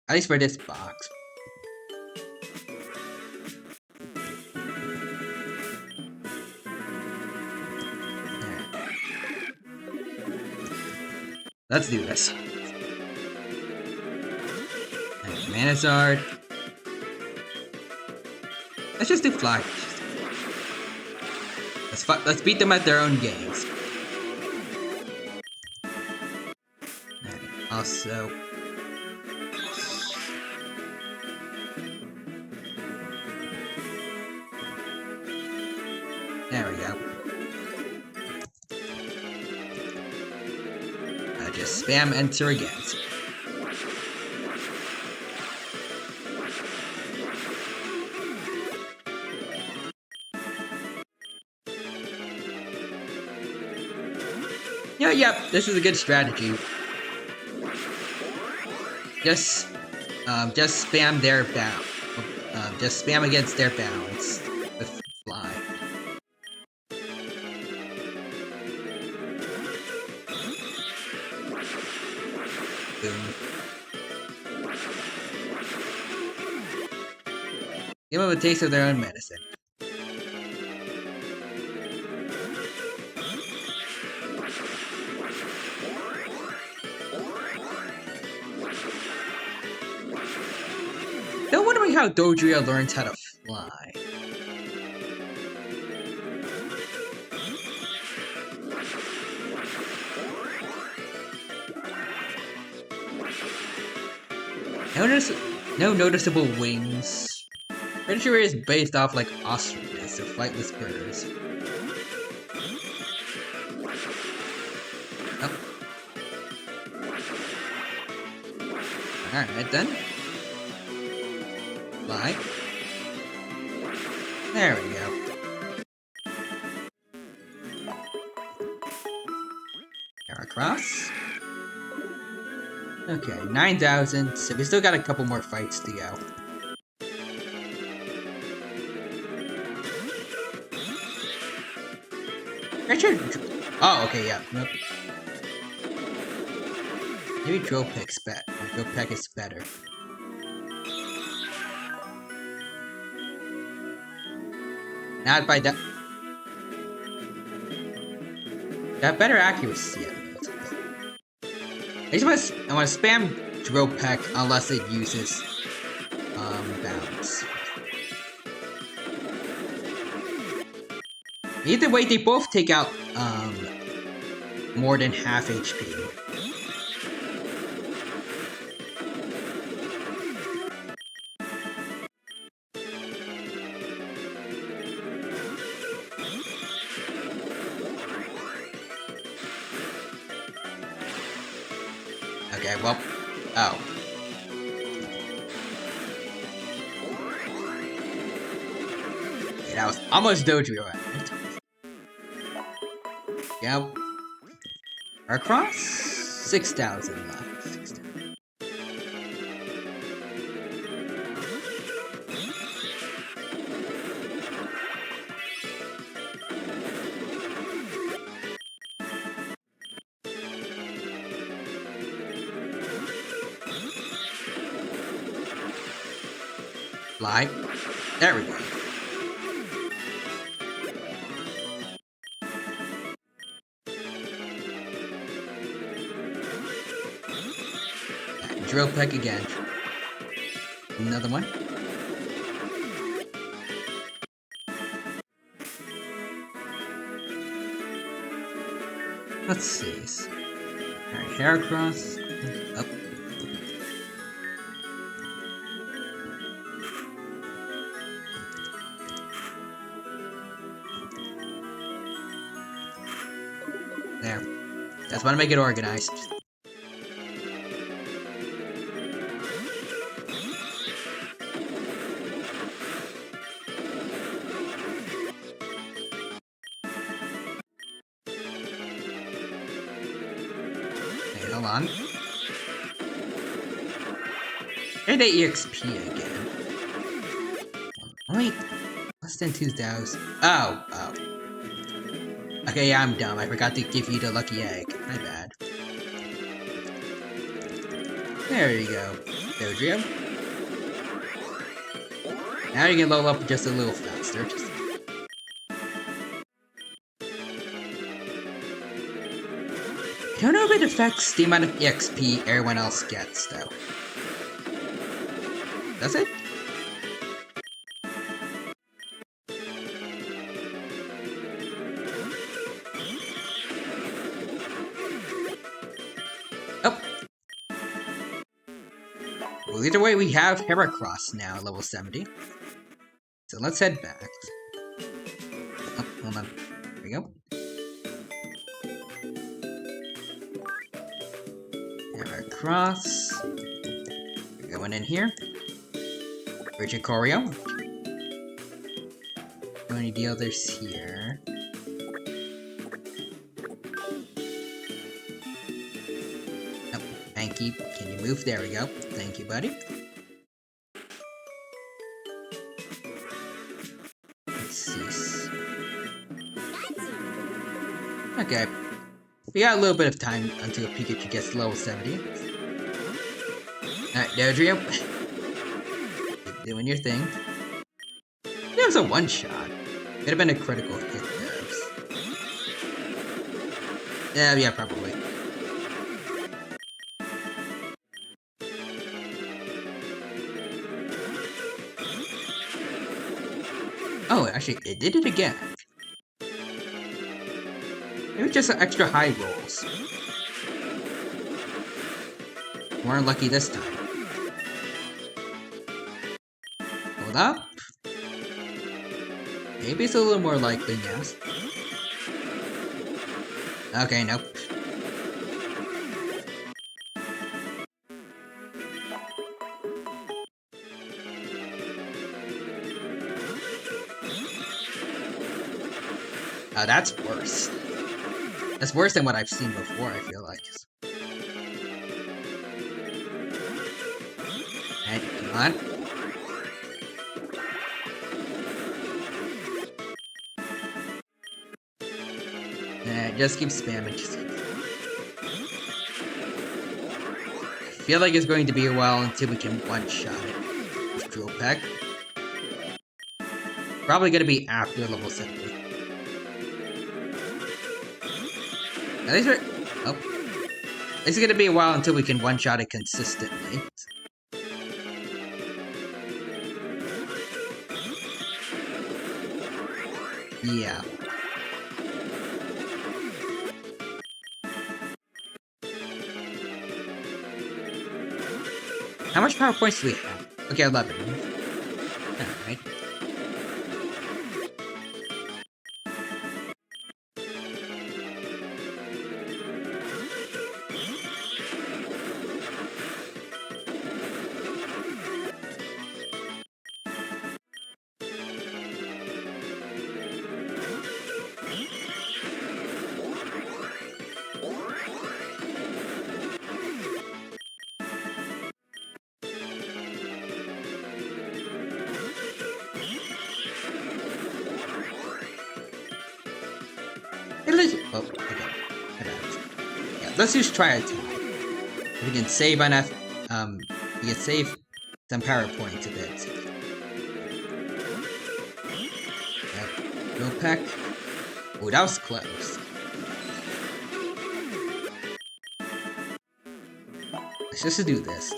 At least for this box. Let's do this. And Manazard. Let's just do Fly. Let's beat them at their own games. And also, there we go. Just spam enter again. Yep, this is a good strategy. Just spam their bounce. Just spam against their bounce with Fly. Boom. Give them a taste of their own medicine. Still wondering how Dodrio learns how to fly. No noticeable wings. Pretty sure it's based off like ostriches, or flightless birds. Oh. Alright then. Fly. There we go. Across. Okay, 9,000, so we still got a couple more fights to go. Oh, okay, yeah. Nope. Maybe Dropek's better. Dropek is better. Not by that. That better accuracy. I want to spam Dropek unless it uses bounce. Either way, they both take out more than half HP. Okay, well, oh. Okay, that was almost Dodrio. Yep. Across 6,000 left. 6,000. Fly. There we go. drill peck again. Another one. Let's see. Alright, Heracross. Up. There. Just want to make it organized. Okay, hold on. And the EXP again. Wait, less than 2,000. Oh. Okay, yeah, I'm dumb. I forgot to give you the lucky egg. My bad. There you go. Dodrio. Now you can level up just a little faster. I don't know if it affects the amount of EXP everyone else gets, though. Does it? Oh! Well, either way, we have Heracross now, level 70. So let's head back. Oh, hold on. There we go. Heracross. We're going in here. Richicorio. How many the others here? Oh, Mankey, can you move? There we go. Thank you, buddy. Let's see. Okay. We got a little bit of time until Pikachu gets level 70. Alright, Dodrio. Keep doing your thing. That was a one-shot. Could have been a critical hit, though. Yeah, probably. Oh, actually, it did it again. Maybe just some extra high rolls. More lucky this time. Hold up. Maybe it's a little more likely now. Okay, nope. Oh, that's worse. That's worse than what I've seen before, I feel like. Alright, come on. Just keep spamming. I feel like it's going to be a while until we can one-shot it with Drill Peck. Probably gonna be after level 70. At least we're... Oh. It's gonna be a while until we can one-shot it consistently. Yeah. How much power points do we have? Okay, 11. Alright. Oh, okay. Yeah, let's just try it. We can save enough. We can save some power points a bit. Yep. Drill Peck. Oh, that was close. Let's just do this.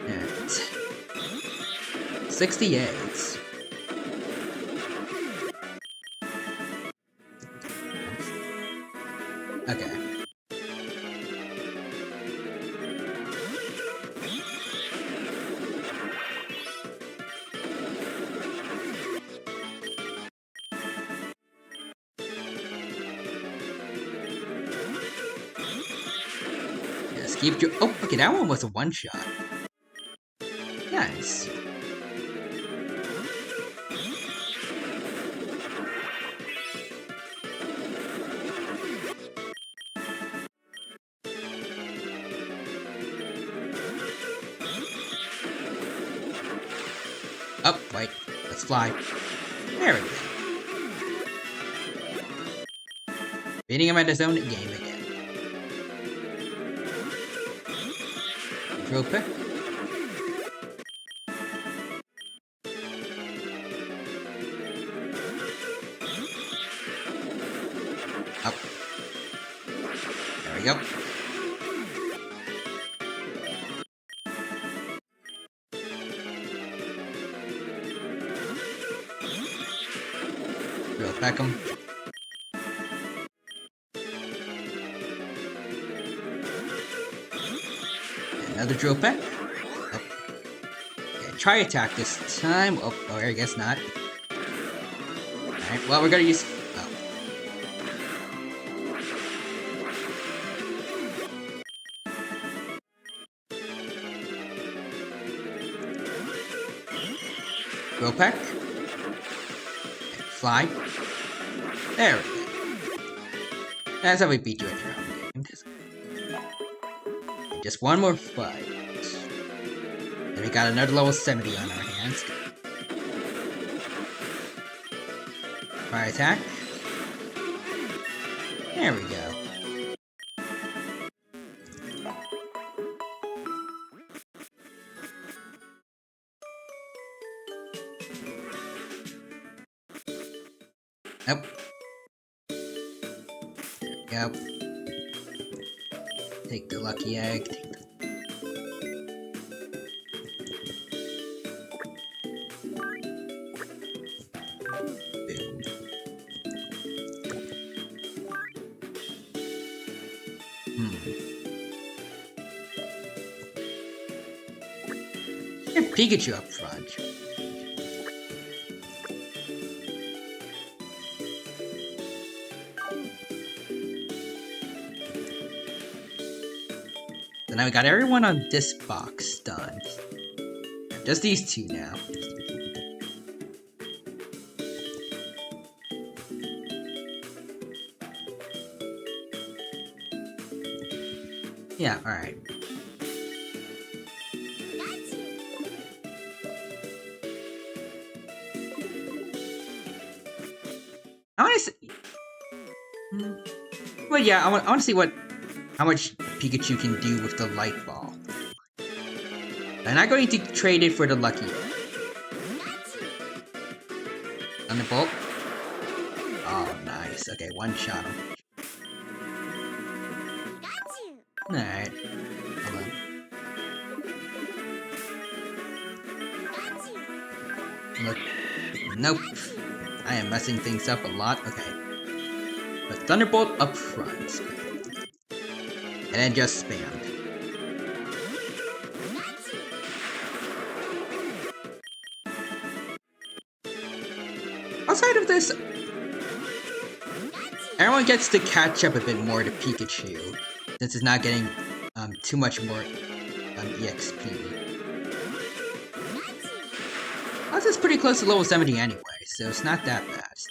Alright. 68. Okay. Just keep your. Oh, okay, that one was a one shot. Nice. Oh, wait. Let's fly. There we go. Beating him at his own game again. Drill pick. Up. There we go. Drill peck him. Another drill peck. Oh. Okay, try attack this time. Oh, I guess not. Alright, well, we're gonna use. Oh. Drill peck. Okay, fly. There we go. That's how we beat you at your own game. Just one more fight. Then we got another level 70 on our hands. Fire attack. There we go. Nope. There we go. Take the lucky egg. Boom. And Pikachu up front. So now we got everyone on this box done. Just these two now. Yeah, alright. I want to see. Well, yeah, I want to see how much Pikachu can do with the light ball. I'm not going to trade it for the lucky. Thunderbolt. Oh, nice. Okay, one shot him. Alright. Hold on. Look. Nope. I am messing things up a lot. Okay. But Thunderbolt up front. And then just spammed. Outside of this, everyone gets to catch up a bit more to Pikachu, since it's not getting too much more EXP. Plus, it's pretty close to level 70 anyway, so it's not that fast.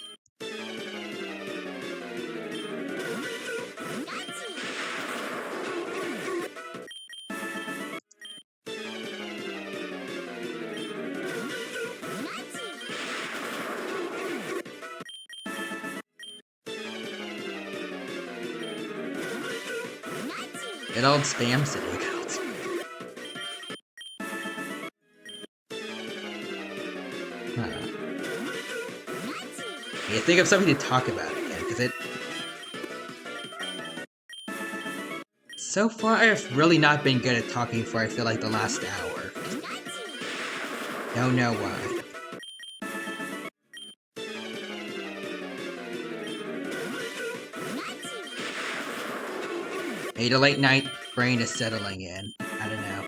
Good old spam city. Good old spam. Yeah, think of something to talk about again, because So far, I've really not been good at talking for I feel like the last hour. Don't know why. Maybe the late night brain is settling in. I don't know.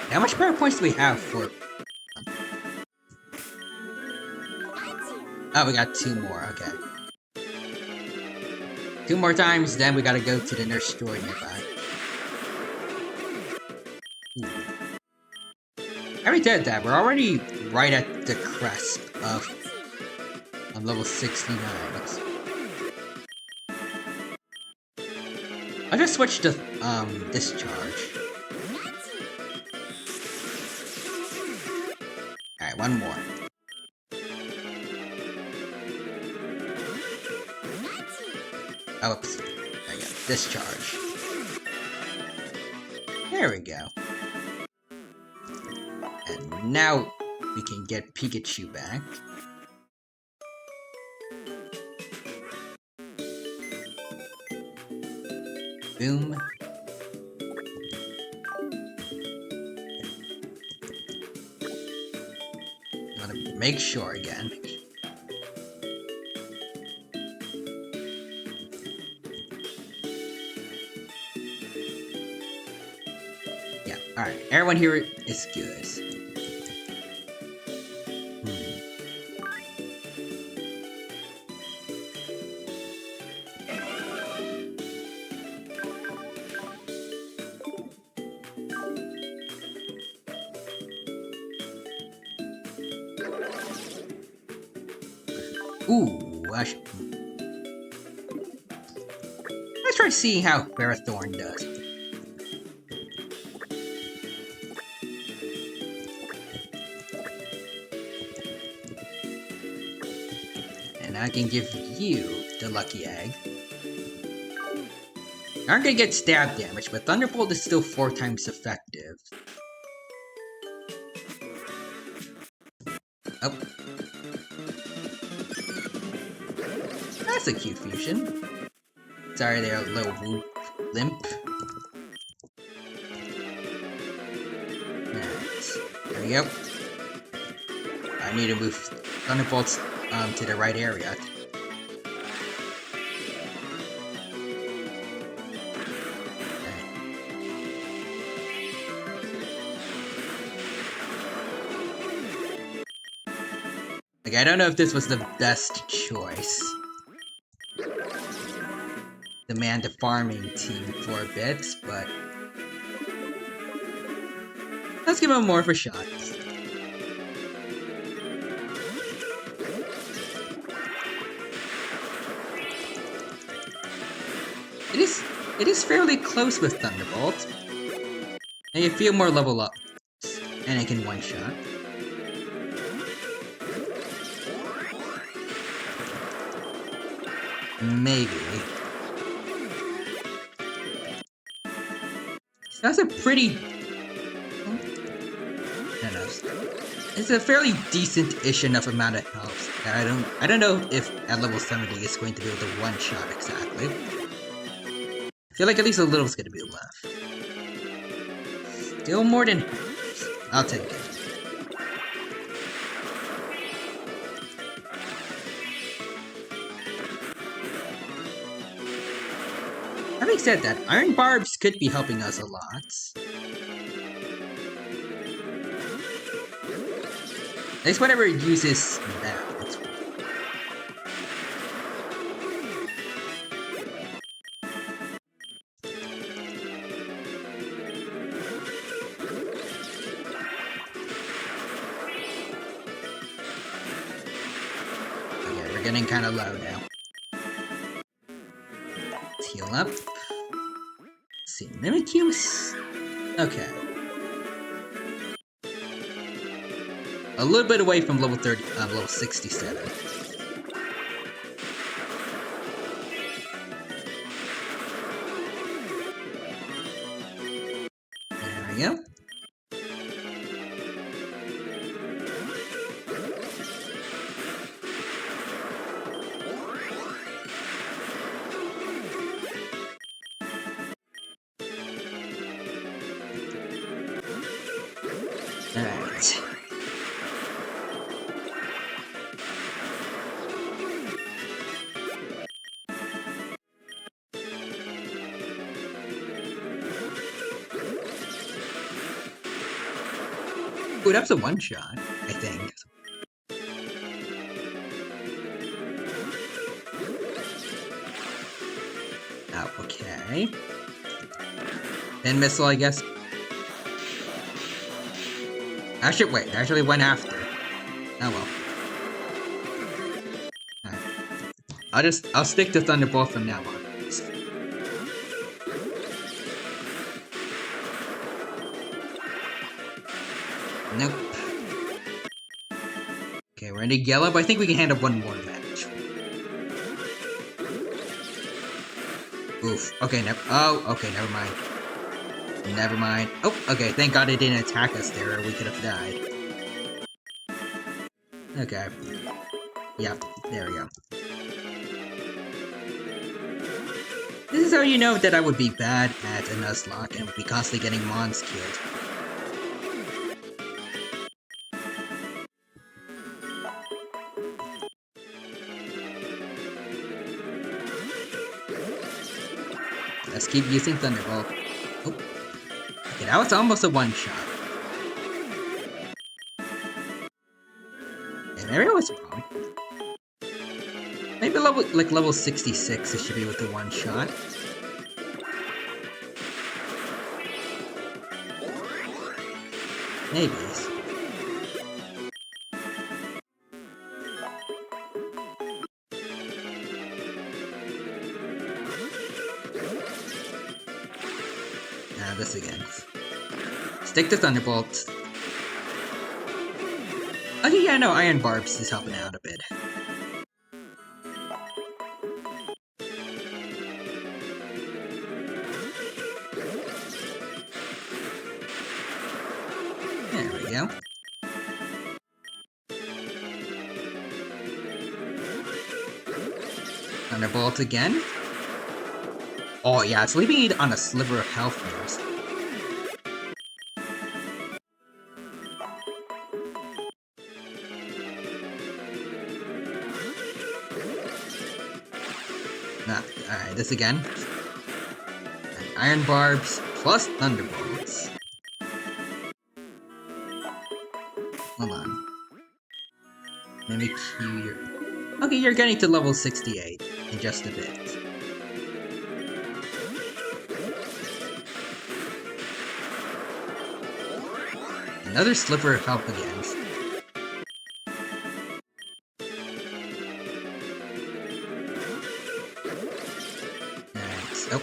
How much power points do we have for... Oh, we got 2 more, okay. 2 more times, then we gotta go to the nurse store nearby. I already did that, we're already right at the crest of level 69. I'll just switch to, discharge. Alright, 1 more. Oops. There we go. Discharge. There we go. And now we can get Pikachu back. Boom. Gotta make sure again. Yeah, alright. Everyone here is good. Ooh, let's try seeing how Ferrothorn does. And I can give you the lucky egg. You aren't gonna get stab damage, but Thunderbolt is still 4 times effective. Oh. That's a cute fusion. Sorry, they're a little limp. Nice. There we go. I need to move Thunderbolts to the right area. Like, I don't know if this was the best choice. Demand the farming team for a bit, but let's give him more of a shot. It is fairly close with Thunderbolt. And you feel more level up. And it can one-shot. Maybe. That's a pretty... No. It's a fairly decent-ish enough amount of health. I don't know if at level 70 it's going to be able to one-shot exactly. I feel like at least a little is going to be left. Still more than half. I'll take it. Having said that, Iron Barbs could be helping us a lot. At least whatever it uses now. Okay, we're getting kind of low now. Let's heal up. Let's see, Mimikyu. Okay. A little bit away from level 67. we go. Alright. Ooh, that's a one-shot, I think. Oh, okay. Then missile, I guess. Actually, wait, actually went after. Oh well. Alright. I'll stick to Thunderbolt from now on. Nope. Okay, we're into yellow, but I think we can handle one more match. Oof. Okay, never mind. Never mind. Oh, okay, thank God it didn't attack us there, or we could have died. Okay. Yep, there we go. This is how you know that I would be bad at a Nuzlocke and would be constantly getting Mons killed. Let's keep using Thunderbolt. Oh. Okay, that was almost a one-shot. Okay, maybe I was wrong. Maybe level 66 it should be with the one-shot. Maybe. Nah, this again. Stick to Thunderbolt. Okay, yeah, no, Iron Barbs is helping out a bit. There we go. Thunderbolt again. Oh yeah, it's leaving it on a sliver of health here. Nah, alright, this again. And Iron Barbs plus Thunderbolts. Hold on. Mimic here. Okay, you're getting to level 68 in just a bit. Another sliver of health again. Alright, oh.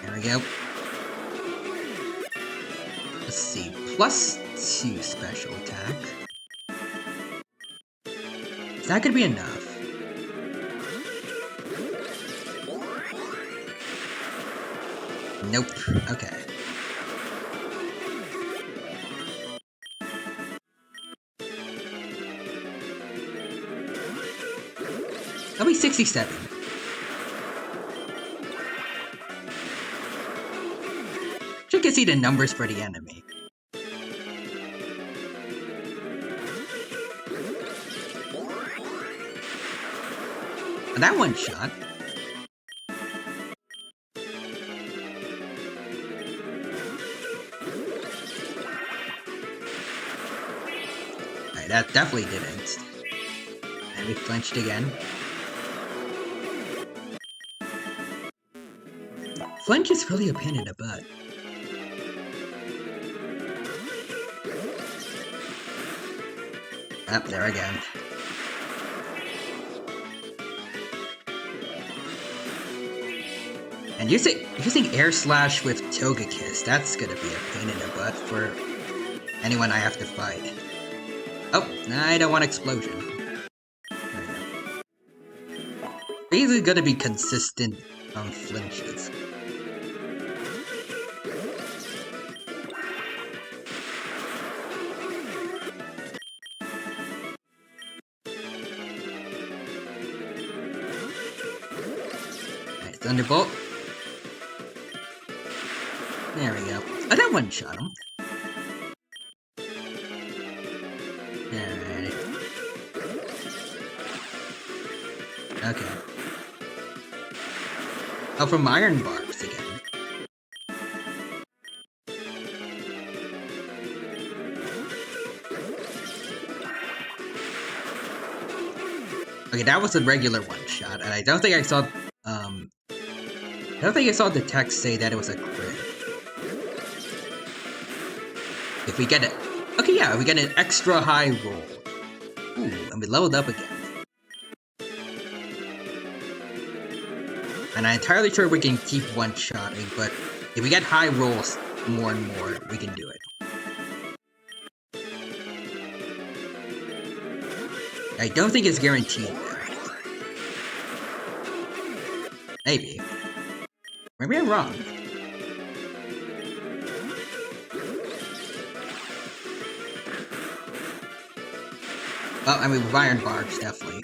There we go. Let's see, plus 2 special attack. Is that gonna be enough? Nope. Okay. That'll be 67. You can see the numbers for the enemy. And that one shot. Alright, that definitely didn't. And we flinched again. Flinch is really a pain in the butt. Up there again. And using Air Slash with Togekiss, that's gonna be a pain in the butt for anyone I have to fight. Oh, I don't want Explosion. There we go. Basically gonna be consistent on flinches. Thunderbolt. There we go. I did one-shot him. Alright. Okay. Oh, from Iron Barbs again. Okay, that was a regular one-shot, and I don't think I saw, the text say that it was a crit. If we get it... Okay, yeah, we get an extra high roll. Ooh, and we leveled up again. And I'm entirely sure we can keep one-shotting, but if we get high rolls more and more, we can do it. I don't think it's guaranteed, though. Maybe. Maybe I'm wrong. Well, I mean, with Iron Barbs, definitely.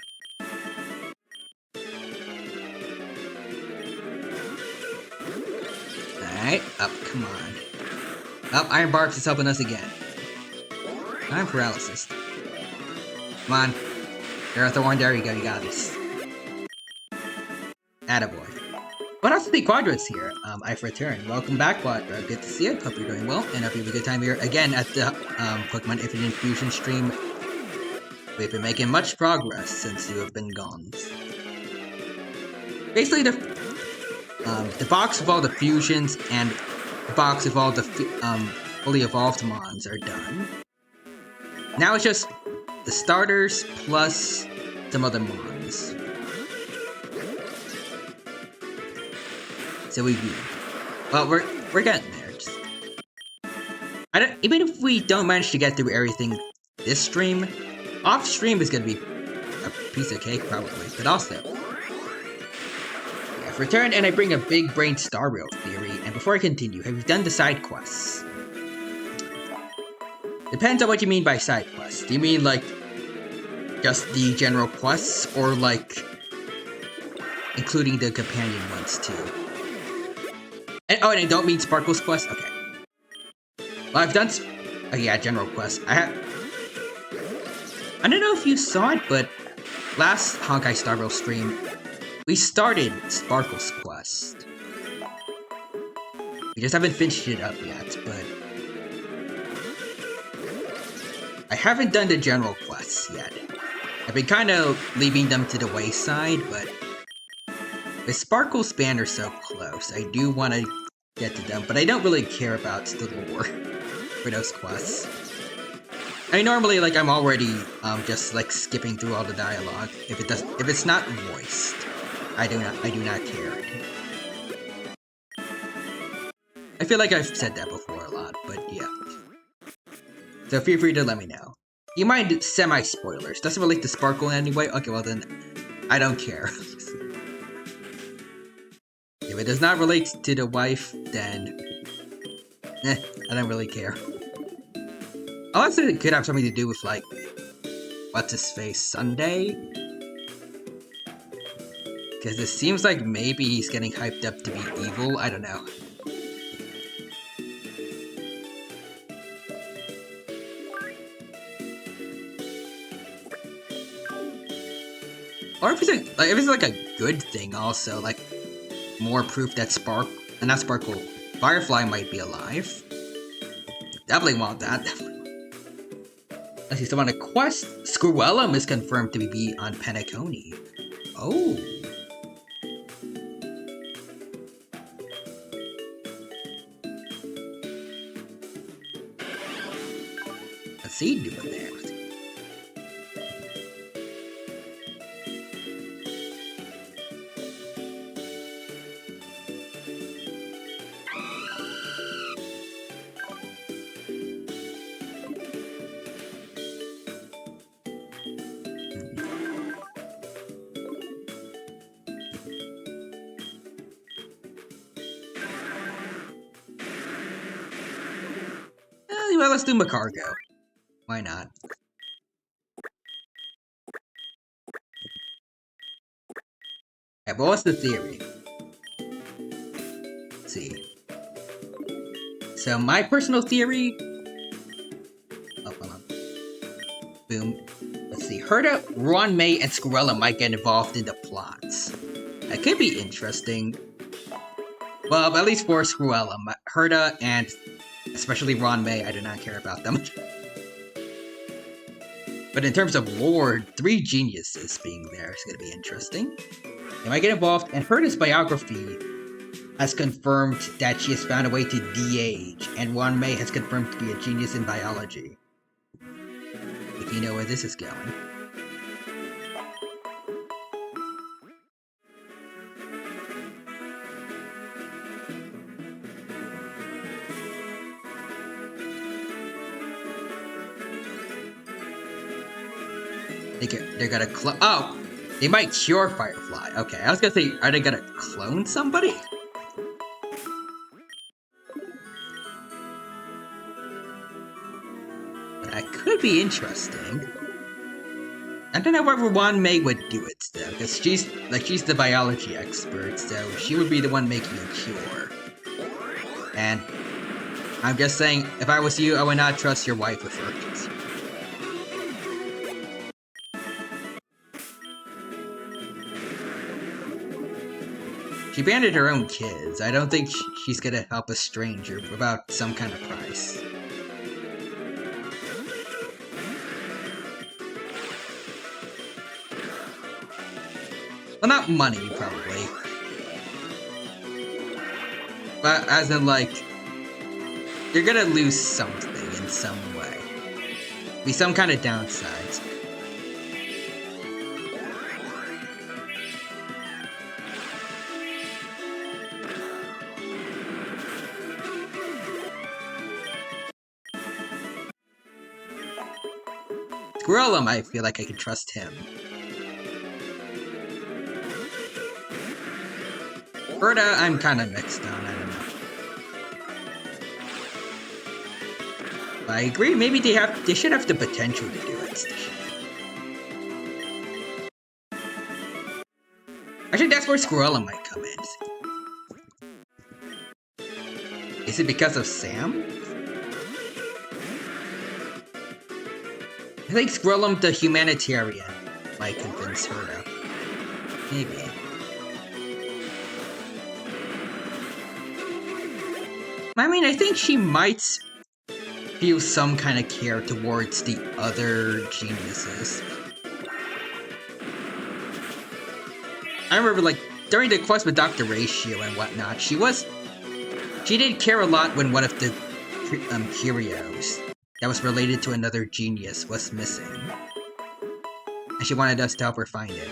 Alright, up, come on. Up, Iron Barbs is helping us again. Time paralysis. Come on. Thorn, there you go, you got this. Attaboy. What else the Quadra's here? I've returned. Welcome back, Quadra. Good to see you. Hope you're doing well, and hope you have a good time here again at the Pokémon Infinite Fusion stream. We've been making much progress since you have been gone. Basically, the box of all the fusions and the box of all the fully evolved mons are done. Now it's just the starters plus some other mons. So we're getting there. Even if we don't manage to get through everything this stream, off stream is gonna be a piece of cake probably. But also, I've returned and I bring a big brain Star Rail theory. And before I continue, have you done the side quests? Depends on what you mean by side quests. Do you mean like just the general quests, or like including the companion ones too? And I don't mean Sparkle's quest? Okay. Well, I've done... Oh yeah, general quest. I don't know if you saw it, but last Honkai Star Rail stream, we started Sparkle's quest. We just haven't finished it up yet, but... I haven't done the general quests yet. I've been kind of leaving them to the wayside, but... With Sparkle's banner so close, I do want to get to them, but I don't really care about the lore for those quests. I mean, normally, like, I'm already just like skipping through all the dialogue. If it's not voiced, I do not care. I feel like I've said that before a lot, but yeah. So feel free to let me know. You mind semi-spoilers? Doesn't relate to Sparkle in any way? Okay, well then, I don't care. If it does not relate to the wife, then... I don't really care. Unless it could have something to do with, like... What's-his-face? Sunday? Because it seems like maybe he's getting hyped up to be evil, I don't know. Or if it's like a good thing also, like... More proof that Sparkle, Firefly might be alive. Definitely want that. Let's see, so on a quest, Squirrellum is confirmed to be on Penacony. Oh. What's he doing there? Well, let's do Macargo. Why not? Yeah, but what's the theory? Let's see. So my personal theory. Oh, hold on. Boom. Let's see. Herta, Ron May, and Squirrella might get involved in the plots. That could be interesting. Well, at least for Squirrella, Herta, and especially Ron May, I do not care about them. But in terms of lore, 3 geniuses being there is going to be interesting. They might get involved, and Herta's biography has confirmed that she has found a way to de-age, and Ron May has confirmed to be a genius in biology. If you know where this is going. They're gonna oh! They might cure Firefly. Okay, I was gonna say, are they gonna clone somebody? But that could be interesting. I don't know whether Wan Mei would do it though, because she's the biology expert, so she would be the one making a cure. And I'm just saying, if I was you, I would not trust your wife with her kids. She abandoned her own kids. I don't think she's gonna help a stranger without some kind of price. Well, not money, probably. But as in, like, you're gonna lose something in some way. Be some kind of downsides. Squirrella, I feel like I can trust him. Herta, I'm kind of mixed on, I don't know. But I agree, maybe they should have the potential to do it. Actually, that's where Squirrella might come in. Is it because of Sam? I think Squirrella, the humanitarian, might convince Herta. Maybe. I mean, I think she might feel some kind of care towards the other geniuses. I remember, like, during the quest with Dr. Ratio and whatnot, she did care a lot when one of the curios that was related to another genius was missing. And she wanted us to help her find it.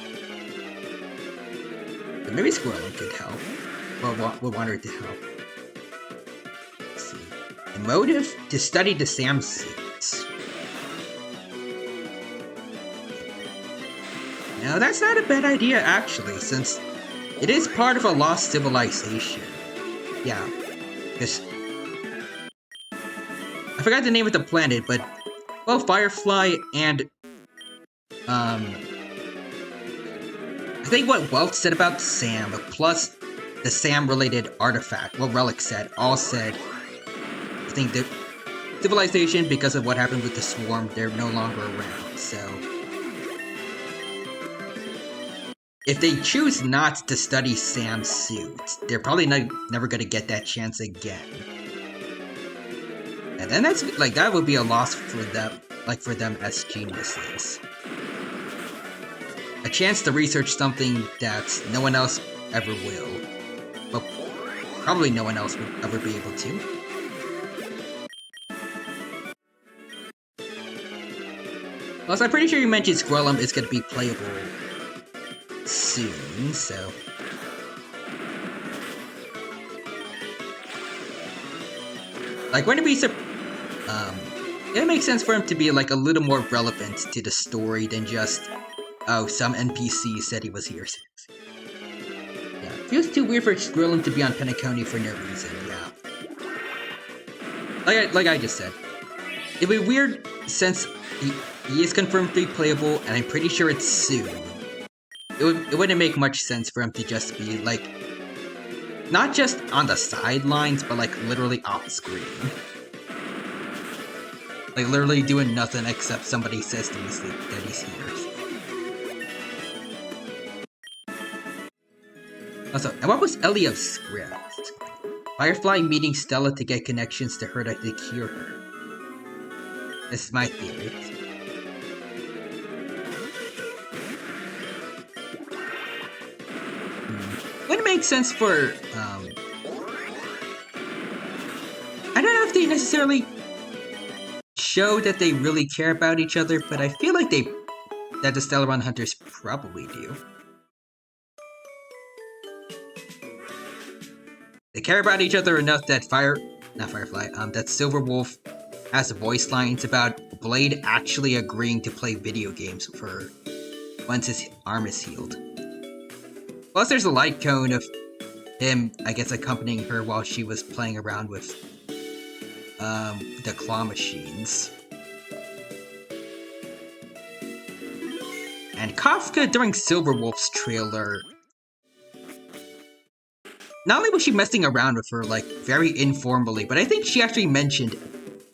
But maybe Squirrel could help. Or would want her to help. Let's see. The motive? To study the Sam suits. Now, that's not a bad idea, actually, since it is part of a lost civilization. Yeah. Because I forgot the name of the planet, but, well, Firefly and, I think what Welch said about Sam, plus the Sam-related artifact, what Relic said, all said, I think the civilization, because of what happened with the Swarm, they're no longer around, so if they choose not to study Sam's suit, they're probably never gonna get that chance again. And then that's, like, that would be a loss for them, like, for them as geniuses. A chance to research something that no one else ever will. Well, probably no one else would ever be able to. Plus, I'm pretty sure you mentioned Squellum is going to be playable soon, so... Like, wouldn't it be it makes sense for him to be, like, a little more relevant to the story than just, oh, some NPC said he was here. Yeah, feels too weird for Squirrel to be on Penacony for no reason, yeah. Like I just said. It'd be weird since he is confirmed to be playable, and I'm pretty sure it's soon. It wouldn't make much sense for him to just be, like, Not just on the sidelines, but like literally off screen. Like literally doing nothing except somebody says that he's here. Also, and what was Elio's script? Firefly meeting Stella to get connections to her to cure her. This is my theory. Would make sense for, I don't know if they necessarily show that they really care about each other, but I feel like that the Stellaron Hunters probably do. They care about each other enough that that Silverwolf has voice lines about Blade actually agreeing to play video games for once his arm is healed. Plus, there's a light cone of him, I guess, accompanying her while she was playing around with the claw machines. And Kafka during Silverwolf's trailer, not only was she messing around with her, like, very informally, but I think she actually mentioned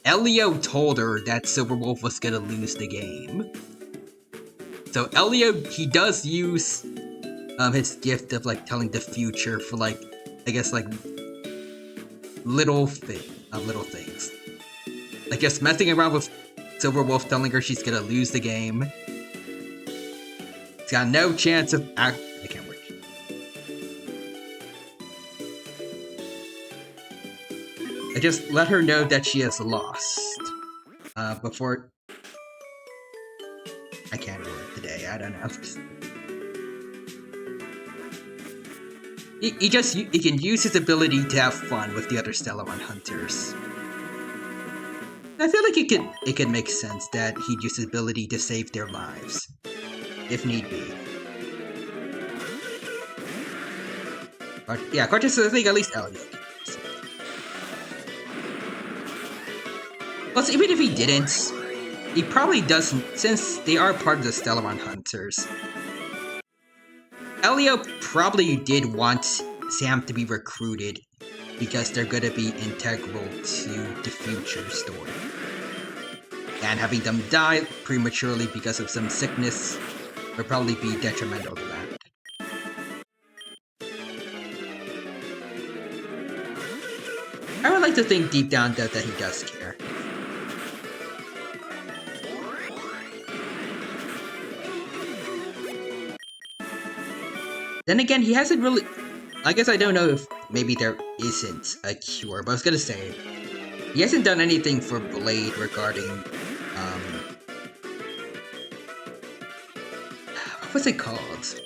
Elio told her that Silverwolf was gonna lose the game. So Elio, he does use his gift of, like, telling the future for, like, I guess, like, little things. Like, just messing around with Silverwolf, telling her she's gonna lose the game. She's got no chance of I can't wait. I just let her know that she has lost. Before... I can't word today, I don't know. He can use his ability to have fun with the other Stellaron Hunters. I feel like it could make sense that he'd use his ability to save their lives, if need be. But yeah, Cartus, I think at least Elio. Plus, even if he didn't, he probably doesn't, since they are part of the Stellaron Hunters. Elio probably did want Sam to be recruited because they're going to be integral to the future story. And having them die prematurely because of some sickness would probably be detrimental to that. I would like to think deep down though that he does care. Then again, he hasn't really... I guess I don't know if maybe there isn't a cure, but I was gonna say, he hasn't done anything for Blade regarding, what's it called? It's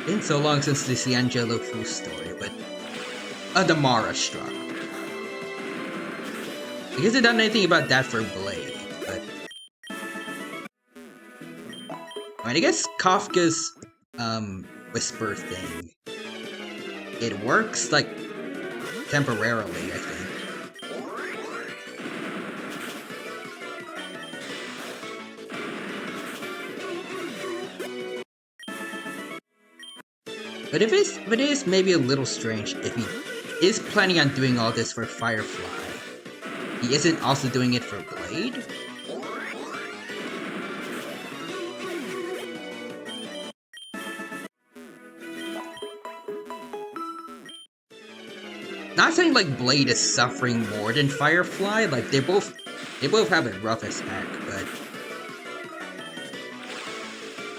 been so long since the Ciangelo Fu story, but... the Mara Struck. He hasn't done anything about that for Blade, but... I guess Kafka's, whisper thing. It works, like, temporarily, I think. But it is maybe a little strange if he is planning on doing all this for Firefly. He isn't also doing it for Blade? Not saying like Blade is suffering more than Firefly, like they both have it rough as heck, but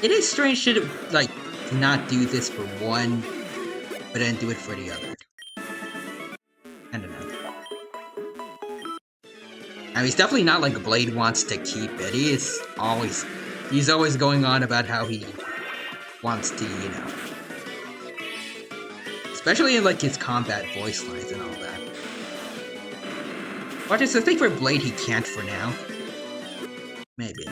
it is strange to like not do this for one, but then do it for the other. I don't know. I mean, it's definitely not like Blade wants to keep it. He's always going on about how he wants to, you know. Especially in, like, his combat voice lines and all that. But just I think for Blade he can't for now. Maybe.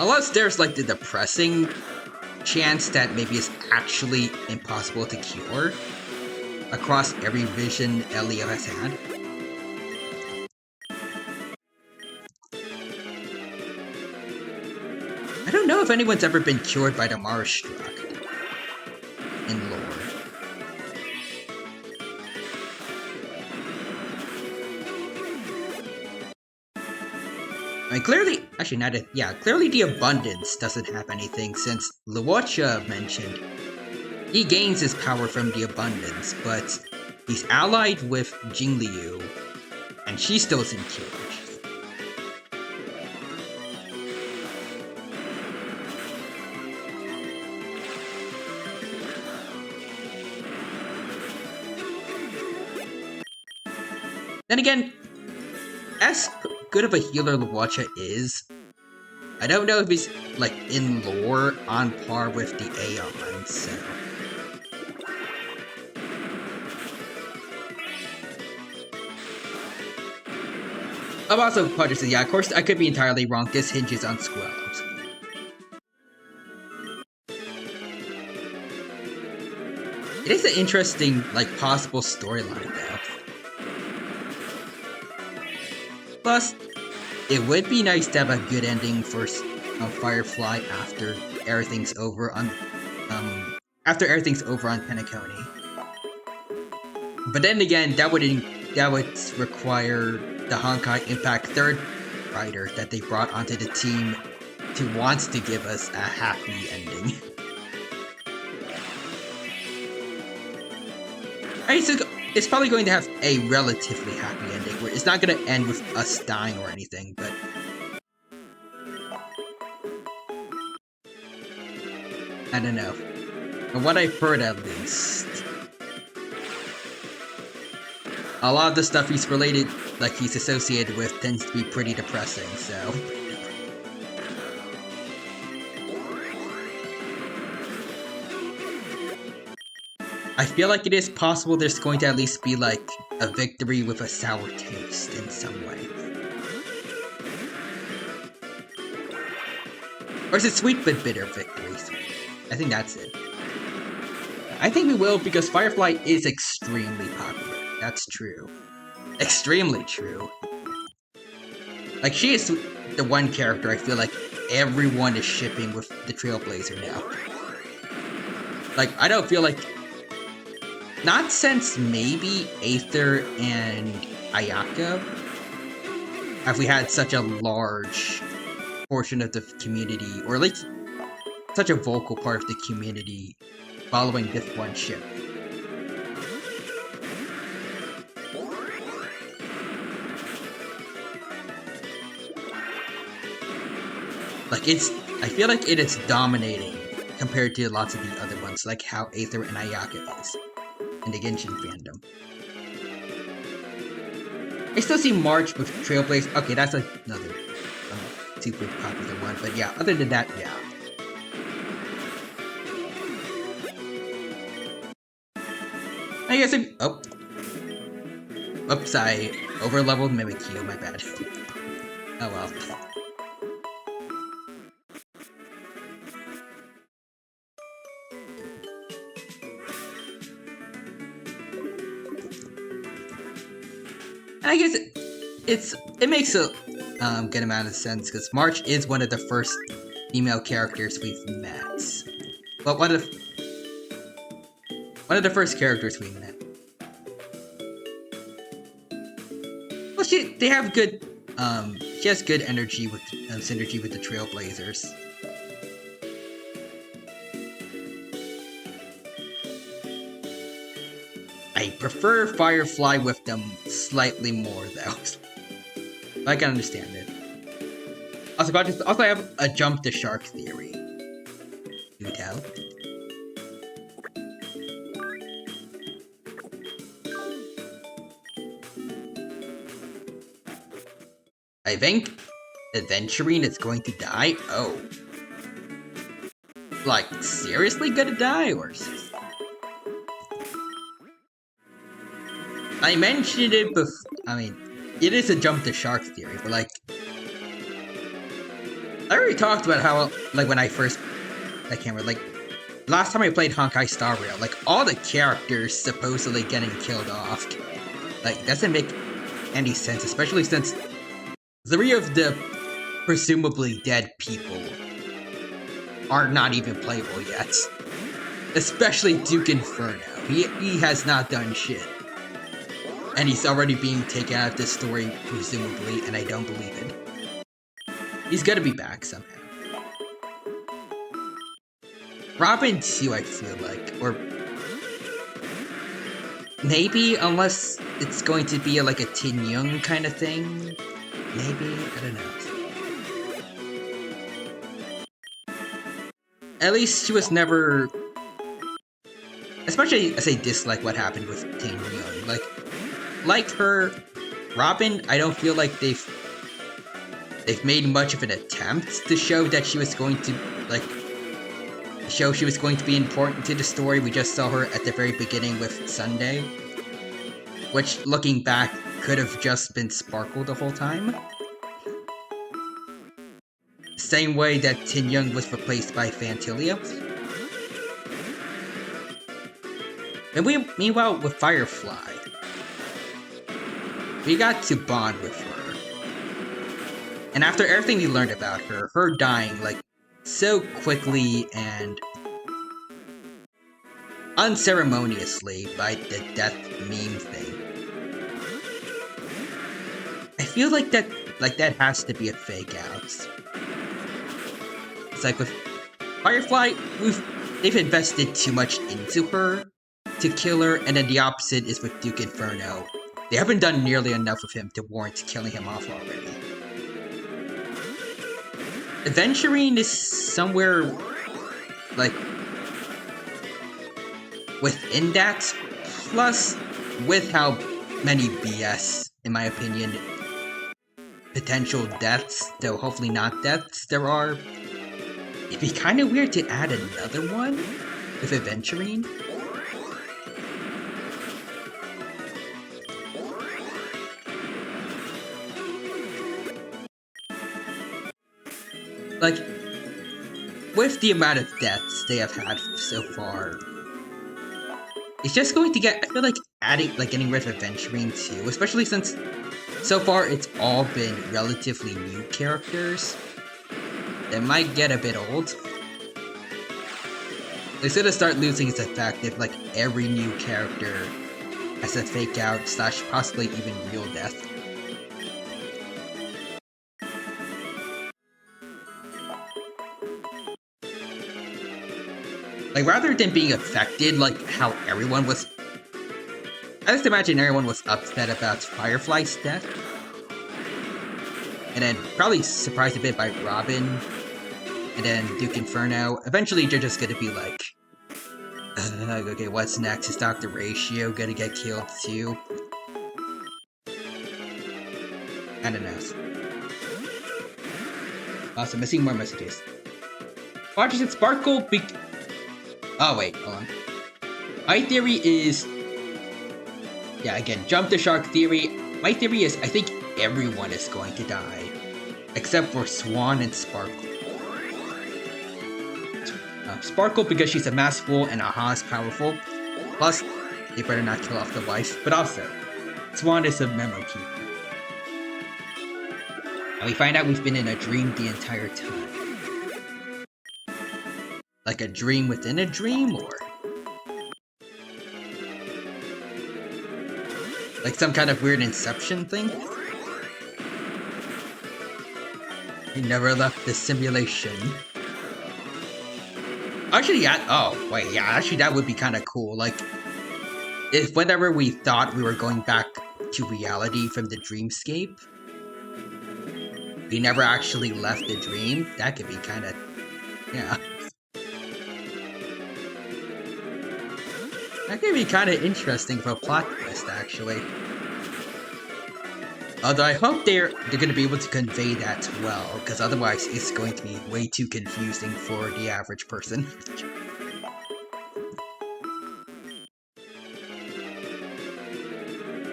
Unless there's, like, the depressing chance that maybe it's actually impossible to cure across every vision Elio has had. I don't know if anyone's ever been cured by the Mars struck in lore. I mean, clearly, actually, not a, yeah, clearly the Abundance doesn't have anything since Luocha mentioned he gains his power from the Abundance, but he's allied with Jingliu, and she still isn't cured. Then again, as good of a healer Luocha is, I don't know if he's, like, in lore on par with the Aeon, so... I'm also cautious, yeah, of course, I could be entirely wrong. This hinges on Squellows. It is an interesting, like, possible storyline, though. Plus, it would be nice to have a good ending for Firefly after everything's over on Penacony. But then again, that would require the Honkai Impact third rider that they brought onto the team to want to give us a happy ending. It's probably going to have a relatively happy ending, where it's not going to end with us dying or anything, but... I don't know. From what I've heard, at least, a lot of the stuff he's associated with tends to be pretty depressing, so... I feel like it is possible there's going to at least be, like, a victory with a sour taste in some way. Or is it sweet but bitter victories? I think that's it. I think we will, because Firefly is extremely popular. That's true. Extremely true. Like, she is the one character I feel like everyone is shipping with the Trailblazer now. Like, I don't feel like... Not since maybe Aether and Ayaka have we had such a large portion of the community, or at least such a vocal part of the community following this one ship. Like, I feel like it is dominating compared to lots of the other ones, like how Aether and Ayaka is in the Genshin fandom. I still see March with Trailblaze. Okay, that's another super popular one, but yeah, other than that, yeah. I guess oops, I overleveled Mimikyu, my bad. Oh well. I guess it makes a good amount of sense, because March is one of the first female characters we've met. Well, one of the first characters we met. Well, they have good, she has good energy with synergy with the Trailblazers. I prefer Firefly with them slightly more, though. I can understand it. Also, I have a jump the shark theory. Do tell. I think Adventurine is going to die? Oh. Like, seriously gonna die? Or... I mentioned it before. I mean, it is a jump the shark theory, but like... I already talked about how, like, when I can't remember, like, last time I played Honkai Star Rail, like, all the characters supposedly getting killed off. Like, doesn't make any sense, especially since 3 of the presumably dead people are not even playable yet. Especially Duke Inferno. He has not done shit. And he's already being taken out of this story, presumably, and I don't believe it. He's gonna be back somehow. Robin too, I feel like. Or maybe, unless it's going to be like a Tin Young kind of thing. Maybe, I don't know. At least she was never... Especially as I dislike what happened with Tin Young. Like her, Robin, I don't feel like they've made much of an attempt to show that she was going to, like, show she was going to be important to the story. We just saw her at the very beginning with Sunday. Which, looking back, could have just been Sparkle the whole time. Same way that Tin Young was replaced by Fantilia. And meanwhile, with Firefly, we got to bond with her. And after everything we learned about her, her dying, like, so quickly and unceremoniously by the death meme thing. I feel like that has to be a fake out. It's like with Firefly, they've invested too much into her to kill her, and then the opposite is with Duke Inferno. They haven't done nearly enough of him to warrant killing him off already. Aventurine is somewhere, like, within that, plus with how many BS, in my opinion, potential deaths, though hopefully not deaths, there are. It'd be kind of weird to add another one with Aventurine. Like, with the amount of deaths they have had so far, it's just going to get, I feel like getting rid of Aventurine too, especially since so far it's all been relatively new characters. It might get a bit old. It's gonna start losing its effect if, like, every new character has a fake out / possibly even real death. Like, rather than being affected, like, how everyone was... I just imagine everyone was upset about Firefly's death. And then probably surprised a bit by Robin. And then Duke Inferno. Eventually, they're just gonna be like... okay, what's next? Is Dr. Ratio gonna get killed too? I don't know. Also, missing more messages. Watch it, Sparkle oh wait, hold on. My theory is... Yeah, again, jump the shark theory. My theory is I think everyone is going to die. Except for Swan and Sparkle. Sparkle because she's a mass fool and Aha is powerful. Plus, they better not kill off the wife. But also, Swan is a memo keeper. And we find out we've been in a dream the entire time. Like a dream within a dream, or... like some kind of weird Inception thing? We never left the simulation. Actually, yeah, oh, wait, yeah, actually that would be kind of cool. Like, if whenever we thought we were going back to reality from the dreamscape, we never actually left the dream, that could be kind of, yeah. That could be kind of interesting for a plot twist, actually. Although I hope they're going to be able to convey that well, because otherwise it's going to be way too confusing for the average person.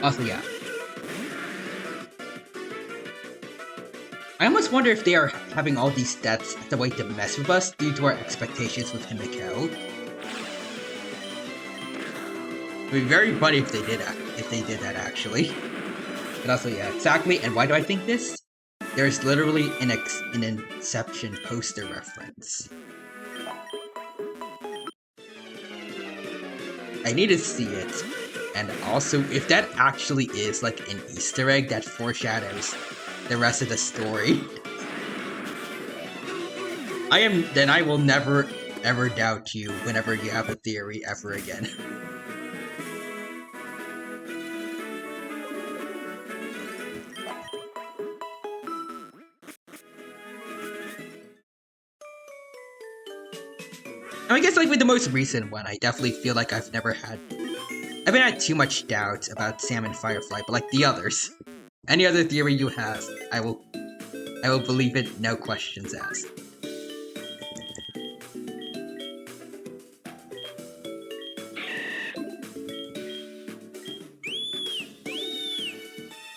Also, yeah. I almost wonder if they are having all these deaths as a way to mess with us due to our expectations with Himiko. It would be very funny if they did that, actually. But also, yeah, exactly. And why do I think this? There's literally an Inception poster reference. I need to see it. And also, if that actually is like an Easter egg that foreshadows the rest of the story, then I will never ever doubt you whenever you have a theory ever again. I guess like with the most recent one, I definitely feel like I haven't had too much doubt about Sam and Firefly, but like the others, any other theory you have, I will believe it, no questions asked.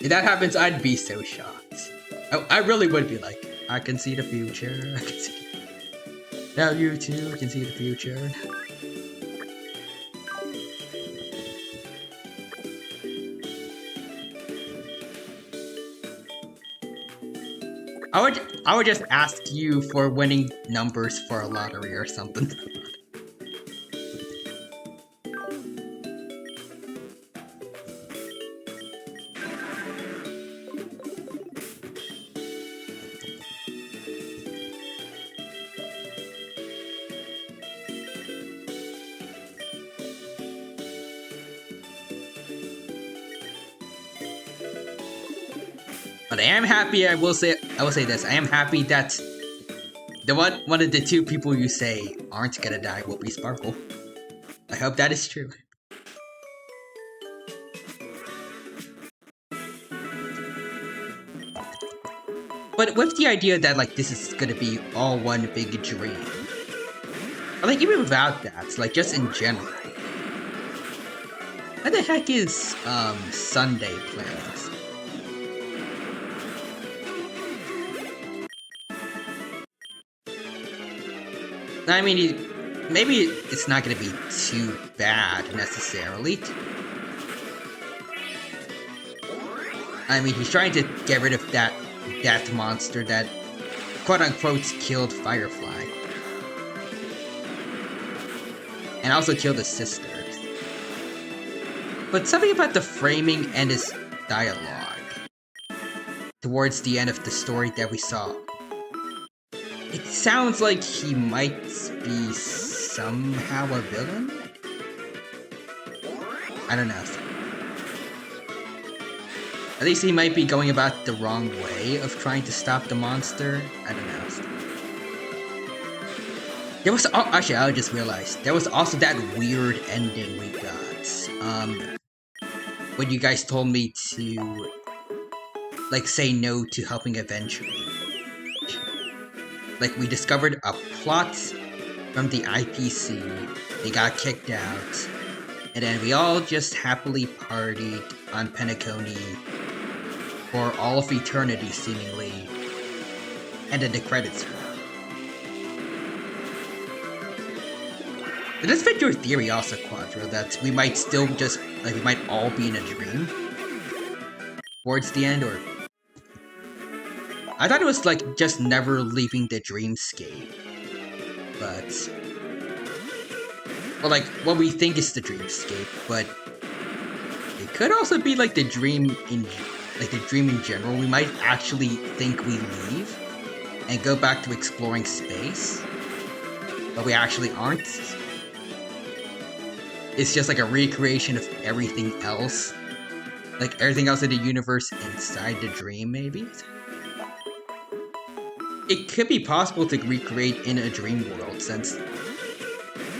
If that happens, I'd be so shocked. I really would be like, I can see the future. I can see. Now you too can see the future. I would just ask you for winning numbers for a lottery or something. But I am happy. I will say this. I am happy that one of the two people you say aren't gonna die will be Sparkle. I hope that is true. But with the idea that like this is gonna be all one big dream, or, like even without that, like just in general, what the heck is Sunday plans? I mean, maybe it's not gonna be too bad necessarily. I mean, he's trying to get rid of that death monster that quote-unquote killed Firefly. And also killed his sisters. But something about the framing and his dialogue towards the end of the story that we saw. It sounds like he might be somehow a villain? I don't know. At least he might be going about the wrong way of trying to stop the monster. I don't know. There was actually, I just realized there was also that weird ending we got. When you guys told me to like say no to helping eventually. Like we discovered a plot from the IPC. They got kicked out, and then we all just happily partied on Penacony for all of eternity, seemingly, and then the credits roll. It does fit your theory also, Quadro, that we might still just, like, we might all be in a dream towards the end, or... I thought it was, like, just never leaving the dreamscape, but... Well, like, what we think is the dreamscape, but... It could also be, like, the dream in general. We might actually think we leave and go back to exploring space, but we actually aren't. It's just like a recreation of everything else. Like everything else in the universe inside the dream, maybe? It could be possible to recreate in a dream world, since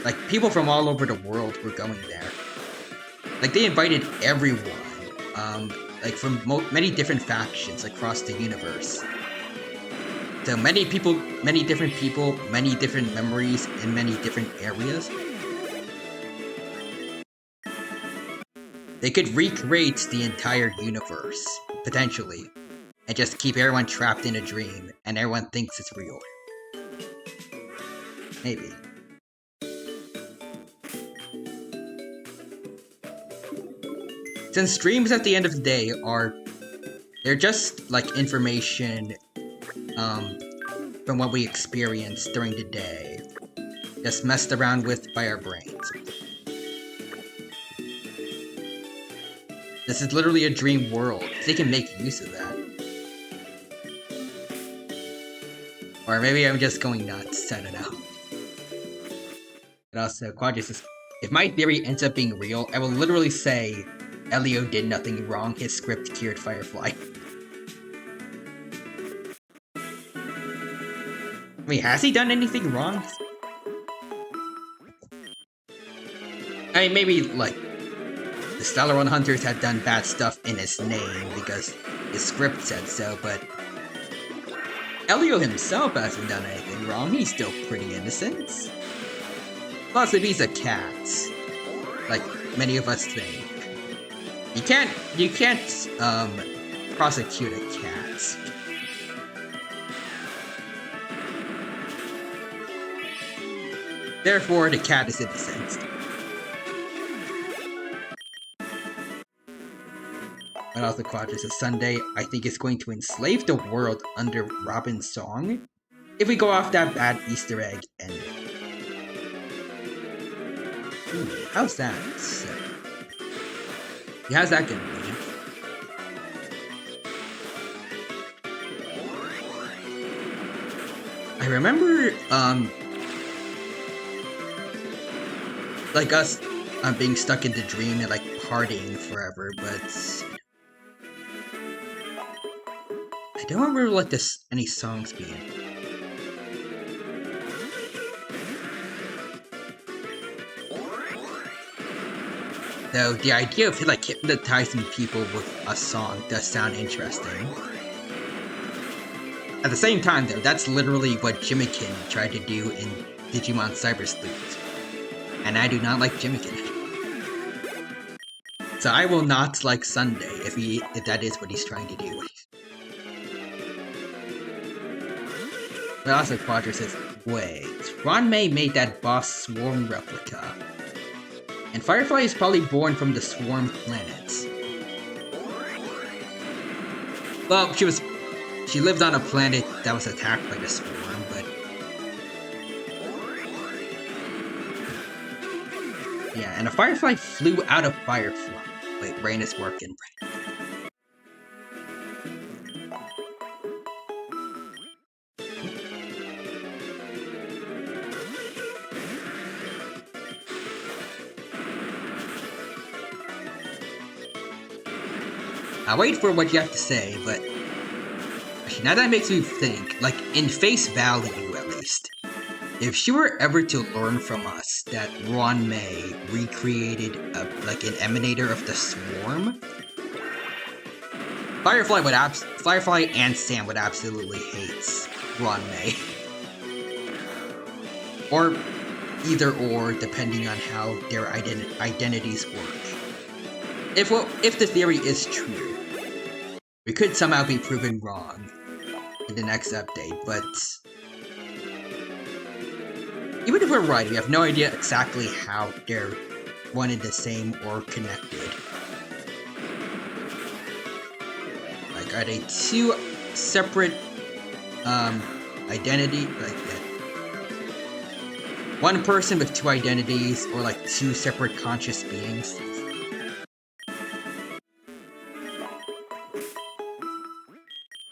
like people from all over the world were going there. Like they invited everyone, like from many different factions across the universe. So many people, many different memories in many different areas. They could recreate the entire universe, potentially, and just keep everyone trapped in a dream, and everyone thinks it's real. Maybe. Since dreams at the end of the day they're just like information, from what we experience during the day, just messed around with by our brains. This is literally a dream world. They can make use of that. Or maybe I'm just going nuts. I don't know. But also, Quadri says, if my theory ends up being real, I will literally say Elio did nothing wrong. His script cured Firefly. I mean, has he done anything wrong? I mean, maybe, like, the Stellar One Hunters have done bad stuff in his name because his script said so, but Elio himself hasn't done anything wrong. He's still pretty innocent. Plus, if he's a cat, like many of us think, you can't prosecute a cat. Therefore, the cat is innocent. But also, Quadra says, Sunday, I think, is going to enslave the world under Robin's song if we go off that bad Easter egg ending. Ooh, how's that? Yeah, how's that gonna be? I remember, like us being stuck in the dream and like partying forever, but I don't remember like this any songs being. Though the idea of like hypnotizing people with a song does sound interesting. At the same time, though, that's literally what Jimmikin tried to do in Digimon Cyber Sleuth, and I do not like Jimmikin. So I will not like Sunday if that is what he's trying to do. But also Quadra says, wait, Ranmei made that boss Swarm replica. And Firefly is probably born from the Swarm planets. Well, she lived on a planet that was attacked by the Swarm, but yeah, and a Firefly flew out of Firefly. Wait, brain is working. I'll wait for what you have to say, but actually, now that makes me think, like, in face value at least, if she were ever to learn from us that Ranmei recreated like an emanator of the Swarm, Firefly and Sam would absolutely hate Ranmei. Or either or, depending on how their identities work. If the theory is true, we could somehow be proven wrong in the next update, but even if we're right, we have no idea exactly how they're one and the same or connected. Like, are they two separate identity, like one person with two identities, or like two separate conscious beings?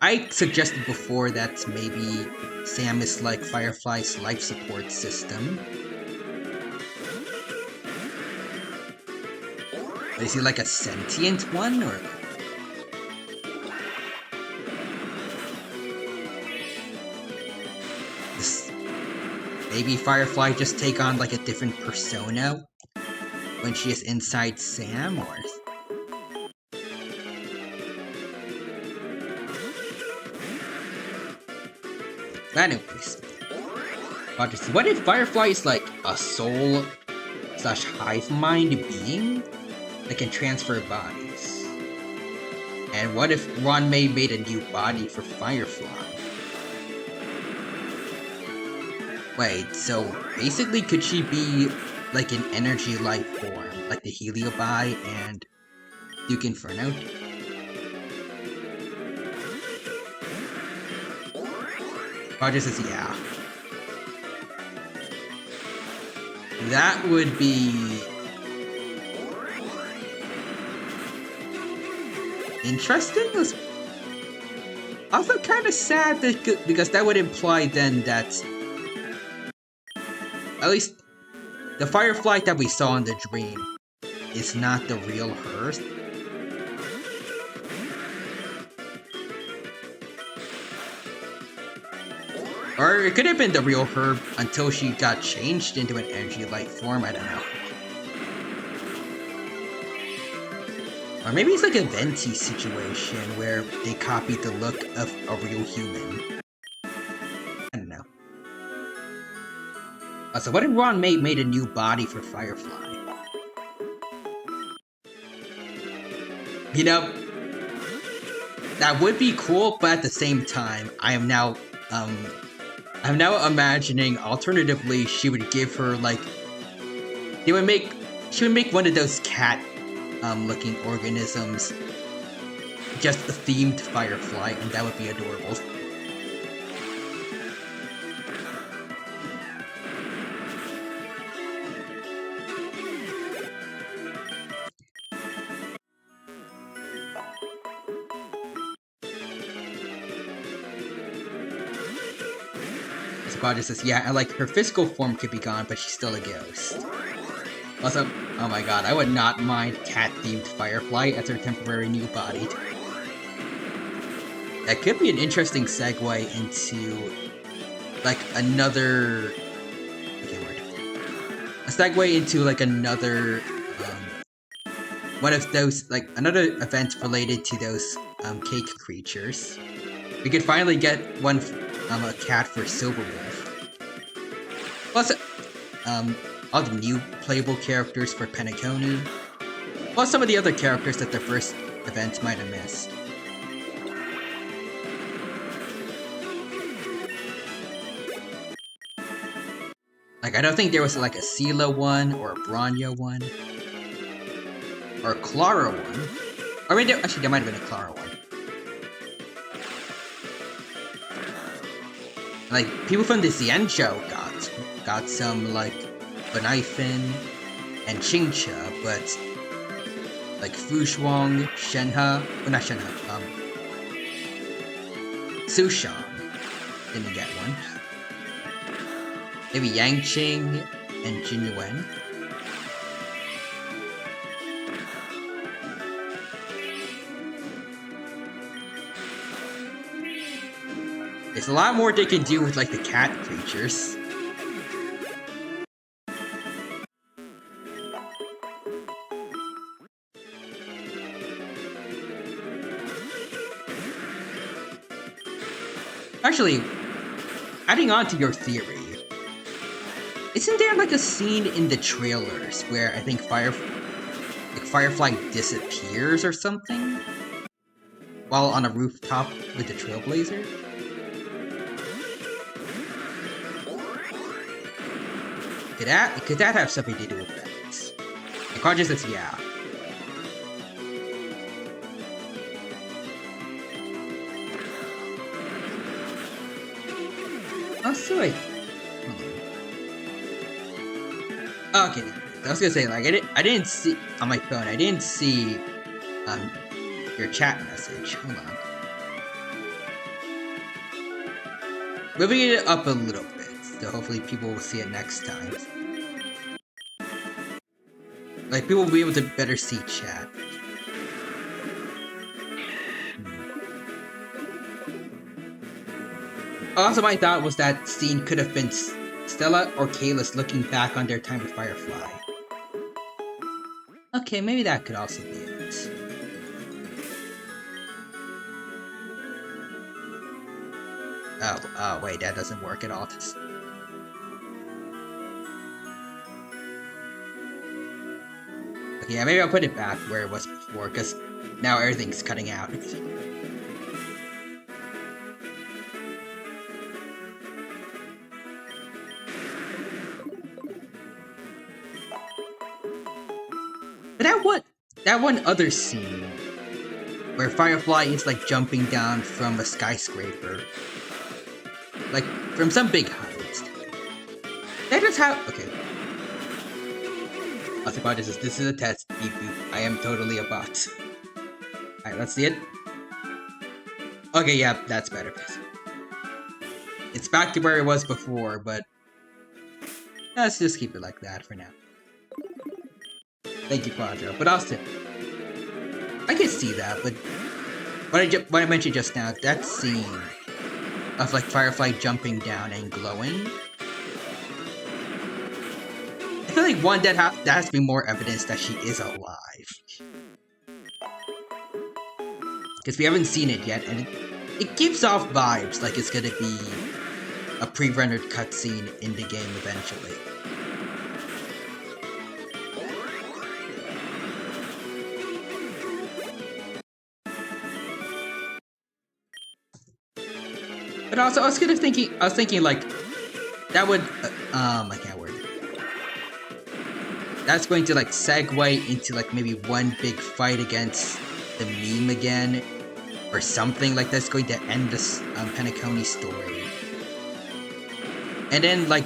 I suggested before that maybe Sam is like Firefly's life support system. Is he like a sentient one, or? Maybe Firefly just take on like a different persona when she is inside Sam, or? Anyways, what if Firefly is like a soul / hive mind being that can transfer bodies? And what if Ranmei made a new body for Firefly? Wait, so basically could she be like an energy life form, like the Heliobi and Duke Inferno? Roger says, yeah. That would be interesting. It was also kind of sad because that would imply then that at least the Firefly that we saw in the dream is not the real her. Or it could have been the real her until she got changed into an energy light form, I don't know. Or maybe it's like a Venti situation where they copied the look of a real human. I don't know. So what if Ron made a new body for Firefly? You know, that would be cool, but at the same time, I'm now imagining alternatively she would give her like she would make one of those cat looking organisms just a themed Firefly, and that would be adorable. Squad says, yeah, like her physical form could be gone, but she's still a ghost. Also, oh my god, I would not mind cat-themed Firefly as her temporary new body. That could be an interesting segue into, like, another... a segue into, like, another, one of those, like, another event related to those, cake creatures. We could finally get one, a cat for Silverwolf. Plus, all the new playable characters for Penacony. Plus some of the other characters that the first event might have missed. Like, I don't think there was like a Sela one, or a Bronya one. Or a Clara one. Or I mean, actually there might have been a Clara one. Like, people from the Xian show got some, like, Banifin and Qingcha, but, like, Fushuang, Shenhe, well, not Shenhe, Sushang didn't get one. Maybe Yangqing and Jinyuan. There's a lot more they can do with, like, the cat creatures. Actually, adding on to your theory, isn't there, like, a scene in the trailers where I think Firefly disappears or something? While on a rooftop with the Trailblazer? Could that have something to do with that? The Quad just says, yeah. Oh, sweet. Okay, I was gonna say, like, I didn't see on my phone. I didn't see your chat message. Hold on. Moving it up a little bit, so hopefully people will see it next time. Like, people will be able to better see chat. Also, my thought was that scene could have been Stella or Kalis looking back on their time with Firefly. Okay, maybe that could also be it. Oh, wait, that doesn't work at all. Okay, yeah, maybe I'll put it back where it was before, because now everything's cutting out. But that one other scene where Firefly is like jumping down from a skyscraper, like from some big height. That just how okay. This is a test. Beep beep. I am totally a bot. Alright, let's see it. Okay, yeah, that's better. It's back to where it was before, but let's just keep it like that for now. Thank you, Quadro. But Austin, I can see that, but what I mentioned just now, that scene of like Firefly jumping down and glowing, I feel like one that has to be more evidence that she is alive. Because we haven't seen it yet, and it gives off vibes like it's gonna be a pre-rendered cutscene in the game eventually. But also, I was thinking like that would, I can't word. That's going to like segue into like maybe one big fight against the meme again, or something like that's going to end this Penacony story. And then like,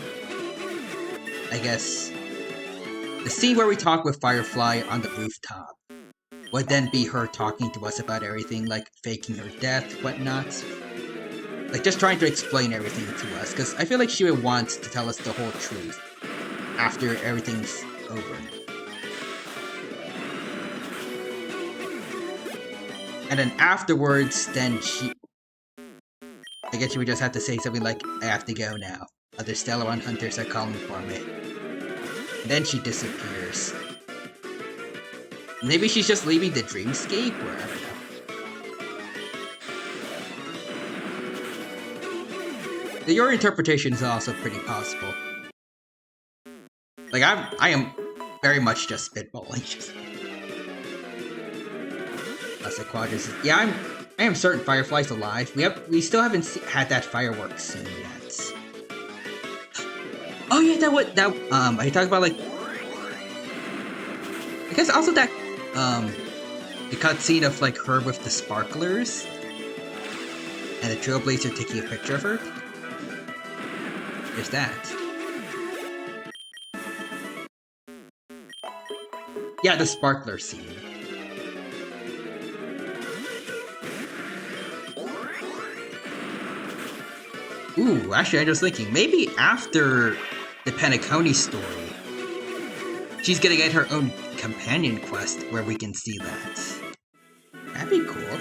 I guess the scene where we talk with Firefly on the rooftop would then be her talking to us about everything, like faking her death, whatnot. Like, just trying to explain everything to us, because I feel like she wants to tell us the whole truth after everything's over. And then afterwards, then I guess she would just have to say something like, I have to go now. Other Stellaron hunters are calling for me. And then she disappears. Maybe she's just leaving the dreamscape, or I don't know. Your interpretation is also pretty possible. Like, I am very much just spitballing. That's a Quadrus. Yeah, I am certain Firefly's alive. We still haven't had that fireworks scene yet. Oh yeah, are you talking about like? I guess also that the cutscene of like her with the sparklers and the Trailblazer taking a picture of her. There's that. Yeah, the sparkler scene. Ooh, actually, I was thinking, maybe after the Penacony story, she's gonna get her own companion quest where we can see that. That'd be cool.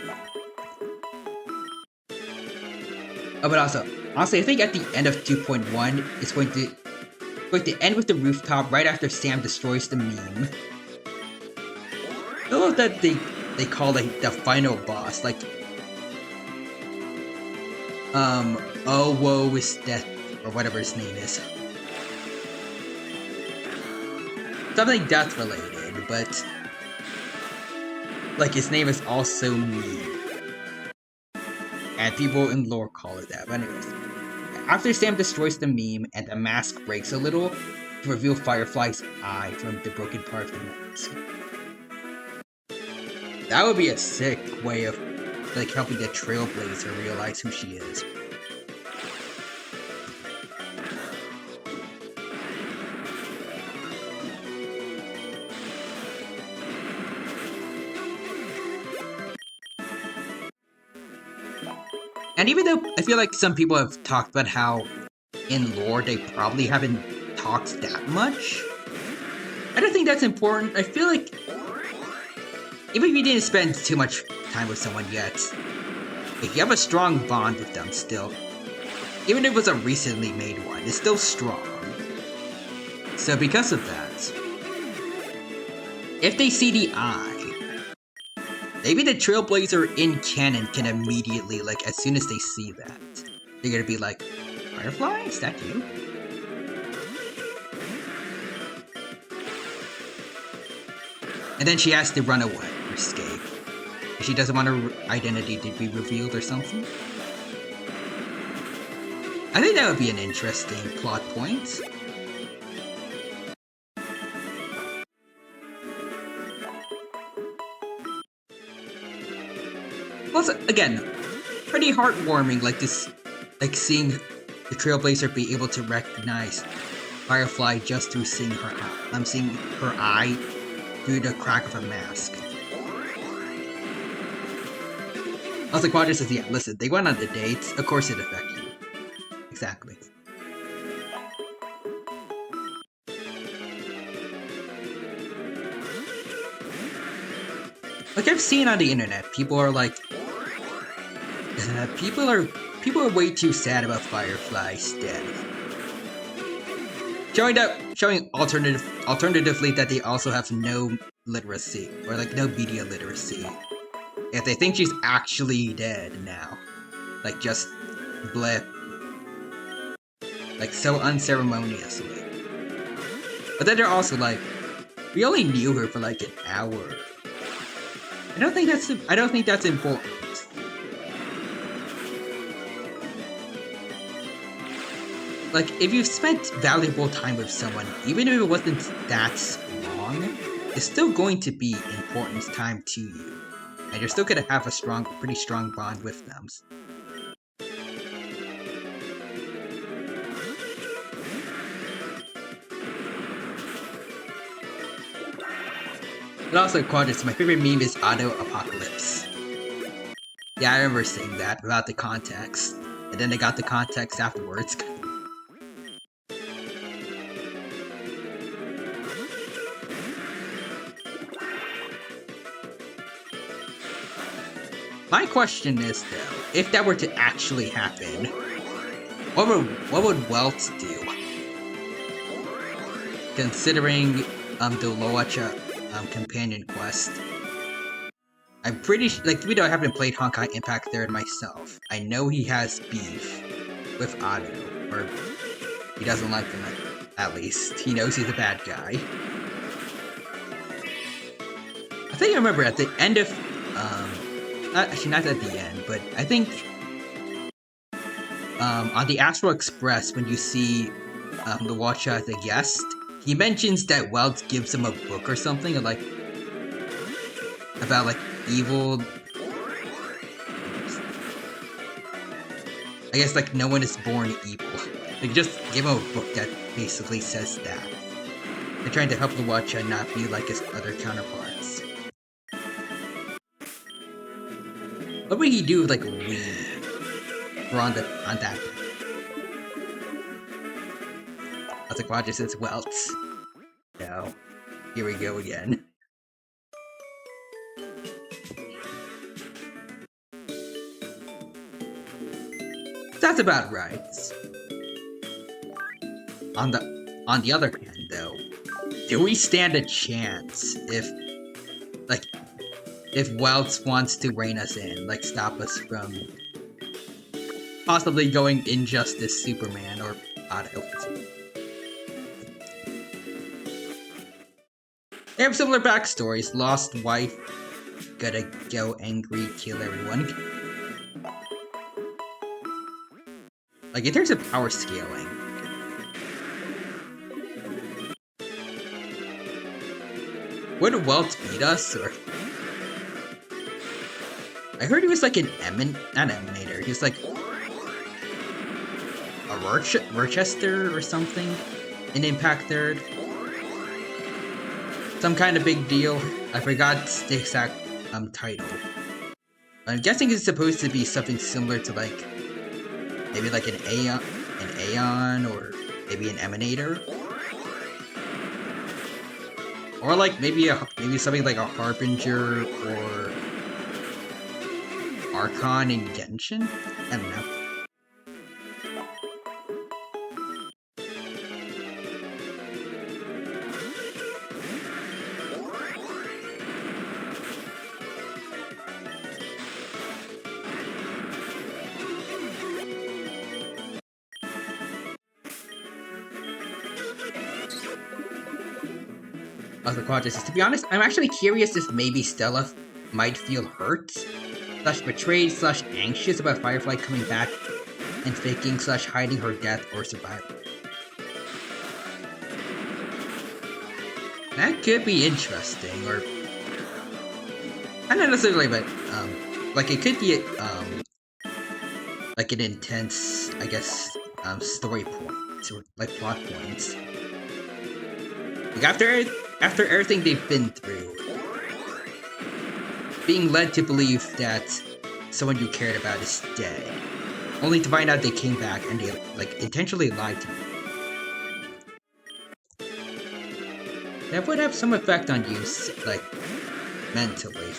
Oh, but also, honestly, I think at the end of 2.1, it's going to end with the rooftop right after Sam destroys the meme. I love that they call like the final boss, like oh woe is death, or whatever his name is. Something death related, but like his name is also meme. And people in lore call it that. But anyways, after Sam destroys the meme and the mask breaks a little to reveal Firefly's eye from the broken part of the mask. That would be a sick way of like helping the Trailblazer realize who she is. And even though I feel like some people have talked about how in lore they probably haven't talked that much, I don't think that's important. I feel like even if you didn't spend too much time with someone yet, if you have a strong bond with them still, even if it was a recently made one, it's still strong. So because of that, if they see the eye, maybe the Trailblazer in canon can immediately, like, as soon as they see that, they're gonna be like, Firefly? Is that you? And then she has to run away or escape. She doesn't want her identity to be revealed or something. I think that would be an interesting plot point. Plus, again, pretty heartwarming, like this, like seeing the Trailblazer be able to recognize Firefly just through seeing her eye through the crack of a mask. Also, Quadra says, yeah, listen, they went on the dates. Of course it affects you. Exactly. Like I've seen on the internet, people are like, people are way too sad about Firefly's death. Showing alternatively that they also have no literacy or like no media literacy. If they think she's actually dead now, like just blip, like so unceremoniously. But then they're also like, we only knew her for like an hour. I don't think that's important. Like, if you've spent valuable time with someone, even if it wasn't that long, it's still going to be important time to you. And you're still gonna have a pretty strong bond with them. But also, Quadrants, my favorite meme is Auto Apocalypse. Yeah, I remember saying that without the context. And then I got the context afterwards. My question is, though, if that were to actually happen, what would Welt do? Considering the Loacha companion quest. I'm pretty like, we know I haven't played Honkai Impact Third myself. I know he has beef with Otto, or he doesn't like him at least. He knows he's a bad guy. I think I remember at the end of actually not at the end, but I think on the Astral Express when you see the Watcher as a guest, he mentions that Welt gives him a book or something, or like about like evil. I guess like no one is born evil. Like just give him a book that basically says that. They're trying to help the Watcher not be like his other counterparts. What would he do with like we? Or on that? I was like, Roger says Welt. No. Here we go again. That's about right. On the other hand, though, do we stand a chance if Welt wants to rein us in, like stop us from possibly going Injustice Superman or Otto? They have similar backstories. Lost wife, gotta go angry, kill everyone. Like, in terms of power scaling, would Welt beat us, or? I heard he was like an not emanator, he was like a Rochester or something in Impact Third. Some kind of big deal. I forgot the exact title. I'm guessing it's supposed to be something similar to like maybe like an Aeon, or maybe an Emanator, or like maybe something like a Harbinger or Archon in Genshin. I don't know. As the Quadrants, to be honest, I'm actually curious if maybe Stella might feel hurt, / betrayed, / anxious about Firefly coming back and faking / hiding her death or survival. That could be interesting, or not necessarily, but like it could be like an intense, I guess, story point or like plot points. Like after everything they've been through, being led to believe that someone you cared about is dead. Only to find out they came back and they, like, intentionally lied to you. That would have some effect on you, like, mentally.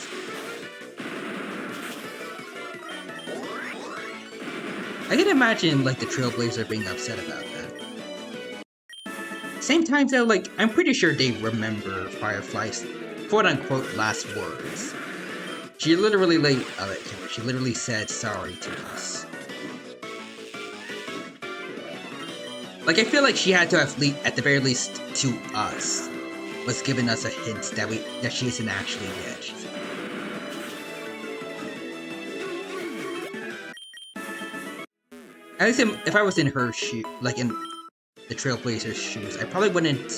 I can imagine, like, the Trailblazer being upset about that. Same time, though, like, I'm pretty sure they remember Firefly's quote-unquote last words. She literally, she literally said sorry to us. Like, I feel like she had to have, at the very least, to us, was giving us a hint that she isn't actually dead. At least if I was in her shoe, like in the Trailblazer's shoes, I probably wouldn't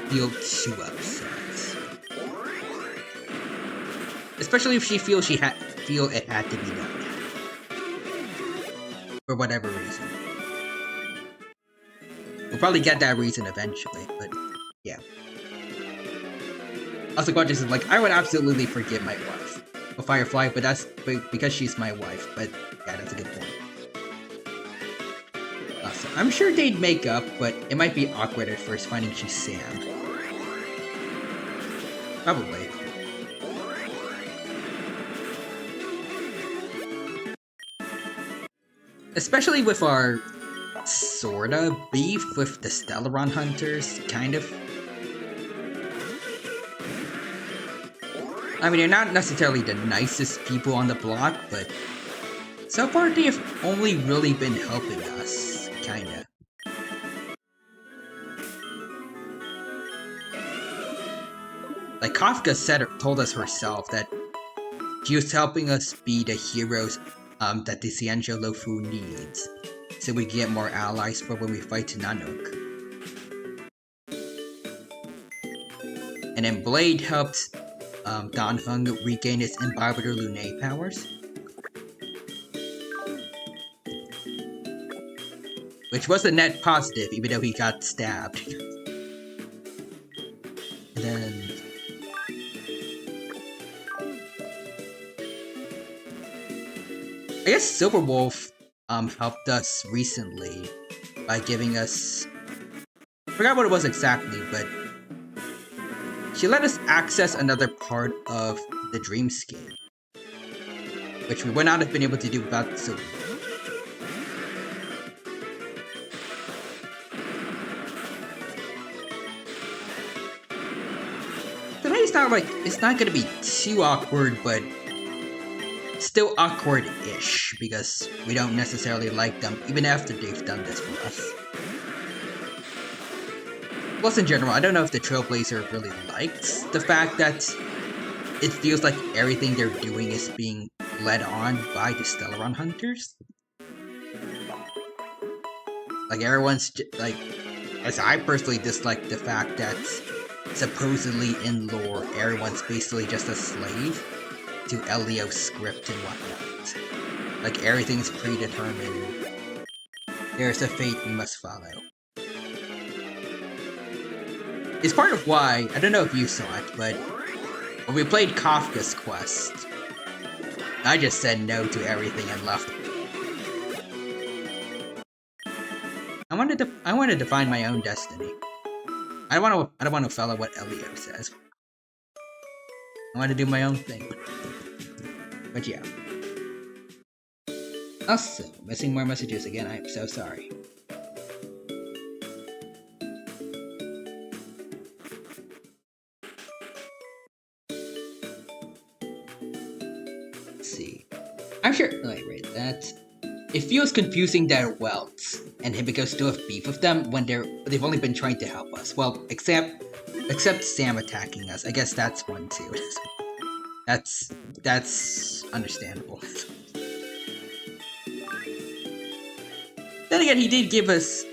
feel too upset. Especially if she feels it had to be done. For whatever reason. We'll probably get that reason eventually, but yeah. Also, Gorgeous is like, I would absolutely forgive my wife. A Firefly, but that's because she's my wife, but yeah, that's a good point. So I'm sure they'd make up, but it might be awkward at first finding she's Sam. Probably. Especially with our sorta beef with the Stellaron Hunters, kind of. I mean, they're not necessarily the nicest people on the block, but so far they have only really been helping us, kinda. Like, Kafka told us herself that she was helping us be the heroes that the Xianzhou Luofu needs, so we get more allies for when we fight Nanook. And then Blade helped Dan Heng regain his Imbibitor Lunae powers, which was a net positive, even though he got stabbed. And then I guess Silverwolf helped us recently by giving us, I forgot what it was exactly, but she let us access another part of the Dreamscape, which we would not have been able to do without Silverwolf. Tonight's not like, it's not gonna be too awkward, but still awkward-ish, because we don't necessarily like them, even after they've done this for us. Plus, in general, I don't know if the Trailblazer really likes the fact that it feels like everything they're doing is being led on by the Stellaron Hunters. Like, everyone's, like, as I personally dislike the fact that supposedly in lore, everyone's basically just a slave to Elio's script and whatnot. Like, everything's predetermined. There's a fate we must follow. It's part of why, I don't know if you saw it, but when we played Kafka's Quest, I just said no to everything and left. I wanted to find my own destiny. I don't want to follow what Elio says. I want to do my own thing. But yeah. Also, missing more messages again, I am so sorry. Let's see. I'm sure, wait, that's... It feels confusing that Welts and Hibiko still have beef with them when they've only been trying to help us. Well, except Sam attacking us. I guess that's one too. That's understandable. Then again, he did give us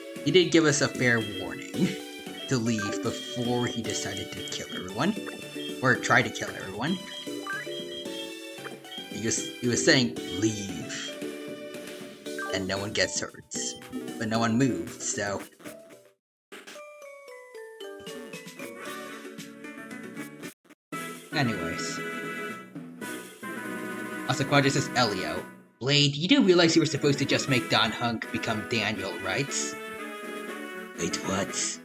a fair warning to leave before he decided to kill everyone, or try to kill everyone. He was saying leave, and no one gets hurt, but no one moved. So. Anyways. Also, Quadra says, Elio. Blade, you do realize you were supposed to just make Don Hunk become Daniel, right? Wait, what?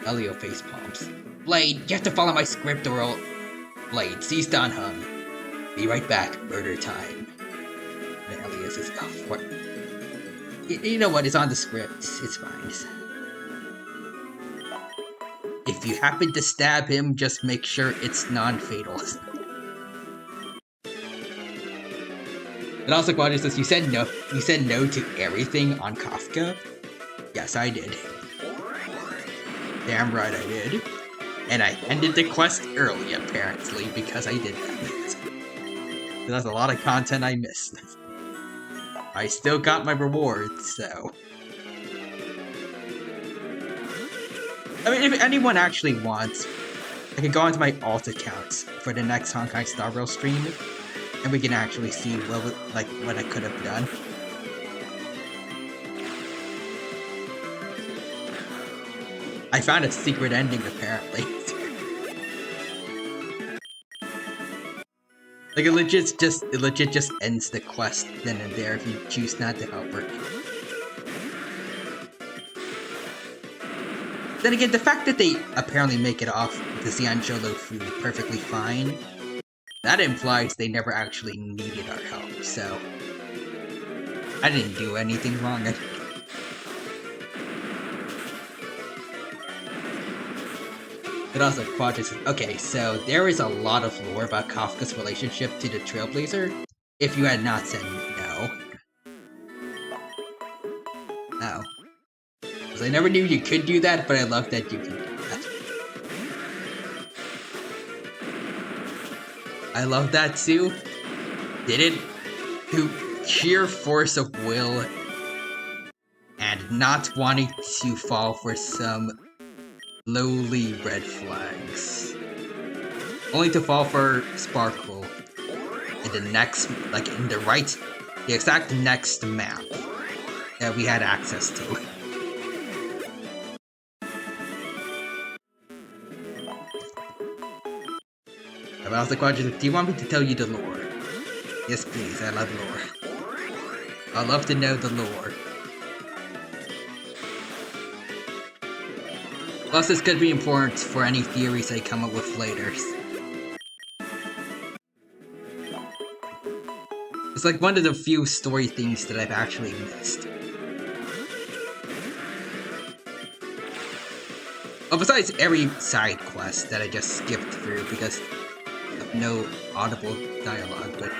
Elio face palms. Blade, you have to follow my script or else... Blade, seize Don Hung. Be right back, murder time. And Elio says, oh, what? You know what, it's on the script. It's fine. If you happen to stab him, just make sure it's non-fatal. And also, Quadra says, you said no to everything on Kafka? Yes, I did. Damn right I did. And I ended the quest early, apparently, because I did that. That's a lot of content I missed. I still got my rewards, so... I mean, if anyone actually wants, I can go onto my alt accounts for the next Honkai Star Rail stream, and we can actually see what I could have done. I found a secret ending, apparently. Like, it legit just ends the quest then and there if you choose not to help her. Then again, the fact that they apparently make it off the Xianzhou food perfectly fine, that implies they never actually needed our help, so... I didn't do anything wrong. But also, Quadra says, okay, so there is a lot of lore about Kafka's relationship to the Trailblazer, if you had not said no. Oh. Because I never knew you could do that, but I love that you can do that. I love that too. Did it through sheer force of will and not wanting to fall for some lowly red flags. Only to fall for Sparkle in the next, like in the exact next map that we had access to. About the question, do you want me to tell you the lore? Yes, please, I love lore. I love to know the lore. Plus, this could be important for any theories I come up with later. It's like one of the few story things that I've actually missed. Oh, besides every side quest that I just skipped through because of no audible dialogue, but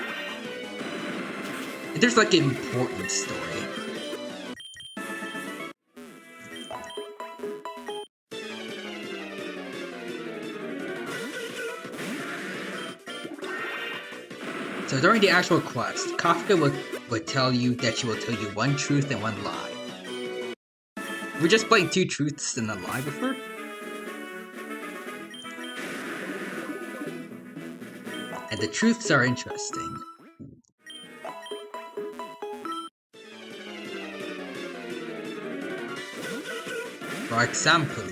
there's like an important story. So during the actual quest, Kafka would tell you that she will tell you one truth and one lie. We're just playing two truths and a lie with her? And the truths are interesting. For example...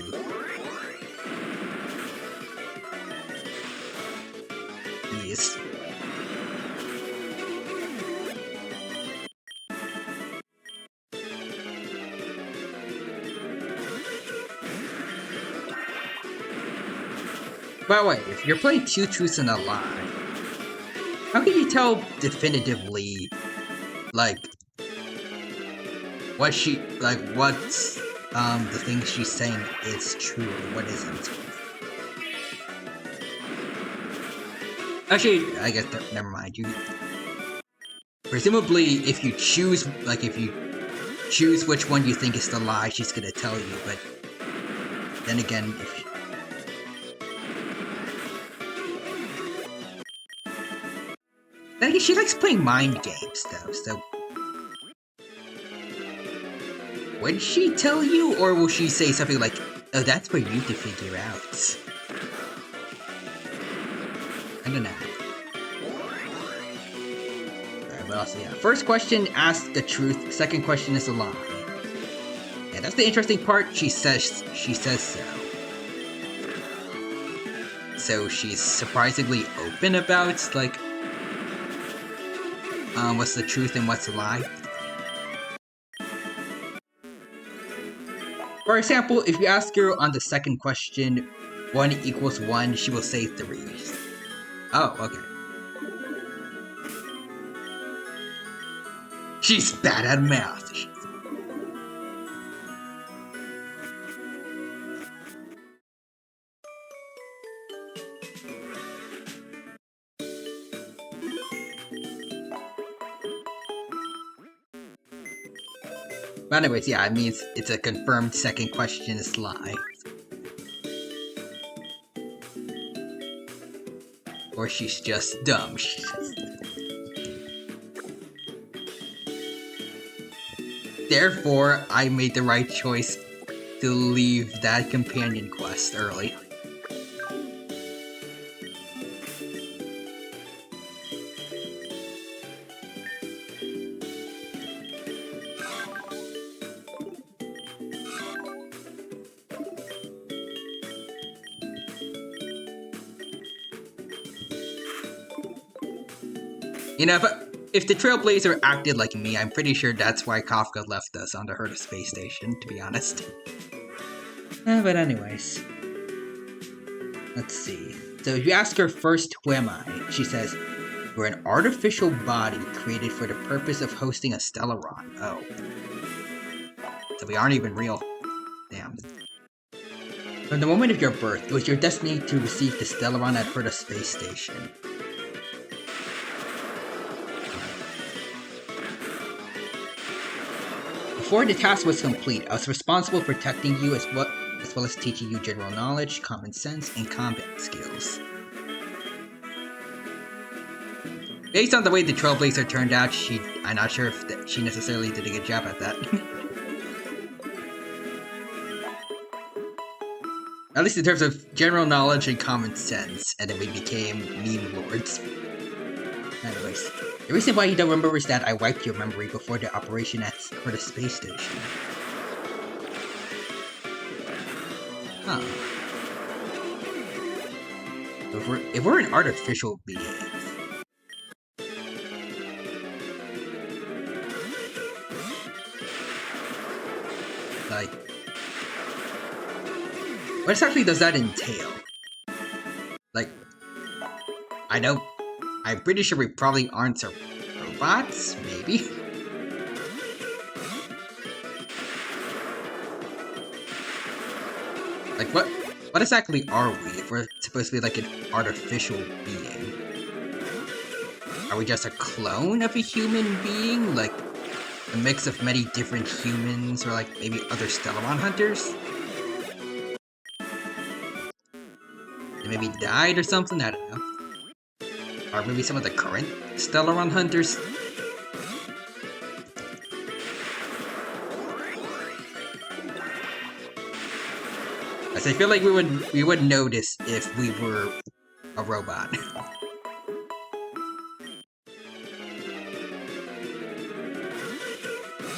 Yes. By the way, if you're playing two truths and a lie, how can you tell definitively, like, what's the thing she's saying is true or what isn't? Actually, I guess, never mind. Presumably, if you choose which one you think is the lie, she's gonna tell you, but then again, she likes playing mind games, though, so... Would she tell you, or will she say something like, oh, that's for you to figure out? I don't know. Alright, what else? Yeah. First question, ask the truth. Second question is a lie. Yeah, that's the interesting part. She says so. So she's surprisingly open about, like... what's the truth and what's a lie. For example, if you ask her on the second question, 1 equals 1, she will say 3. Oh, okay. She's bad at math. But anyways, yeah, it means it's a confirmed second question is lie. Or she's just dumb. Therefore, I made the right choice to leave that companion quest early. You know, if the Trailblazer acted like me, I'm pretty sure that's why Kafka left us on the Herta space station, to be honest. But anyways. Let's see. So if you ask her first, who am I? She says, you're an artificial body created for the purpose of hosting a Stellaron. Oh. So we aren't even real. Damn. From the moment of your birth, it was your destiny to receive the Stellaron at Herta space station. Before the task was complete, I was responsible for protecting you as well as teaching you general knowledge, common sense, and combat skills. Based on the way the Trailblazer turned out, I'm not sure if she necessarily did a good job at that. At least in terms of general knowledge and common sense, and then we became meme lords. Anyways, the reason why you don't remember is that I wiped your memory before the operation for the space station. Huh. If we're an artificial being, like, what exactly does that entail? Like, I'm pretty sure we probably aren't robots, maybe? Like, what exactly are we if we're supposed to be like an artificial being? Are we just a clone of a human being? Like, a mix of many different humans, or like maybe other Stellaron hunters? They maybe died or something? I don't know. Or maybe some of the current Stellaron hunters? As I feel like we would notice if we were a robot.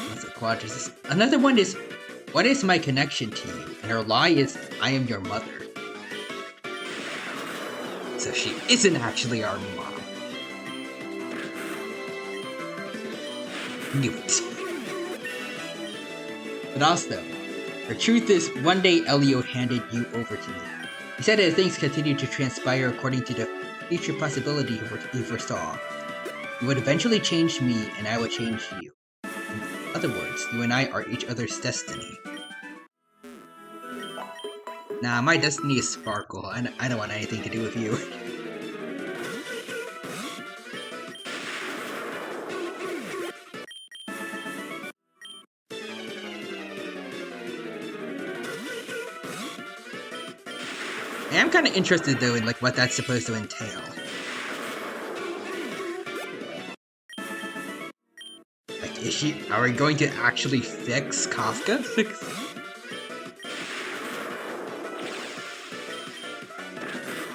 That's a quadrus. Another one is, what is my connection to you? And her lie is, I am your mother. So she isn't actually our mom. Knew it. But also, the truth is, one day Elio handed you over to me. He said that things continue to transpire according to the future possibility he foresaw. You would eventually change me, and I would change you. In other words, you and I are each other's destiny. Nah, my destiny is Sparkle. I don't want anything to do with you. I am kind of interested though in like what that's supposed to entail. Like, are we going to actually fix Kafka?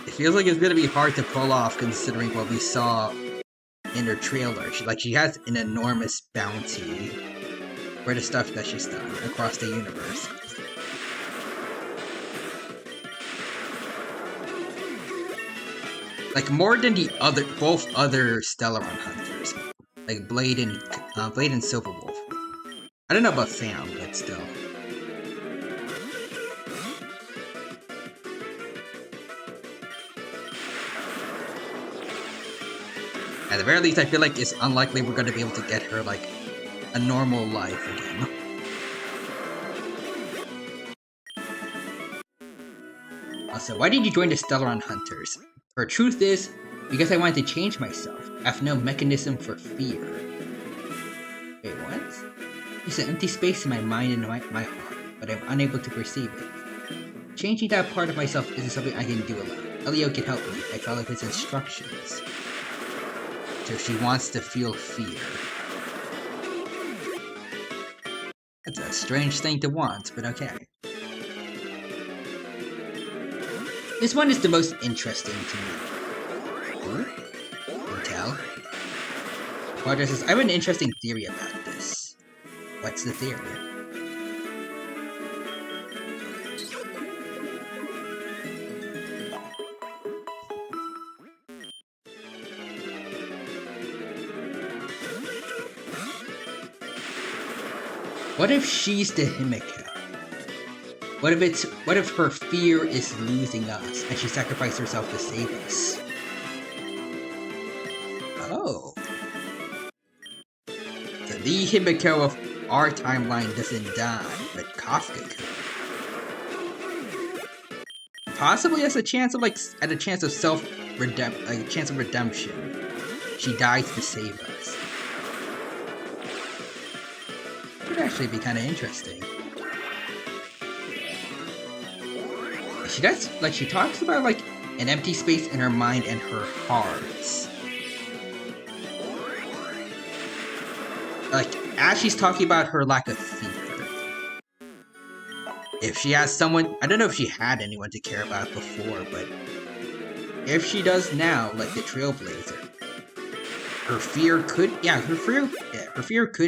It feels like it's gonna be hard to pull off considering what we saw in her trailer. She has an enormous bounty for the stuff that she's done across the universe. Like, more than both other Stellaron hunters. like Blade and Silverwolf. I don't know about Sam, but still. At the very least, I feel like it's unlikely we're going to be able to get her like a normal life again. Also, why did you join the Stellaron Hunters? Her truth is, because I wanted to change myself. I have no mechanism for fear. Wait, what? There's an empty space in my mind and my heart, but I'm unable to perceive it. Changing that part of myself isn't something I can do alone. Elio can help me if I follow his instructions. So she wants to feel fear. That's a strange thing to want, but okay. This one is the most interesting to me. Hotel. Quadra says, I have an interesting theory about this. What's the theory? What if she's the Himiko? What if her fear is losing us and she sacrificed herself to save us? Oh. So the Himiko of our timeline doesn't die, but Kafka could. Possibly as a chance of redemption. She dies to save us. Would actually be kind of interesting. She talks about like an empty space in her mind and her heart. Like as she's talking about her lack of fear. If she has someone, I don't know if she had anyone to care about before, but if she does now, like the Trailblazer, her fear could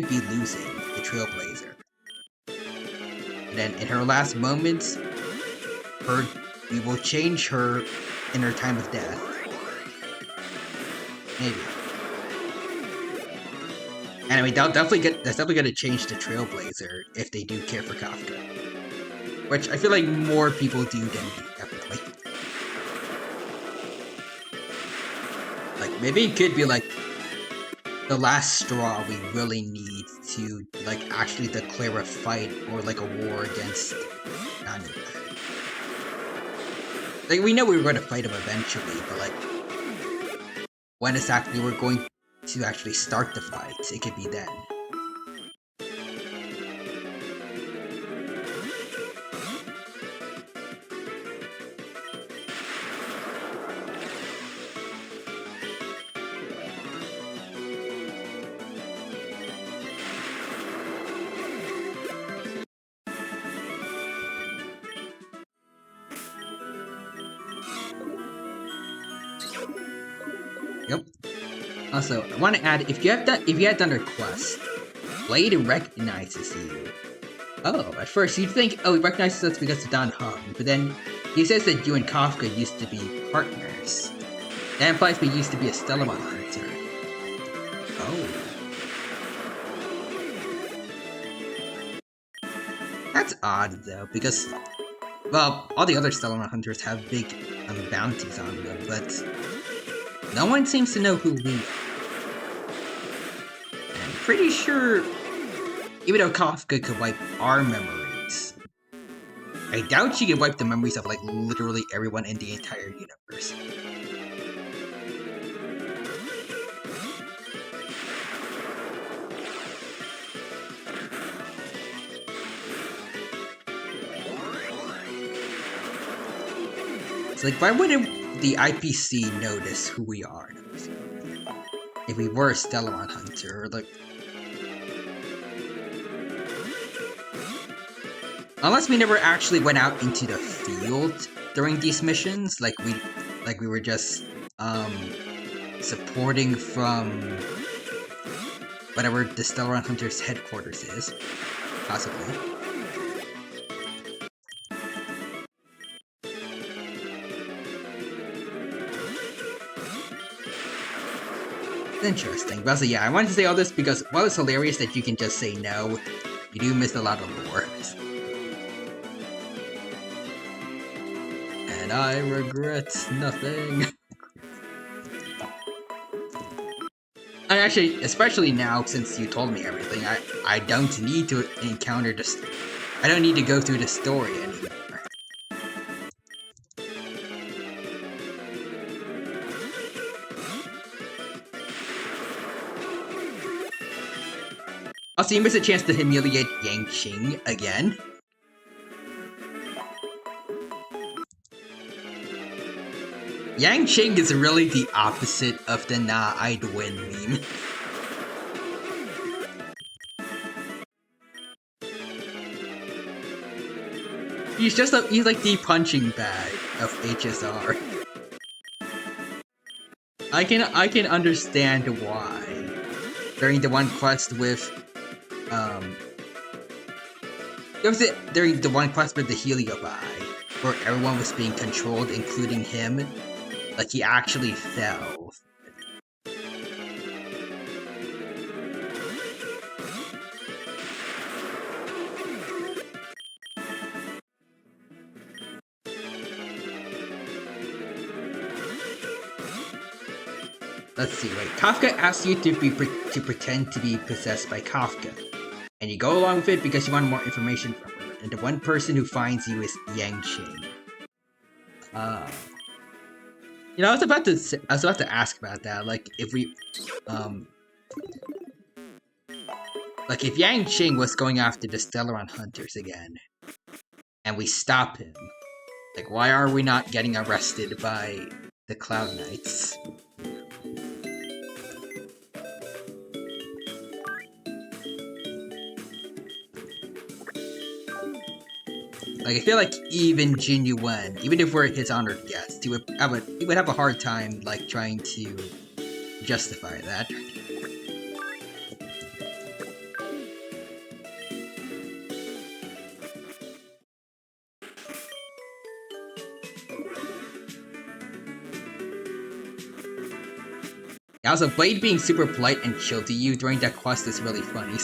be losing the Trailblazer. And then in her last moments, we will change her in her time of death. Maybe. Anyway, that's definitely gonna change the Trailblazer if they do care for Kafka. Which I feel like more people do than me, definitely. Like, maybe it could be like the last straw we really need to like actually declare a fight or like a war against Nanu. Like we know we were going to fight him eventually, but like when exactly we're going to actually start the fight, it could be then. Yep. Also, I want to add, if you had done a quest, Blade recognizes you. Oh, at first you'd think, oh, he recognizes us because of Don Hung, but then he says that you and Kafka used to be partners. That implies we used to be a Stellaron hunter. Oh. That's odd, though, because, well, all the other Stellaron hunters have big bounties on them, but no one seems to know who we are. I'm pretty sure, even though Kafka could wipe our memories, I doubt she could wipe the memories of, like, literally everyone in the entire universe. It's like, why wouldn't the IPC notice who we are? If we were a Stellaron hunter, or like... Unless we never actually went out into the field during these missions, like we were just, supporting from whatever the Stellaron Hunters headquarters is. Possibly. Interesting. But also, yeah, I wanted to say all this because while it's hilarious that you can just say no, you do miss a lot of lore. And I regret nothing. And actually, especially now since you told me everything, I don't need to encounter this. I don't need to go through the story anymore. Also, you miss a chance to humiliate Yang Qing again. Yang Qing is really the opposite of the nah, I'd win meme. He's like the punching bag of HSR. I can understand why. During the one quest with during the one quest with the Heliobi, where everyone was being controlled, including him, like he actually fell. Let's see, wait. Kafka asks you to pretend to be possessed by Kafka, and you go along with it because you want more information from her. And the one person who finds you is Yang Qing. You know, I was about to ask about that. Like, if we, like if Yang Qing was going after the Stellaron Hunters again, and we stop him, like, why are we not getting arrested by the Cloud Knights? Like, I feel like even Genuine, even if we're his honored guests, he would have a hard time, like, trying to justify that. Also, Blade being super polite and chill to you during that quest is really funny.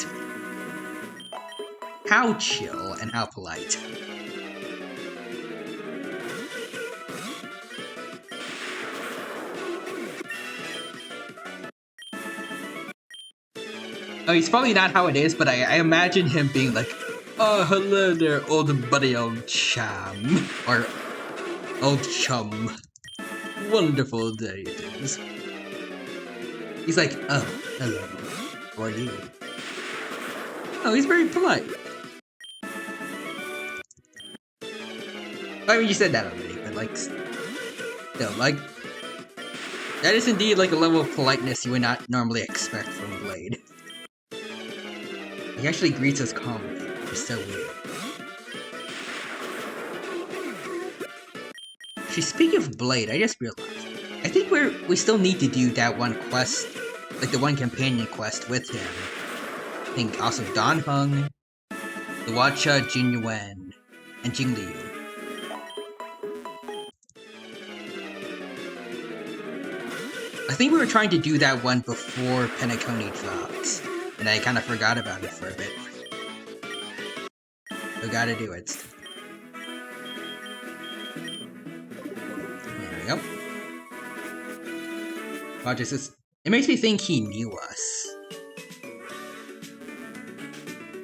How chill and how polite. Oh, he's probably not how it is, but I imagine him being like, "Oh, hello there, old buddy, old chum." Or, old chum. Wonderful day it is. He's like, "Oh, hello. How are you?" Oh, he's very polite. I mean, you said that already, but like, still, like, that is indeed like a level of politeness you would not normally expect from Blade. He actually greets us calmly. It's so weird. Actually, speaking of Blade, I just realized, I think we still need to do that one quest, like the one companion quest with him. I think also Dan Heng, Luacha, Jin Yuan, and Jing Liu. I think we were trying to do that one before Penacony dropped, and I kind of forgot about it for a bit. We gotta do it. There we go. Roger says, it makes me think he knew us.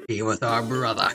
He was our brother.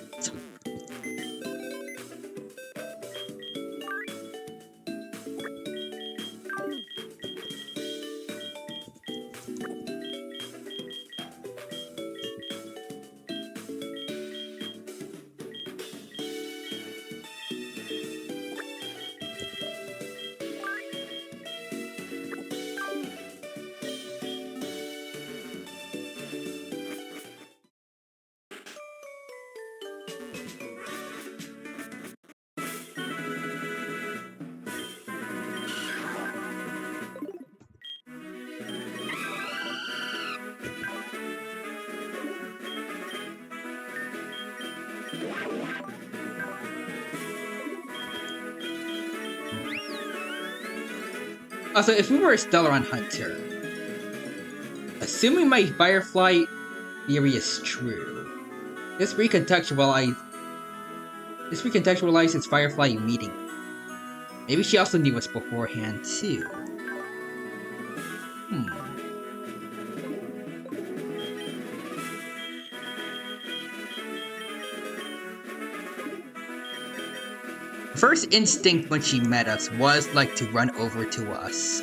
Also, if we were a Stellaron Hunter, assuming my Firefly theory is true, this recontextualizes its Firefly meeting. Maybe she also knew us beforehand too. First instinct when she met us was like to run over to us,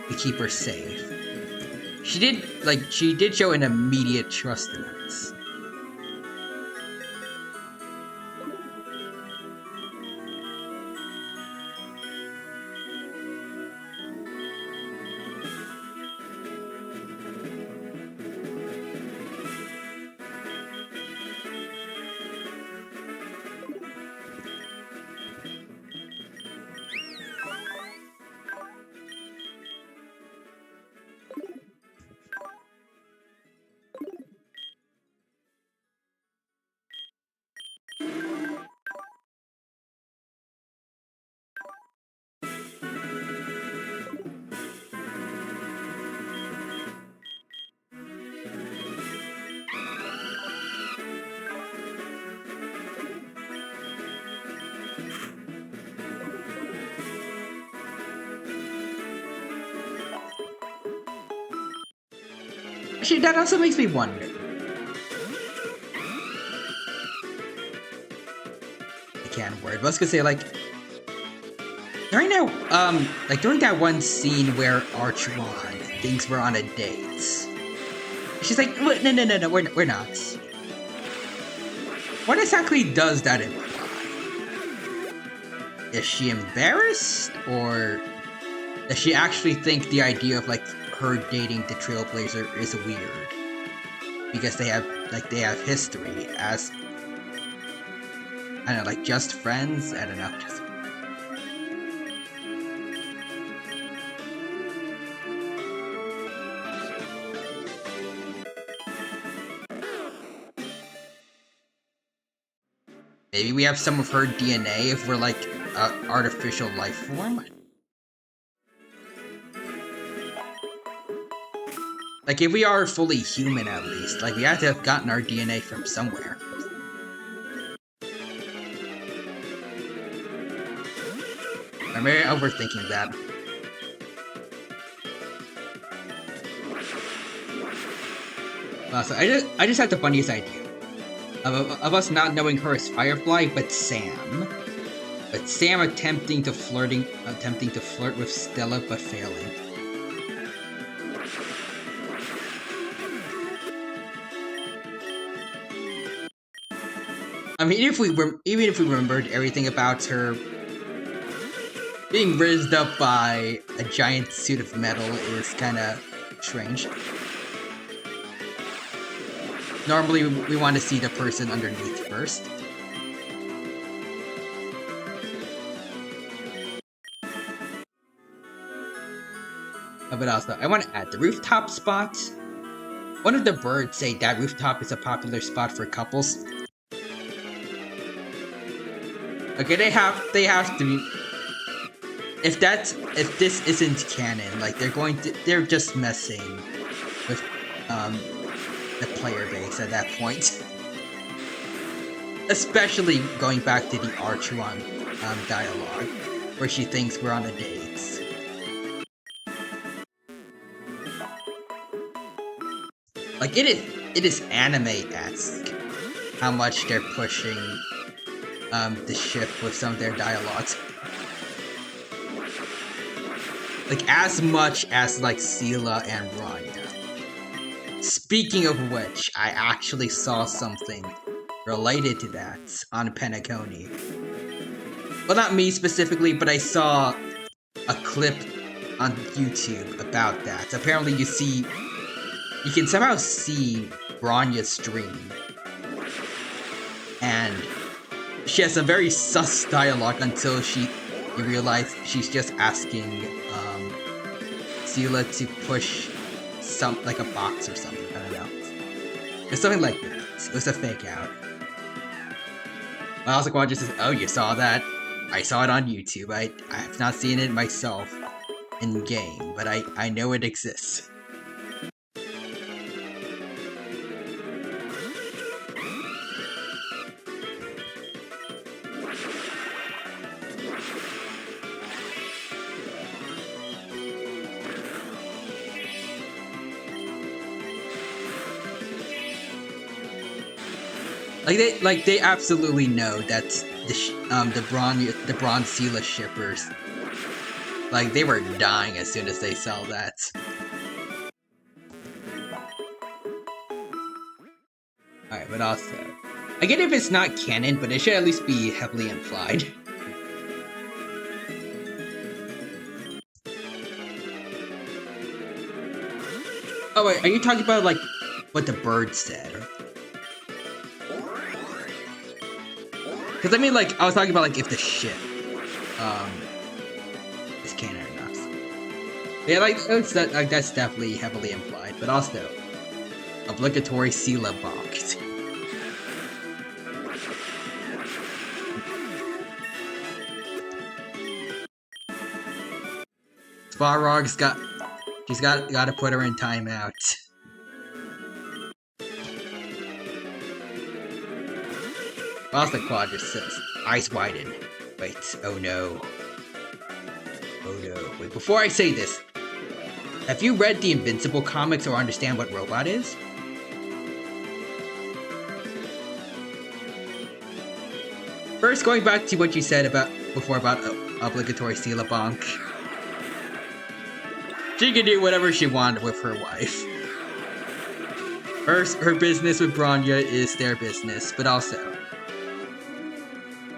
to keep her safe. She did show an immediate trust in us. Actually, that also makes me wonder. I can't word. But I was gonna say, like, during that one scene where Archron thinks we're on a date, she's like, no, we're not. What exactly does that imply? Is she embarrassed, or does she actually think the idea of like her dating the Trailblazer is weird because they have history as, I don't know, like just friends? I don't know. Maybe we have some of her DNA if we're like an artificial life form. Like, if we are fully human, at least, like, we have to have gotten our DNA from somewhere. I'm very overthinking that. So I just had the funniest idea of us not knowing her as Firefly, but Sam. But Sam attempting to flirt with Stella, but failing. I mean, even if we remembered everything about her, being rizzed up by a giant suit of metal is kind of strange. Normally, we want to see the person underneath first. But also, I want to add the rooftop spot. One of the birds say that rooftop is a popular spot for couples. Okay, they have to be. If this isn't canon, like they're just messing with the player base at that point. Especially going back to the Archron dialogue, where she thinks we're on a date. Like, it is anime-esque how much they're pushing the ship with some of their dialogues. Like, as much as, like, Seela and Rania. Speaking of which, I actually saw something related to that on Penacony. Well, not me specifically, but I saw a clip on YouTube about that. Apparently you can somehow see Rania's stream. And she has a very sus dialogue until you realize she's just asking Seela to push like a box or something. I don't know. It's something like that. It was a fake out. I also just says, "Oh, you saw that? I saw it on YouTube. I have not seen it myself, in game, but I know it exists. They absolutely know that's the Bronzilla shippers. Like, they were dying as soon as they saw that. Alright, but also, I get if it's not canon, but it should at least be heavily implied. Oh wait, are you talking about like what the bird said? Because I mean, like, I was talking about like if the ship is canon or not. Yeah, that's definitely heavily implied, but also obligatory Sela box. Svarog's she's got to put her in timeout. Also, Quadras says, eyes widen. Wait, oh no. Oh no. Wait, before I say this, have you read the Invincible comics or understand what robot is? First, going back to what you said before about obligatory Sela bonk. She can do whatever she wanted with her wife. Her business with Bronya is their business, but also,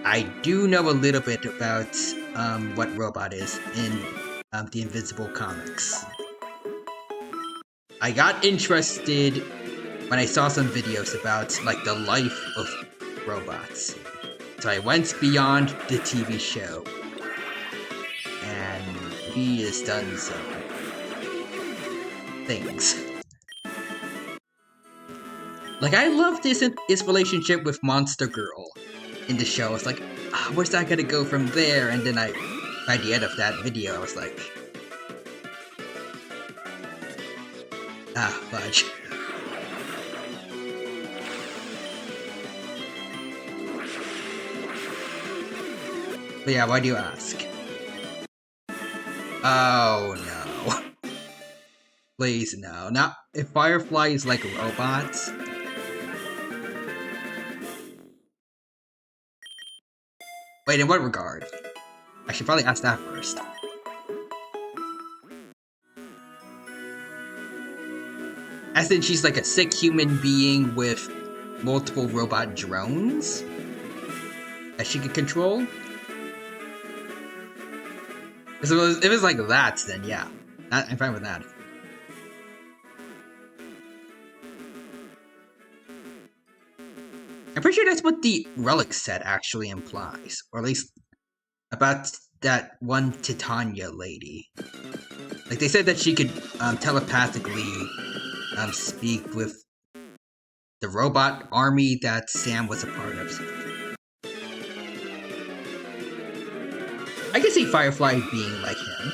I do know a little bit about what robot is in the Invincible comics. I got interested when I saw some videos about like the life of robots. So I went beyond the TV show, and he has done some things. Like, I love his relationship with Monster Girl in the show. It's like, where's that gonna go from there? And then by the end of that video, I was like, fudge. But yeah, why do you ask? Oh no. Please no. Not if Firefly is like robots. Wait, in what regard? I should probably ask that first. As in she's like a sick human being with multiple robot drones that she could control? If it was like that, then yeah. I'm fine with that. I'm pretty sure that's what the relic set actually implies. Or at least about that one Titania lady. Like, they said that she could telepathically speak with the robot army that Sam was a part of. I can see Firefly being like him.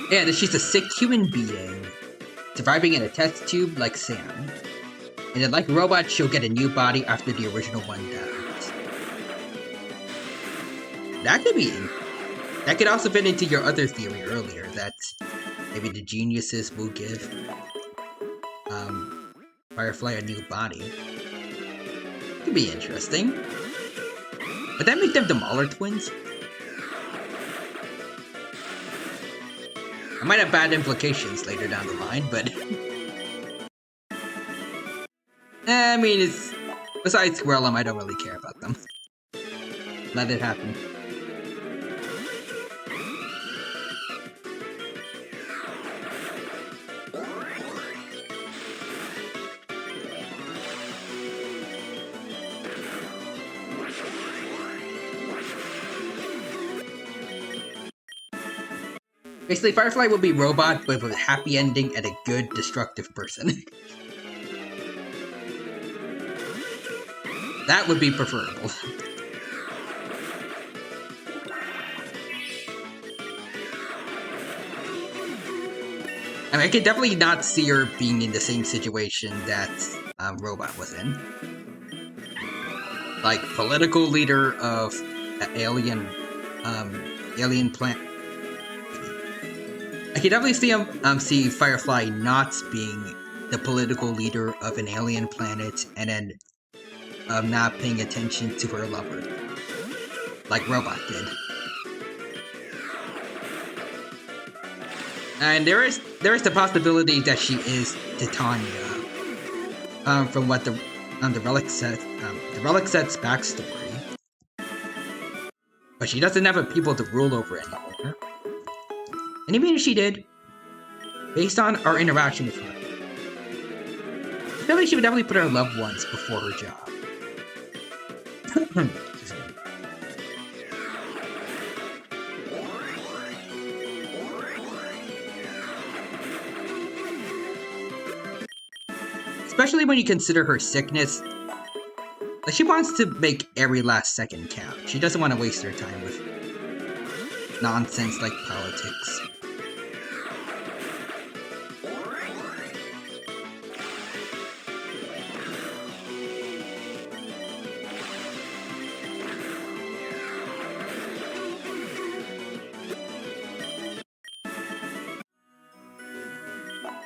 Yeah, that she's a sick human being, surviving in a test tube like Sam. And then, like robots, she'll get a new body after the original one dies. That could also fit into your other theory earlier, that maybe the geniuses will give Firefly a new body. Could be interesting. Would that make them the Mauler twins? It might have bad implications later down the line, but... I mean, it's... Besides Squirrelum, I don't really care about them. Let it happen. Basically, Firefly would be robot, but with a happy ending and a good destructive person. That would be preferable. I mean, I could definitely not see her being in the same situation that Robot was in. Like, political leader of an alien planet. I could definitely see Firefly not being the political leader of an alien planet and then not paying attention to her lover, like Robot did. And there is the possibility that she is Titania, from what the Relic said. The Relic set's backstory, but she doesn't have a people to rule over anymore. And even if she did, based on our interaction with her, I feel like she would definitely put her loved ones before her job. Especially when you consider her sickness. Like, she wants to make every last second count. She doesn't want to waste her time with nonsense like politics.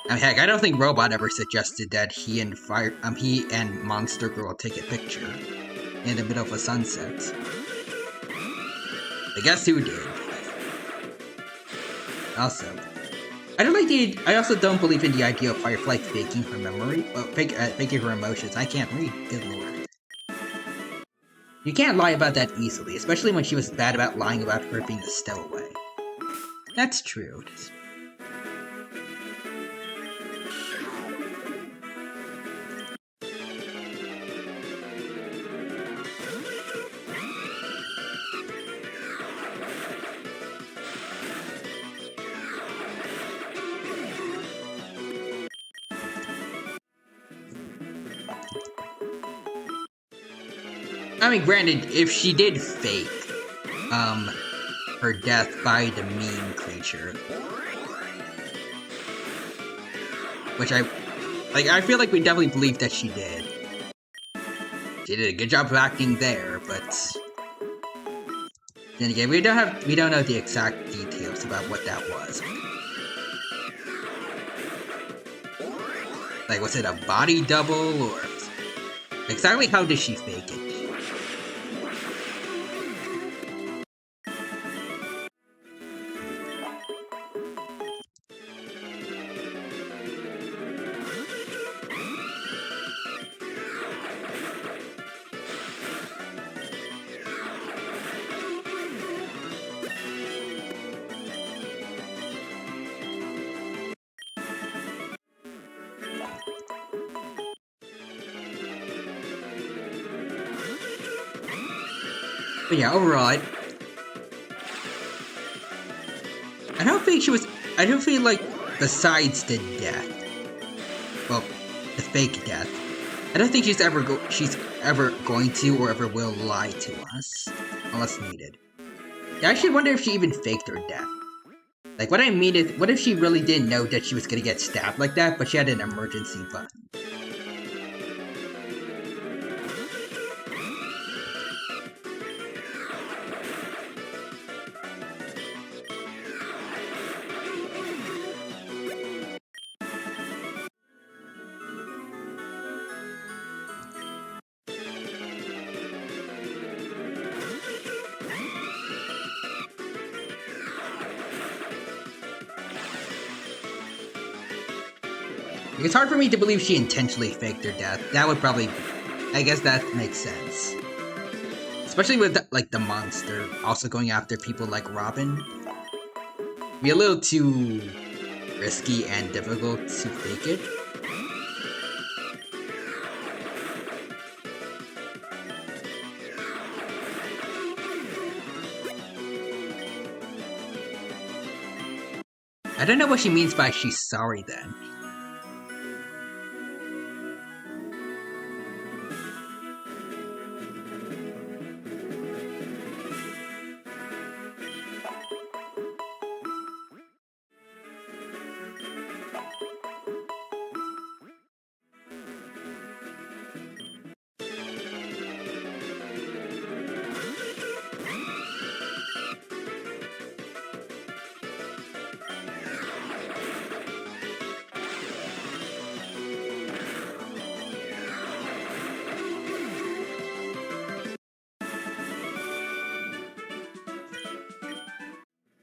I mean, heck, I don't think Robot ever suggested that he and Monster Girl take a picture in the middle of a sunset. I guess who did? Also, I also don't believe in the idea of Firefly faking her memory, faking her emotions. I can't read. Good lord. You can't lie about that easily, especially when she was bad about lying about her being a stowaway. That's true. I mean, granted, if she did fake, her death by the meme creature, which I feel like we definitely believe that she did. She did a good job of acting there, but then again, we don't know the exact details about what that was. Like, was it a body double, or exactly how did she fake it? But yeah, overall, I don't think she was. I don't feel like, besides the death, well, the fake death, I don't think she's ever going to or ever will lie to us unless needed. I actually wonder if she even faked her death. Like, what I mean is, what if she really didn't know that she was gonna get stabbed like that, but she had an emergency button? It's hard for me to believe she intentionally faked her death. That would probably, I guess that makes sense. Especially with, like, the monster also going after people like Robin. It'd be a little too risky and difficult to fake it. I don't know what she means by she's sorry then.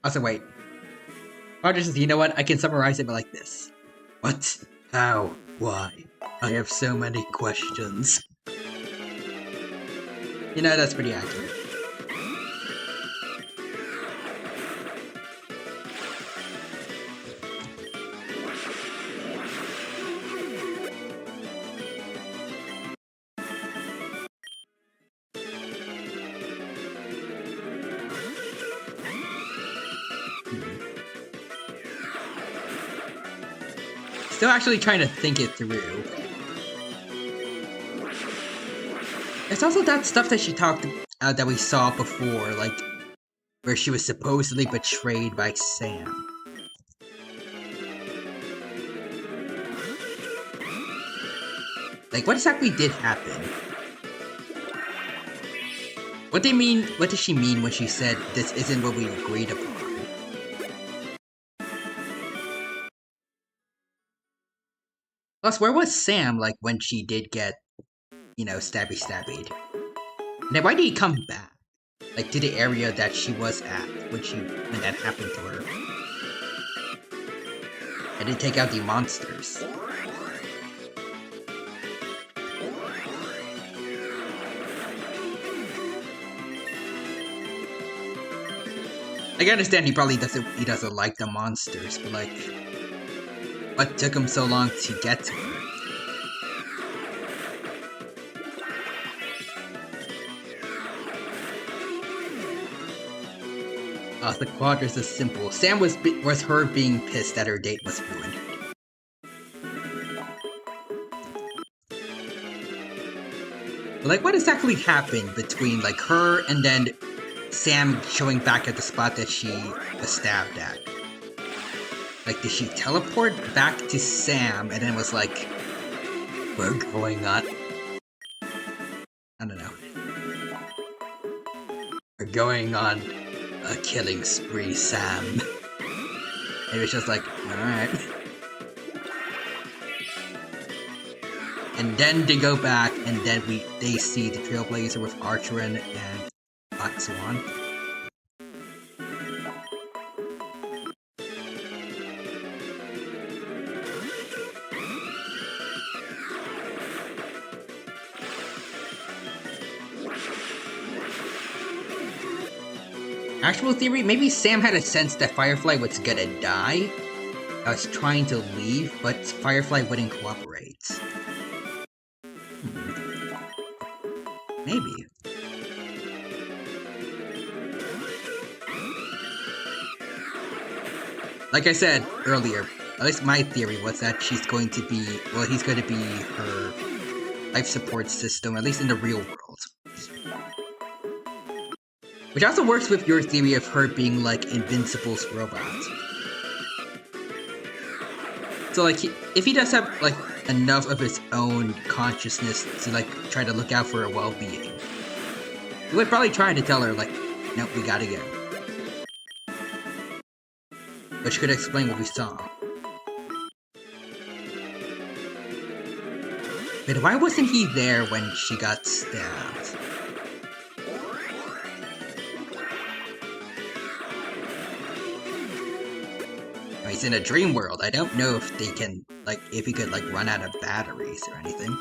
Also, wait. Roger says, you know what? I can summarize it like this. What? How? Why? I have so many questions. You know, that's pretty accurate. Still actually trying to think it through. It's also that stuff that she talked that we saw before, like where she was supposedly betrayed by Sam. Like, what exactly did happen? What did she mean when she said this isn't what we agreed upon? Plus, where was Sam, like, when she did get, you know, stabby-stabbied? And then why did he come back? Like, to the area that she was at when that happened to her? And did take out the monsters. I can understand he doesn't like the monsters, but like, what took him so long to get to her? The quadrants is simple. Sam was her being pissed that her date was ruined. But like, what exactly happened between like her and then Sam showing back at the spot that she was stabbed at? Like, did she teleport back to Sam and then was like, we're going on? I don't know. We're going on a killing spree, Sam. And it was just like, alright. And then they go back, and then they see the Trailblazer with Archerin and Black Swan. Actual theory, maybe Sam had a sense that Firefly was gonna die. I was trying to leave, but Firefly wouldn't cooperate. Maybe. Like I said earlier, at least my theory was that he's going to be her life support system, at least in the real world. Which also works with your theory of her being like Invincible's robot. So like, if he does have like enough of his own consciousness to like try to look out for her well-being, he would probably try to tell her like, nope, we gotta go. Which could explain what we saw. But why wasn't he there when she got stabbed? He's in a dream world. I don't know if they can, like, if he could, like, run out of batteries or anything.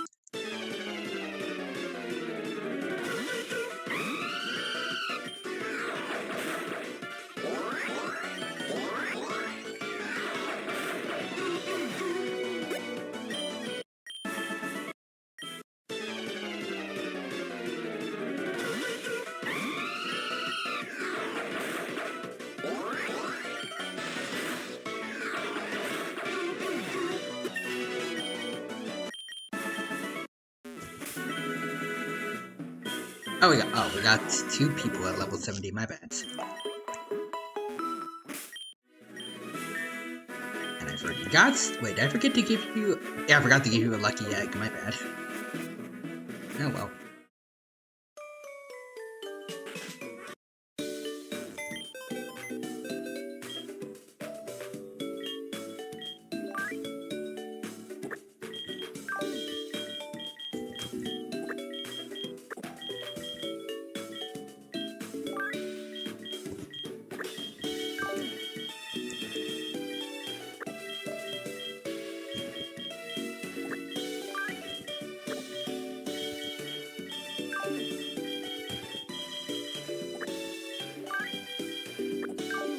we got 2 people at level 70, my bad. And I forgot, wait, did I forget to give you, yeah, I forgot to give you a lucky egg, my bad. Oh well.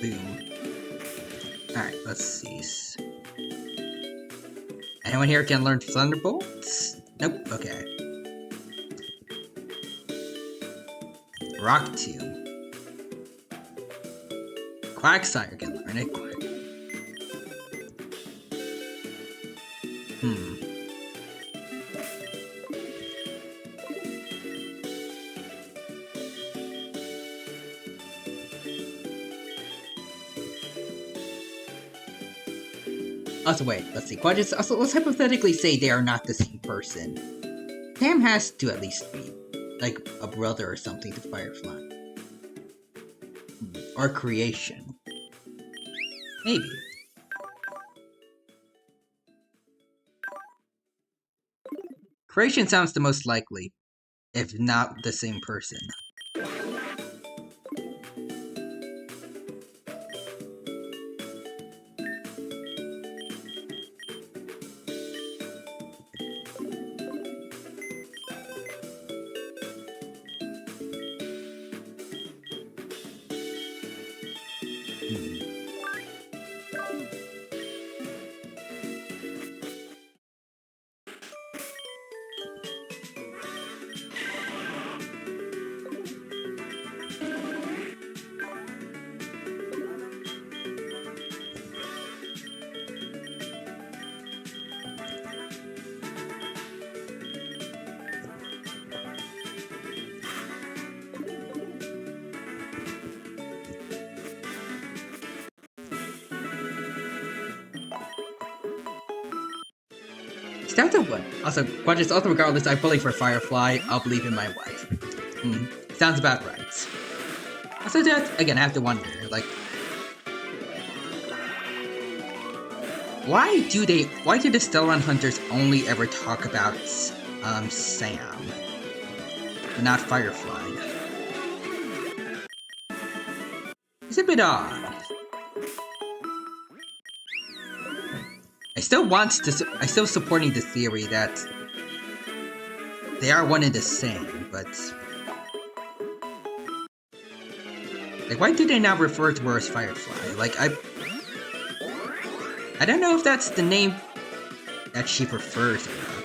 Boom. Alright, let's see. Anyone here can learn Thunderbolts? Nope, okay. Rock Tomb. Quagsire can learn it. Also, wait, let's see. Also, let's hypothetically say they are not the same person. Sam has to at least be, like, a brother or something to Firefly. Or Creation. Maybe. Creation sounds the most likely, if not the same person. That's a one. Also, Quadrants, also regardless, I bully for Firefly, I'll believe in my wife. Sounds about right. Also, that, again, I have to wonder, like, why do the Stellan Hunters only ever talk about, Sam? But not Firefly? It's a bit odd. I still supporting the theory that they are one and the same, but like, why do they not refer to her as Firefly? Like, I don't know if that's the name that she prefers or not.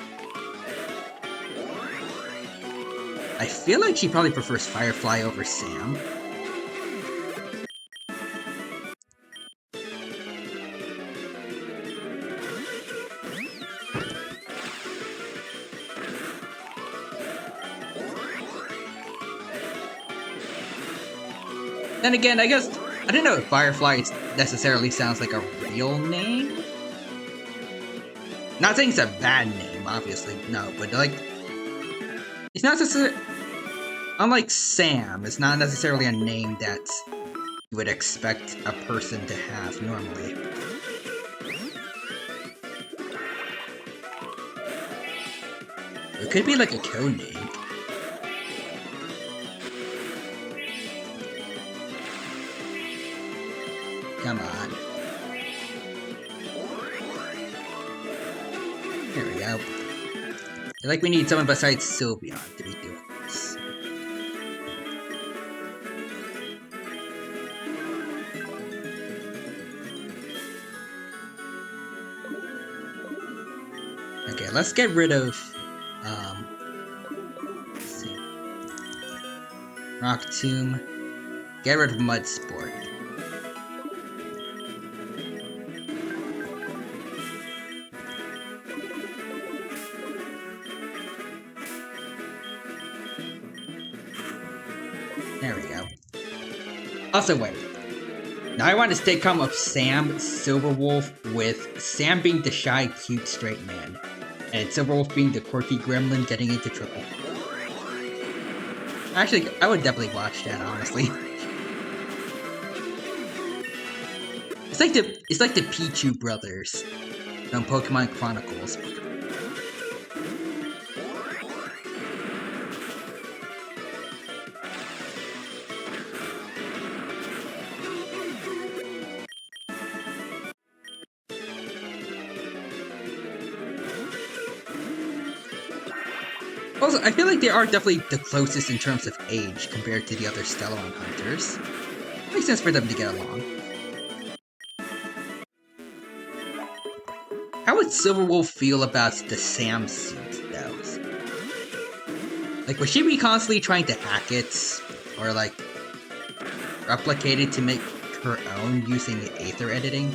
I feel like she probably prefers Firefly over Sam. Then again, I guess, I don't know if Firefly necessarily sounds like a real name. Not saying it's a bad name, obviously, no, but like, it's not necessarily, unlike Sam, it's not necessarily a name that you would expect a person to have normally. It could be like a code name. Come on. There we go. I feel like we need someone besides Sylveon to be doing this. Okay, let's get rid of, let's see. Rock Tomb. Get rid of Mud Sport. Also, wait. Now I want a sitcom of Sam Silverwolf with Sam being the shy, cute, straight man, and Silverwolf being the quirky gremlin getting into trouble. Actually, I would definitely watch that, honestly. It's like the Pichu brothers from Pokemon Chronicles. Also, I feel like they are definitely the closest in terms of age compared to the other Stellaron hunters. Makes sense for them to get along. How would Silverwolf feel about the Sam suit, though? Like, would she be constantly trying to hack it? Or, like, replicate it to make her own using Aether editing?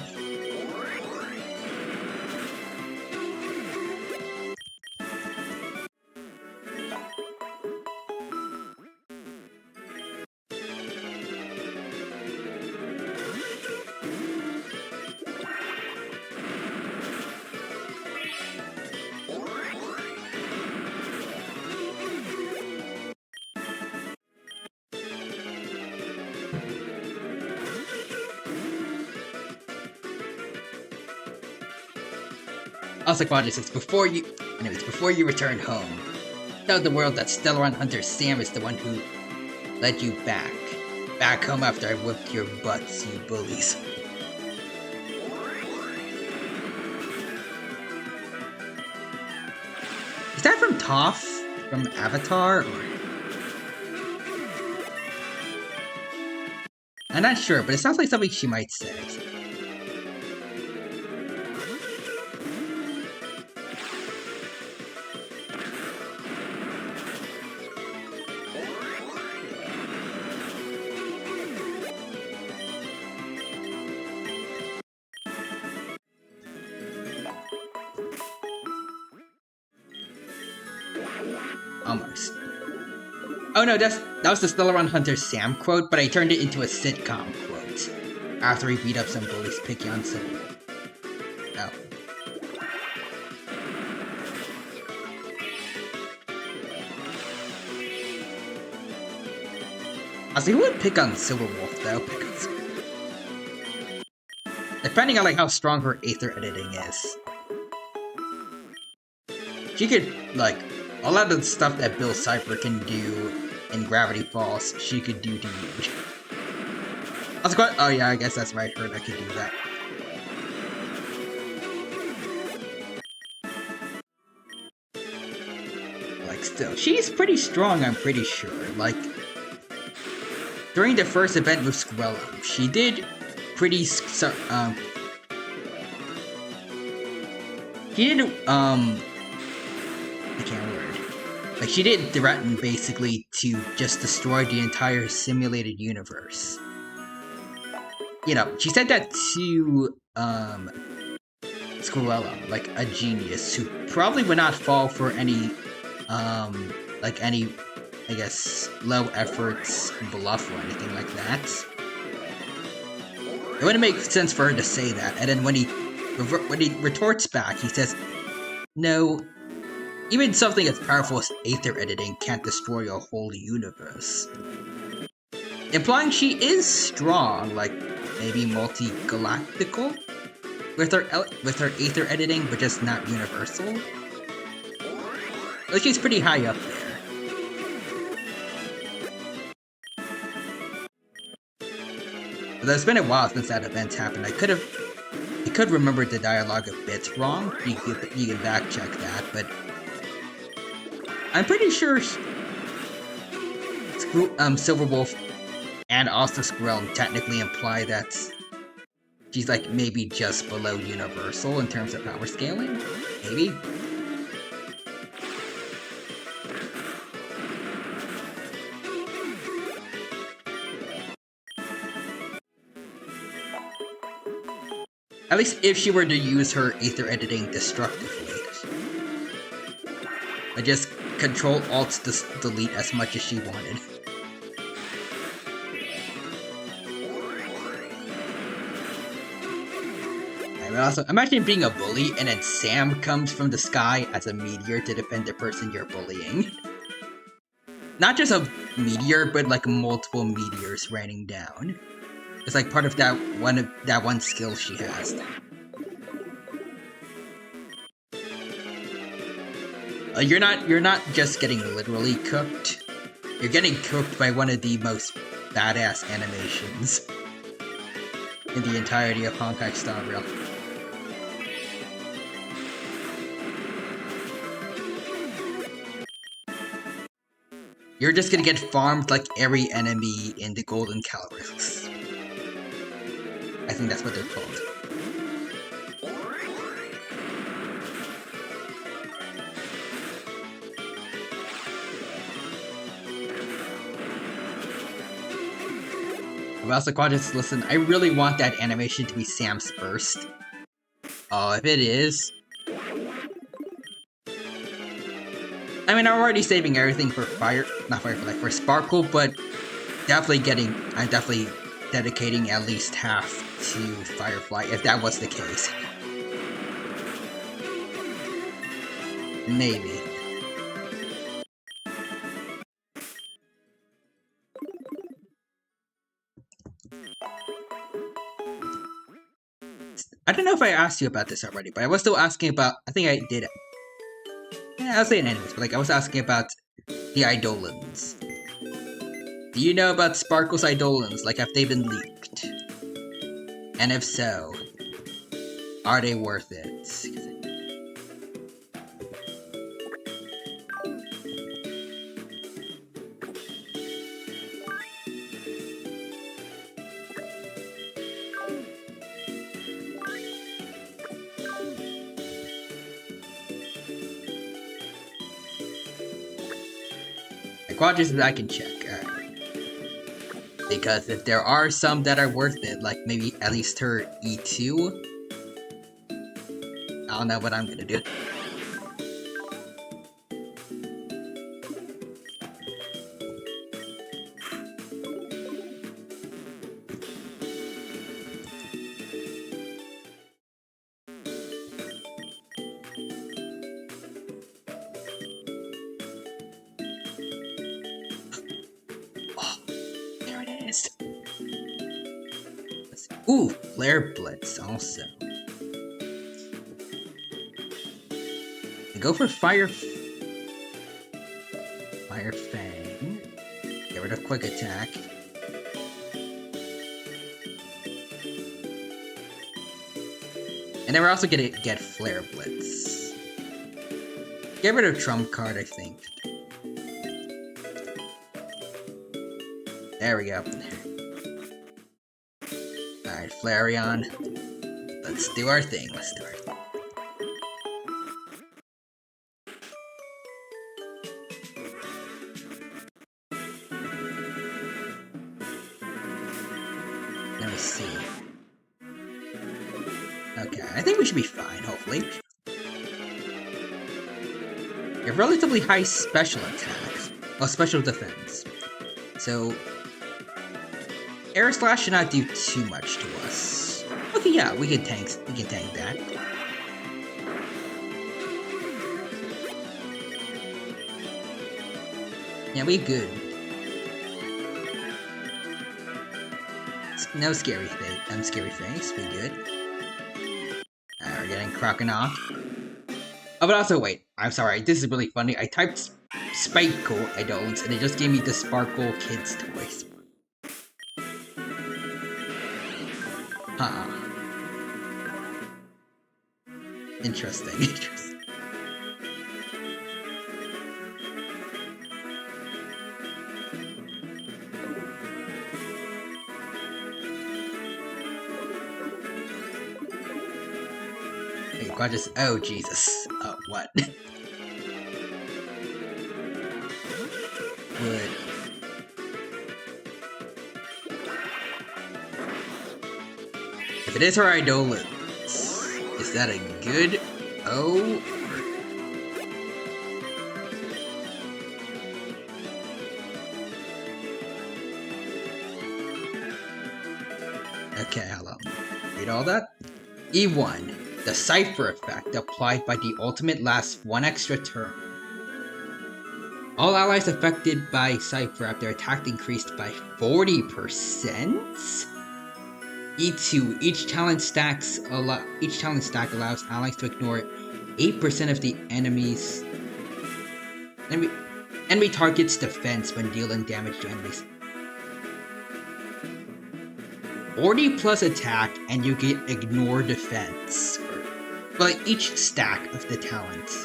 Also, Quadri says, before you return home, tell the world that Stellaron Hunter Sam is the one who led you back. Back home after I whipped your butts, you bullies. Is that from Toph? From Avatar? Or... I'm not sure, but it sounds like something she might say. Almost. Oh no, that was the Stellaron Hunter Sam quote, but I turned it into a sitcom quote. After he beat up some bullies picking on Silver. Oh. Honestly, who would pick on Silverwolf though? Depending on like how strong her Aether editing is. She could, like, a lot of the stuff that Bill Cipher can do in Gravity Falls, she could do to you. I was quite, oh yeah, I guess that's right, I heard I could do that. Like, still, she's pretty strong, I'm pretty sure. Like, during the first event with Squello, she did pretty, she did, I can't remember. Like, she did threaten, basically, to just destroy the entire simulated universe. You know, she said that to, Squirrello, like, a genius, who probably would not fall for any, like, any, I guess, low-efforts bluff or anything like that. It wouldn't make sense for her to say that, and then when he retorts back, he says, no, even something as powerful as Aether editing can't destroy a whole universe. Implying she is strong, like maybe multi-galactical with her Aether editing, but just not universal. Like she's pretty high up there. But it's been a while since that event happened. I could remember the dialogue a bit wrong. You can back check that, but I'm pretty sure Silverwolf and also Squirrel technically imply that she's like maybe just below universal in terms of power scaling. Maybe. At least if she were to use her Aether editing destructively. I just Control Alt delete as much as she wanted. I mean, also, imagine being a bully and then Sam comes from the sky as a meteor to defend the person you're bullying. Not just a meteor, but like multiple meteors raining down. It's like part of that one skill she has. You're not just getting literally cooked. You're getting cooked by one of the most badass animations in the entirety of Honkai Star Rail. You're just gonna get farmed like every enemy in the Golden Calories. I think that's what they're called. Well, so Quadrants, listen, I really want that animation to be Sam's burst. Oh, if it is... I mean, I'm already saving everything for for Sparkle, but I'm definitely dedicating at least half to Firefly, if that was the case. Maybe. I don't know if I asked you about this already, but I was still asking about... I think I did. Yeah, I was saying anyways, but like, I was asking about the Eidolons. Do you know about Sparkle's Eidolons? Like, have they been leaked? And if so, are they worth it? Quadrants, I can check. Because if there are some that are worth it, like maybe at least her E2, I don't know what I'm gonna do. Ooh, Flare Blitz also. I go for Fire Fang. Get rid of Quick Attack. And then we're also gonna get Flare Blitz. Get rid of Trump Card, I think. There we go. Alright, Flareon. Let's do our thing. Let me see. Okay, I think we should be fine, hopefully. You have relatively high special attacks. Well, special defense. So... Air Slash should not do too much to us. Okay, yeah, we can tank that. Yeah, we good. No scary face, we good. Alright, we're getting Croconaw. Oh, but also, wait, I'm sorry, this is really funny. I typed Spiteful Eidolons, and it just gave me the Sparkle Kids Toys. Interesting. Hey, Quadrants. Oh, Jesus. Oh, what? Would. If it is her Eidolons, is that a good O? Okay, hold on. Read all that? E1. The Cipher effect applied by the ultimate lasts 1 extra turn. All allies affected by Cipher have their attack increased by 40%? E2. Each talent stack allows allies to ignore 8% of the enemy target's defense when dealing damage to enemies. 40 plus attack and you get ignore defense. But each stack of the talents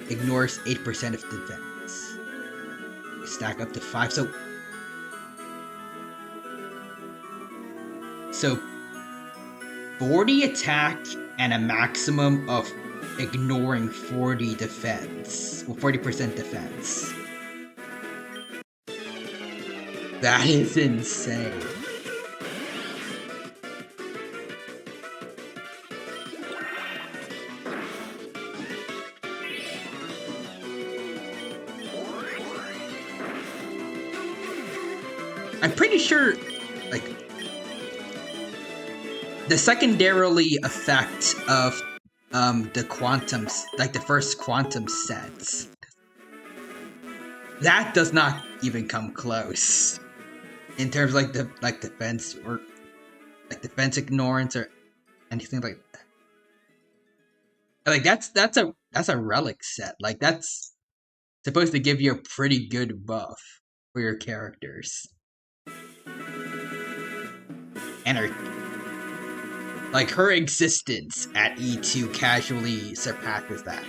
ignores 8% of defense. You stack up to 5, so 40 attack and a maximum of ignoring 40 defense, or 40% defense. That is insane. I'm pretty sure, like, the secondarily effect of the quantums, like the first quantum sets, that does not even come close in terms of like defense or like defense ignorance or anything like that. Like that's a relic set. Like that's supposed to give you a pretty good buff for your characters. And her existence at E2 casually surpasses that.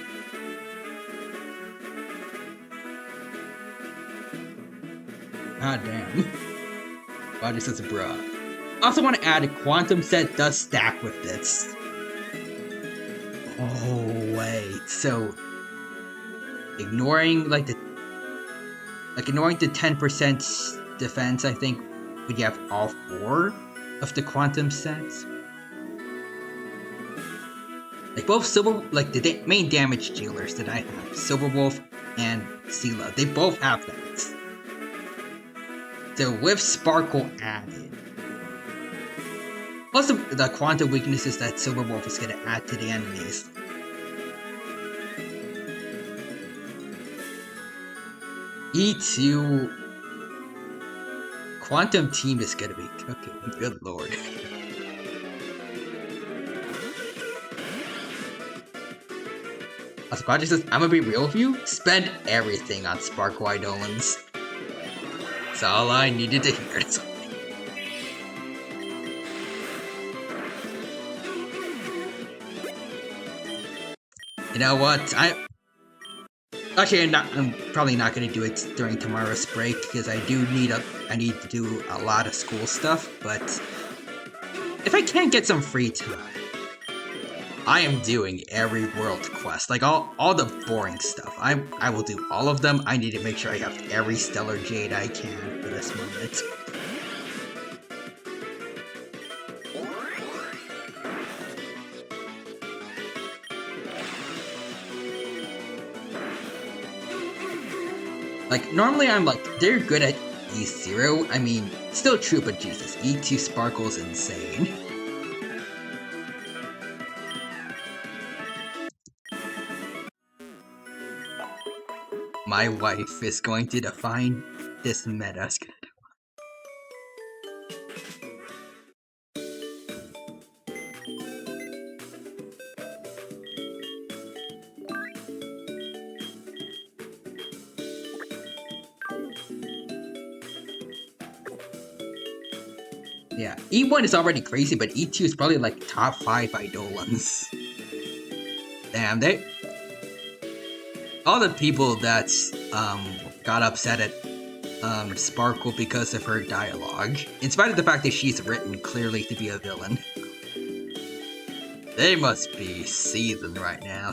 God damn. Body says bruh. Also want to add a quantum set does stack with this. Oh wait, so ignoring the 10% defense, I think, would you have all 4 of the quantum sets? Like both the main damage dealers that I have, Silverwolf and Sela, they both have that. So with Sparkle added, plus the quantum weaknesses that Silverwolf is going to add to the enemies. E2 Quantum Team is going to be cooking. Good lord. Project says, I'm gonna be real with you, spend everything on Sparkle Eidolons. That's all I needed to hear. You know what? I'm probably not gonna do it during tomorrow's break because I need to do a lot of school stuff. But if I can get some free time, I am doing every world quest, like all the boring stuff. I will do all of them. I need to make sure I have every Stellar Jade I can for this moment. Like, normally I'm like, they're good at E0. I mean, still true, but Jesus, E2 Sparkle's insane. My wife is going to define this meta. Yeah, E1 is already crazy, but E2 is probably like top 5 Eidolons. Damn, all the people that got upset at Sparkle because of her dialogue, in spite of the fact that she's written clearly to be a villain, they must be seething right now.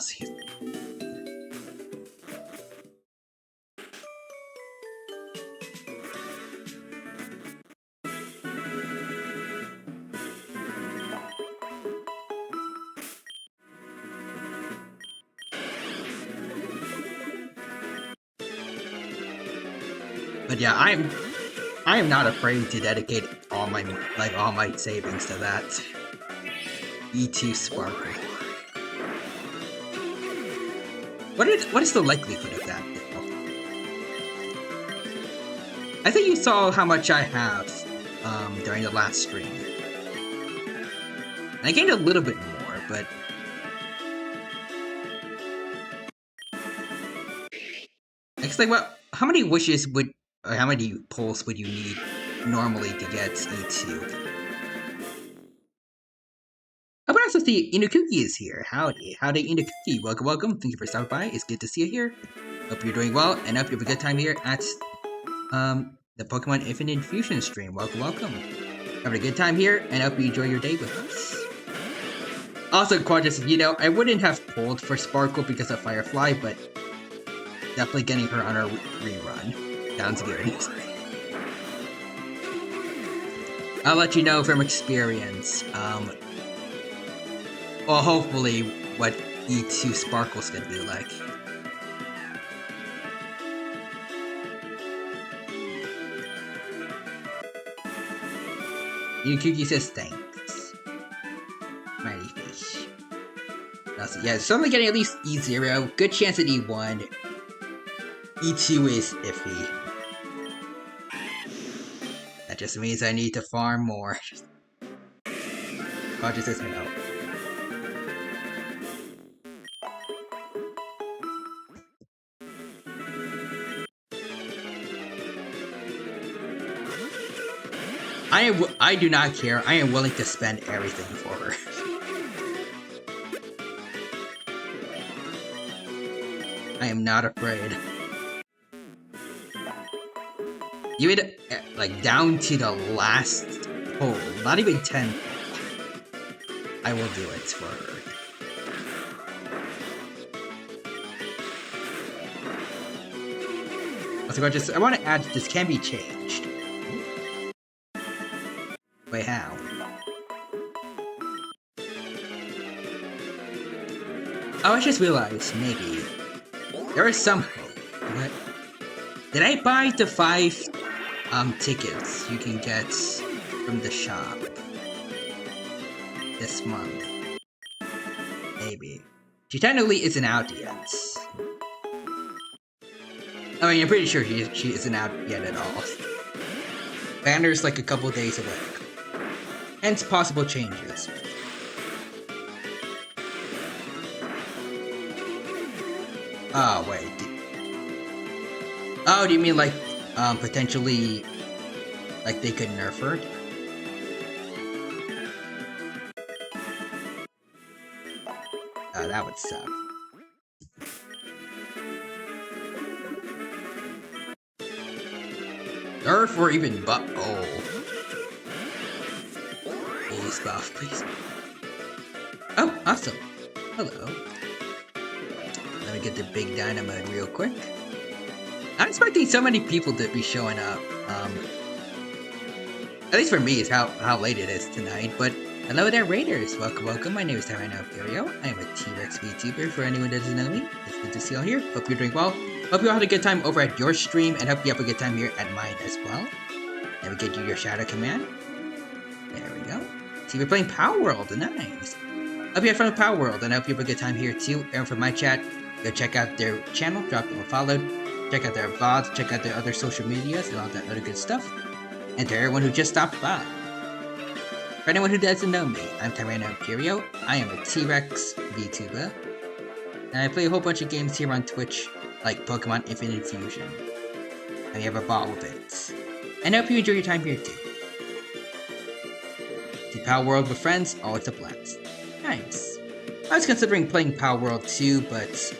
But yeah, I am not afraid to dedicate all my savings to that. E2 Sparkle. What is the likelihood of that, though? I think you saw how much I have during the last stream. And I gained a little bit more, but... Actually, what? How many wishes would... Or how many pulls would you need normally to get E2? How about also see Inukuki is here. Howdy. Howdy, Inukuki. Welcome, welcome. Thank you for stopping by. It's good to see you here. Hope you're doing well, and hope you have a good time here at the Pokémon Infinite Fusion stream. Welcome, welcome. Having a good time here, and hope you enjoy your day with us. Also, Quadras, you know, I wouldn't have pulled for Sparkle because of Firefly, but definitely getting her on a rerun. Sounds good. I'll let you know from experience, well, hopefully, what E2 Sparkle's gonna be like. Yukuki says thanks. Mighty fish. Yeah, so I'm getting at least E0. Good chance at E1. E2 is iffy. That just means I need to farm more. Roger says no. I do not care. I am willing to spend everything for her. I am not afraid. Even like down to the last hole, not even 10. I will do it for her. I want to add this can be changed. Wait, how? Oh, I just realized, maybe. There is some hope. What? Did I buy the 5 tickets you can get from the shop this month? Maybe. She technically isn't out yet. I mean, I'm pretty sure she isn't out yet at all. Banner's like a couple days away. Hence possible changes. Oh, wait. Oh, do you mean like, potentially, like they could nerf her? Oh, that would suck. Nerf or even oh. Please buff, please. Oh, awesome. Hello. Let me get the big dynamite real quick. I'm expecting so many people to be showing up. At least for me, is how late it is tonight. But hello there, Raiders. Welcome, welcome. My name is Tyrano Imperio. I am a T-Rex VTuber. For anyone that doesn't know me, it's good to see you all here. Hope you're doing well. Hope you all had a good time over at your stream, and hope you have a good time here at mine as well. Let me get you your shadow command. There we go. See, we're playing Power World. Nice. Hope you had fun with Power World, and I hope you have a good time here too. And from my chat, go check out their channel, drop them a follow, check out their VODs, check out their other social medias, and all that other good stuff. And to everyone who just stopped by. For anyone who doesn't know me, I'm Tyrano Imperio. I am a T-Rex VTuber. And I play a whole bunch of games here on Twitch, like Pokémon Infinite Fusion. And you have a ball with it. And I hope you enjoy your time here too. The Power World with friends, always a blast. Nice. I was considering playing Power World 2, but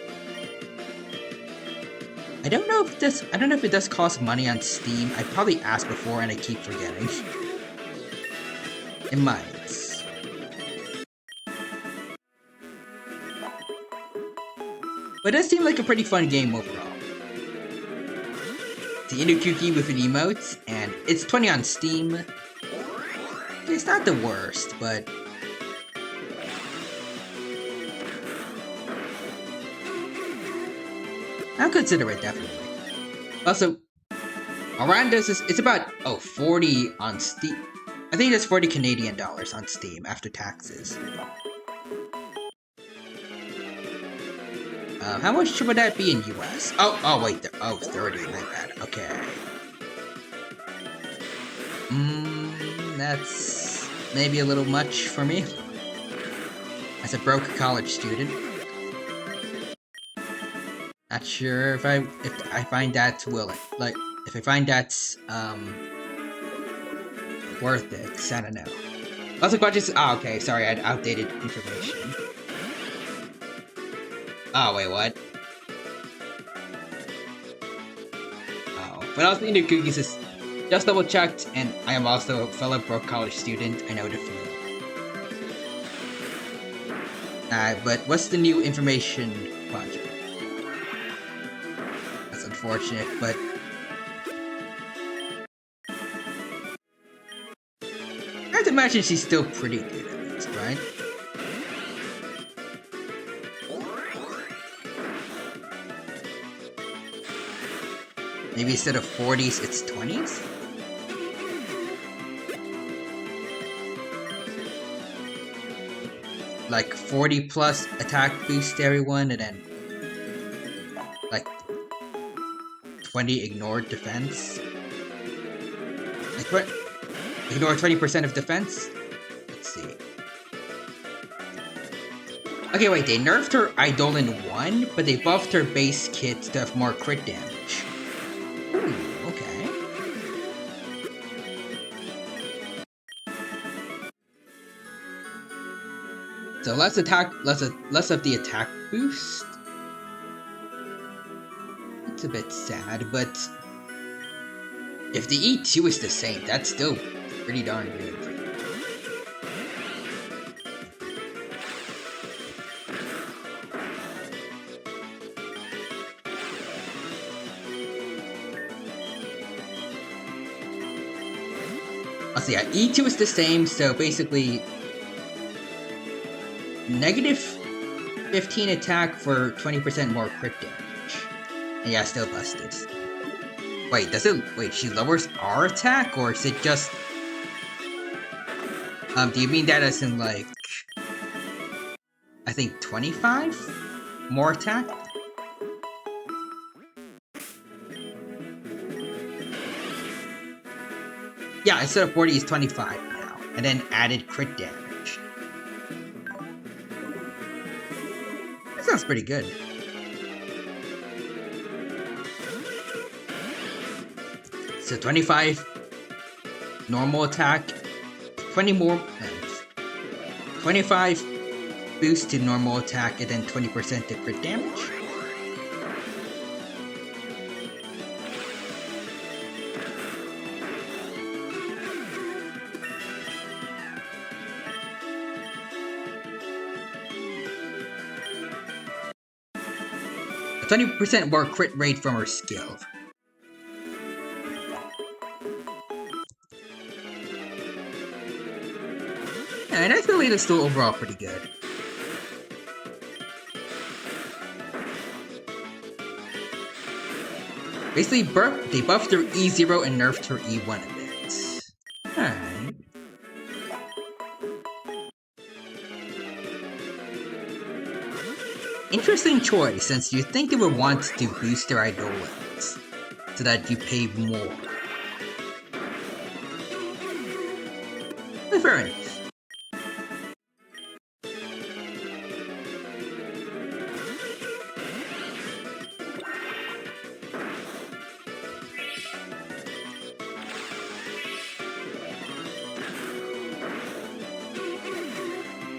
I don't know if it does cost money on Steam. I probably asked before and I keep forgetting. It might. But it does seem like a pretty fun game overall. The Inukuki with an emote, and it's 20 on Steam. It's not the worst, but I'll consider it, definitely. Also, Aranda's it's about 40 on Steam. I think it's 40 Canadian dollars on Steam after taxes. How much would that be in US? Oh wait, 30, my bad. Okay. That's maybe a little much for me. As a broke college student. Not sure if I find that if I find that's worth it. I don't know. Also, budgets. Oh, okay. Sorry, I had outdated information. Oh wait, what? Oh, but also Eating Cookies is just double checked, and I am also a fellow broke college student. I know the feeling. But what's the new information project? That's unfortunate, but I have to imagine she's still pretty good at least, right? Maybe instead of 40s, it's 20s? Like 40 plus attack boost to everyone, and then like 20 ignored defense. Like what? Ignore 20% of defense? Let's see. Okay, wait, they nerfed her Eidolon 1, but they buffed her base kit to have more crit damage. Ooh, okay. So less of the attack boost. It's a bit sad, but if the E2 is the same, that's still pretty darn good. So yeah, E2 is the same, so basically negative 15 attack for 20% more crit damage. And yeah, still busted. Wait, she lowers our attack, or is it just... do you mean that as in, like... I think 25? More attack? Yeah, instead of 40, it's 25 now. And then added crit damage. That sounds pretty good. So 25 normal attack, 25 boost to normal attack, and then 20% to crit damage. A 20% more crit rate from her skill. And I feel like it's still overall pretty good. Basically, they buffed her E0 and nerfed her E1 a bit. Alright. Interesting choice, since you think they would want to boost their Eidolons, so that you pay more. But fair enough.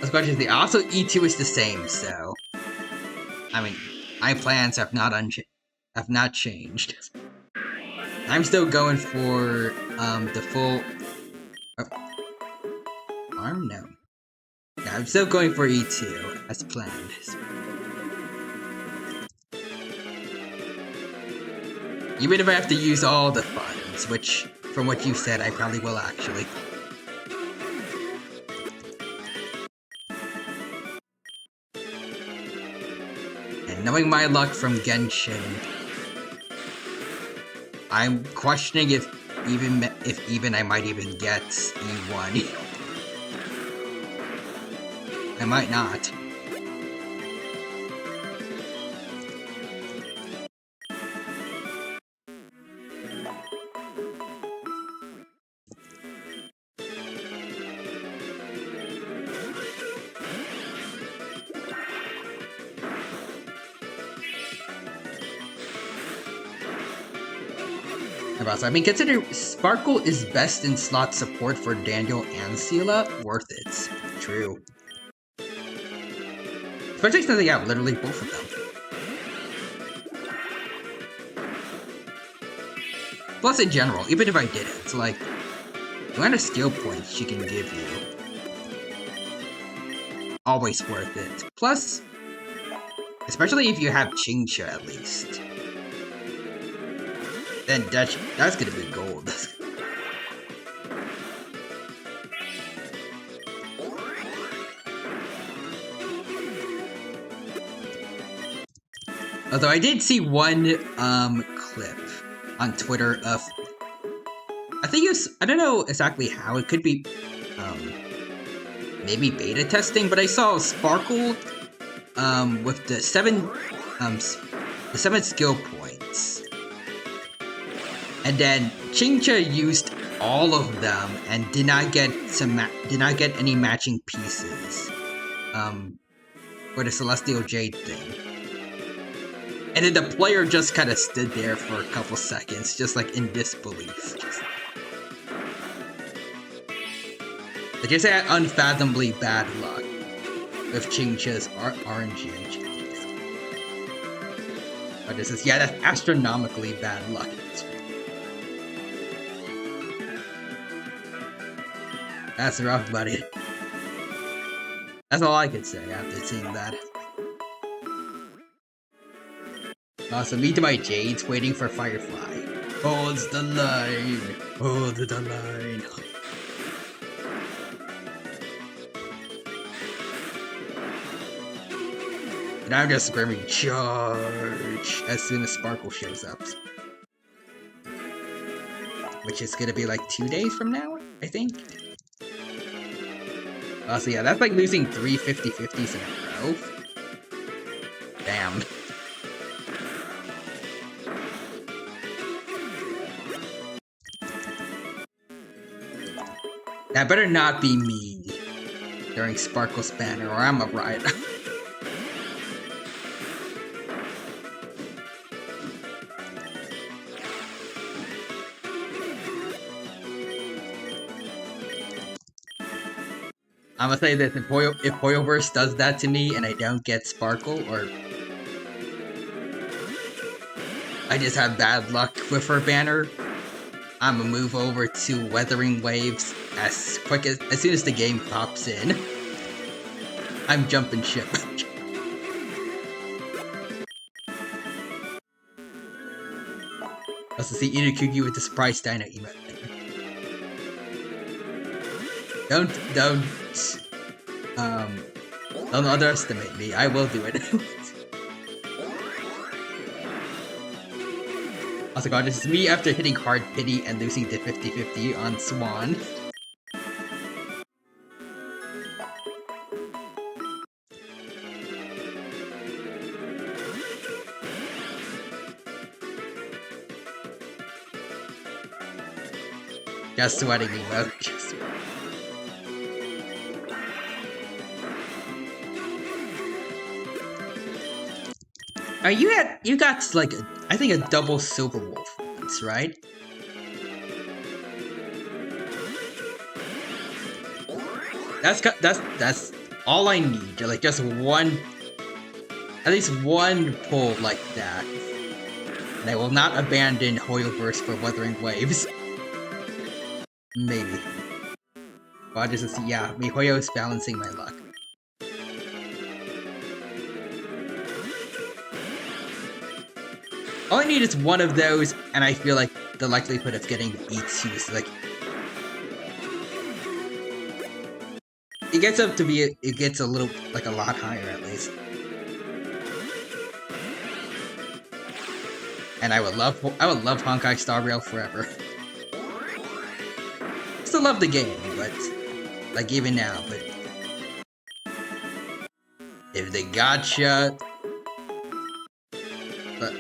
Especially also E2 is the same, so I mean, my plans have not changed. I'm still going for the full arm. No, yeah, I'm still going for E2 as planned. Even if I have to use all the funds, which, from what you said, I probably will actually. Knowing my luck from Genshin, I'm questioning if even I might even get E1. I might not. I mean, consider Sparkle is best in slot support for Daniel and Sela. Worth it. True. Especially since they have literally both of them. Plus, in general, even if I did it, it's like, the amount of skill points she can give you. Always worth it. Plus, especially if you have Chingcha at least. Then that's gonna be gold. Although I did see one clip on Twitter of, I think it was, I don't know exactly how, it could be maybe beta testing, but I saw Sparkle with the seven skill points, and then Chingcha used all of them and did not get any matching pieces for the Celestial Jade thing. And then the player just kind of stood there for a couple seconds, just like in disbelief. Like I said, unfathomably bad luck with Chingcha's RNG and changes. But this is, yeah, that's astronomically bad luck. That's rough, buddy. That's all I could say after seeing that. So me to my Jades waiting for Firefly. Holds the line. Hold the line. And I'm just screaming charge as soon as Sparkle shows up. Which is gonna be like 2 days from now, I think. So yeah, that's like losing 3 50-50s in a row. Damn. That better not be me during Sparkle's banner, or I'm a riot. I'm gonna say this, if Hoyoverse does that to me and I don't get Sparkle, or I just have bad luck with her banner, I'm gonna move over to Weathering Waves as soon as the game pops in. I'm jumping ship. Also see Inukugi with the surprise Dino emote. Don't underestimate me. I will do it. Also, God, this is me after hitting Hard Pity and losing the 50-50 on Swan. Just sweating emote. Just sweating. You got like I think a double Silver Wolf once, right? That's all I need. Like just one, at least one pull like that, and I will not abandon Hoyoverse for Weathering Waves. Maybe. Well, just to see, yeah, MiHoYo is balancing my luck. All I need is one of those, and I feel like the likelihood of getting E2 is like... It gets up to be, it gets a little, like a lot higher at least. And I would love Honkai Star Rail forever. still love the game, but like even now, but if they gotcha, but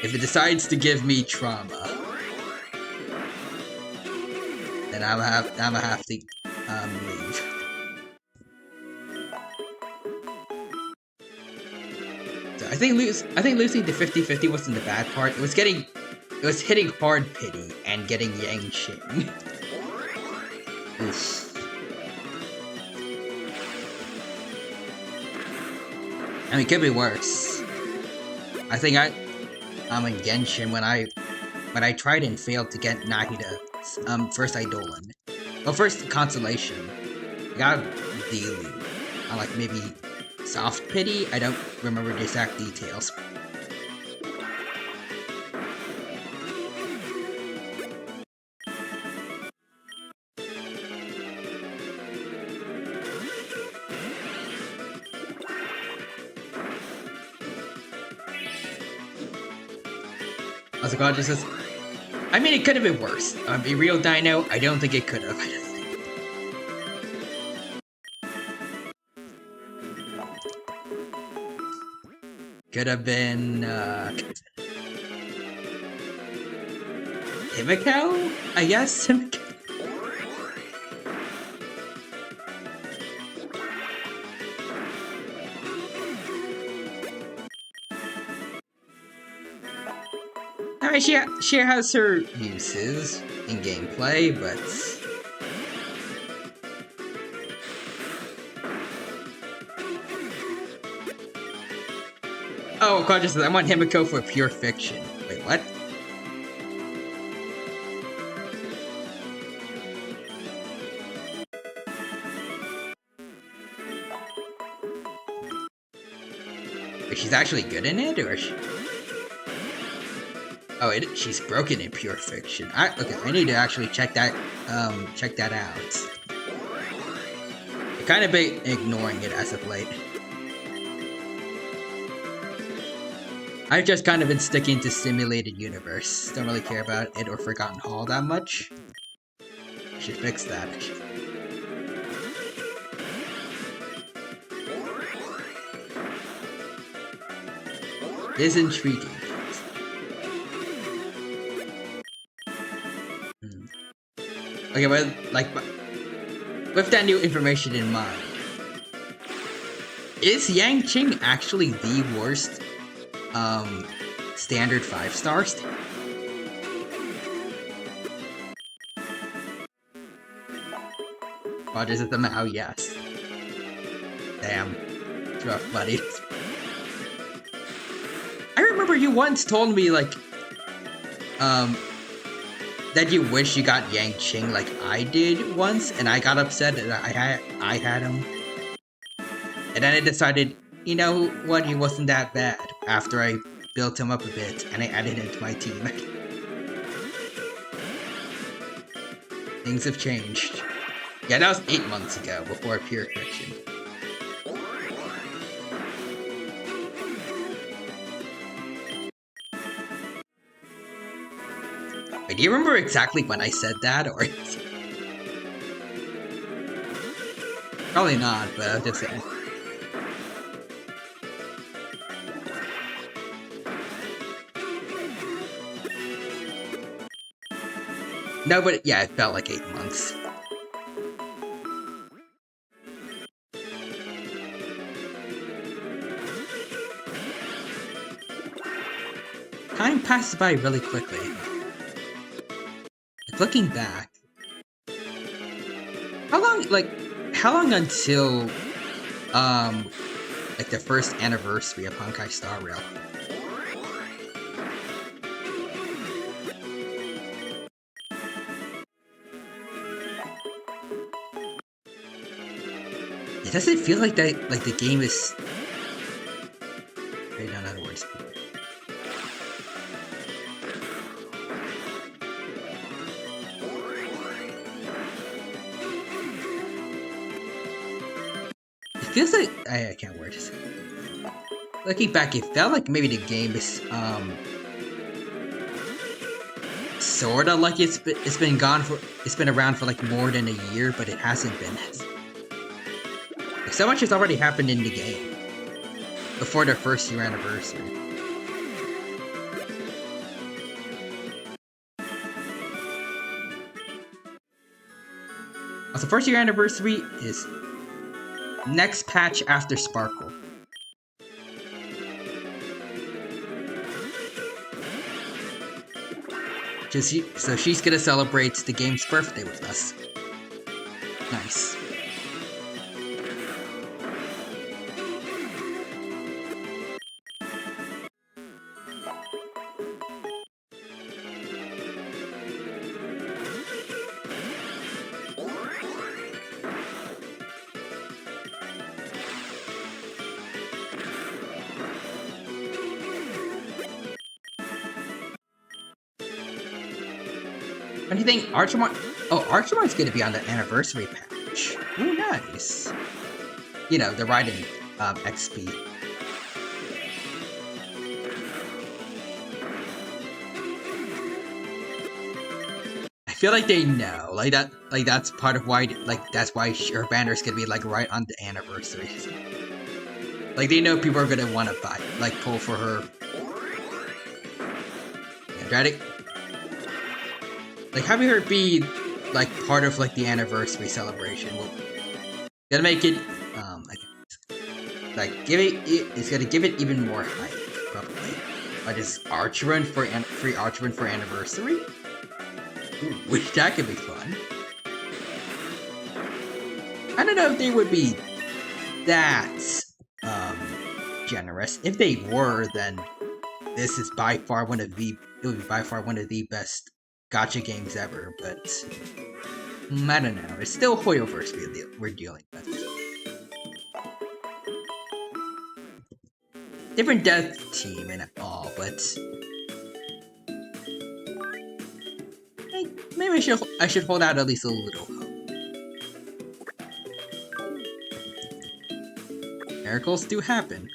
if it decides to give me trauma, then I'm gonna have to leave. So I think losing to 50-50 wasn't the bad part. It was hitting hard pity and getting Yang Qing. Oof. I mean, it could be worse. I think I'm in Genshin when I tried and failed to get Nahida first Eidolon. Well, first Consolation. I got Dealing. I like maybe Soft Pity. I don't remember the exact details. I was like, oh, this is. I mean, it could have been worse. A real dino, I don't think it could have. Could have been, Himiko? I guess? Himiko? I mean, she has her uses in gameplay, but... Oh, consciousness, I want Himiko for pure fiction. Wait, what? But she's actually good in it, or is she... Oh, she's broken in pure fiction. Okay, I need to actually check that out. I've kind of been ignoring it as of late. I've just kind of been sticking to Simulated Universe. Don't really care about it or Forgotten Hall that much. I should fix that. It is intriguing. Okay, but like, with that new information in mind, is Yang Qing actually the worst standard 5-star? What is it somehow? Yes. Damn. It's rough, buddy. I remember you once told me, like, that you wish you got Yang Qing like I did once, and I got upset that I had him. And then I decided, you know what, he wasn't that bad after I built him up a bit and I added him to my team. Things have changed. Yeah, that was 8 months ago, before Pure Fiction. Wait, do you remember exactly when I said that, or...? Probably not, but I'm just saying. No, but yeah, it felt like 8 months. Time passes by really quickly. Like, looking back, how long until, like the first anniversary of Honkai Star Rail? It doesn't feel like that, like the game is... Write down other words. It feels like... I can't word it. looking back, it felt like maybe the game is sorta like it's been around for like more than a year, but it hasn't been. Like, so much has already happened in the game before their first year anniversary. Also, first year anniversary is next patch after Sparkle. So she's gonna celebrate the game's birthday with us. Nice. What do you think, Archimon? Oh, Archimon's gonna be on the anniversary patch. Ooh, nice. You know, the riding XP. I feel like they know, like that's part of why, that's why her banner's gonna be like right on the anniversary. Like they know people are gonna want to buy, like pull for her. Yeah, Dradic. Like having her be like part of like the anniversary celebration will gonna make it it's gonna give it even more hype probably. Like this Archron for free Archron for anniversary. Ooh, that could be fun. I don't know if they would be that generous. If they were, then this is by far one of the best gacha games ever, but I don't know. It's still Hoyoverse we're dealing with. Different death team and all, but maybe I should hold out at least a little hope. Miracles do happen.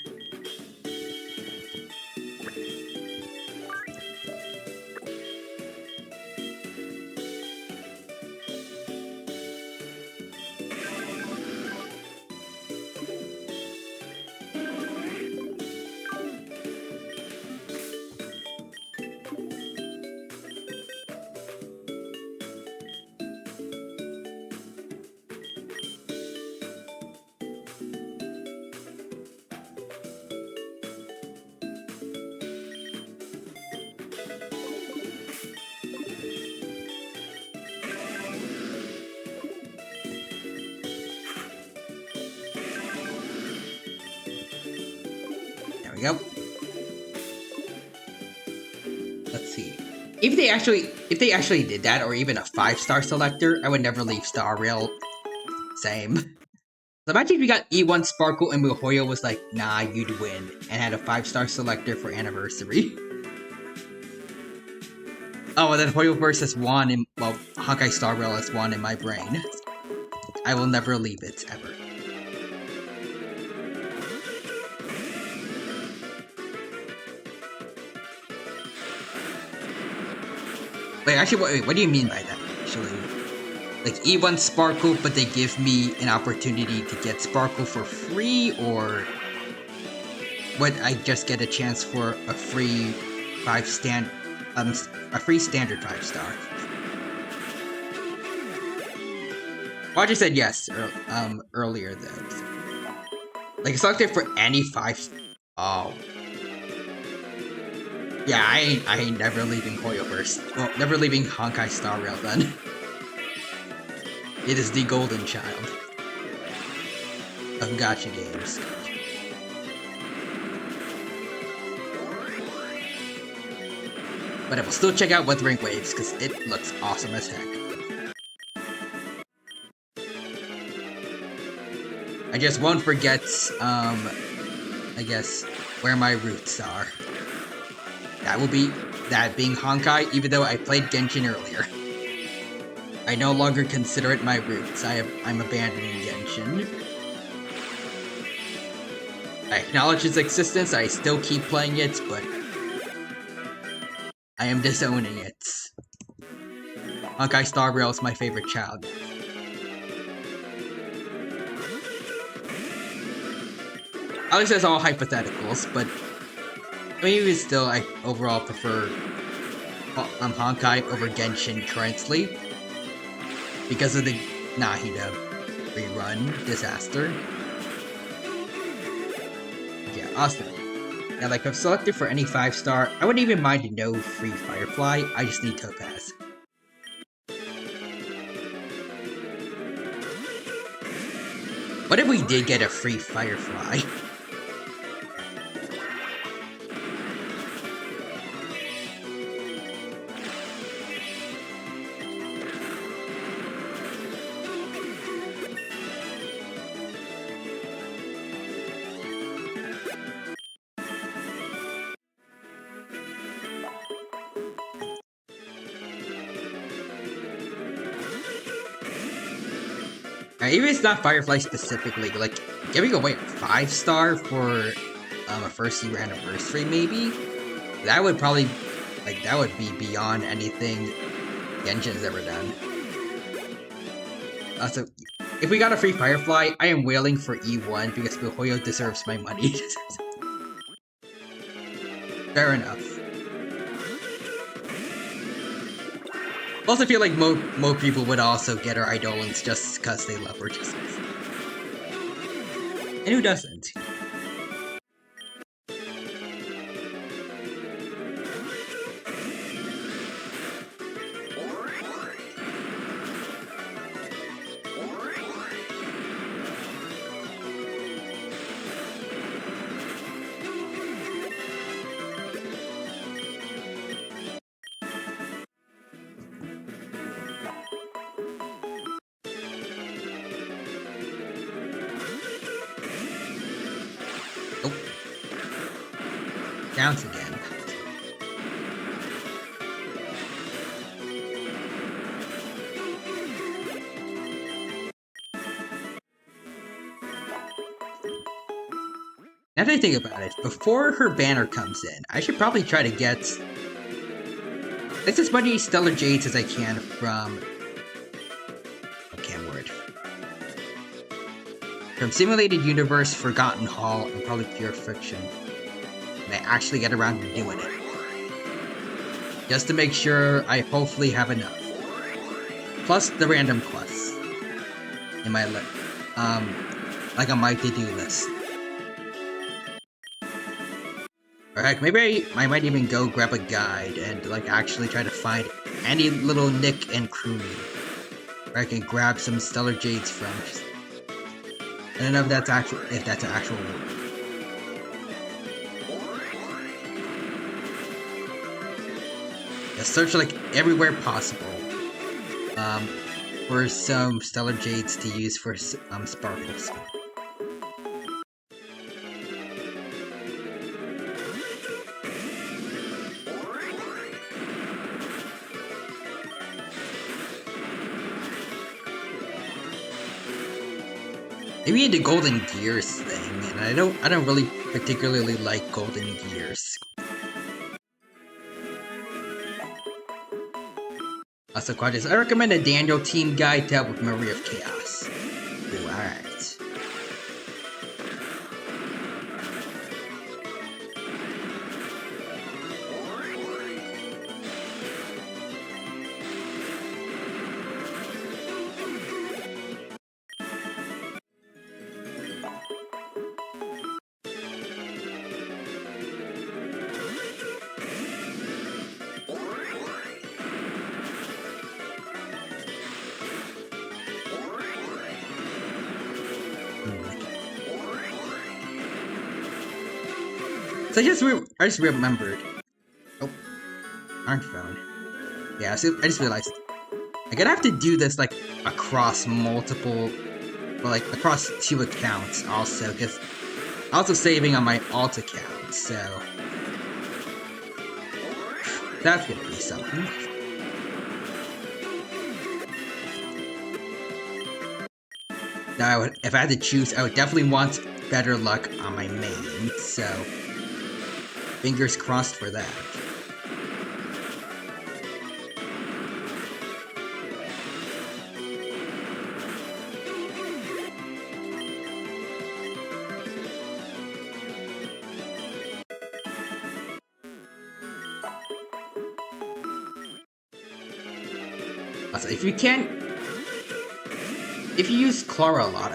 Yep. Let's see. If they actually did that, or even a 5-star selector, I would never leave Star Rail. Same. So imagine if we got E1 Sparkle and Muhoyo was like, nah, you'd win, and had a 5-star selector for anniversary. Oh, and then Hoyo versus Juan in, well, Honkai Star Rail is one in my brain. I will never leave it, ever. Wait, what do you mean by that, actually? Like, E1 Sparkle, but they give me an opportunity to get Sparkle for free, or would I just get a chance for a free standard 5-star? Well, I just said yes, earlier, though. So. Like, selected for any 5... Oh. Yeah, I ain't never leaving Hoyoverse. Well, never leaving Honkai Star Rail, then. It is the golden child of gacha games. But I will still check out Wuthering Waves, because it looks awesome as heck. I just won't forget, I guess, where my roots are. That being Honkai, even though I played Genshin earlier. I no longer consider it my roots. I'm abandoning Genshin. I acknowledge its existence, I still keep playing it, but I am disowning it. Honkai Star Rail is my favorite child. At least that's all hypotheticals, but I mean, even still, I overall prefer Honkai over Genshin currently because of the Nahida rerun disaster. Yeah, awesome. Yeah, like if selected for any 5-star, I wouldn't even mind a no free Firefly. I just need Topaz. What if we did get a free Firefly? Even if it's not Firefly specifically, like giving away a 5-star for a first year anniversary, maybe that would probably that would be beyond anything Genshin's ever done. So if we got a free Firefly, I am wailing for E1 because miHoYo deserves my money. Fair enough. Also feel like most people would also get her Eidolons just because they love her just. And who doesn't? Oh. Bounce again. Now that I think about it, before her banner comes in, I should probably try to get as many Stellar Jades as I can from From Simulated Universe, Forgotten Hall, and probably Pure Fiction. And I actually get around to doing it. Just to make sure I hopefully have enough. Plus the random quests. In my like on my to-do list. Or heck, maybe I might even go grab a guide and like actually try to find any little nick and crewmate where I can grab some Stellar Jades from. I don't know if that's an actual word. Yeah, search like everywhere possible for some Stellar Jades to use for sparkles. Maybe the Golden Gears thing, and I don't really particularly like Golden Gears. Also, Quadras, I recommend a Daniel team guide to help with Maria of Chaos. Ooh, alright. So I just remembered. Oh, aren't found. Yeah, so I just realized I'm gonna have to do this like across multiple, well, like across 2 accounts also, because I'm also saving on my alt account, so that's gonna be something. Now, if I had to choose, I would definitely want better luck on my main, so fingers crossed for that. Also, if you use Clara a lot,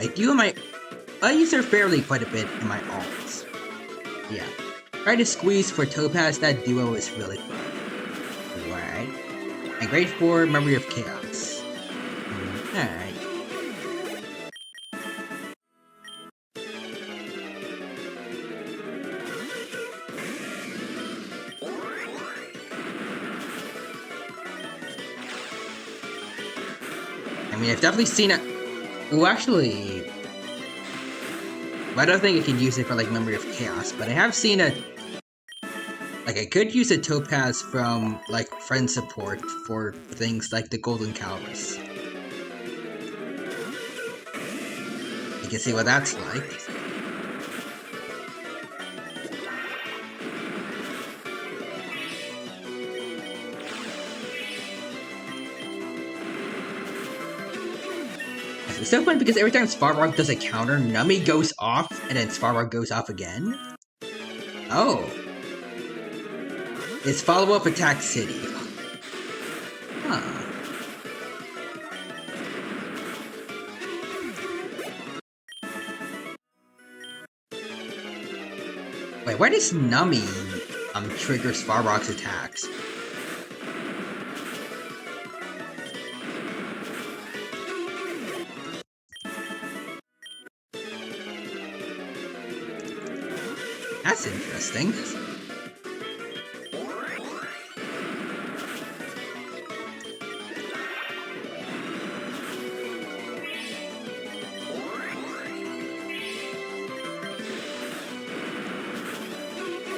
I use her fairly quite a bit in my alts. Yeah. Try to squeeze for Topaz, that duo is really fun. Alright. And grade 4, Memory of Chaos. Alright. I mean, I've definitely seen it. Well, actually, I don't think I can use it for like Memory of Chaos, but I have seen a. Like, I could use a Topaz from like friend support for things like the Golden Calrus. You can see what that's like. It's so fun because every time Svarog does a counter, Nummy goes off, and then Svarog goes off again. Oh. It's follow-up attack city. Huh. Wait, why does Nummy trigger Svarog's attacks? That's interesting.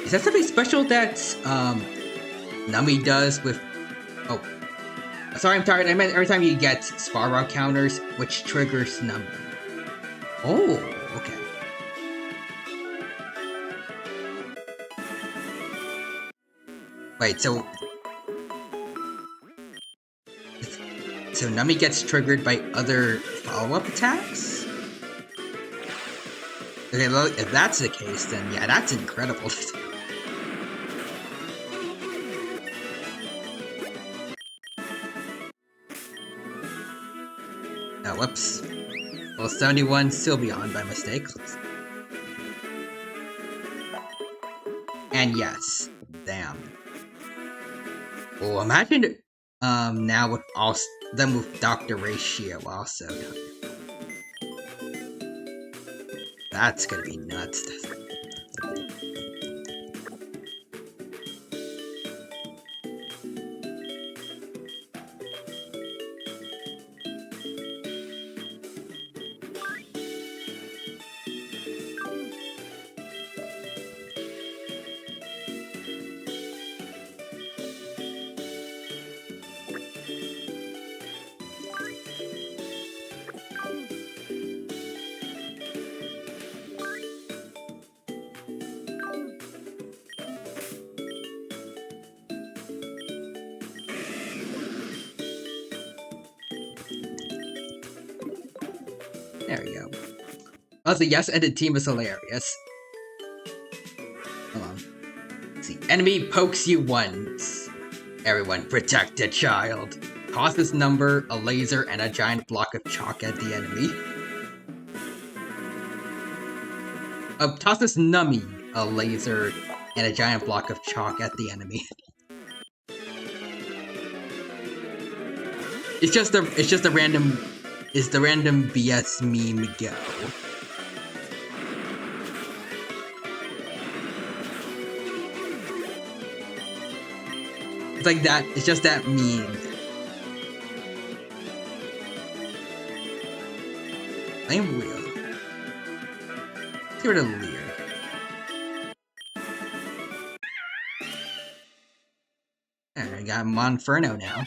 Is that something special that Nummy does with... Oh. Sorry, I'm tired. I meant every time you get Svarog counters, which triggers Nummy. Oh, okay. Wait, so Nummy gets triggered by other follow-up attacks? Okay, well, if that's the case, then yeah, that's incredible. Oh, whoops. Well, 71 still beyond by mistake. And yes, damn. Oh, imagine now with also them with Dr. Ratio also. That's gonna be nuts. There we go. Also, yes, and the team is hilarious. Hold on. Let's see. Enemy pokes you once. Everyone, protect the child. Toss this number, a laser, and a giant block of chalk at the enemy. Toss this Nummy, a laser, and a giant block of chalk at the enemy. It's just a random. Is the random BS meme go? It's like that. It's just that meme. I'm real. Let's get rid of Lear. Alright, I got Monferno now.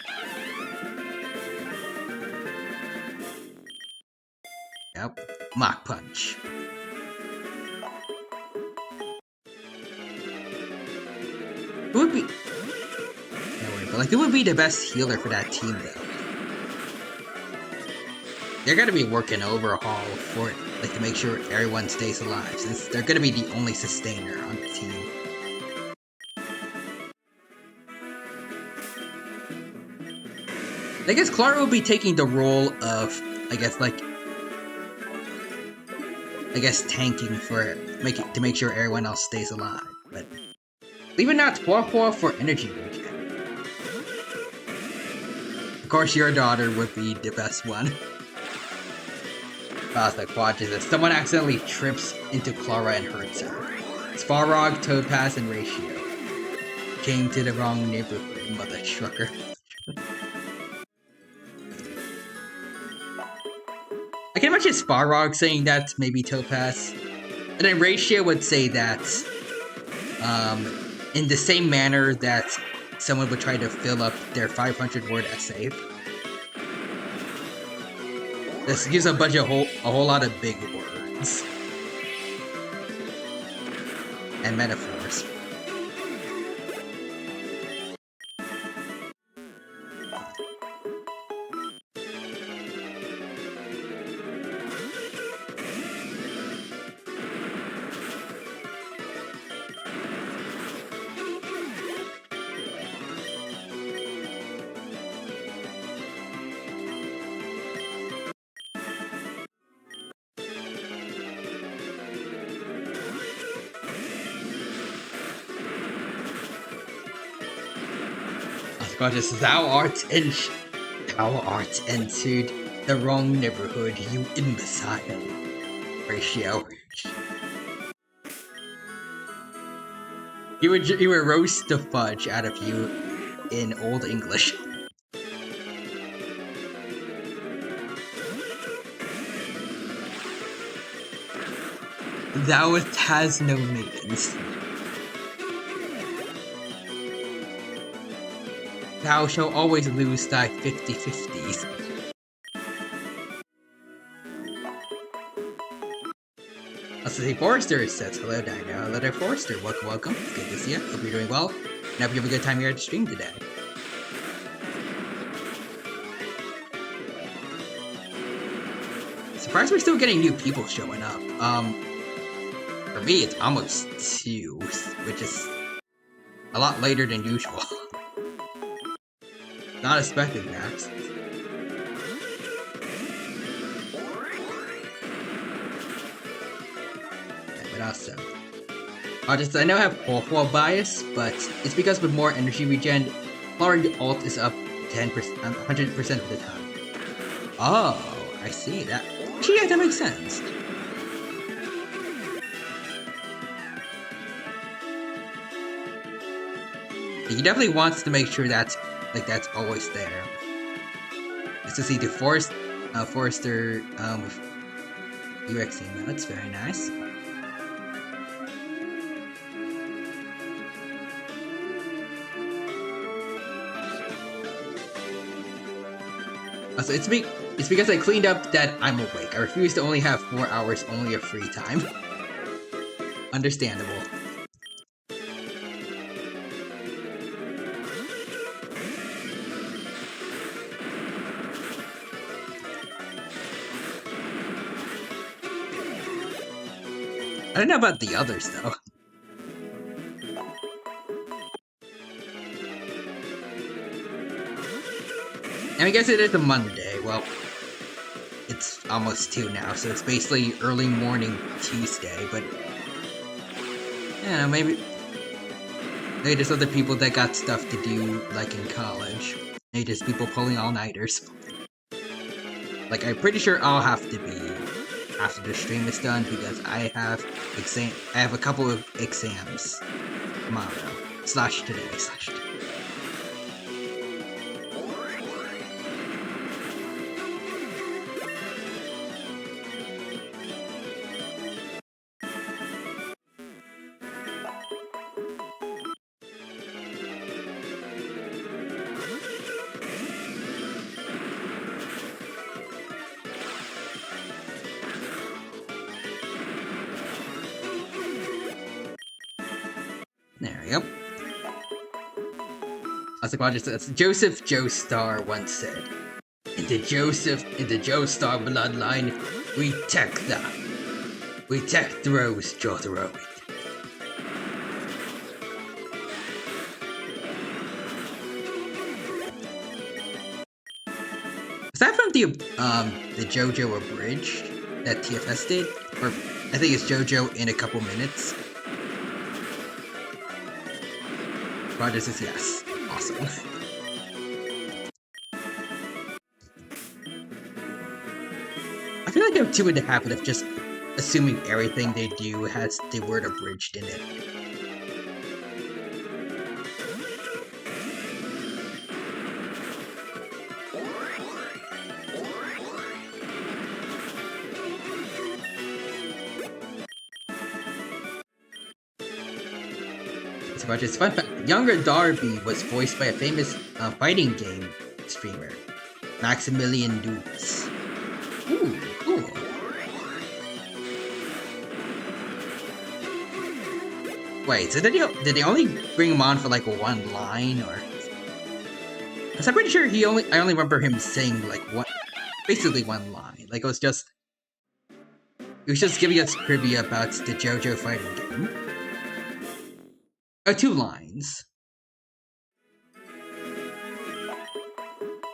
Yep. Mach Punch. Like, who would be the best healer for that team, though? They're gonna be working overhaul for it, like, to make sure everyone stays alive, since they're gonna be the only sustainer on the team. I guess Clara will be taking the role of, I guess, tanking for to make sure everyone else stays alive. But leaving out Poa for energy regen. Of course, your daughter would be the best one. Like, watch this. Someone accidentally trips into Clara and hurts her. Svarog, Topaz, and Ratio came to the wrong neighborhood, Mother Trucker. I can imagine Svarog saying that, maybe Topaz. And then Ratio would say that in the same manner that someone would try to fill up their 500-word essay. Let's use a whole lot of big words. And metaphors. Gorgeous, thou art entered the wrong neighborhood, you imbecile. Ratio. He would roast the fudge out of you in Old English. Thou has no maidens. Thou shalt always lose thy 50-50s. Let's see, Forrester says, hello Dino. Hello there, Forrester. Welcome. It's good to see you. Hope you're doing well. And hope you have a good time here at the stream today. Surprised we're still getting new people showing up. For me, it's almost 2, which is a lot later than usual. Not expecting that. But awesome. I know I have Poa bias, but it's because with more energy regen, Clara ult is up 10%, 100% of the time. Oh, I see that. Actually, yeah, that makes sense. He definitely wants to make sure that's always there. Let's just see the Forrester with UXE. That's very nice. Also, it's because I cleaned up that I'm awake. I refuse to only have 4 hours only of free time. Understandable. I don't know about the others, though. And I guess it is a Monday. Well, it's almost 2 now, so it's basically early morning Tuesday, but... I don't know, maybe there's other people that got stuff to do, like in college. Maybe there's people pulling all-nighters. Like, I'm pretty sure I'll have to be after the stream is done, because I have a couple of exams tomorrow. /today. There we go. As Joseph Joestar once said, in the Joestar bloodline, we tech throws Jotaro. Is that from the JoJo Abridged that TFS did? Or I think it's JoJo in a couple minutes. Roger says yes. Awesome. I feel like I'm too in the habit of just assuming everything they do has the word abridged in it. It's fun fact. Younger Darby was voiced by a famous fighting game streamer, Maximilian Dukes. Ooh, cool. Wait, so did they only bring him on for like one line, or? Because I'm pretty sure I only remember him saying like basically one line. Like it was just giving us trivia about the JoJo fighting game. 2 lines.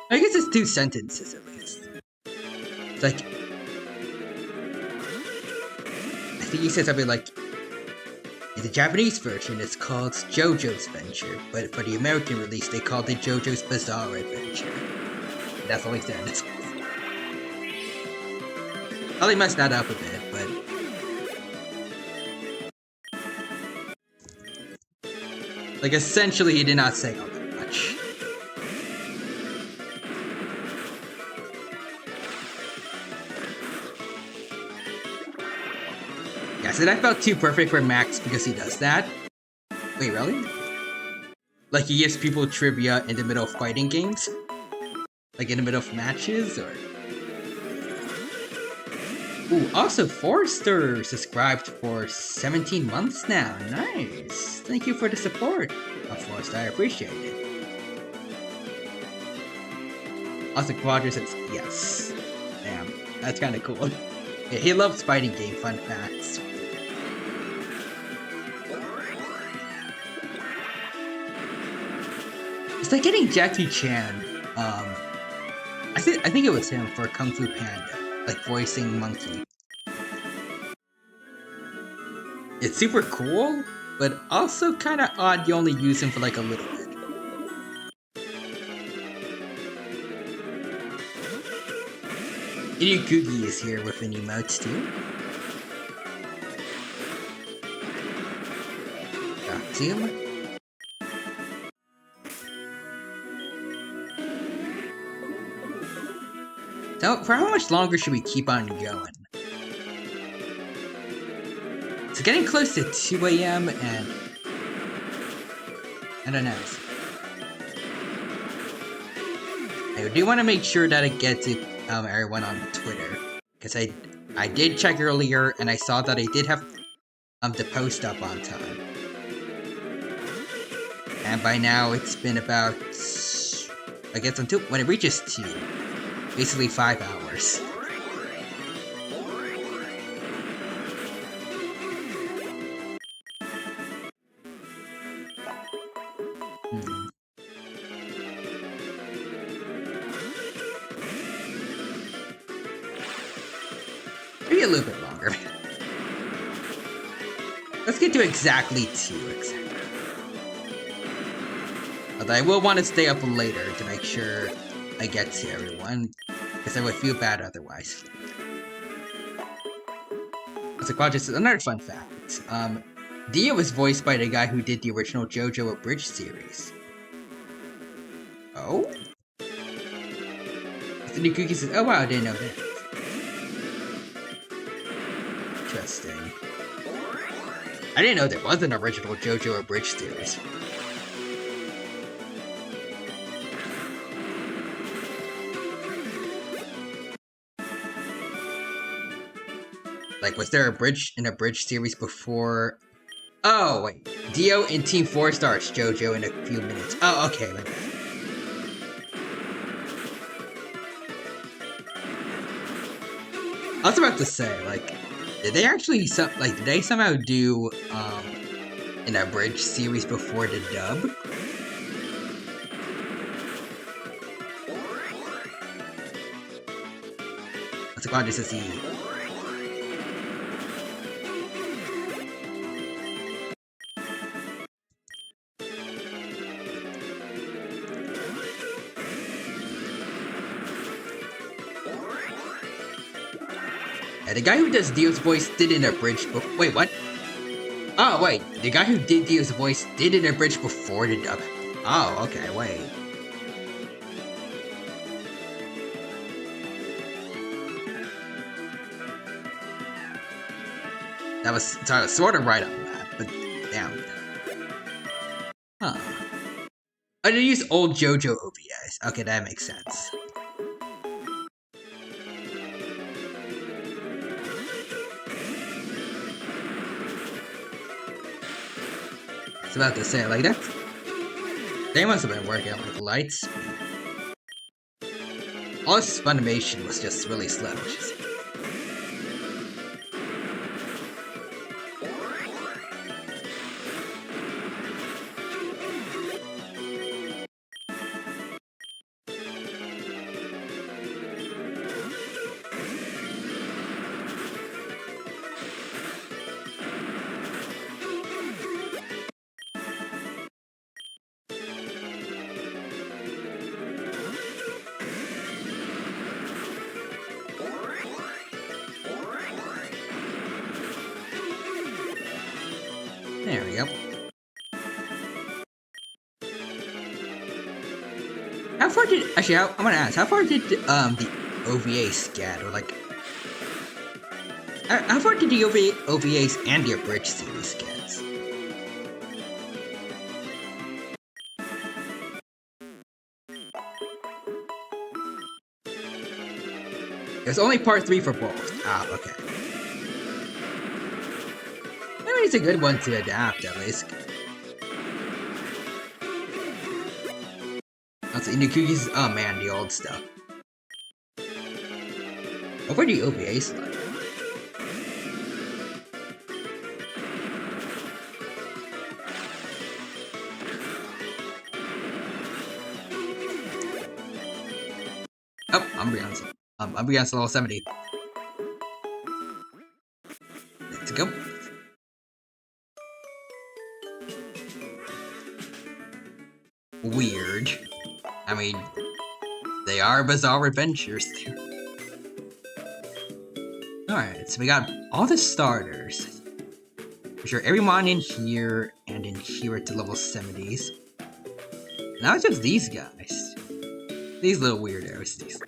I guess it's 2 sentences at least. It's like, I think he said something like, in the Japanese version it's called JoJo's Venture, but for the American release they called it JoJo's Bizarre Adventure. That's all he said. Probably messed that up a bit, but... like, essentially he did not say all that much. Yeah, so that felt too perfect for Max because he does that. Wait, really? Like he gives people trivia in the middle of fighting games? Like in the middle of matches, or... Ooh, also Forrester subscribed for 17 months now. Nice. Thank you for the support, Forrester. I appreciate it. Also, Quadra says yes. Damn, that's kind of cool. Yeah, he loves fighting game fun facts. It's like getting Jackie Chan. I think it was him for Kung Fu Panda. Like voicing Monkey. It's super cool, but also kind of odd you only use him for like a little bit. Iryukugi is here with an emotes too. Got him. So, for how much longer should we keep on going? It's getting close to 2 AM and... I don't know. I do want to make sure that I get to everyone on Twitter. Because I did check earlier and I saw that I did have the post up on time. And by now it's been about... I guess until when it reaches 2. Basically 5 hours. Maybe a little bit longer. Let's get to exactly 2 exactly. Although I will want to stay up later to make sure I get to everyone, because I would feel bad otherwise. So just another fun fact. Dia was voiced by the guy who did the original JoJo Abridged series. Oh? The new cookie says, oh wow, I didn't know that. Interesting. I didn't know there was an original JoJo Abridged series. Like, was there an abridged series before Oh, wait. Dio in Team 4 starts JoJo in a few minutes. Oh, okay. I was about to say, like, did they actually, did they somehow do, an abridged series before the dub? That's glad just to see. Yeah, the guy who does Dio's voice did an abridged wait, what? Oh, wait. The guy who did Dio's voice did an abridged before the dub. Oh, okay, wait. That was sort of right on that, but damn. Huh. Oh, they use old JoJo OVAs. Okay, that makes sense. I was about to say, like, that's... They must have been working on, like, light speed. All this Funimation was just really slow. There we go. How far did... Actually, I'm gonna ask, how far did, the OVA scat, or, like... How far did the OVAs and the abridged series get? There's only part 3 for both. Ah, okay. I mean, it's a good one to adapt, at least. Also, Inukugi's... Oh man, the old stuff. What were the OVAs like? Oh, Umbreon's level 70. Let's go. Weird. I mean, they are bizarre adventures. Alright, so we got all the starters. For sure, everyone in here and in here at the level 70s. Now it's just these guys. These little weirdos.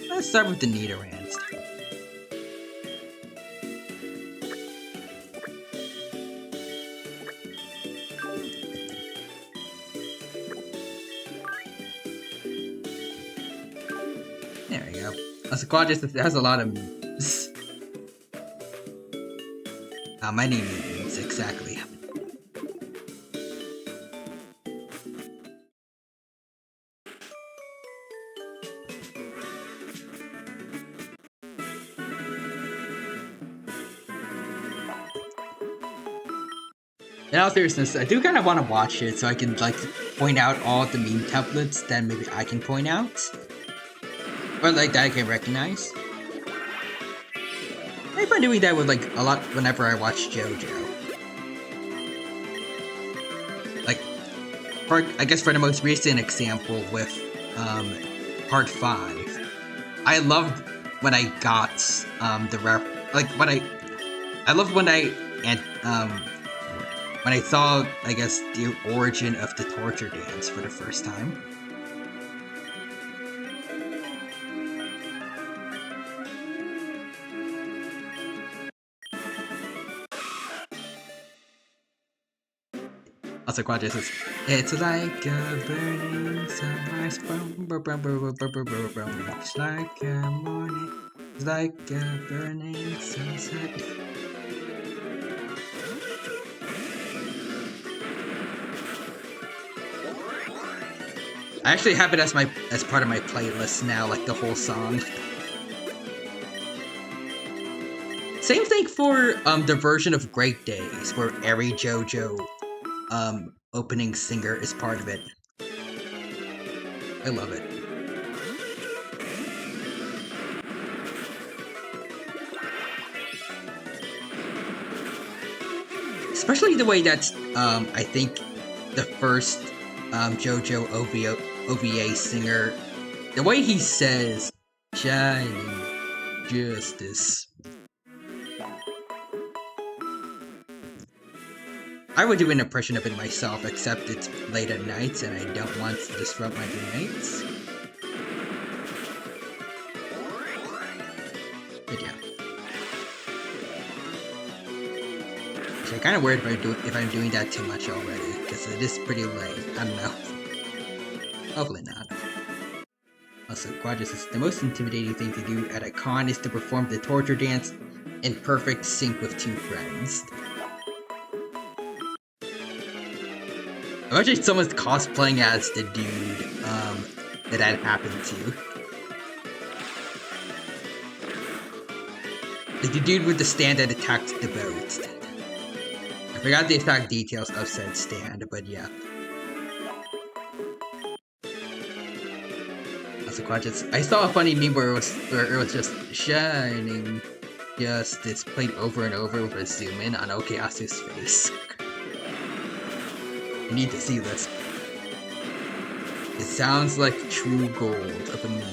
Let's start with the Nidorans. There we go. A quad just has a lot of memes. How many memes exactly? In all seriousness, I do kind of want to watch it so I can, like, point out all the meme templates that maybe I can point out. Or, like, that I can recognize. I've been doing that with, like, a lot whenever I watch JoJo. Like, I guess for the most recent example with, Part 5. I loved when I got, I loved when when I saw, I guess, the origin of the torture dance for the first time. Also, Quadra says, it's like a burning sunrise, it's like a morning, it's like a burning sunset. I actually have it as part of my playlist now, like the whole song. Same thing for the version of Great Days, where every JoJo opening singer is part of it. I love it. Especially the way that's I think the first JoJo OVA singer, the way he says "Shining Justice." I would do an impression of it myself, except it's late at night and I don't want to disrupt my roommates. But yeah. Actually, I'm kind of worried if I'm doing that too much already, because it is pretty late. I don't know. Hopefully not. Also, Quadras says, the most intimidating thing to do at a con is to perform the torture dance in perfect sync with two friends. Imagine someone's cosplaying as the dude that happened to. Like the dude with the stand that attacked the boat. I forgot the exact details of said stand, but yeah. Also, I saw a funny meme where it was just shining justice played over and over with a zoom in on Okuyasu's face. You need to see this. It sounds like true gold of a meme.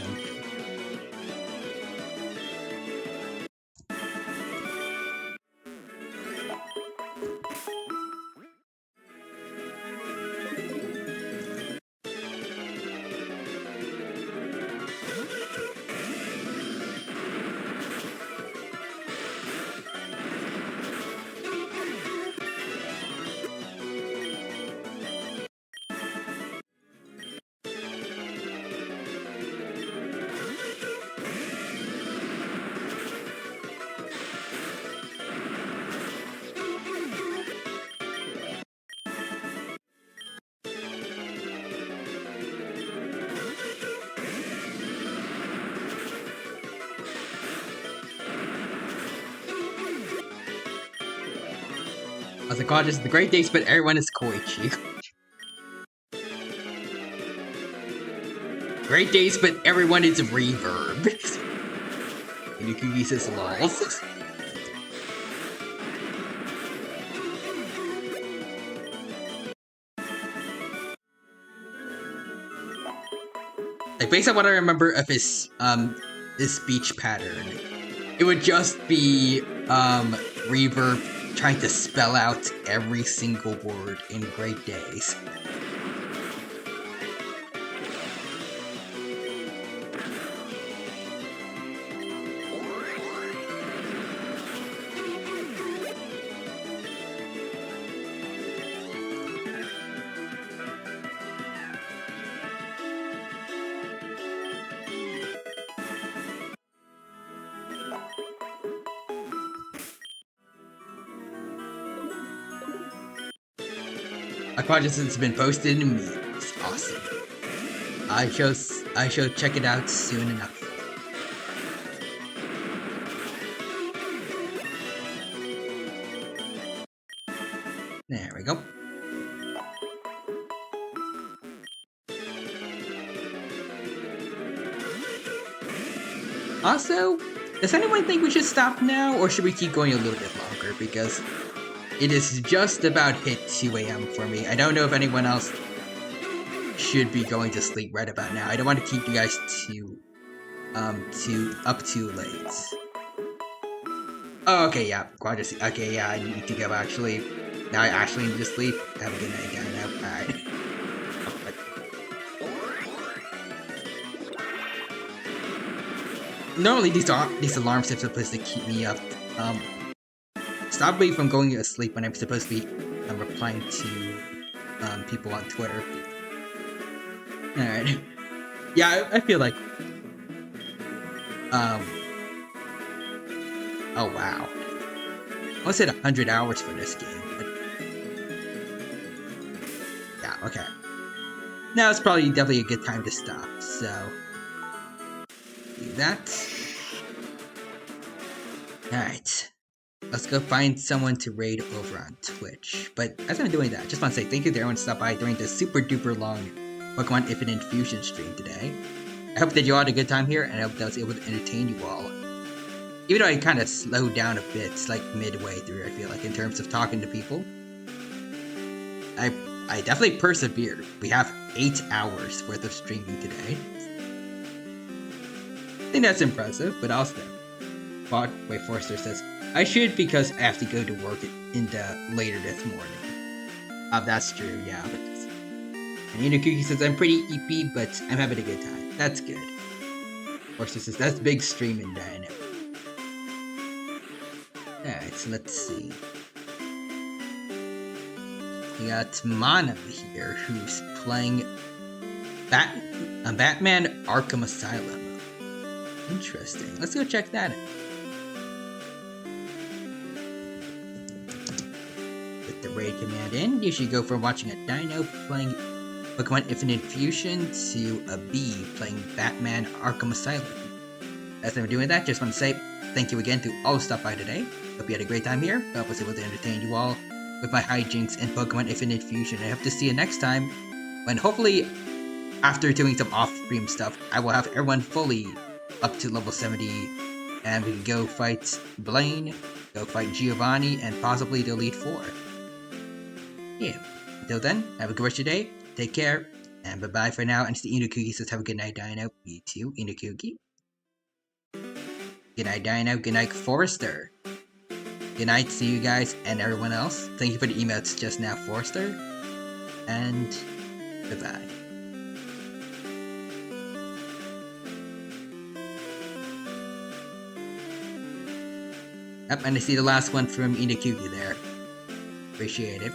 I was like, God, this is the great days, but everyone is Koichi. Great days, but everyone is Reverb. Yukugi says lols. Like, based on what I remember of his speech pattern, it would just be Reverb trying to spell out every single word in Great Days. My project has been posted in memes. Awesome. I shall check it out soon enough. There we go. Also, does anyone think we should stop now, or should we keep going a little bit longer? Because it is just about hit 2 a.m. for me. I don't know if anyone else should be going to sleep right about now. I don't want to keep you guys up too late. Oh, okay, yeah, Quadras. Okay, yeah, I need to go actually. Now I actually need to sleep. Have a good night, guys. Alright. Normally these alarms are supposed to keep me up. Stop me from going to sleep when I'm supposed to be replying to people on Twitter. Alright. Yeah, I feel like oh wow. I almost hit 100 hours for this game, but yeah, okay. now it's probably definitely a good time to stop. So do that. Alright. Let's go find someone to raid over on Twitch. But as I'm doing that, I just want to say thank you to everyone who stopped by during the super duper long Pokémon Infinite Fusion stream today. I hope that you all had a good time here, and I hope that I was able to entertain you all. Even though I kind of slowed down a bit, like midway through, I feel like, in terms of talking to people. I definitely persevered. We have 8 hours worth of streaming today. I think that's impressive, but also... Wait, Forrester says, I should because I have to go to work in the later this morning. That's true, yeah. And Cookie says, I'm pretty EP, but I'm having a good time. That's good. Forrester says, that's big streaming, Dino. Alright, so let's see. We got Mana here, who's playing Batman Arkham Asylum. Interesting. Let's go check that out. With the raid command in, you should go from watching a Dino playing Pokémon Infinite Fusion to a bee playing Batman Arkham Asylum. As I'm doing that, just want to say thank you again to all who stopped by today. Hope you had a great time here. Hope I was able to entertain you all with my hijinks in Pokémon Infinite Fusion. I hope to see you next time, when hopefully, after doing some off-stream stuff, I will have everyone fully up to level 70, and we can go fight Blaine, go fight Giovanni, and possibly the Elite Four. Yeah, until then, have a good rest of your day, take care, and bye-bye for now, and the Inukuki says have a good night, Dino. You too, Inukuki. Good night, Dino. Good night, Forrester. Good night, see you guys and everyone else. Thank you for the emails just now, Forrester. And goodbye. Yep, and I see the last one from Inakugi there. Appreciate it.